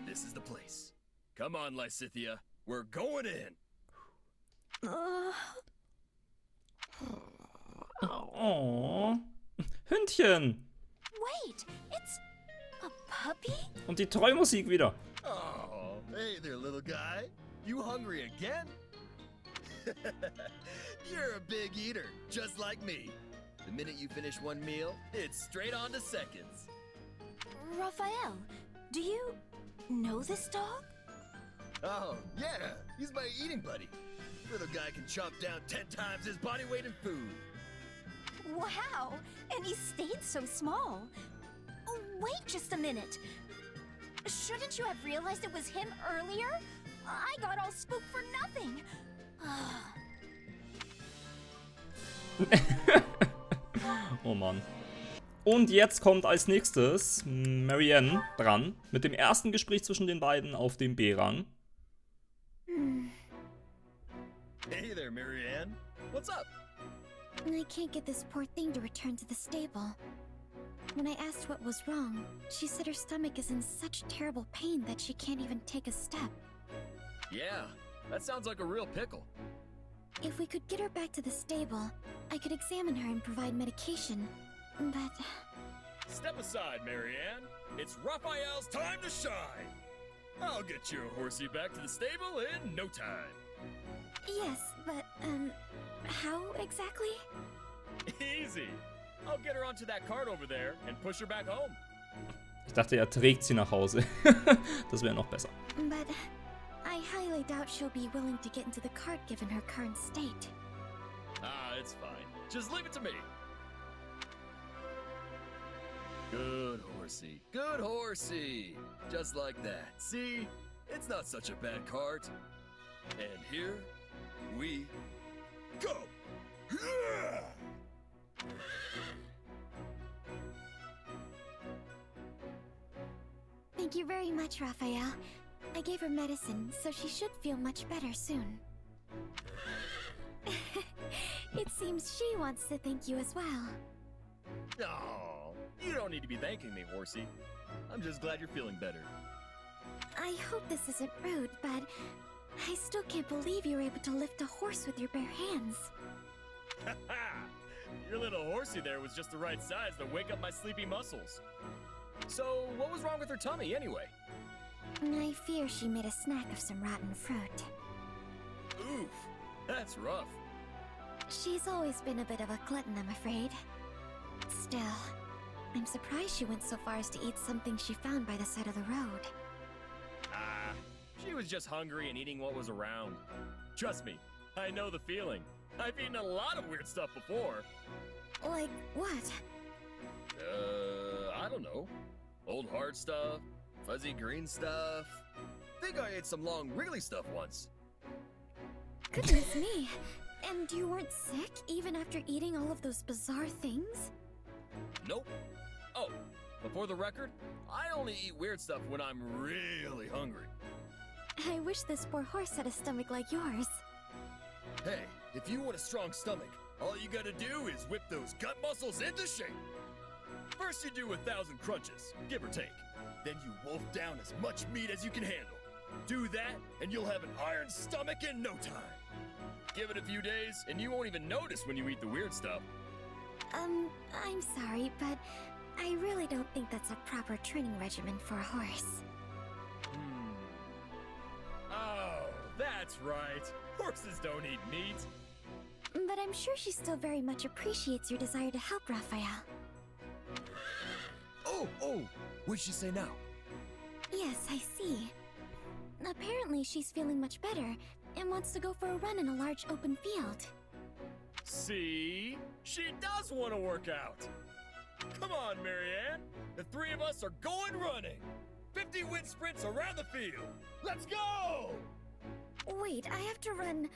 This is the place. Come on, Lysithea. We're going in. Oh, Hündchen. Wait, it's a puppy? Und die Trollmusik wieder. Oh, hey there, little guy. You hungry again? You're a big eater, just like me. The minute you finish one meal, it's straight on to seconds. Raphael, do you know this dog? Oh, yeah, he's my eating buddy. Little guy can chomp down 10 times his body weight in food. Wow, and he stayed so small. Oh, wait just a minute. Shouldn't you have realized it was him earlier? I got all spooked for nothing. Oh Mann. Und jetzt kommt als nächstes Marianne dran mit dem ersten Gespräch zwischen den beiden auf dem B-Rang. Hey there, Marianne. What's up? I can't get this poor thing to return to the stable. When I asked what was wrong, she said her stomach is in such terrible pain that she can't even take a step. Yeah, that sounds like a real pickle. If we could get her back to the stable, I could examine her and provide medication, but... Step aside, Marianne. It's Raphael's time to shine. I'll get your horsey back to the stable in no time. Yes, but, how exactly? Easy. I'll get her onto that cart over there and push her back home. Ich dachte, er trägt sie nach Hause. Das wäre noch besser. But I highly doubt she'll be willing to get into the cart given her current state. Ah, it's fine. Just leave it to me. Good horsey. Good horsey. Just like that. See? It's not such a bad cart. And here we go. Thank you very much, Raphael. I gave her medicine, so she should feel much better soon. It seems she wants to thank you as well. Oh, you don't need to be thanking me, horsey. I'm just glad you're feeling better. I hope this isn't rude, but I still can't believe you were able to lift a horse with your bare hands. Your little horsey there was just the right size to wake up my sleepy muscles. So, what was wrong with her tummy, anyway? I fear she made a snack of some rotten fruit. Oof, that's rough. She's always been a bit of a glutton, I'm afraid. Still, I'm surprised she went so far as to eat something she found by the side of the road. Ah, she was just hungry and eating what was around. Trust me, I know the feeling. I've eaten a lot of weird stuff before. Like what? I don't know. Old hard stuff, fuzzy green stuff. Think I ate some long wriggly stuff once. Goodness me. And you weren't sick even after eating all of those bizarre things? Nope. Oh, before the record, I only eat weird stuff when I'm really hungry. I wish this poor horse had a stomach like yours. Hey, if you want a strong stomach, all you gotta do is whip those gut muscles into shape. First you do 1,000 crunches, give or take. Then you wolf down as much meat as you can handle. Do that, and you'll have an iron stomach in no time. Give it a few days, and you won't even notice when you eat the weird stuff. I'm sorry, but I really don't think that's a proper training regimen for a horse. Oh, that's right. Horses don't eat meat. But I'm sure she still very much appreciates your desire to help Raphael. Oh, what'd she say now? Yes, I see. Apparently she's feeling much better and wants to go for a run in a large open field. See? She does want to work out. Come on, Marianne. The three of us are going running. 50 wind sprints around the field. Let's go! Wait, I have to run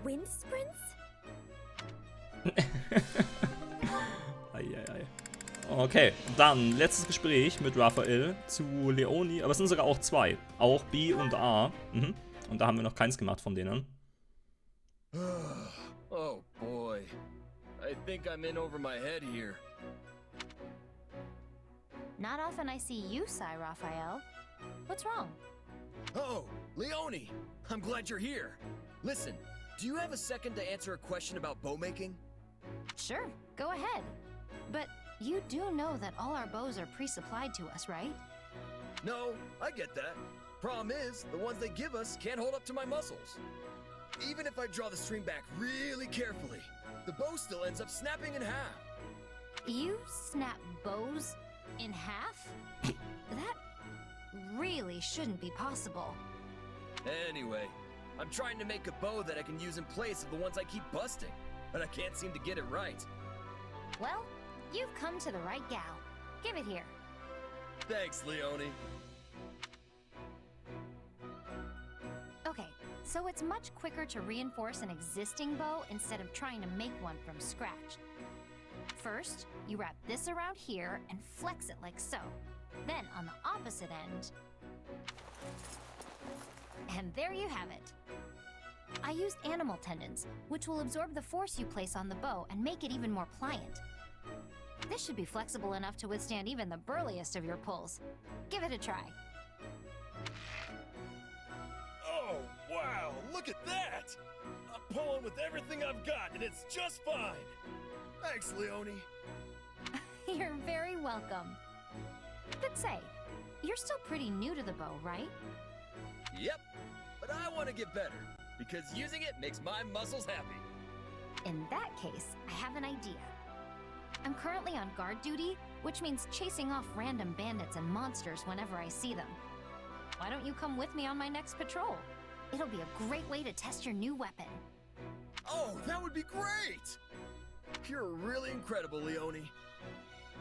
wind sprints? Eieiei. Okay, dann letztes Gespräch mit Raphael zu Leonie, aber es sind sogar auch zwei. Auch B und A. Mhm. Und da haben wir noch keins gemacht von denen. Oh boy. I think I'm in over my head here. Not often I see you sigh, Raphael. What's wrong? Oh, Leonie! I'm glad you're here. Listen, do you have a second to answer a question about bow making? Sure, go ahead. But you do know that all our bows are pre-supplied to us, right? No, I get that. Problem is, the ones they give us can't hold up to my muscles. Even if I draw the string back really carefully, the bow still ends up snapping in half. You snap bows in half? That really shouldn't be possible. Anyway, I'm trying to make a bow that I can use in place of the ones I keep busting, but I can't seem to get it right. Well, you've come to the right gal. Give it here. Thanks, Leonie. Okay, so it's much quicker to reinforce an existing bow instead of trying to make one from scratch. First, you wrap this around here and flex it like so. Then on the opposite end... And there you have it. I used animal tendons, which will absorb the force you place on the bow and make it even more pliant. This should be flexible enough to withstand even the burliest of your pulls. Give it a try. Oh, wow, look at that! I'm pulling with everything I've got, and it's just fine! Thanks, Leonie. You're very welcome. But say, you're still pretty new to the bow, right? Yep, but I want to get better, because using it makes my muscles happy. In that case, I have an idea. I'm currently on guard duty, which means chasing off random bandits and monsters whenever I see them. Why don't you come with me on my next patrol? It'll be a great way to test your new weapon. Oh, that would be great! You're really incredible, Leonie.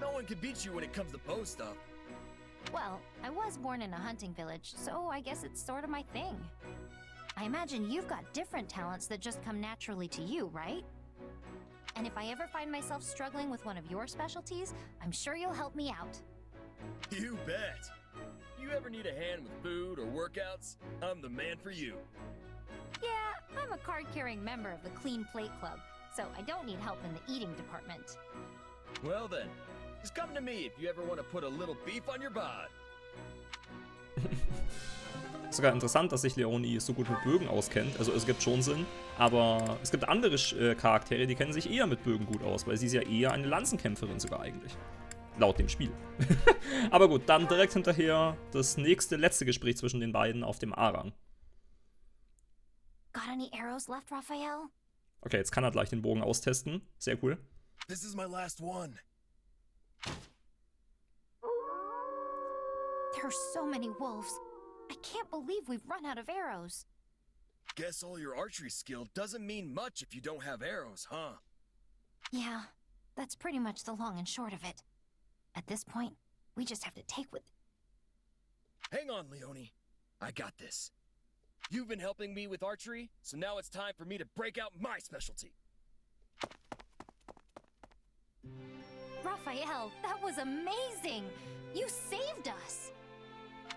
No one can beat you when it comes to bow stuff. Well, I was born in a hunting village, so I guess it's sort of my thing. I imagine you've got different talents that just come naturally to you, right? And if I ever find myself struggling with one of your specialties, I'm sure you'll help me out. You bet! You ever need a hand with food or workouts? I'm the man for you. Yeah, I'm a card-carrying member of the Clean Plate Club, so I don't need help in the eating department. Well then, just come to me if you ever want to put a little beef on your bod. Sogar interessant, dass sich Leonie so gut mit Bögen auskennt. Also es gibt schon Sinn, aber es gibt andere Charaktere, die kennen sich eher mit Bögen gut aus, weil sie ist ja eher eine Lanzenkämpferin sogar eigentlich. Laut dem Spiel. Aber gut, dann direkt hinterher das letzte Gespräch zwischen den beiden auf dem A-Rang. Got any arrows left, Raphael? Okay, jetzt kann er gleich den Bogen austesten. Sehr cool. This is my last one. There are so many wolves. I can't believe we've run out of arrows. Guess all your archery skill doesn't mean much if you don't have arrows, huh? Yeah, That's pretty much the long and short of it. At this point, we just have to take what... Hang on, Leone. I got this. You've been helping me with archery, so now it's time for me to break out my specialty. Raphael, that was amazing! You saved us!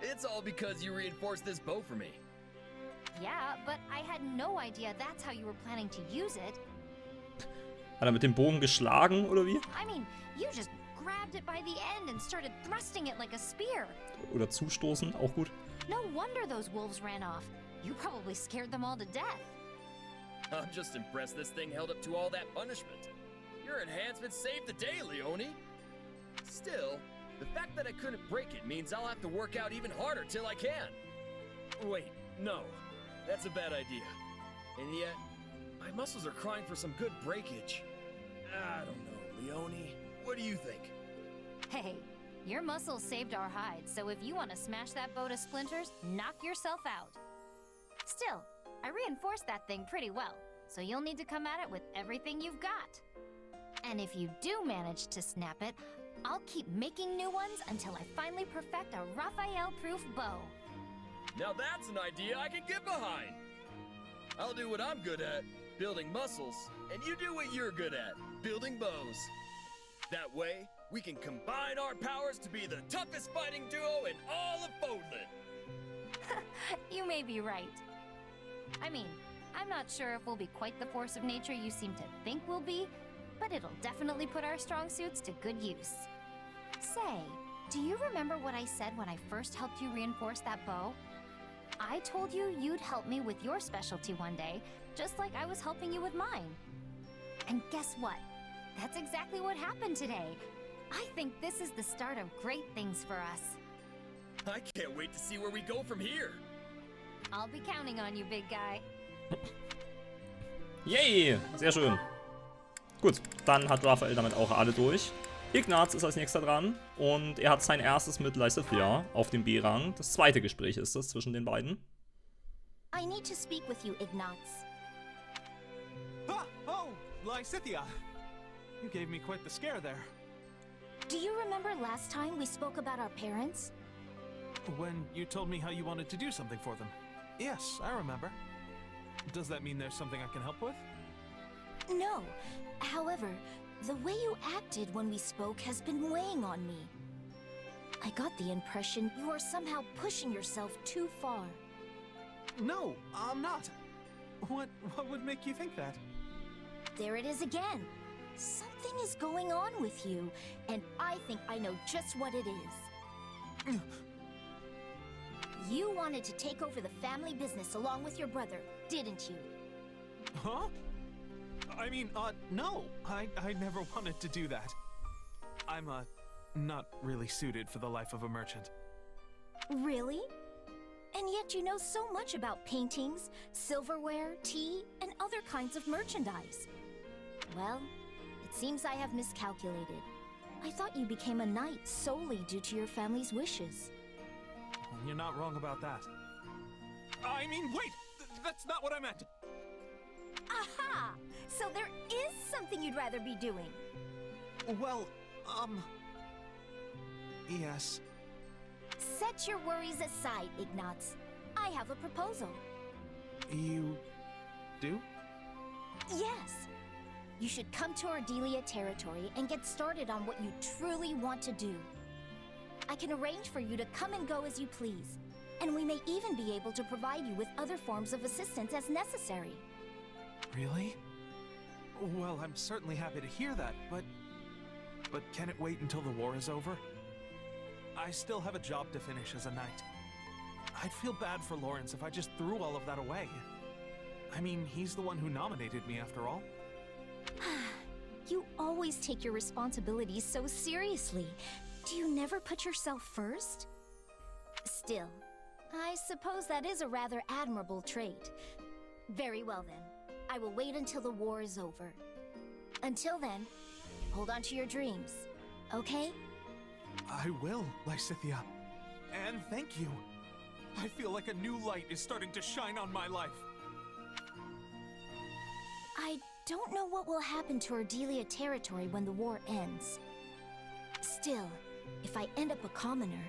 It's all because you reinforced this bow for me. Yeah, but I had no idea that's how you were planning to use it. Hat mit dem Bogen geschlagen, oder wie? I mean, you just grabbed it by the end and started thrusting it like a spear. Oder zustoßen, auch gut. No wonder those wolves ran off. You probably scared them all to death. I'm just impressed this thing held up to all that punishment. Your enhancement saved the day, Leone. Still, the fact that I couldn't break it means I'll have to work out even harder till I can. Wait, no. That's a bad idea. And yet, my muscles are crying for some good breakage. I don't know, Leone. What do you think? Hey, your muscles saved our hides, so if you want to smash that bow to splinters, knock yourself out. Still, I reinforced that thing pretty well, so you'll need to come at it with everything you've got. And if you do manage to snap it, I'll keep making new ones until I finally perfect a Raphael-proof bow. Now that's an idea I can get behind! I'll do what I'm good at, building muscles, and you do what you're good at, building bows. That way, we can combine our powers to be the toughest fighting duo in all of Fodlan! You may be right. I mean, I'm not sure if we'll be quite the force of nature you seem to think we'll be, but it'll definitely put our strong suits to good use. Say, do you remember what I said when I first helped you reinforce that bow? I told you you'd help me with your specialty one day, just like I was helping you with mine. And guess what? That's exactly what happened today. I think this is the start of great things for us. I can't wait to see where we go from here. I'll be counting on you, big guy. Yay, sehr schön. Gut, dann hat Raphael damit auch alle durch. Ignatz ist als nächster dran und er hat sein erstes mit Lysithea auf dem B-Rang. Das zweite Gespräch ist es zwischen den beiden. I need to speak with you, Ignatz. Ah, oh, Lysithea. You gave me quite the scare there. Do you remember last time we spoke about our parents? When you told me how you wanted to do something for them. Yes, I remember. Does that mean there's something I can help with? No. However, the way you acted when we spoke has been weighing on me. I got the impression you are somehow pushing yourself too far. No, I'm not. What would make you think that? There it is again. Something is going on with you, and I think I know just what it is. You wanted to take over the family business along with your brother, didn't you? Huh? I mean, no. I never wanted to do that. I'm, not really suited for the life of a merchant. Really? And yet you know so much about paintings, silverware, tea, and other kinds of merchandise. Well, it seems I have miscalculated. I thought you became a knight solely due to your family's wishes. You're not wrong about that. I mean, wait! That's not what I meant! Aha! So there is something you'd rather be doing. Well, yes. Set your worries aside, Ignatz. I have a proposal. You do? Yes. You should come to Ardelia territory and get started on what you truly want to do. I can arrange for you to come and go as you please, and we may even be able to provide you with other forms of assistance as necessary. Really? Well, I'm certainly happy to hear that, but can it wait until the war is over? I still have a job to finish as a knight. I'd feel bad for Lorenz if I just threw all of that away. I mean, he's the one who nominated me after all. You always take your responsibilities so seriously. Do you never put yourself first? Still, I suppose that is a rather admirable trait. Very well then. I will wait until the war is over. Until then, hold on to your dreams, okay? I will, Lysithea. And thank you. I feel like a new light is starting to shine on my life. I don't know what will happen to Ardelia territory when the war ends. Still, if I end up a commoner,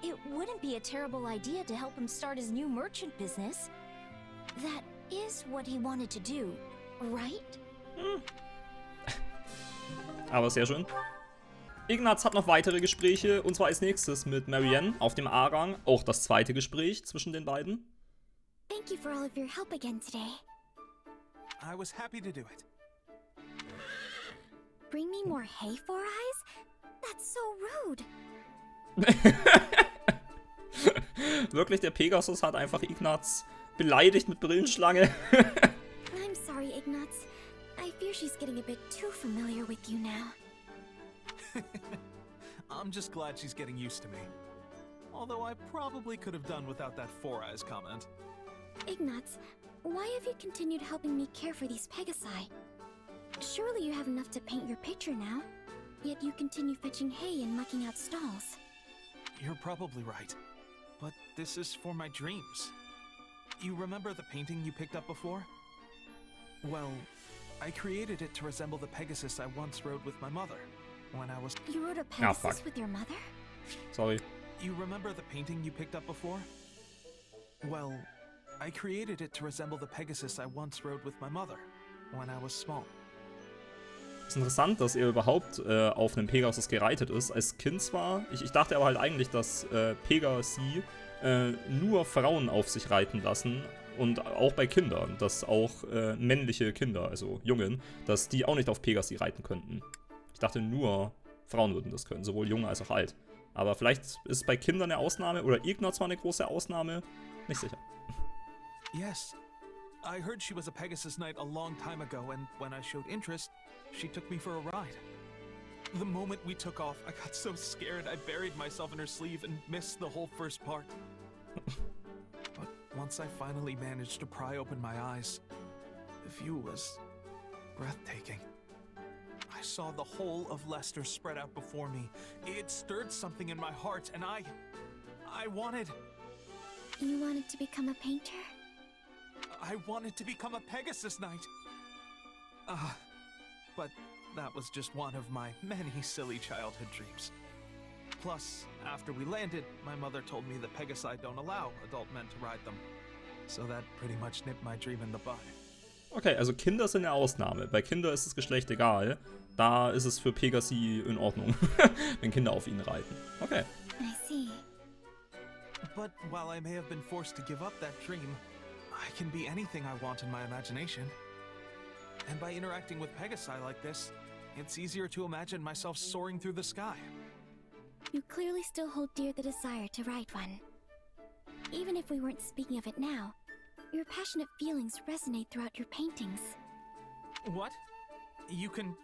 it wouldn't be a terrible idea to help him start his new merchant business. That is what he wanted to do, right? Aber sehr schön. Ignatz hat noch weitere Gespräche, und zwar als nächstes mit Marianne auf dem A-Rang. Auch das zweite Gespräch zwischen den beiden. Thank you for all of your help again today. I was happy to do it. Bring me more hay, Four Eyes? That's so rude. Wirklich, der Pegasus hat einfach Ignatz beleidigt mit Brillenschlange. I'm sorry, Ignatz. I fear she's getting a bit too familiar with you now. I'm just glad she's getting used to me. Although I probably could have done without that Four Eyes comment. Ignatz, why have you continued helping me care for these Pegasi? Surely you have enough to paint your picture now, yet you continue fetching hay and mucking out stalls. You're probably right, but this is for my dreams. You remember the painting you picked up before? Well, I created it to resemble the Pegasus I once rode with my mother when I was... You rode a Pegasus with your mother? Sorry. You remember the painting you picked up before? Well, I created it to resemble the Pegasus I once rode with my mother when I was small. Es ist interessant, dass er überhaupt auf einem Pegasus gereitet ist. Als Kind zwar, ich dachte aber halt eigentlich, dass Pegasi nur Frauen auf sich reiten lassen. Und auch bei Kindern, dass auch männliche Kinder, also Jungen, dass die auch nicht auf Pegasi reiten könnten. Ich dachte, nur Frauen würden das können, sowohl jung als auch alt. Aber vielleicht ist es bei Kindern eine Ausnahme, oder Ignatz war eine große Ausnahme. Nicht sicher. Yes. I heard she was a Pegasus Knight a long time ago, and when I showed interest, she took me for a ride. The moment we took off, I got so scared I buried myself in her sleeve and missed the whole first part. But once I finally managed to pry open my eyes, the view was breathtaking. I saw the whole of Leicester spread out before me. It stirred something in my heart, and I wanted... You wanted to become a painter? I wanted to become a Pegasus Knight. But that was just one of my many silly childhood dreams. Plus, after we landed, my mother told me that Pegasi don't allow adult men to ride them. So that pretty much nipped my dream in the bud. Okay, also Kinder sind eine Ausnahme. Bei Kindern ist das Geschlecht egal. Da ist es für Pegasi in Ordnung, wenn Kinder auf ihnen reiten. Okay. I see. But while I may have been forced to give up that dream, I can be anything I want in my imagination. And by interacting with Pegasi like this, it's easier to imagine myself soaring through the sky. You clearly still hold dear the desire to ride one. Even if we weren't speaking of it now, your passionate feelings resonate throughout your paintings. What? You can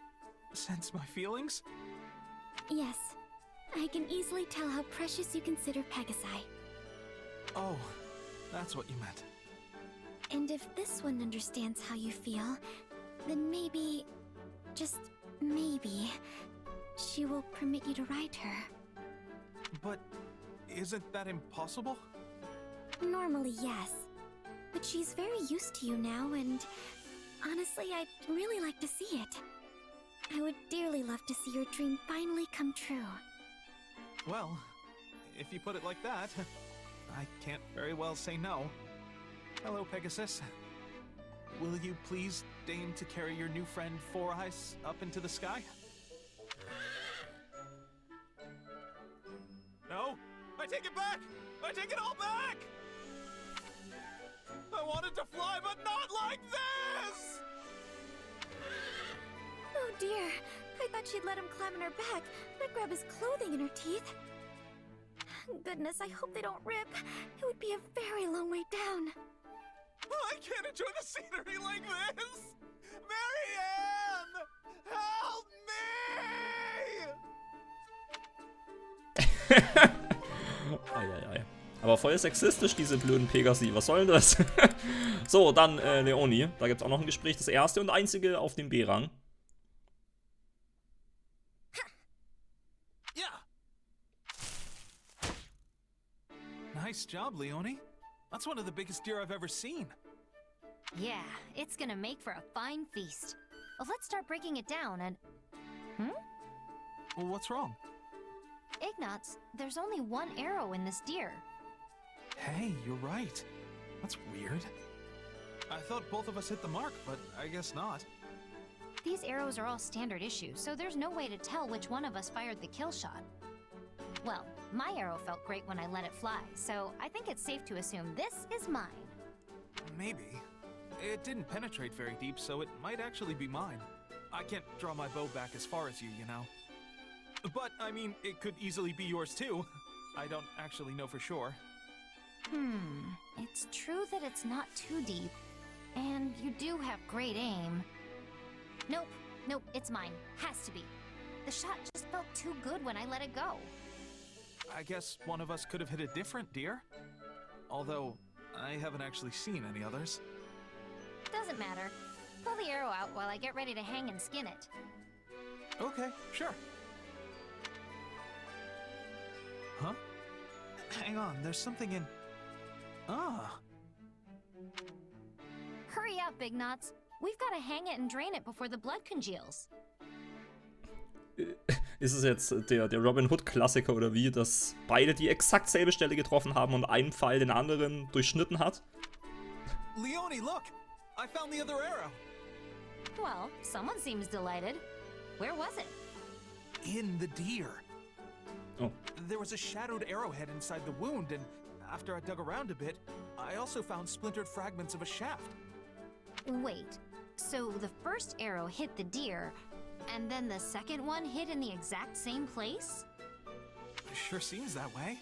sense my feelings? Yes. I can easily tell how precious you consider Pegasi. Oh, that's what you meant. And if this one understands how you feel, then maybe, just maybe, she will permit you to ride her. But isn't that impossible? Normally, yes. But she's very used to you now, and honestly, I'd really like to see it. I would dearly love to see your dream finally come true. Well, if you put it like that, I can't very well say no. Hello, Pegasus. Will you please deign to carry your new friend Four Eyes up into the sky? No? I take it back! I take it all back! I wanted to fly, but not like this! Oh dear, I thought she'd let him climb on her back, but grab his clothing in her teeth. Goodness, I hope they don't rip. It would be a very long way down. I can't enjoy the scenery like this! Marianne! Help me! Eieiei. Aber voll sexistisch, diese blöden Pegasi. Was soll denn das? So, dann Leonie. Da gibt es auch noch ein Gespräch. Das erste und einzige auf dem B-Rang. Nice job, Leonie. That's one of the biggest deer I've ever seen. Yeah, it's gonna make for a fine feast. let's start breaking it down and... Well, what's wrong? Ignatz, there's only one arrow in this deer. Hey, you're right. That's weird. I thought both of us hit the mark, but I guess not. These arrows are all standard issue, so there's no way to tell which one of us fired the kill shot. Well, my arrow felt great when I let it fly, so I think it's safe to assume this is mine. Maybe. It didn't penetrate very deep, so it might actually be mine. I can't draw my bow back as far as you, you know. But, I mean, it could easily be yours too. I don't actually know for sure. It's true that it's not too deep, and you do have great aim. Nope, it's mine. Has to be. The shot just felt too good when I let it go. I guess one of us could have hit a different deer. Although, I haven't actually seen any others. Doesn't matter. Pull the arrow out while I get ready to hang and skin it. Okay, sure. Huh? Hang on, there's something in... Ah. Hurry up, Ignatz. We've got to hang it and drain it before the blood congeals. Ist es jetzt der Robin Hood-Klassiker oder wie, dass beide die exakt selbe Stelle getroffen haben und ein Pfeil den anderen durchschnitten hat? Leonie, look! I found the other arrow! Well, someone seems delighted. Where was it? In the deer. Oh. There was a shadowed arrowhead inside the wound, and after I dug around a bit, I also found splintered fragments of a shaft. Wait, so the first arrow hit the deer, and then the second one hit in the exact same place? Sure seems that way.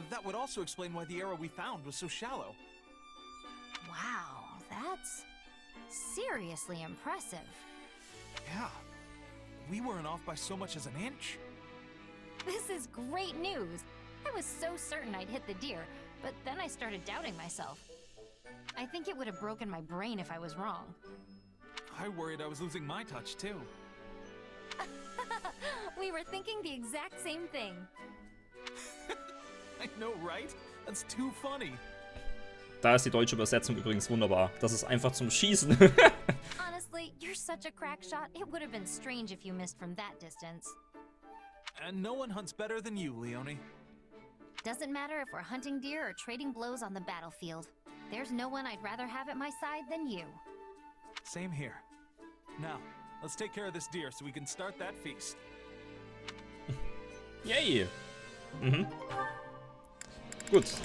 That would also explain why the arrow we found was so shallow. Wow, that's seriously impressive. Yeah, we weren't off by so much as an inch. This is great news. I was so certain I'd hit the deer, but then I started doubting myself. I think it would have broken my brain if I was wrong. I worried I was losing my touch, too. We were thinking the exact same thing. I know, right? That's too funny. Da ist die deutsche Übersetzung übrigens wunderbar. Das ist einfach zum Schießen. Honestly, you're such a crack shot. It would have been strange if you missed from that distance. And no one hunts better than you, Leonie. Doesn't matter if we're hunting deer or trading blows on the battlefield. There's no one I'd rather have at my side than you. Same here. Now, let's take care of this deer so we can start that feast. Yay! Gut,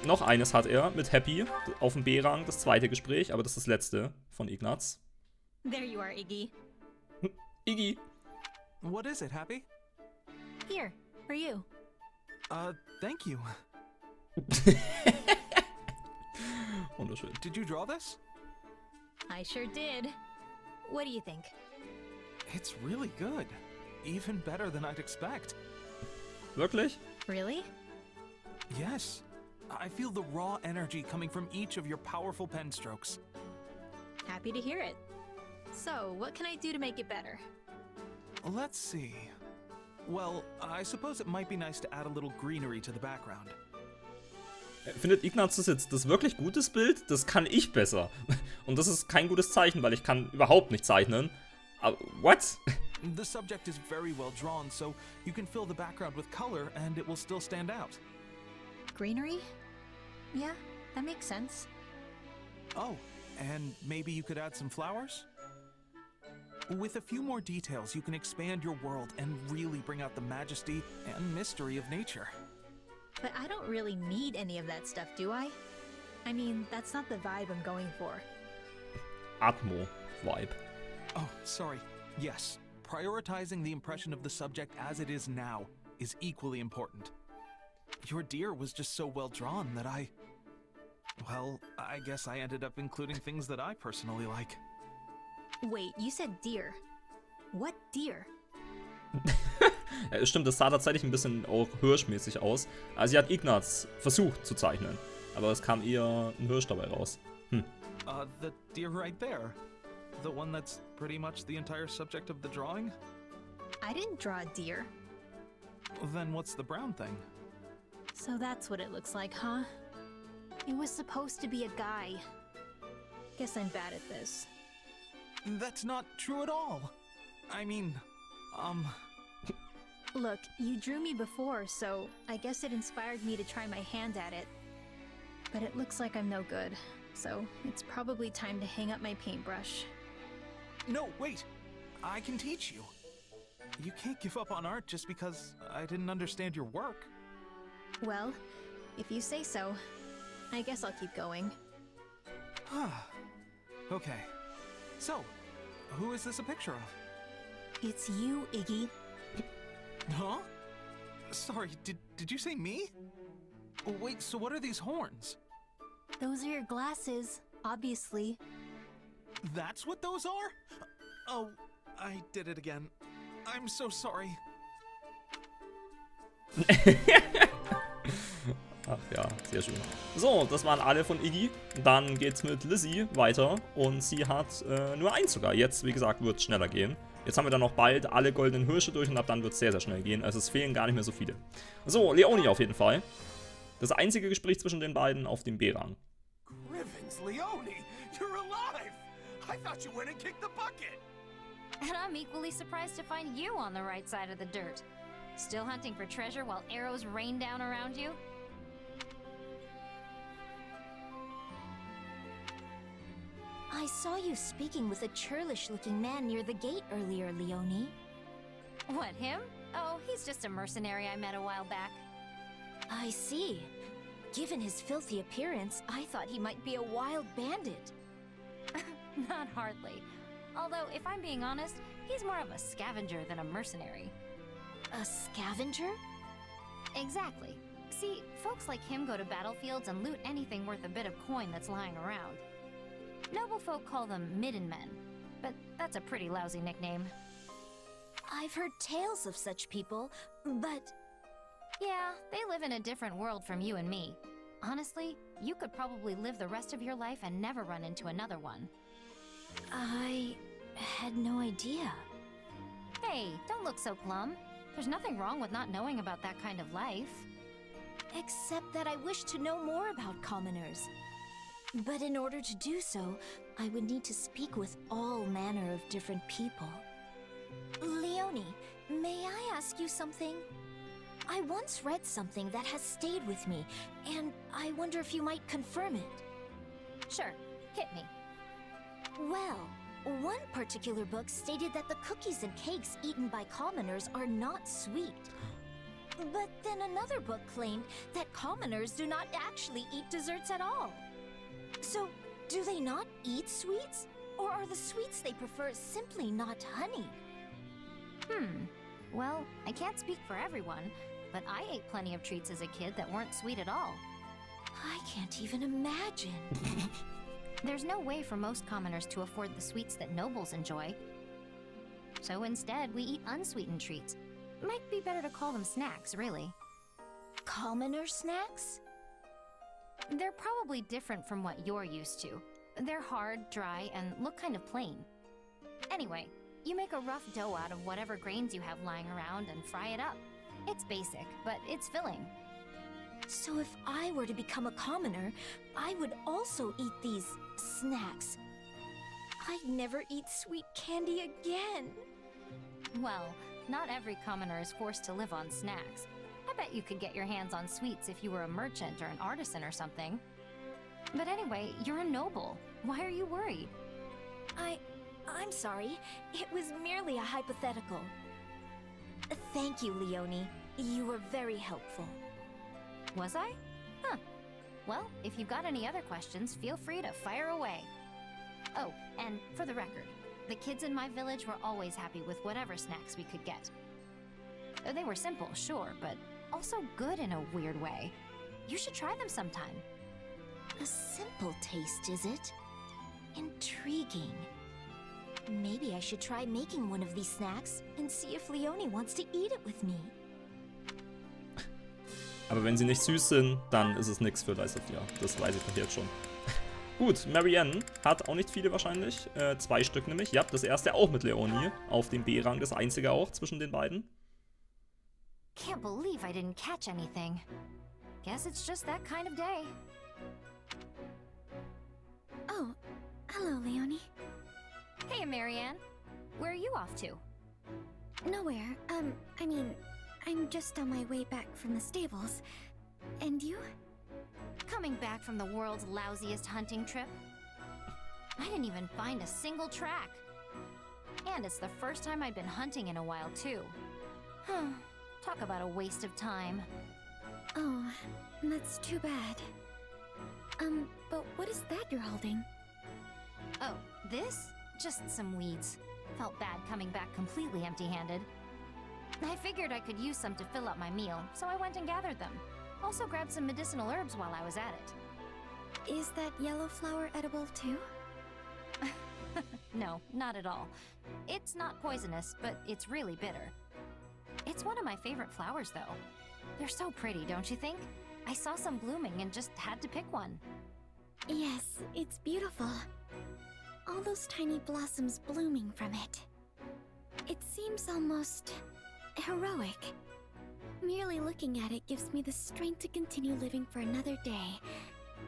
noch eines hat er mit Hapi auf dem B-Rang, das zweite Gespräch, aber das ist das letzte von Ignatz. There you are, Iggy. Iggy. What is it, Hapi? Here, for you. Thank you. Wunderschön. Did you draw this? I sure did. What do you think? It's really good. Even better than I'd expect. Wirklich? Really? Yes. I feel the raw energy coming from each of your powerful pen strokes. Happy to hear it. So, what can I do to make it better? Let's see. Well, I suppose it might be nice to add a little greenery to the background. Findet Ignatz das jetzt das wirklich gutes Bild? Das kann ich besser. Und das ist kein gutes Zeichen, weil ich kann überhaupt nicht zeichnen. Aber, what? The subject is very well drawn, so you can fill the background with color and it will still stand out. Greenery? Yeah, that makes sense. Oh, and maybe you could add some flowers? With a few more details, you can expand your world and really bring out the majesty and mystery of nature. But I don't really need any of that stuff, do I? I mean, that's not the vibe I'm going for. Atmo-Vibe. Oh, sorry. Yes, prioritizing the impression of the subject as it is now is equally important. Your deer was just so well drawn that I guess I ended up including things that I personally like. Wait, you said deer. What deer? Ja, stimmt, das sah tatsächlich ein bisschen auch hirschmäßig aus. Also sie hat Ignatz versucht zu zeichnen, aber es kam eher ein Hirsch dabei raus. The deer right there. The one that's pretty much the entire subject of the drawing? I didn't draw a deer. Then what's the brown thing? So that's what it looks like, huh? It was supposed to be a guy. Guess I'm bad at this. That's not true at all. I mean, Look, you drew me before, so I guess it inspired me to try my hand at it. But it looks like I'm no good, so it's probably time to hang up my paintbrush. No, wait! I can teach you. You can't give up on art just because I didn't understand your work. Well, if you say so, I guess I'll keep going. Okay. So, who is this a picture of? It's you, Iggy. Huh? Sorry, did you say me? Oh, wait, so what are these horns? Those are your glasses, obviously. That's what those are? Oh, I did it again. I'm so sorry. Ach ja, sehr schön. So, das waren alle von Iggy. Dann geht's mit Lizzie weiter. Und sie hat nur eins sogar. Jetzt, wie gesagt, wird es schneller gehen. Jetzt haben wir dann noch bald alle goldenen Hirsche durch und ab dann wird es sehr, sehr schnell gehen. Also es fehlen gar nicht mehr so viele. So, Leonie auf jeden Fall. Das einzige Gespräch zwischen den beiden auf dem B-Rang. Grivens, Leonie, you're alive! I thought you went and kicked the bucket! And I'm equally surprised to find you on the right side of the dirt. Still hunting for treasure while arrows rain down around you? I saw you speaking with a churlish-looking man near the gate earlier, Leonie. What, him? Oh, he's just a mercenary I met a while back. I see. Given his filthy appearance, I thought he might be a wild bandit. Not hardly. Although, if I'm being honest, he's more of a scavenger than a mercenary. A scavenger? Exactly. See, folks like him go to battlefields and loot anything worth a bit of coin that's lying around. Noble folk call them midden men, but that's a pretty lousy nickname. I've heard tales of such people, but... Yeah, they live in a different world from you and me. Honestly, you could probably live the rest of your life and never run into another one. I had no idea. Hey, don't look so glum. There's nothing wrong with not knowing about that kind of life. Except that I wish to know more about commoners. But in order to do so, I would need to speak with all manner of different people. Leonie, may I ask you something? I once read something that has stayed with me, and I wonder if you might confirm it. Sure, hit me. Well, one particular book stated that the cookies and cakes eaten by commoners are not sweet. But then another book claimed that commoners do not actually eat desserts at all. So, do they not eat sweets? Or are the sweets they prefer simply not honey? Well, I can't speak for everyone, but I ate plenty of treats as a kid that weren't sweet at all. I can't even imagine. There's no way for most commoners to afford the sweets that nobles enjoy. So instead, we eat unsweetened treats. Might be better to call them snacks, really. Commoner snacks? They're probably different from what you're used to. They're hard, dry, and look kind of plain. Anyway, you make a rough dough out of whatever grains you have lying around and fry it up. It's basic, but it's filling. So if I were to become a commoner, I would also eat these snacks. I'd never eat sweet candy again. Well, not every commoner is forced to live on snacks. I bet you could get your hands on sweets if you were a merchant or an artisan or something. But anyway, you're a noble. Why are you worried? I'm sorry. It was merely a hypothetical. Thank you, Leonie. You were very helpful. Was I? Huh. Well, if you've got any other questions, feel free to fire away. Oh, and for the record, the kids in my village were always happy with whatever snacks we could get. They were simple, sure, but also good in a weird way. You should try them sometime. A simple taste, is it? Intriguing. Maybe I should try making one of these snacks and see if Leonie wants to eat it with me. Aber wenn sie nicht süß sind, dann ist es nichts für Lysithea. Das weiß ich doch jetzt schon. Gut, Marianne hat auch nicht viele wahrscheinlich. 2 Stück nämlich. Ja, das erste auch mit Leonie auf dem B-Rang. Das einzige auch zwischen den beiden. Can't believe I didn't catch anything. Guess it's just that kind of day. Oh, hello, Leonie. Hey, Marianne. Where are you off to? Nowhere. I mean, I'm just on my way back from the stables. And you? Coming back from the world's lousiest hunting trip? I didn't even find a single track. And it's the first time I'd been hunting in a while, too. Talk about a waste of time. Oh, that's too bad. But what is that you're holding? Oh, this? Just some weeds. Felt bad coming back completely empty-handed. I figured I could use some to fill up my meal, so I went and gathered them. Also grabbed some medicinal herbs while I was at it. Is that yellow flower edible too? No, not at all. It's not poisonous, but it's really bitter. It's one of my favorite flowers, though. They're so pretty, don't you think? I saw some blooming and just had to pick one. Yes, it's beautiful. All those tiny blossoms blooming from it. It seems almost heroic. Merely looking at it gives me the strength to continue living for another day,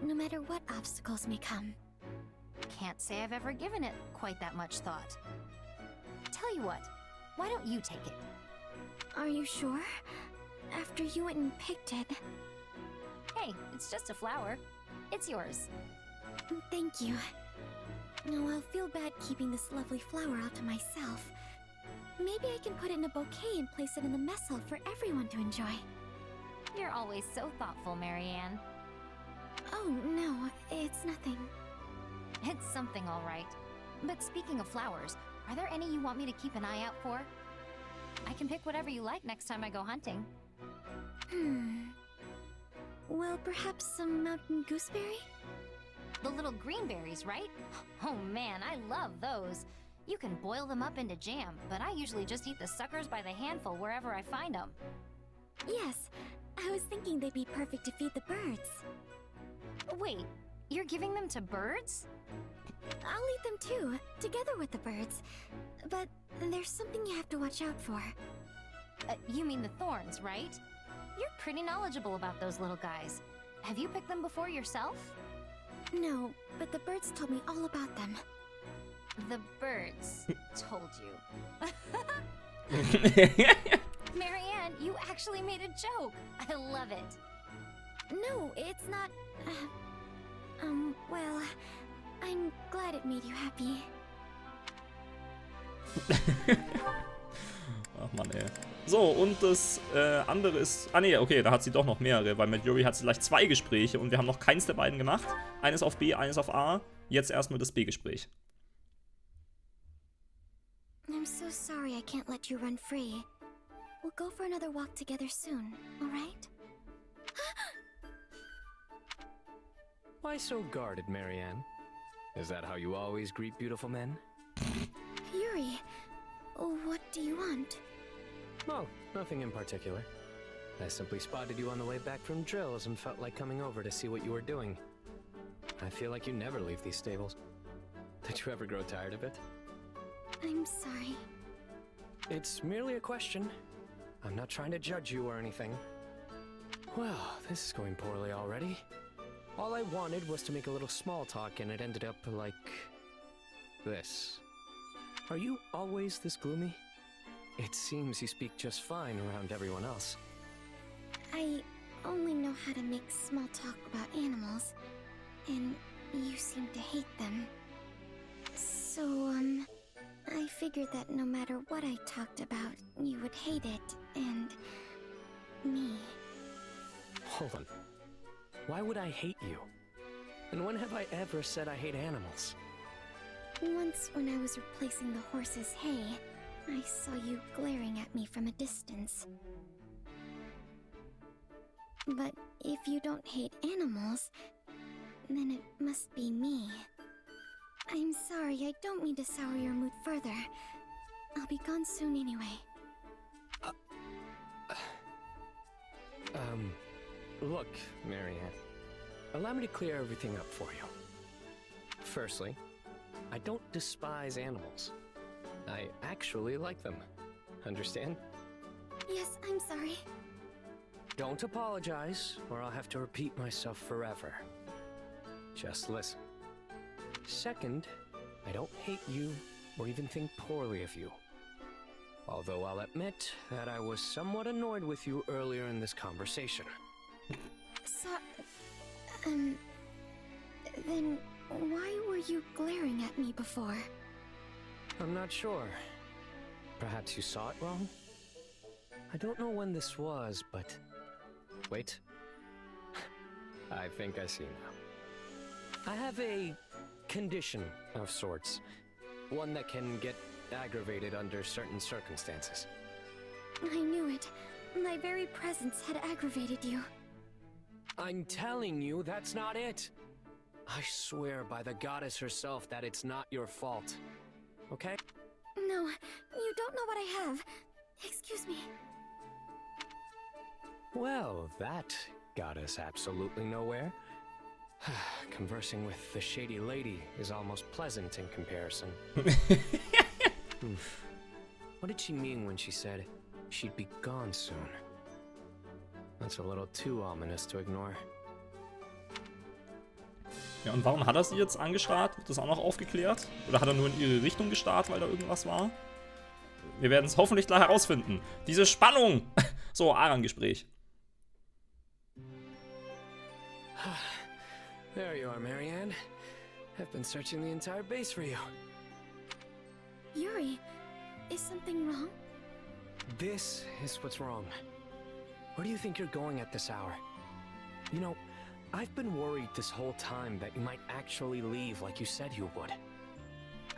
no matter what obstacles may come. Can't say I've ever given it quite that much thought. Tell you what, why don't you take it? Are you sure? After you went and picked it. Hey, it's just a flower. It's yours. Thank you. No, I'll feel bad keeping this lovely flower all to myself. Maybe I can put it in a bouquet and place it in the mess hall for everyone to enjoy. You're always so thoughtful, Marianne. Oh, no, it's nothing. It's something, all right. But speaking of flowers, are there any you want me to keep an eye out for? I can pick whatever you like next time I go hunting. Well, perhaps some mountain gooseberry? The little green berries, right? Oh man, I love those. You can boil them up into jam, but I usually just eat the suckers by the handful wherever I find them. Yes, I was thinking they'd be perfect to feed the birds. Wait, you're giving them to birds? I'll eat them too, together with the birds. But there's something you have to watch out for. You mean the thorns, right? You're pretty knowledgeable about those little guys. Have you picked them before yourself? No, but the birds told me all about them. The birds told you. Marianne, you actually made a joke. I love it. No, it's not... well, I'm glad it made you happy. Ach Mann, ey. So, und das andere ist... Ah ne, okay, da hat sie doch noch mehrere, weil mit Yuri hat sie gleich 2 Gespräche und wir haben noch keins der beiden gemacht. Eines auf B, eines auf A. Jetzt erstmal das B-Gespräch. I'm so sorry I can't let you run free. We'll go for another walk together soon, alright? Why so guarded, Marianne? Is that how you always greet beautiful men? Yuri, what do you want? Oh, nothing in particular. I simply spotted you on the way back from drills and felt like coming over to see what you were doing. I feel like you never leave these stables. Did you ever grow tired of it? I'm sorry. It's merely a question. I'm not trying to judge you or anything. Well, this is going poorly already. All I wanted was to make a little small talk and it ended up like... this. Are you always this gloomy? It seems you speak just fine around everyone else. I only know how to make small talk about animals, and you seem to hate them. So, I figured that no matter what I talked about, you would hate it, and... me. Hold on. Why would I hate you? And when have I ever said I hate animals? Once when I was replacing the horse's hay, I saw you glaring at me from a distance. But if you don't hate animals, then it must be me. I'm sorry, I don't mean to sour your mood further. I'll be gone soon anyway. Look, Marianne. Allow me to clear everything up for you. Firstly, I don't despise animals. I actually like them. Understand? Yes, I'm sorry. Don't apologize, or I'll have to repeat myself forever. Just listen. Second, I don't hate you or even think poorly of you. Although I'll admit that I was somewhat annoyed with you earlier in this conversation. So, then why were you glaring at me before? I'm not sure. Perhaps you saw it wrong? I don't know when this was, but... Wait. I think I see now. I have a condition of sorts. One that can get aggravated under certain circumstances. I knew it. My very presence had aggravated you. I'm telling you, that's not it. I swear by the goddess herself that it's not your fault. Okay? No, you don't know what I have. Excuse me. Well, that got us absolutely nowhere. Conversing with the shady lady is almost pleasant in comparison. What did she mean when she said she'd be gone soon? That's a little too ominous to ignore. Ja, und warum hat er sie jetzt angestarrt? Wird das auch noch aufgeklärt? Oder hat er nur in ihre Richtung gestarrt, weil da irgendwas war? Wir werden es hoffentlich gleich herausfinden. Diese Spannung! So, Aran-Gespräch. There you are, Marianne. I've been searching the entire base for you. Yuri, is something wrong? This is what's wrong. Where do you think you're going at this hour? You know, I've been worried this whole time that you might actually leave like you said you would.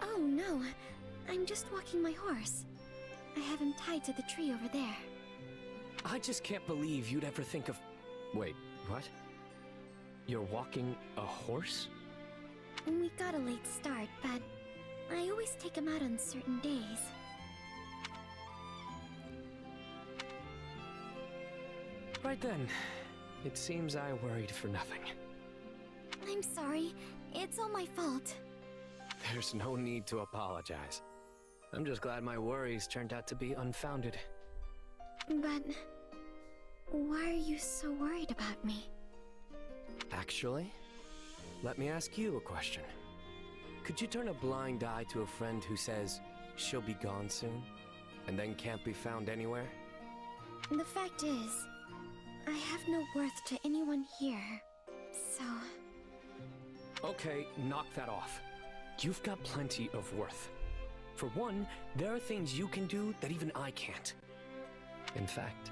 Oh no, I'm just walking my horse. I have him tied to the tree over there. I just can't believe you'd ever think of... Wait, what? You're walking a horse? We got a late start, but I always take him out on certain days. Right then. It seems I worried for nothing. I'm sorry. It's all my fault. There's no need to apologize. I'm just glad my worries turned out to be unfounded. But why are you so worried about me? Actually, let me ask you a question. Could you turn a blind eye to a friend who says she'll be gone soon, and then can't be found anywhere? The fact is, I have no worth to anyone here, so... Okay, knock that off. You've got plenty of worth. For one, there are things you can do that even I can't. In fact,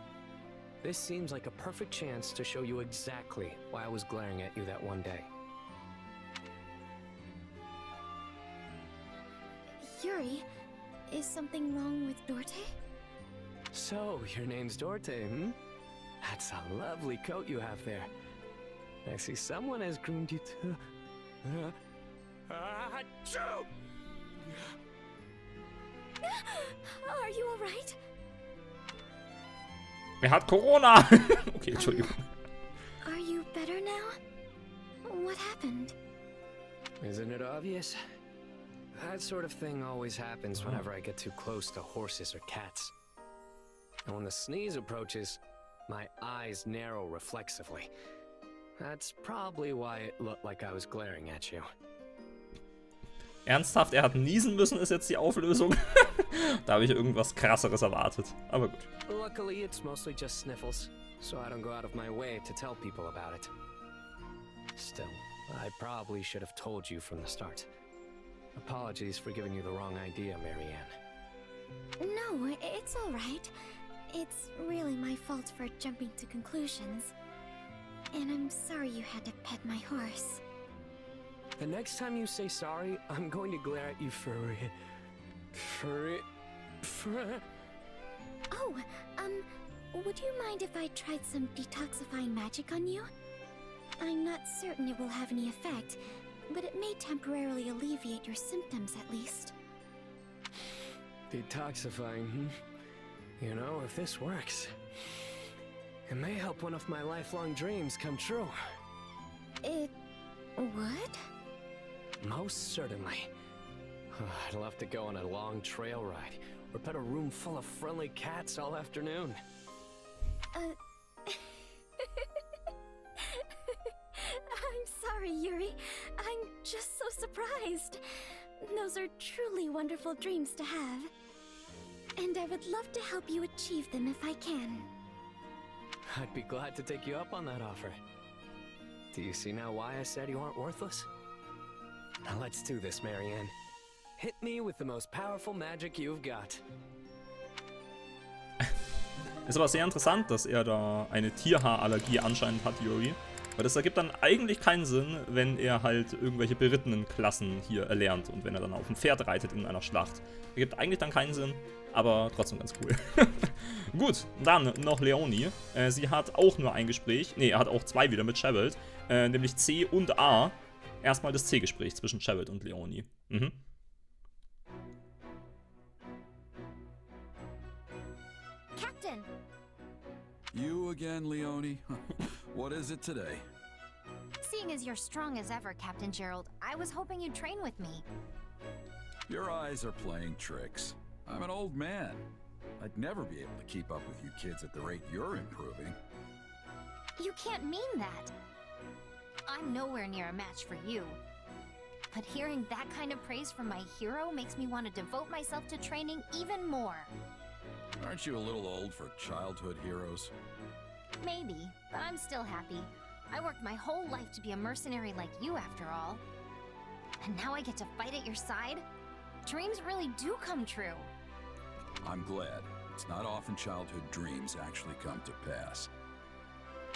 this seems like a perfect chance to show you exactly why I was glaring at you that one day. Yuri, is something wrong with Dorothea? So, your name's Dorothea, hmm? That's a lovely coat you have there. I see someone has groomed you to... Achoo! Are you alright? Er hat Corona! Okay, Entschuldigung. Are you better now? What happened? Isn't it obvious? That sort of thing always happens whenever I get too close to horses or cats. And when the sneeze approaches, my eyes narrow reflexively. That's probably why it looked like I was glaring at you. Ernsthaft, er hat niesen müssen, ist jetzt die Auflösung. Da habe ich irgendwas Krasseres erwartet. Aber gut. Luckily, it's mostly just sniffles, so I don't go out of my way to tell people about it. Still, I probably should have told you from the start. Apologies for giving you the wrong idea, Marianne. No, it's alright. It's really my fault for jumping to conclusions. And I'm sorry you had to pet my horse. The next time you say sorry, I'm going to glare at you for... Oh, would you mind if I tried some detoxifying magic on you? I'm not certain it will have any effect, but it may temporarily alleviate your symptoms at least. Detoxifying, hmm? You know, if this works, it may help one of my lifelong dreams come true. It would? Most certainly. I'd love to go on a long trail ride, or pet a room full of friendly cats all afternoon. I'm sorry, Yuri. I'm just so surprised. Those are truly wonderful dreams to have. And I would love to help you achieve them if I can. I'd be glad to take you up on that offer. Do you see now why I said you aren't worthless? Now let's do this, Marianne. Hit me with the most powerful magic you've got. Ist aber sehr interessant, dass er da eine Tierhaarallergie anscheinend hat, Yuri. Weil das ergibt dann eigentlich keinen Sinn, wenn er halt irgendwelche berittenen Klassen hier erlernt und wenn er dann auf dem Pferd reitet in einer Schlacht. Ergibt eigentlich dann keinen Sinn, aber trotzdem ganz cool. Gut, dann noch Leonie. Sie hat auch nur ein Gespräch. Ne, er hat auch zwei wieder mit Jeralt. Nämlich C und A. Erstmal das C-Gespräch zwischen Jeralt und Leonie. Mhm. Captain! You again, Leonie? What is it today? Seeing as you're strong as ever, Captain Jeralt, I was hoping you'd train with me. Your eyes are playing tricks. I'm an old man. I'd never be able to keep up with you kids at the rate you're improving. You can't mean that. I'm nowhere near a match for you. But hearing that kind of praise from my hero makes me want to devote myself to training even more. Aren't you a little old for childhood heroes? Maybe, but I'm still happy. I worked my whole life to be a mercenary like you after all. And now I get to fight at your side? Dreams really do come true. I'm glad. It's not often childhood dreams actually come to pass.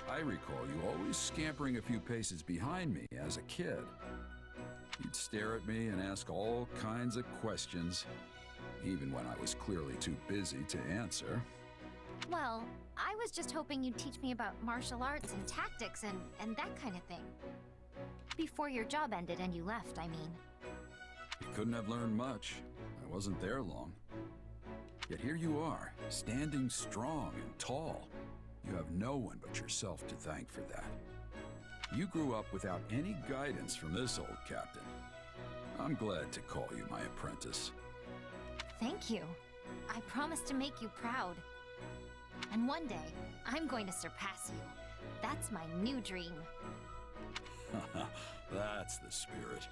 I recall you always scampering a few paces behind me as a kid. You'd stare at me and ask all kinds of questions, even when I was clearly too busy to answer. Well, I was just hoping you'd teach me about martial arts and tactics and that kind of thing. Before your job ended and you left, I mean. You couldn't have learned much. I wasn't there long. Yet here you are, standing strong and tall. You have no one but yourself to thank for that. You grew up without any guidance from this old captain. I'm glad to call you my apprentice. Thank you. I promise to make you proud. And one day, I'm going to surpass you. That's my new dream. That's the spirit.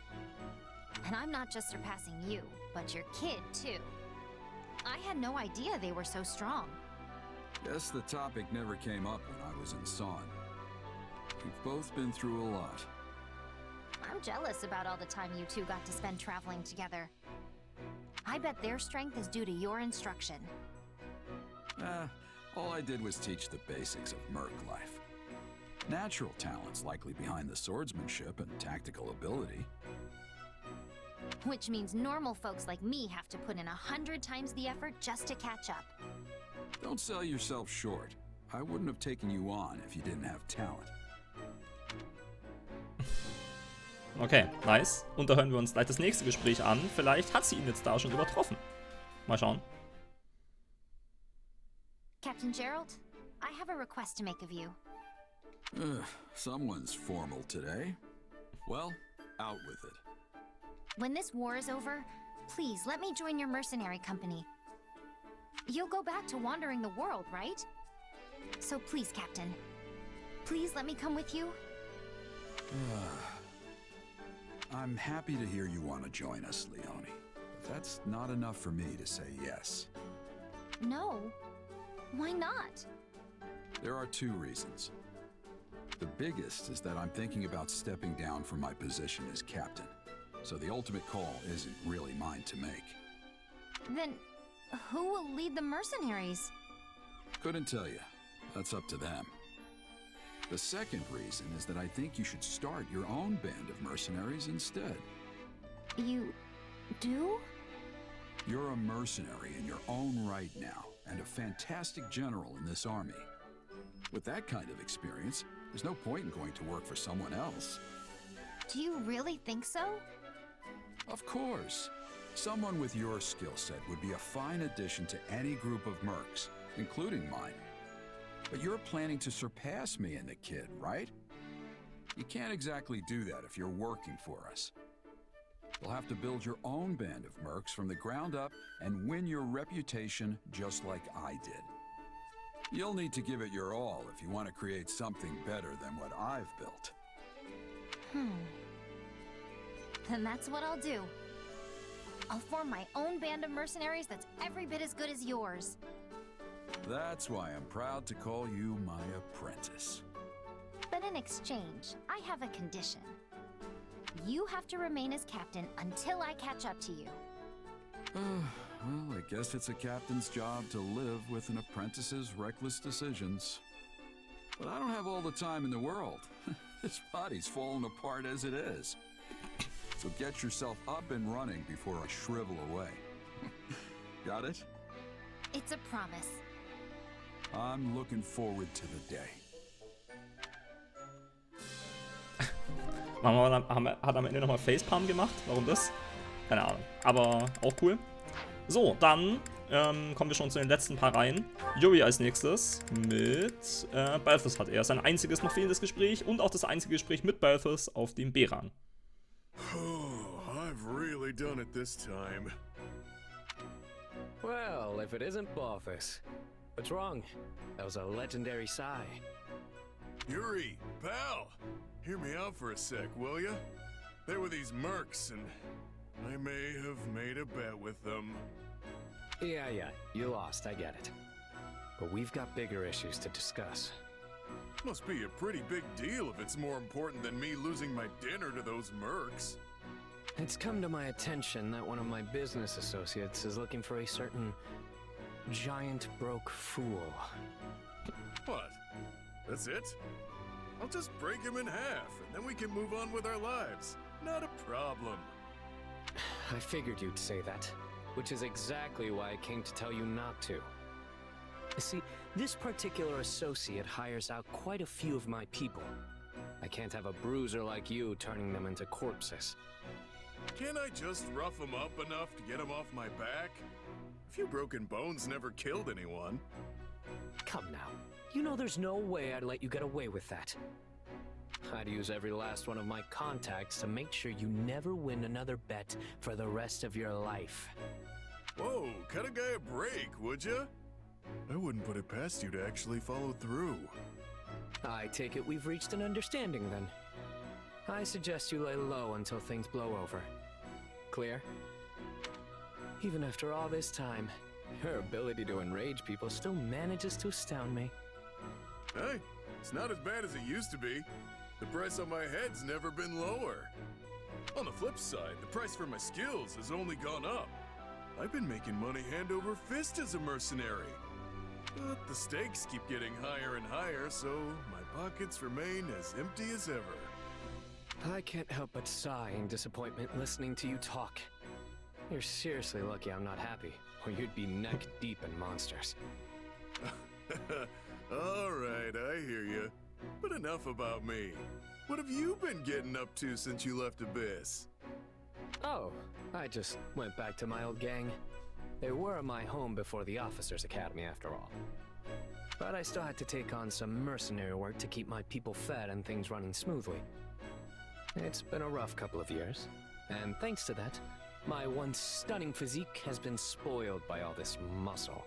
And I'm not just surpassing you, but your kid, too. I had no idea they were so strong. Guess the topic never came up when I was in Son. We've both been through a lot. I'm jealous about all the time you two got to spend traveling together. I bet their strength is due to your instruction. All I did was teach the basics of merc life. Natural talent's likely behind the swordsmanship and tactical ability. Which means normal folks like me have to put in 100 times the effort just to catch up. Don't sell yourself short. I wouldn't have taken you on if you didn't have talent. Okay, nice. Und da hören wir uns gleich das nächste Gespräch an. Vielleicht hat sie ihn jetzt da schon übertroffen. Mal schauen. Captain Jeralt, I have a request to make of you. Someone's formal today. Well, out with it. When this war is over, please let me join your mercenary company. You'll go back to wandering the world, right? So please, Captain. Please let me come with you. I'm happy to hear you want to join us, Leonie. But that's not enough for me to say yes. No. Why not? There are two reasons. The biggest is that I'm thinking about stepping down from my position as captain. So the ultimate call isn't really mine to make. Then, who will lead the mercenaries? Couldn't tell you. That's up to them. The second reason is that I think you should start your own band of mercenaries instead. You do? You're a mercenary in your own right now, and a fantastic general in this army. With that kind of experience, there's no point in going to work for someone else. Do you really think so? Of course. Someone with your skill set would be a fine addition to any group of mercs, including mine. But you're planning to surpass me and the kid, right? You can't exactly do that if you're working for us. You'll have to build your own band of mercs from the ground up and win your reputation just like I did. You'll need to give it your all if you want to create something better than what I've built. Then that's what I'll do. I'll form my own band of mercenaries that's every bit as good as yours. That's why I'm proud to call you my apprentice. But in exchange, I have a condition. You have to remain as captain until I catch up to you. Well, I guess it's a captain's job to live with an apprentice's reckless decisions. But I don't have all the time in the world. This body's falling apart as it is. So get yourself up and running before I shrivel away. Got it? It's a promise. I'm looking forward to the day. Hat am Ende nochmal Facepalm gemacht. Warum das? Keine Ahnung. Aber auch cool. So, dann kommen wir schon zu den letzten paar Reihen. Yuri als nächstes mit Balthus hat er sein einziges noch fehlendes Gespräch und auch das einzige Gespräch mit Balthus auf dem B-Rang. Oh, I've really done it this time. Well, if it isn't Balthus. What's wrong? That was a legendary sigh. Yuri, pal! Hear me out for a sec, will ya? There were these mercs, and I may have made a bet with them. Yeah, you lost, I get it. But we've got bigger issues to discuss. Must be a pretty big deal if it's more important than me losing my dinner to those mercs. It's come to my attention that one of my business associates is looking for a certain giant broke fool. What? That's it? I'll just break him in half, and then we can move on with our lives. Not a problem. I figured you'd say that, which is exactly why I came to tell you not to. See, this particular associate hires out quite a few of my people. I can't have a bruiser like you turning them into corpses. Can't I just rough him up enough to get him off my back? A few broken bones never killed anyone. Come now. You know there's no way I'd let you get away with that. I'd use every last one of my contacts to make sure you never win another bet for the rest of your life. Whoa, cut a guy a break, would ya? I wouldn't put it past you to actually follow through. I take it we've reached an understanding then. I suggest you lay low until things blow over. Clear? Even after all this time, your ability to enrage people still manages to astound me. Hey, it's not as bad as it used to be. The price on my head's never been lower. On the flip side, the price for my skills has only gone up. I've been making money hand over fist as a mercenary. But the stakes keep getting higher and higher, so my pockets remain as empty as ever. I can't help but sigh in disappointment listening to you talk. You're seriously lucky I'm not happy, or you'd be neck deep in monsters. All right, I hear you. But enough about me. What have you been getting up to since you left Abyss? Oh, I just went back to my old gang. They were my home before the Officers' Academy, after all. But I still had to take on some mercenary work to keep my people fed and things running smoothly. It's been a rough couple of years, and thanks to that, my once stunning physique has been spoiled by all this muscle.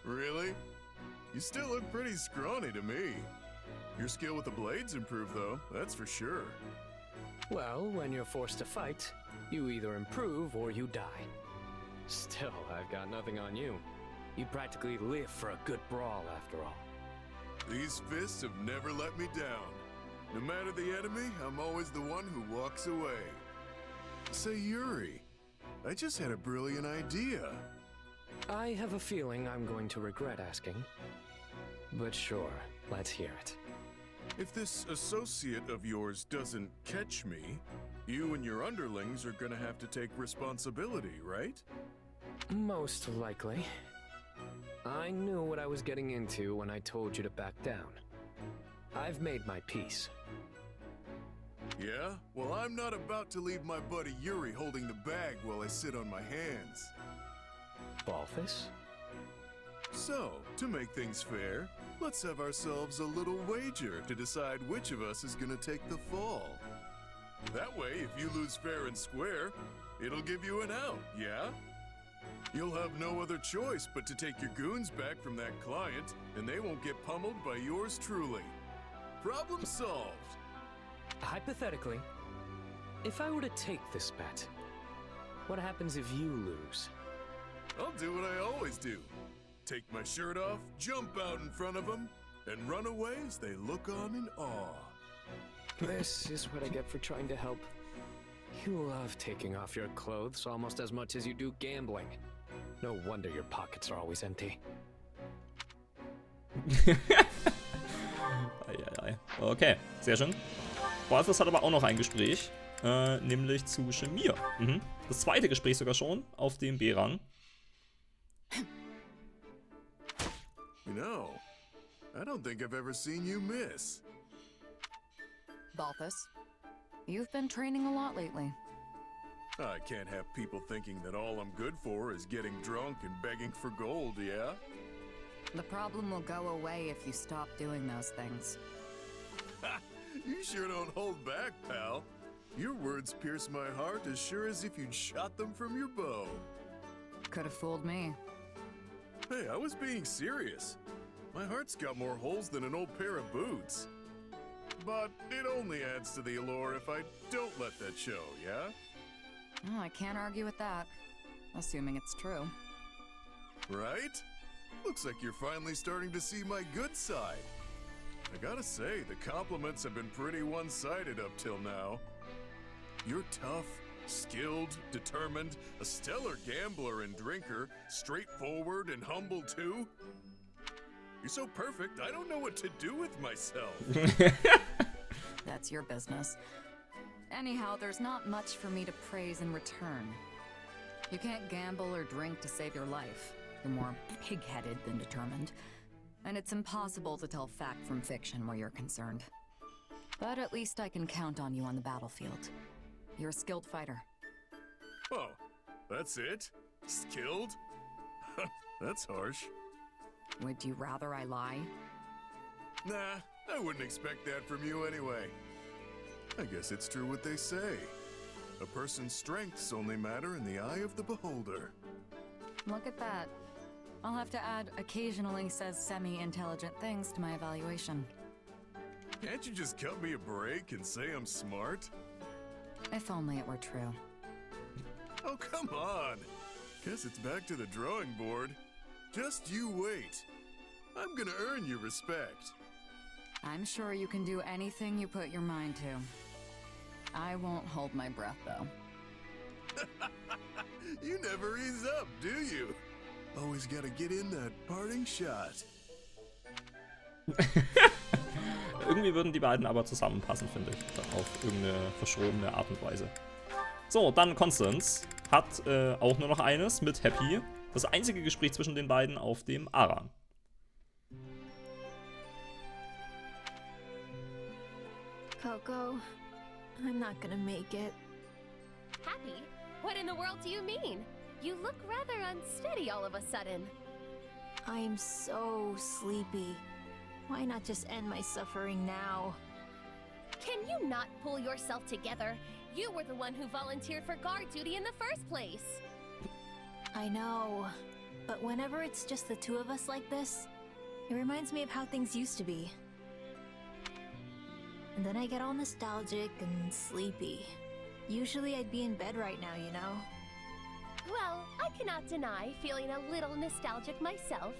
Really? You still look pretty scrawny to me. Your skill with the blades improved, though, that's for sure. Well, when you're forced to fight, you either improve or you die. Still, I've got nothing on you. You practically live for a good brawl, after all. These fists have never let me down. No matter the enemy, I'm always the one who walks away. Say, Yuri, I just had a brilliant idea. I have a feeling I'm going to regret asking. But sure, let's hear it. If this associate of yours doesn't catch me, you and your underlings are gonna have to take responsibility, right? Most likely. I knew what I was getting into when I told you to back down. I've made my peace. Yeah? Well, I'm not about to leave my buddy Yuri holding the bag while I sit on my hands. Balthus? So, to make things fair, let's have ourselves a little wager to decide which of us is gonna take the fall. That way, if you lose fair and square, it'll give you an out, yeah? You'll have no other choice but to take your goons back from that client, and they won't get pummeled by yours truly. Problem solved. Hypothetically, if I were to take this bet, What happens if you lose? I'll do what I always do. Take my shirt off, jump out in front of them, and run away as they look on in awe. This is what I get for trying to help. You love taking off your clothes almost as much as you do gambling. No wonder your pockets are always empty. Okay, sehr schön. Balthus hat aber auch noch ein Gespräch, nämlich zu Shamir. Das zweite Gespräch sogar schon auf dem B-Rang. You know, I don't think I've ever seen you miss. Balthus, you've been training a lot lately. I can't have people thinking that all I'm good for is getting drunk and begging for gold, yeah? The problem will go away if you stop doing those things. Ha! You sure don't hold back, pal. Your words pierce my heart as sure as if you'd shot them from your bow. Could have fooled me. Hey, I was being serious. My heart's got more holes than an old pair of boots. But it only adds to the allure if I don't let that show, yeah? Oh, I can't argue with that, assuming it's true. Right? Looks like you're finally starting to see my good side. I gotta say, the compliments have been pretty one-sided up till now. You're tough, skilled, determined, a stellar gambler and drinker, straightforward and humble too. You're so perfect, I don't know what to do with myself. That's your business. Anyhow, there's not much for me to praise in return. You can't gamble or drink to save your life. You're more pig-headed than determined. And it's impossible to tell fact from fiction where you're concerned. But at least I can count on you on the battlefield. You're a skilled fighter. Oh, that's it? Skilled? That's harsh. Would you rather I lie? Nah, I wouldn't expect that from you anyway. I guess it's true what they say. A person's strengths only matter in the eye of the beholder. Look at that. I'll have to add occasionally says semi-intelligent things to my evaluation. Can't you just cut me a break and say I'm smart? If only it were true. Oh, come on. Guess it's back to the drawing board. Just you wait. I'm gonna earn your respect. I'm sure you can do anything you put your mind to. I won't hold my breath, though. You never ease up, do you? Always gotta get in that parting shot. Irgendwie würden die beiden aber zusammenpassen, finde ich. Auf irgendeine verschrobene Art und Weise. So, dann Constance hat auch nur noch eines mit Hapi. Das einzige Gespräch zwischen den beiden auf dem A-Rang. Coco, I'm not gonna make it. Happy? What in the world do you mean? You look rather unsteady all of a sudden. I'm so sleepy. Why not just end my suffering now? Can you not pull yourself together? You were the one who volunteered for guard duty in the first place. I know, but whenever it's just the two of us like this, it reminds me of how things used to be. And then I get all nostalgic and sleepy. Usually I'd be in bed right now, you know? Well, I cannot deny feeling a little nostalgic myself.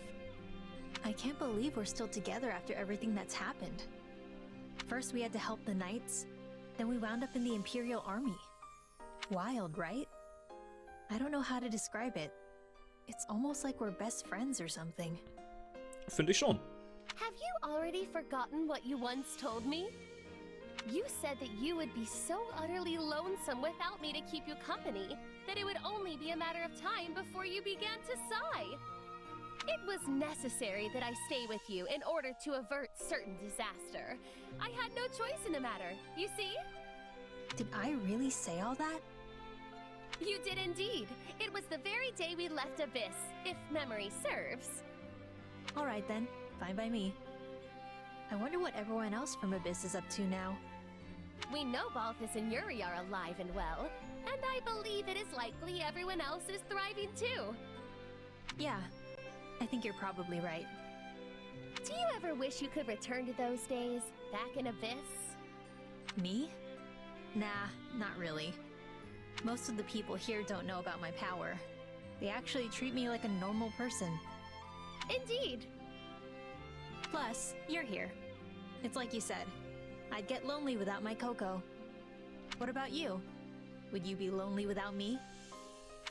I can't believe we're still together after everything that's happened. First we had to help the knights, then we wound up in the Imperial Army. Wild, right? I don't know how to describe it. It's almost like we're best friends or something. Finde ich schon. Have you already forgotten what you once told me? You said that you would be so utterly lonesome without me to keep you company that it would only be a matter of time before you began to sigh. It was necessary that I stay with you in order to avert certain disaster. I had no choice in the matter, you see? Did I really say all that? You did indeed. It was the very day we left Abyss, if memory serves. Alright then, fine by me. I wonder what everyone else from Abyss is up to now. We know Balthus and Yuri are alive and well, and I believe it is likely everyone else is thriving too. Yeah, I think you're probably right. Do you ever wish you could return to those days, back in Abyss? Me? Nah, not really. Most of the people here don't know about my power. They actually treat me like a normal person. Indeed. Plus, you're here. It's like you said. I'd get lonely without my Coco. What about you? Would you be lonely without me?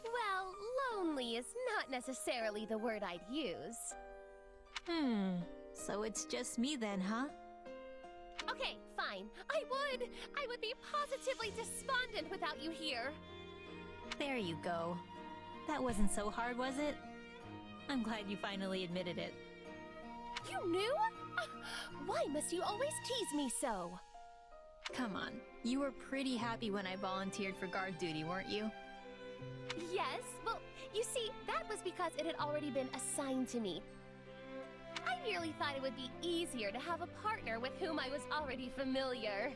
Well, lonely is not necessarily the word I'd use. So it's just me then, huh? Okay, fine. I would be positively despondent without you here. There you go. That wasn't so hard, was it? I'm glad you finally admitted it. You knew? Why must you always tease me so? Come on. You were pretty happy when I volunteered for guard duty, weren't you? Yes, well, you see, that was because it had already been assigned to me. I merely thought it would be easier to have a partner with whom I was already familiar.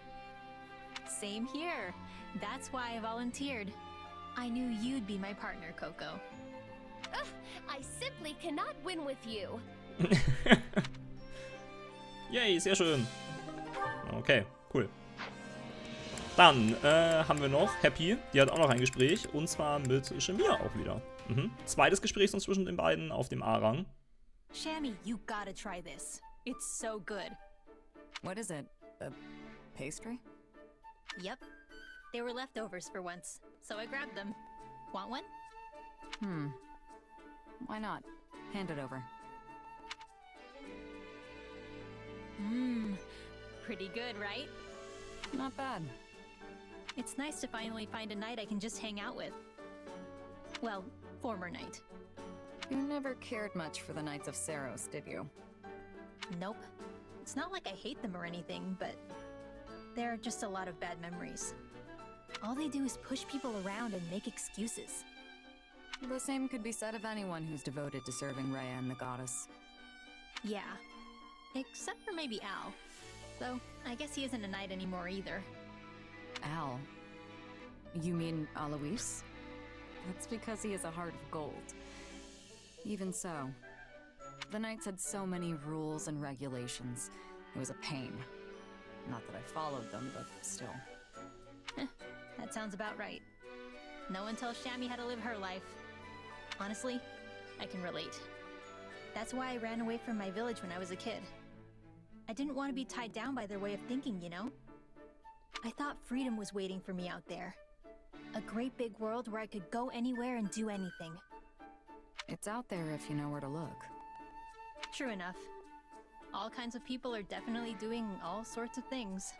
Same here. That's why I volunteered. I knew you'd be my partner, Coco. I simply cannot win with you. Yay, sehr schön. Okay, cool. Dann haben wir noch Hapi, die hat auch noch ein Gespräch, und zwar mit Shamir auch wieder. Zweites Gespräch sonst zwischen den beiden auf dem A-Rang. Shammy, you gotta try this. It's so good. What is it? A pastry? Yep. They were leftovers for once, so I grabbed them. Want one? Why not? Hand it over. Pretty good, right? Not bad. It's nice to finally find a knight I can just hang out with. Well, former knight. You never cared much for the Knights of Seiros, did you? Nope. It's not like I hate them or anything, but there are just a lot of bad memories. All they do is push people around and make excuses. The same could be said of anyone who's devoted to serving Rhea and the goddess. Yeah. Except for maybe Al. Though, I guess he isn't a knight anymore either. Al? You mean Alois? That's because he has a heart of gold. Even so, the Knights had so many rules and regulations. It was a pain. Not that I followed them, but still. That sounds about right. No one tells Shammy how to live her life. Honestly, I can relate. That's why I ran away from my village when I was a kid. I didn't want to be tied down by their way of thinking, you know? I thought freedom was waiting for me out there. A great big world where I could go anywhere and do anything. It's out there if you know where to look. True enough. All kinds of people are definitely doing all sorts of things.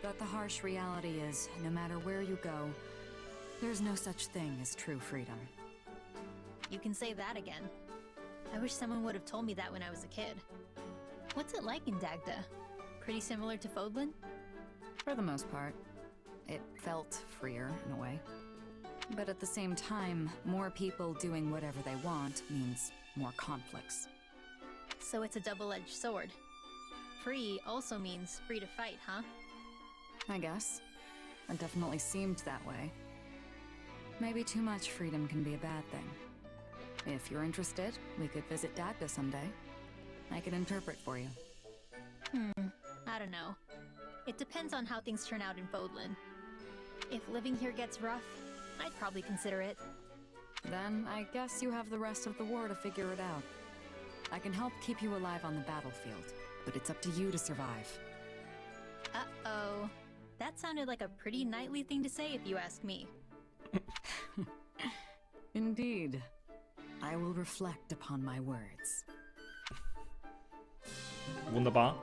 But the harsh reality is, no matter where you go, there's no such thing as true freedom. You can say that again. I wish someone would have told me that when I was a kid. What's it like in Dagda? Pretty similar to Fodlan? For the most part. It felt freer, in a way. But at the same time, more people doing whatever they want means more conflicts. So it's a double-edged sword. Free also means free to fight, huh? I guess. It definitely seemed that way. Maybe too much freedom can be a bad thing. If you're interested, we could visit Dagda someday. I could interpret for you. I don't know. It depends on how things turn out in Fodlan. If living here gets rough, I'd probably consider it. Then I guess you have the rest of the war to figure it out. I can help keep you alive on the battlefield, but it's up to you to survive. Uh-oh. That sounded like a pretty knightly thing to say if you ask me. Indeed. I will reflect upon my words. Wunderbar.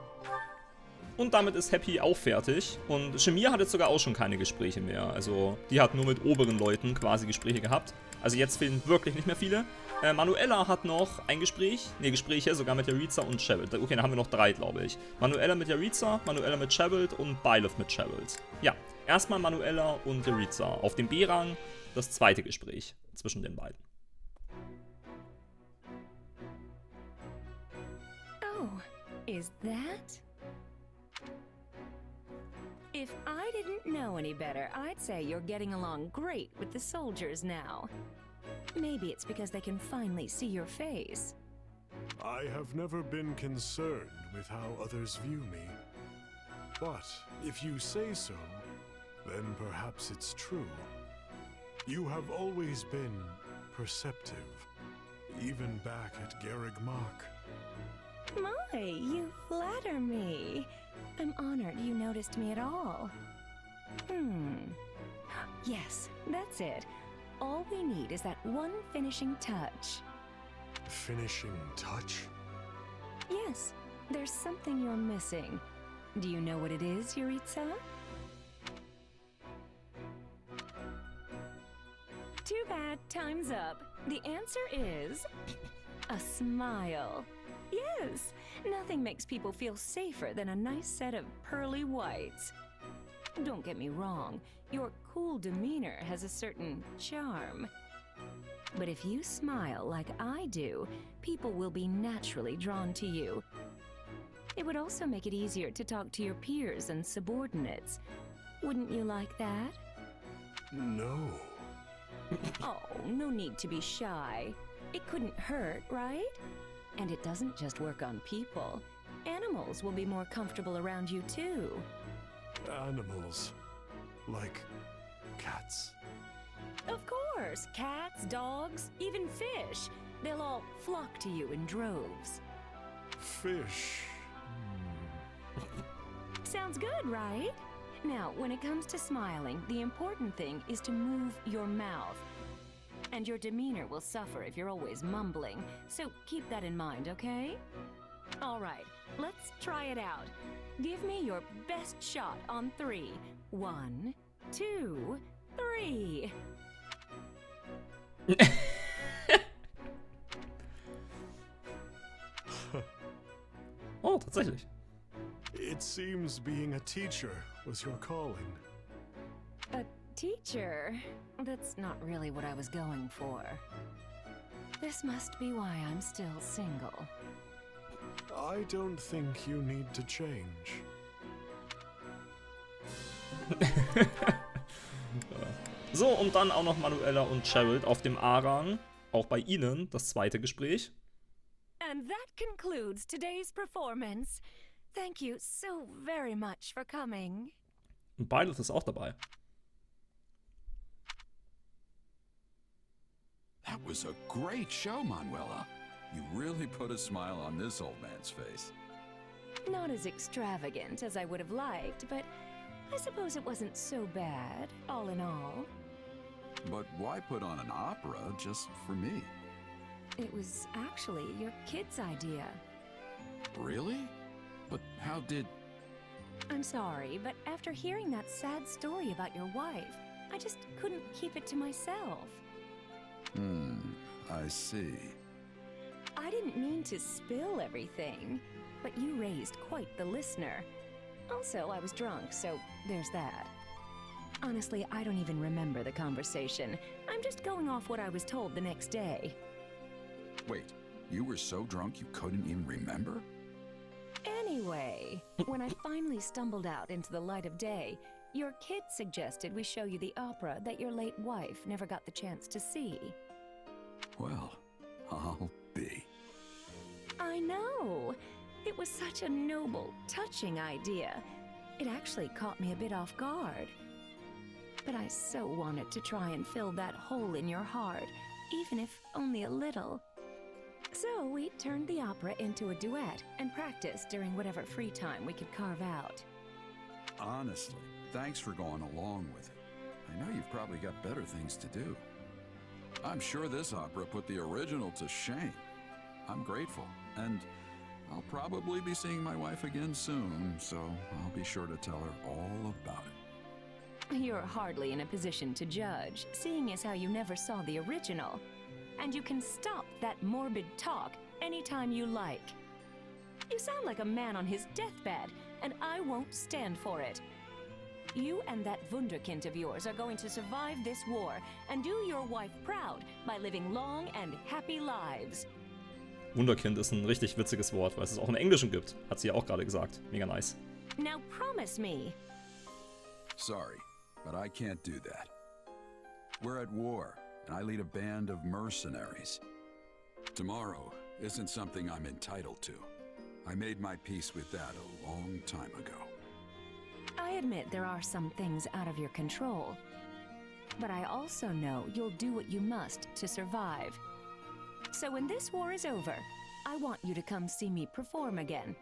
Und damit ist Hapi auch fertig. Und Shamir hat jetzt sogar auch schon keine Gespräche mehr. Also die hat nur mit oberen Leuten quasi Gespräche gehabt. Also jetzt fehlen wirklich nicht mehr viele. Manuela hat noch ein Gespräch. Ne, Gespräche sogar mit Jeritza und Jeralt. Okay, dann haben wir noch 3, glaube ich. Manuela mit Jeritza, Manuela mit Jeralt und Byleth mit Jeralt. Ja, erstmal Manuela und Jeritza. Auf dem B-Rang das zweite Gespräch zwischen den beiden. Oh, is that? If I didn't know any better, I'd say you're getting along great with the soldiers now. Maybe it's because they can finally see your face. I have never been concerned with how others view me. But if you say so, then perhaps it's true. You have always been perceptive, even back at Garreg Mach. My, you flatter me. I'm honored you noticed me at all. Yes, that's it. All we need is that one finishing touch. Finishing touch? Yes, there's something you're missing. Do you know what it is, Jeritza? Too bad, time's up. The answer is a smile. Yes, nothing makes people feel safer than a nice set of pearly whites. Don't get me wrong, your cool demeanor has a certain charm. But if you smile like I do, people will be naturally drawn to you. It would also make it easier to talk to your peers and subordinates. Wouldn't you like that? No. Oh, no need to be shy. It couldn't hurt, right? And it doesn't just work on people. Animals will be more comfortable around you too. Animals. Like cats. Of course, cats, dogs, even fish. They'll all flock to you in droves. Fish. Sounds good, right? Now, when it comes to smiling, the important thing is to move your mouth. And your demeanor will suffer if you're always mumbling, so keep that in mind, okay? All right, let's try it out. Give me your best shot on 3. 1, 2, 3. Oh, tatsächlich. It seems being a teacher was your calling. A teacher? That's not really what I was going for. This must be why I'm still single. I don't think you need to change. So, und dann auch noch Manuela und Jeralt auf dem A-Rang. Auch bei ihnen das zweite Gespräch. And that concludes today's performance. Thank you so very much for coming. Und Byleth ist auch dabei. That was a great show, Manuela. You really put a smile on this old man's face. Not as extravagant as I would have liked, but I suppose it wasn't so bad, all in all. But why put on an opera just for me? It was actually your kid's idea. Really? But how did... I'm sorry, but after hearing that sad story about your wife, I just couldn't keep it to myself. I see. I didn't mean to spill everything, but you raised quite the listener. Also, I was drunk, so there's that. Honestly, I don't even remember the conversation. I'm just going off what I was told the next day. Wait, you were so drunk you couldn't even remember? Anyway, when I finally stumbled out into the light of day, your kid suggested we show you the opera that your late wife never got the chance to see. Well, I'll be. I know! It was such a noble, touching idea. It actually caught me a bit off guard. But I so wanted to try and fill that hole in your heart, even if only a little. So we turned the opera into a duet and practiced during whatever free time we could carve out. Honestly, thanks for going along with it. I know you've probably got better things to do. I'm sure this opera put the original to shame. I'm grateful, and I'll probably be seeing my wife again soon, so I'll be sure to tell her all about it. You're hardly in a position to judge, seeing as how you never saw the original. And you can stop that morbid talk anytime you like. You sound like a man on his deathbed, and I won't stand for it. You and that Wunderkind of yours are going to survive this war and do your wife proud by living long and happy lives. Wunderkind ist ein richtig witziges Wort, weil es es auch im Englischen gibt. Hat sie ja auch gerade gesagt. Mega nice. Now promise me. Sorry, but I can't do that. We're at war, and I lead a band of mercenaries. Tomorrow isn't something I'm entitled to. I made my peace with that a long time ago. I admit there are some things out of your control. but I also know you'll do what you must to survive. So when this war is over, I want you to come see me perform again.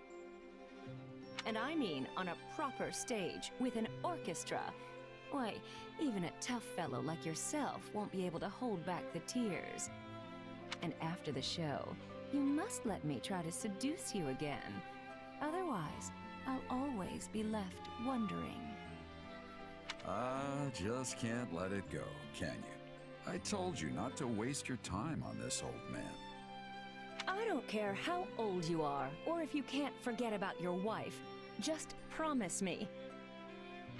And I mean on a proper stage with an orchestra. Why, even a tough fellow like yourself won't be able to hold back the tears. And after the show, you must let me try to seduce you again. Otherwise, I'll always be left wondering. Just can't let it go, can you? I told you not to waste your time on this old man. I don't care how old you are, or if you can't forget about your wife. Just promise me.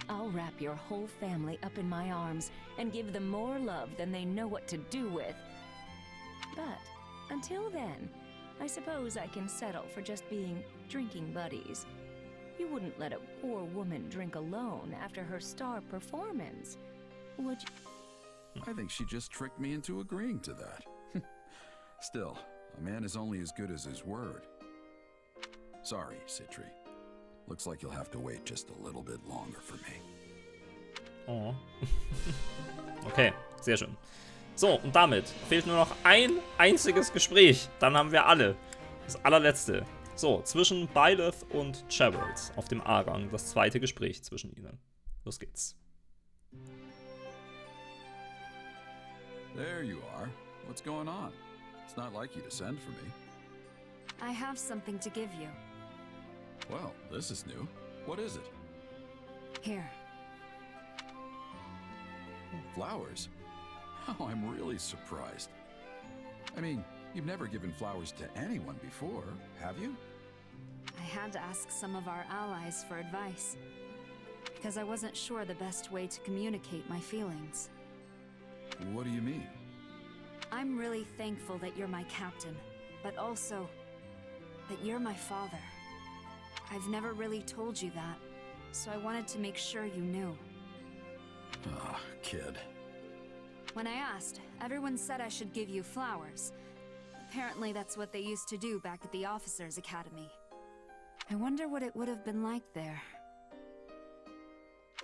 I'll wrap your whole family up in my arms and give them more love than they know what to do with. But until then, I suppose I can settle for just being drinking buddies. You wouldn't let a poor woman drink alone after her star performance, would you? I think she just tricked me into agreeing to that. Still, a man is only as good as his word. Sorry, Citri. Looks like you'll have to wait just a little bit longer for me. Oh. Okay, sehr schön. So, und damit fehlt nur noch ein einziges Gespräch. Dann haben wir alle. Das allerletzte. So, zwischen Byleth und Jeralt auf dem A-Gang. Das zweite Gespräch zwischen ihnen. Los geht's. There you are. What's going on? It's not like you to send for me. I have something to give you. Well, this is new. What is it? Here. Flowers? Oh, I'm really surprised. I mean, you've never given flowers to anyone before, have you? I had to ask some of our allies for advice, because I wasn't sure the best way to communicate my feelings. What do you mean? I'm really thankful that you're my captain, but also that you're my father. I've never really told you that, so I wanted to make sure you knew. Ah, kid. When I asked, everyone said I should give you flowers. Apparently that's what they used to do back at the Officers' Academy. I wonder what it would have been like there.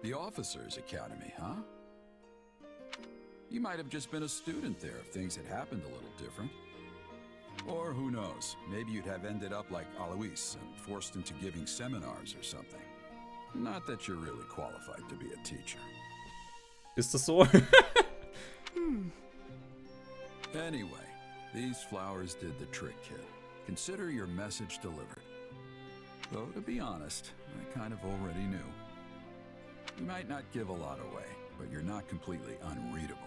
The Officers' Academy, huh? You might have just been a student there if things had happened a little different. Or who knows, maybe you'd have ended up like Alois and forced into giving seminars or something. Not that you're really qualified to be a teacher. Ist das so? Anyway, these flowers did the trick, kid. Consider your message delivered. Though, to be honest, I kind of already knew. You might not give a lot away, but you're not completely unreadable.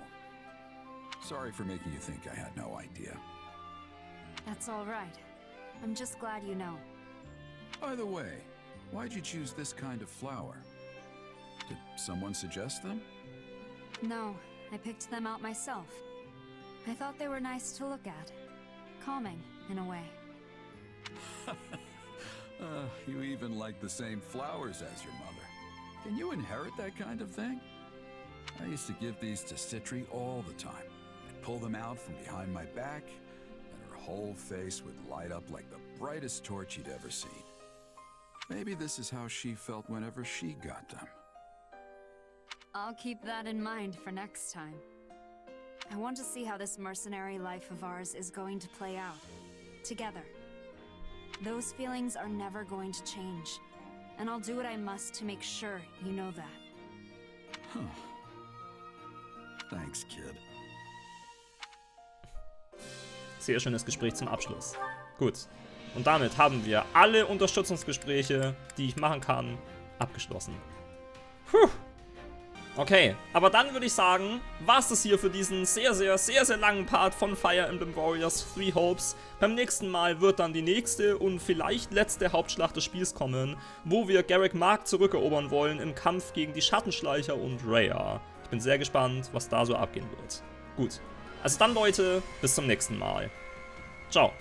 Sorry for making you think I had no idea. That's all right. I'm just glad you know. By the way, why'd you choose this kind of flower? Did someone suggest them? No, I picked them out myself. I thought they were nice to look at. Calming, in a way. You even like the same flowers as your mother. Can you inherit that kind of thing? I used to give these to Citri all the time. I'd pull them out from behind my back, and her whole face would light up like the brightest torch you'd ever seen. Maybe this is how she felt whenever she got them. I'll keep that in mind for next time. I want to see how this mercenary life of ours is going to play out. Together. Those feelings are never going to change. And I'll do what I must to make sure you know that. Huh. Thanks, kid. Sehr schönes Gespräch zum Abschluss. Gut. Und damit haben wir alle Unterstützungsgespräche, die ich machen kann, abgeschlossen. Puh. Okay, aber dann würde ich sagen, war's das hier für diesen sehr, sehr, sehr, sehr langen Part von Fire Emblem Warriors 3 Hopes. Beim nächsten Mal wird dann die nächste und vielleicht letzte Hauptschlacht des Spiels kommen, wo wir Garrick Mark zurückerobern wollen im Kampf gegen die Schattenschleicher und Rhea. Ich bin sehr gespannt, was da so abgehen wird. Gut, also dann Leute, bis zum nächsten Mal. Ciao.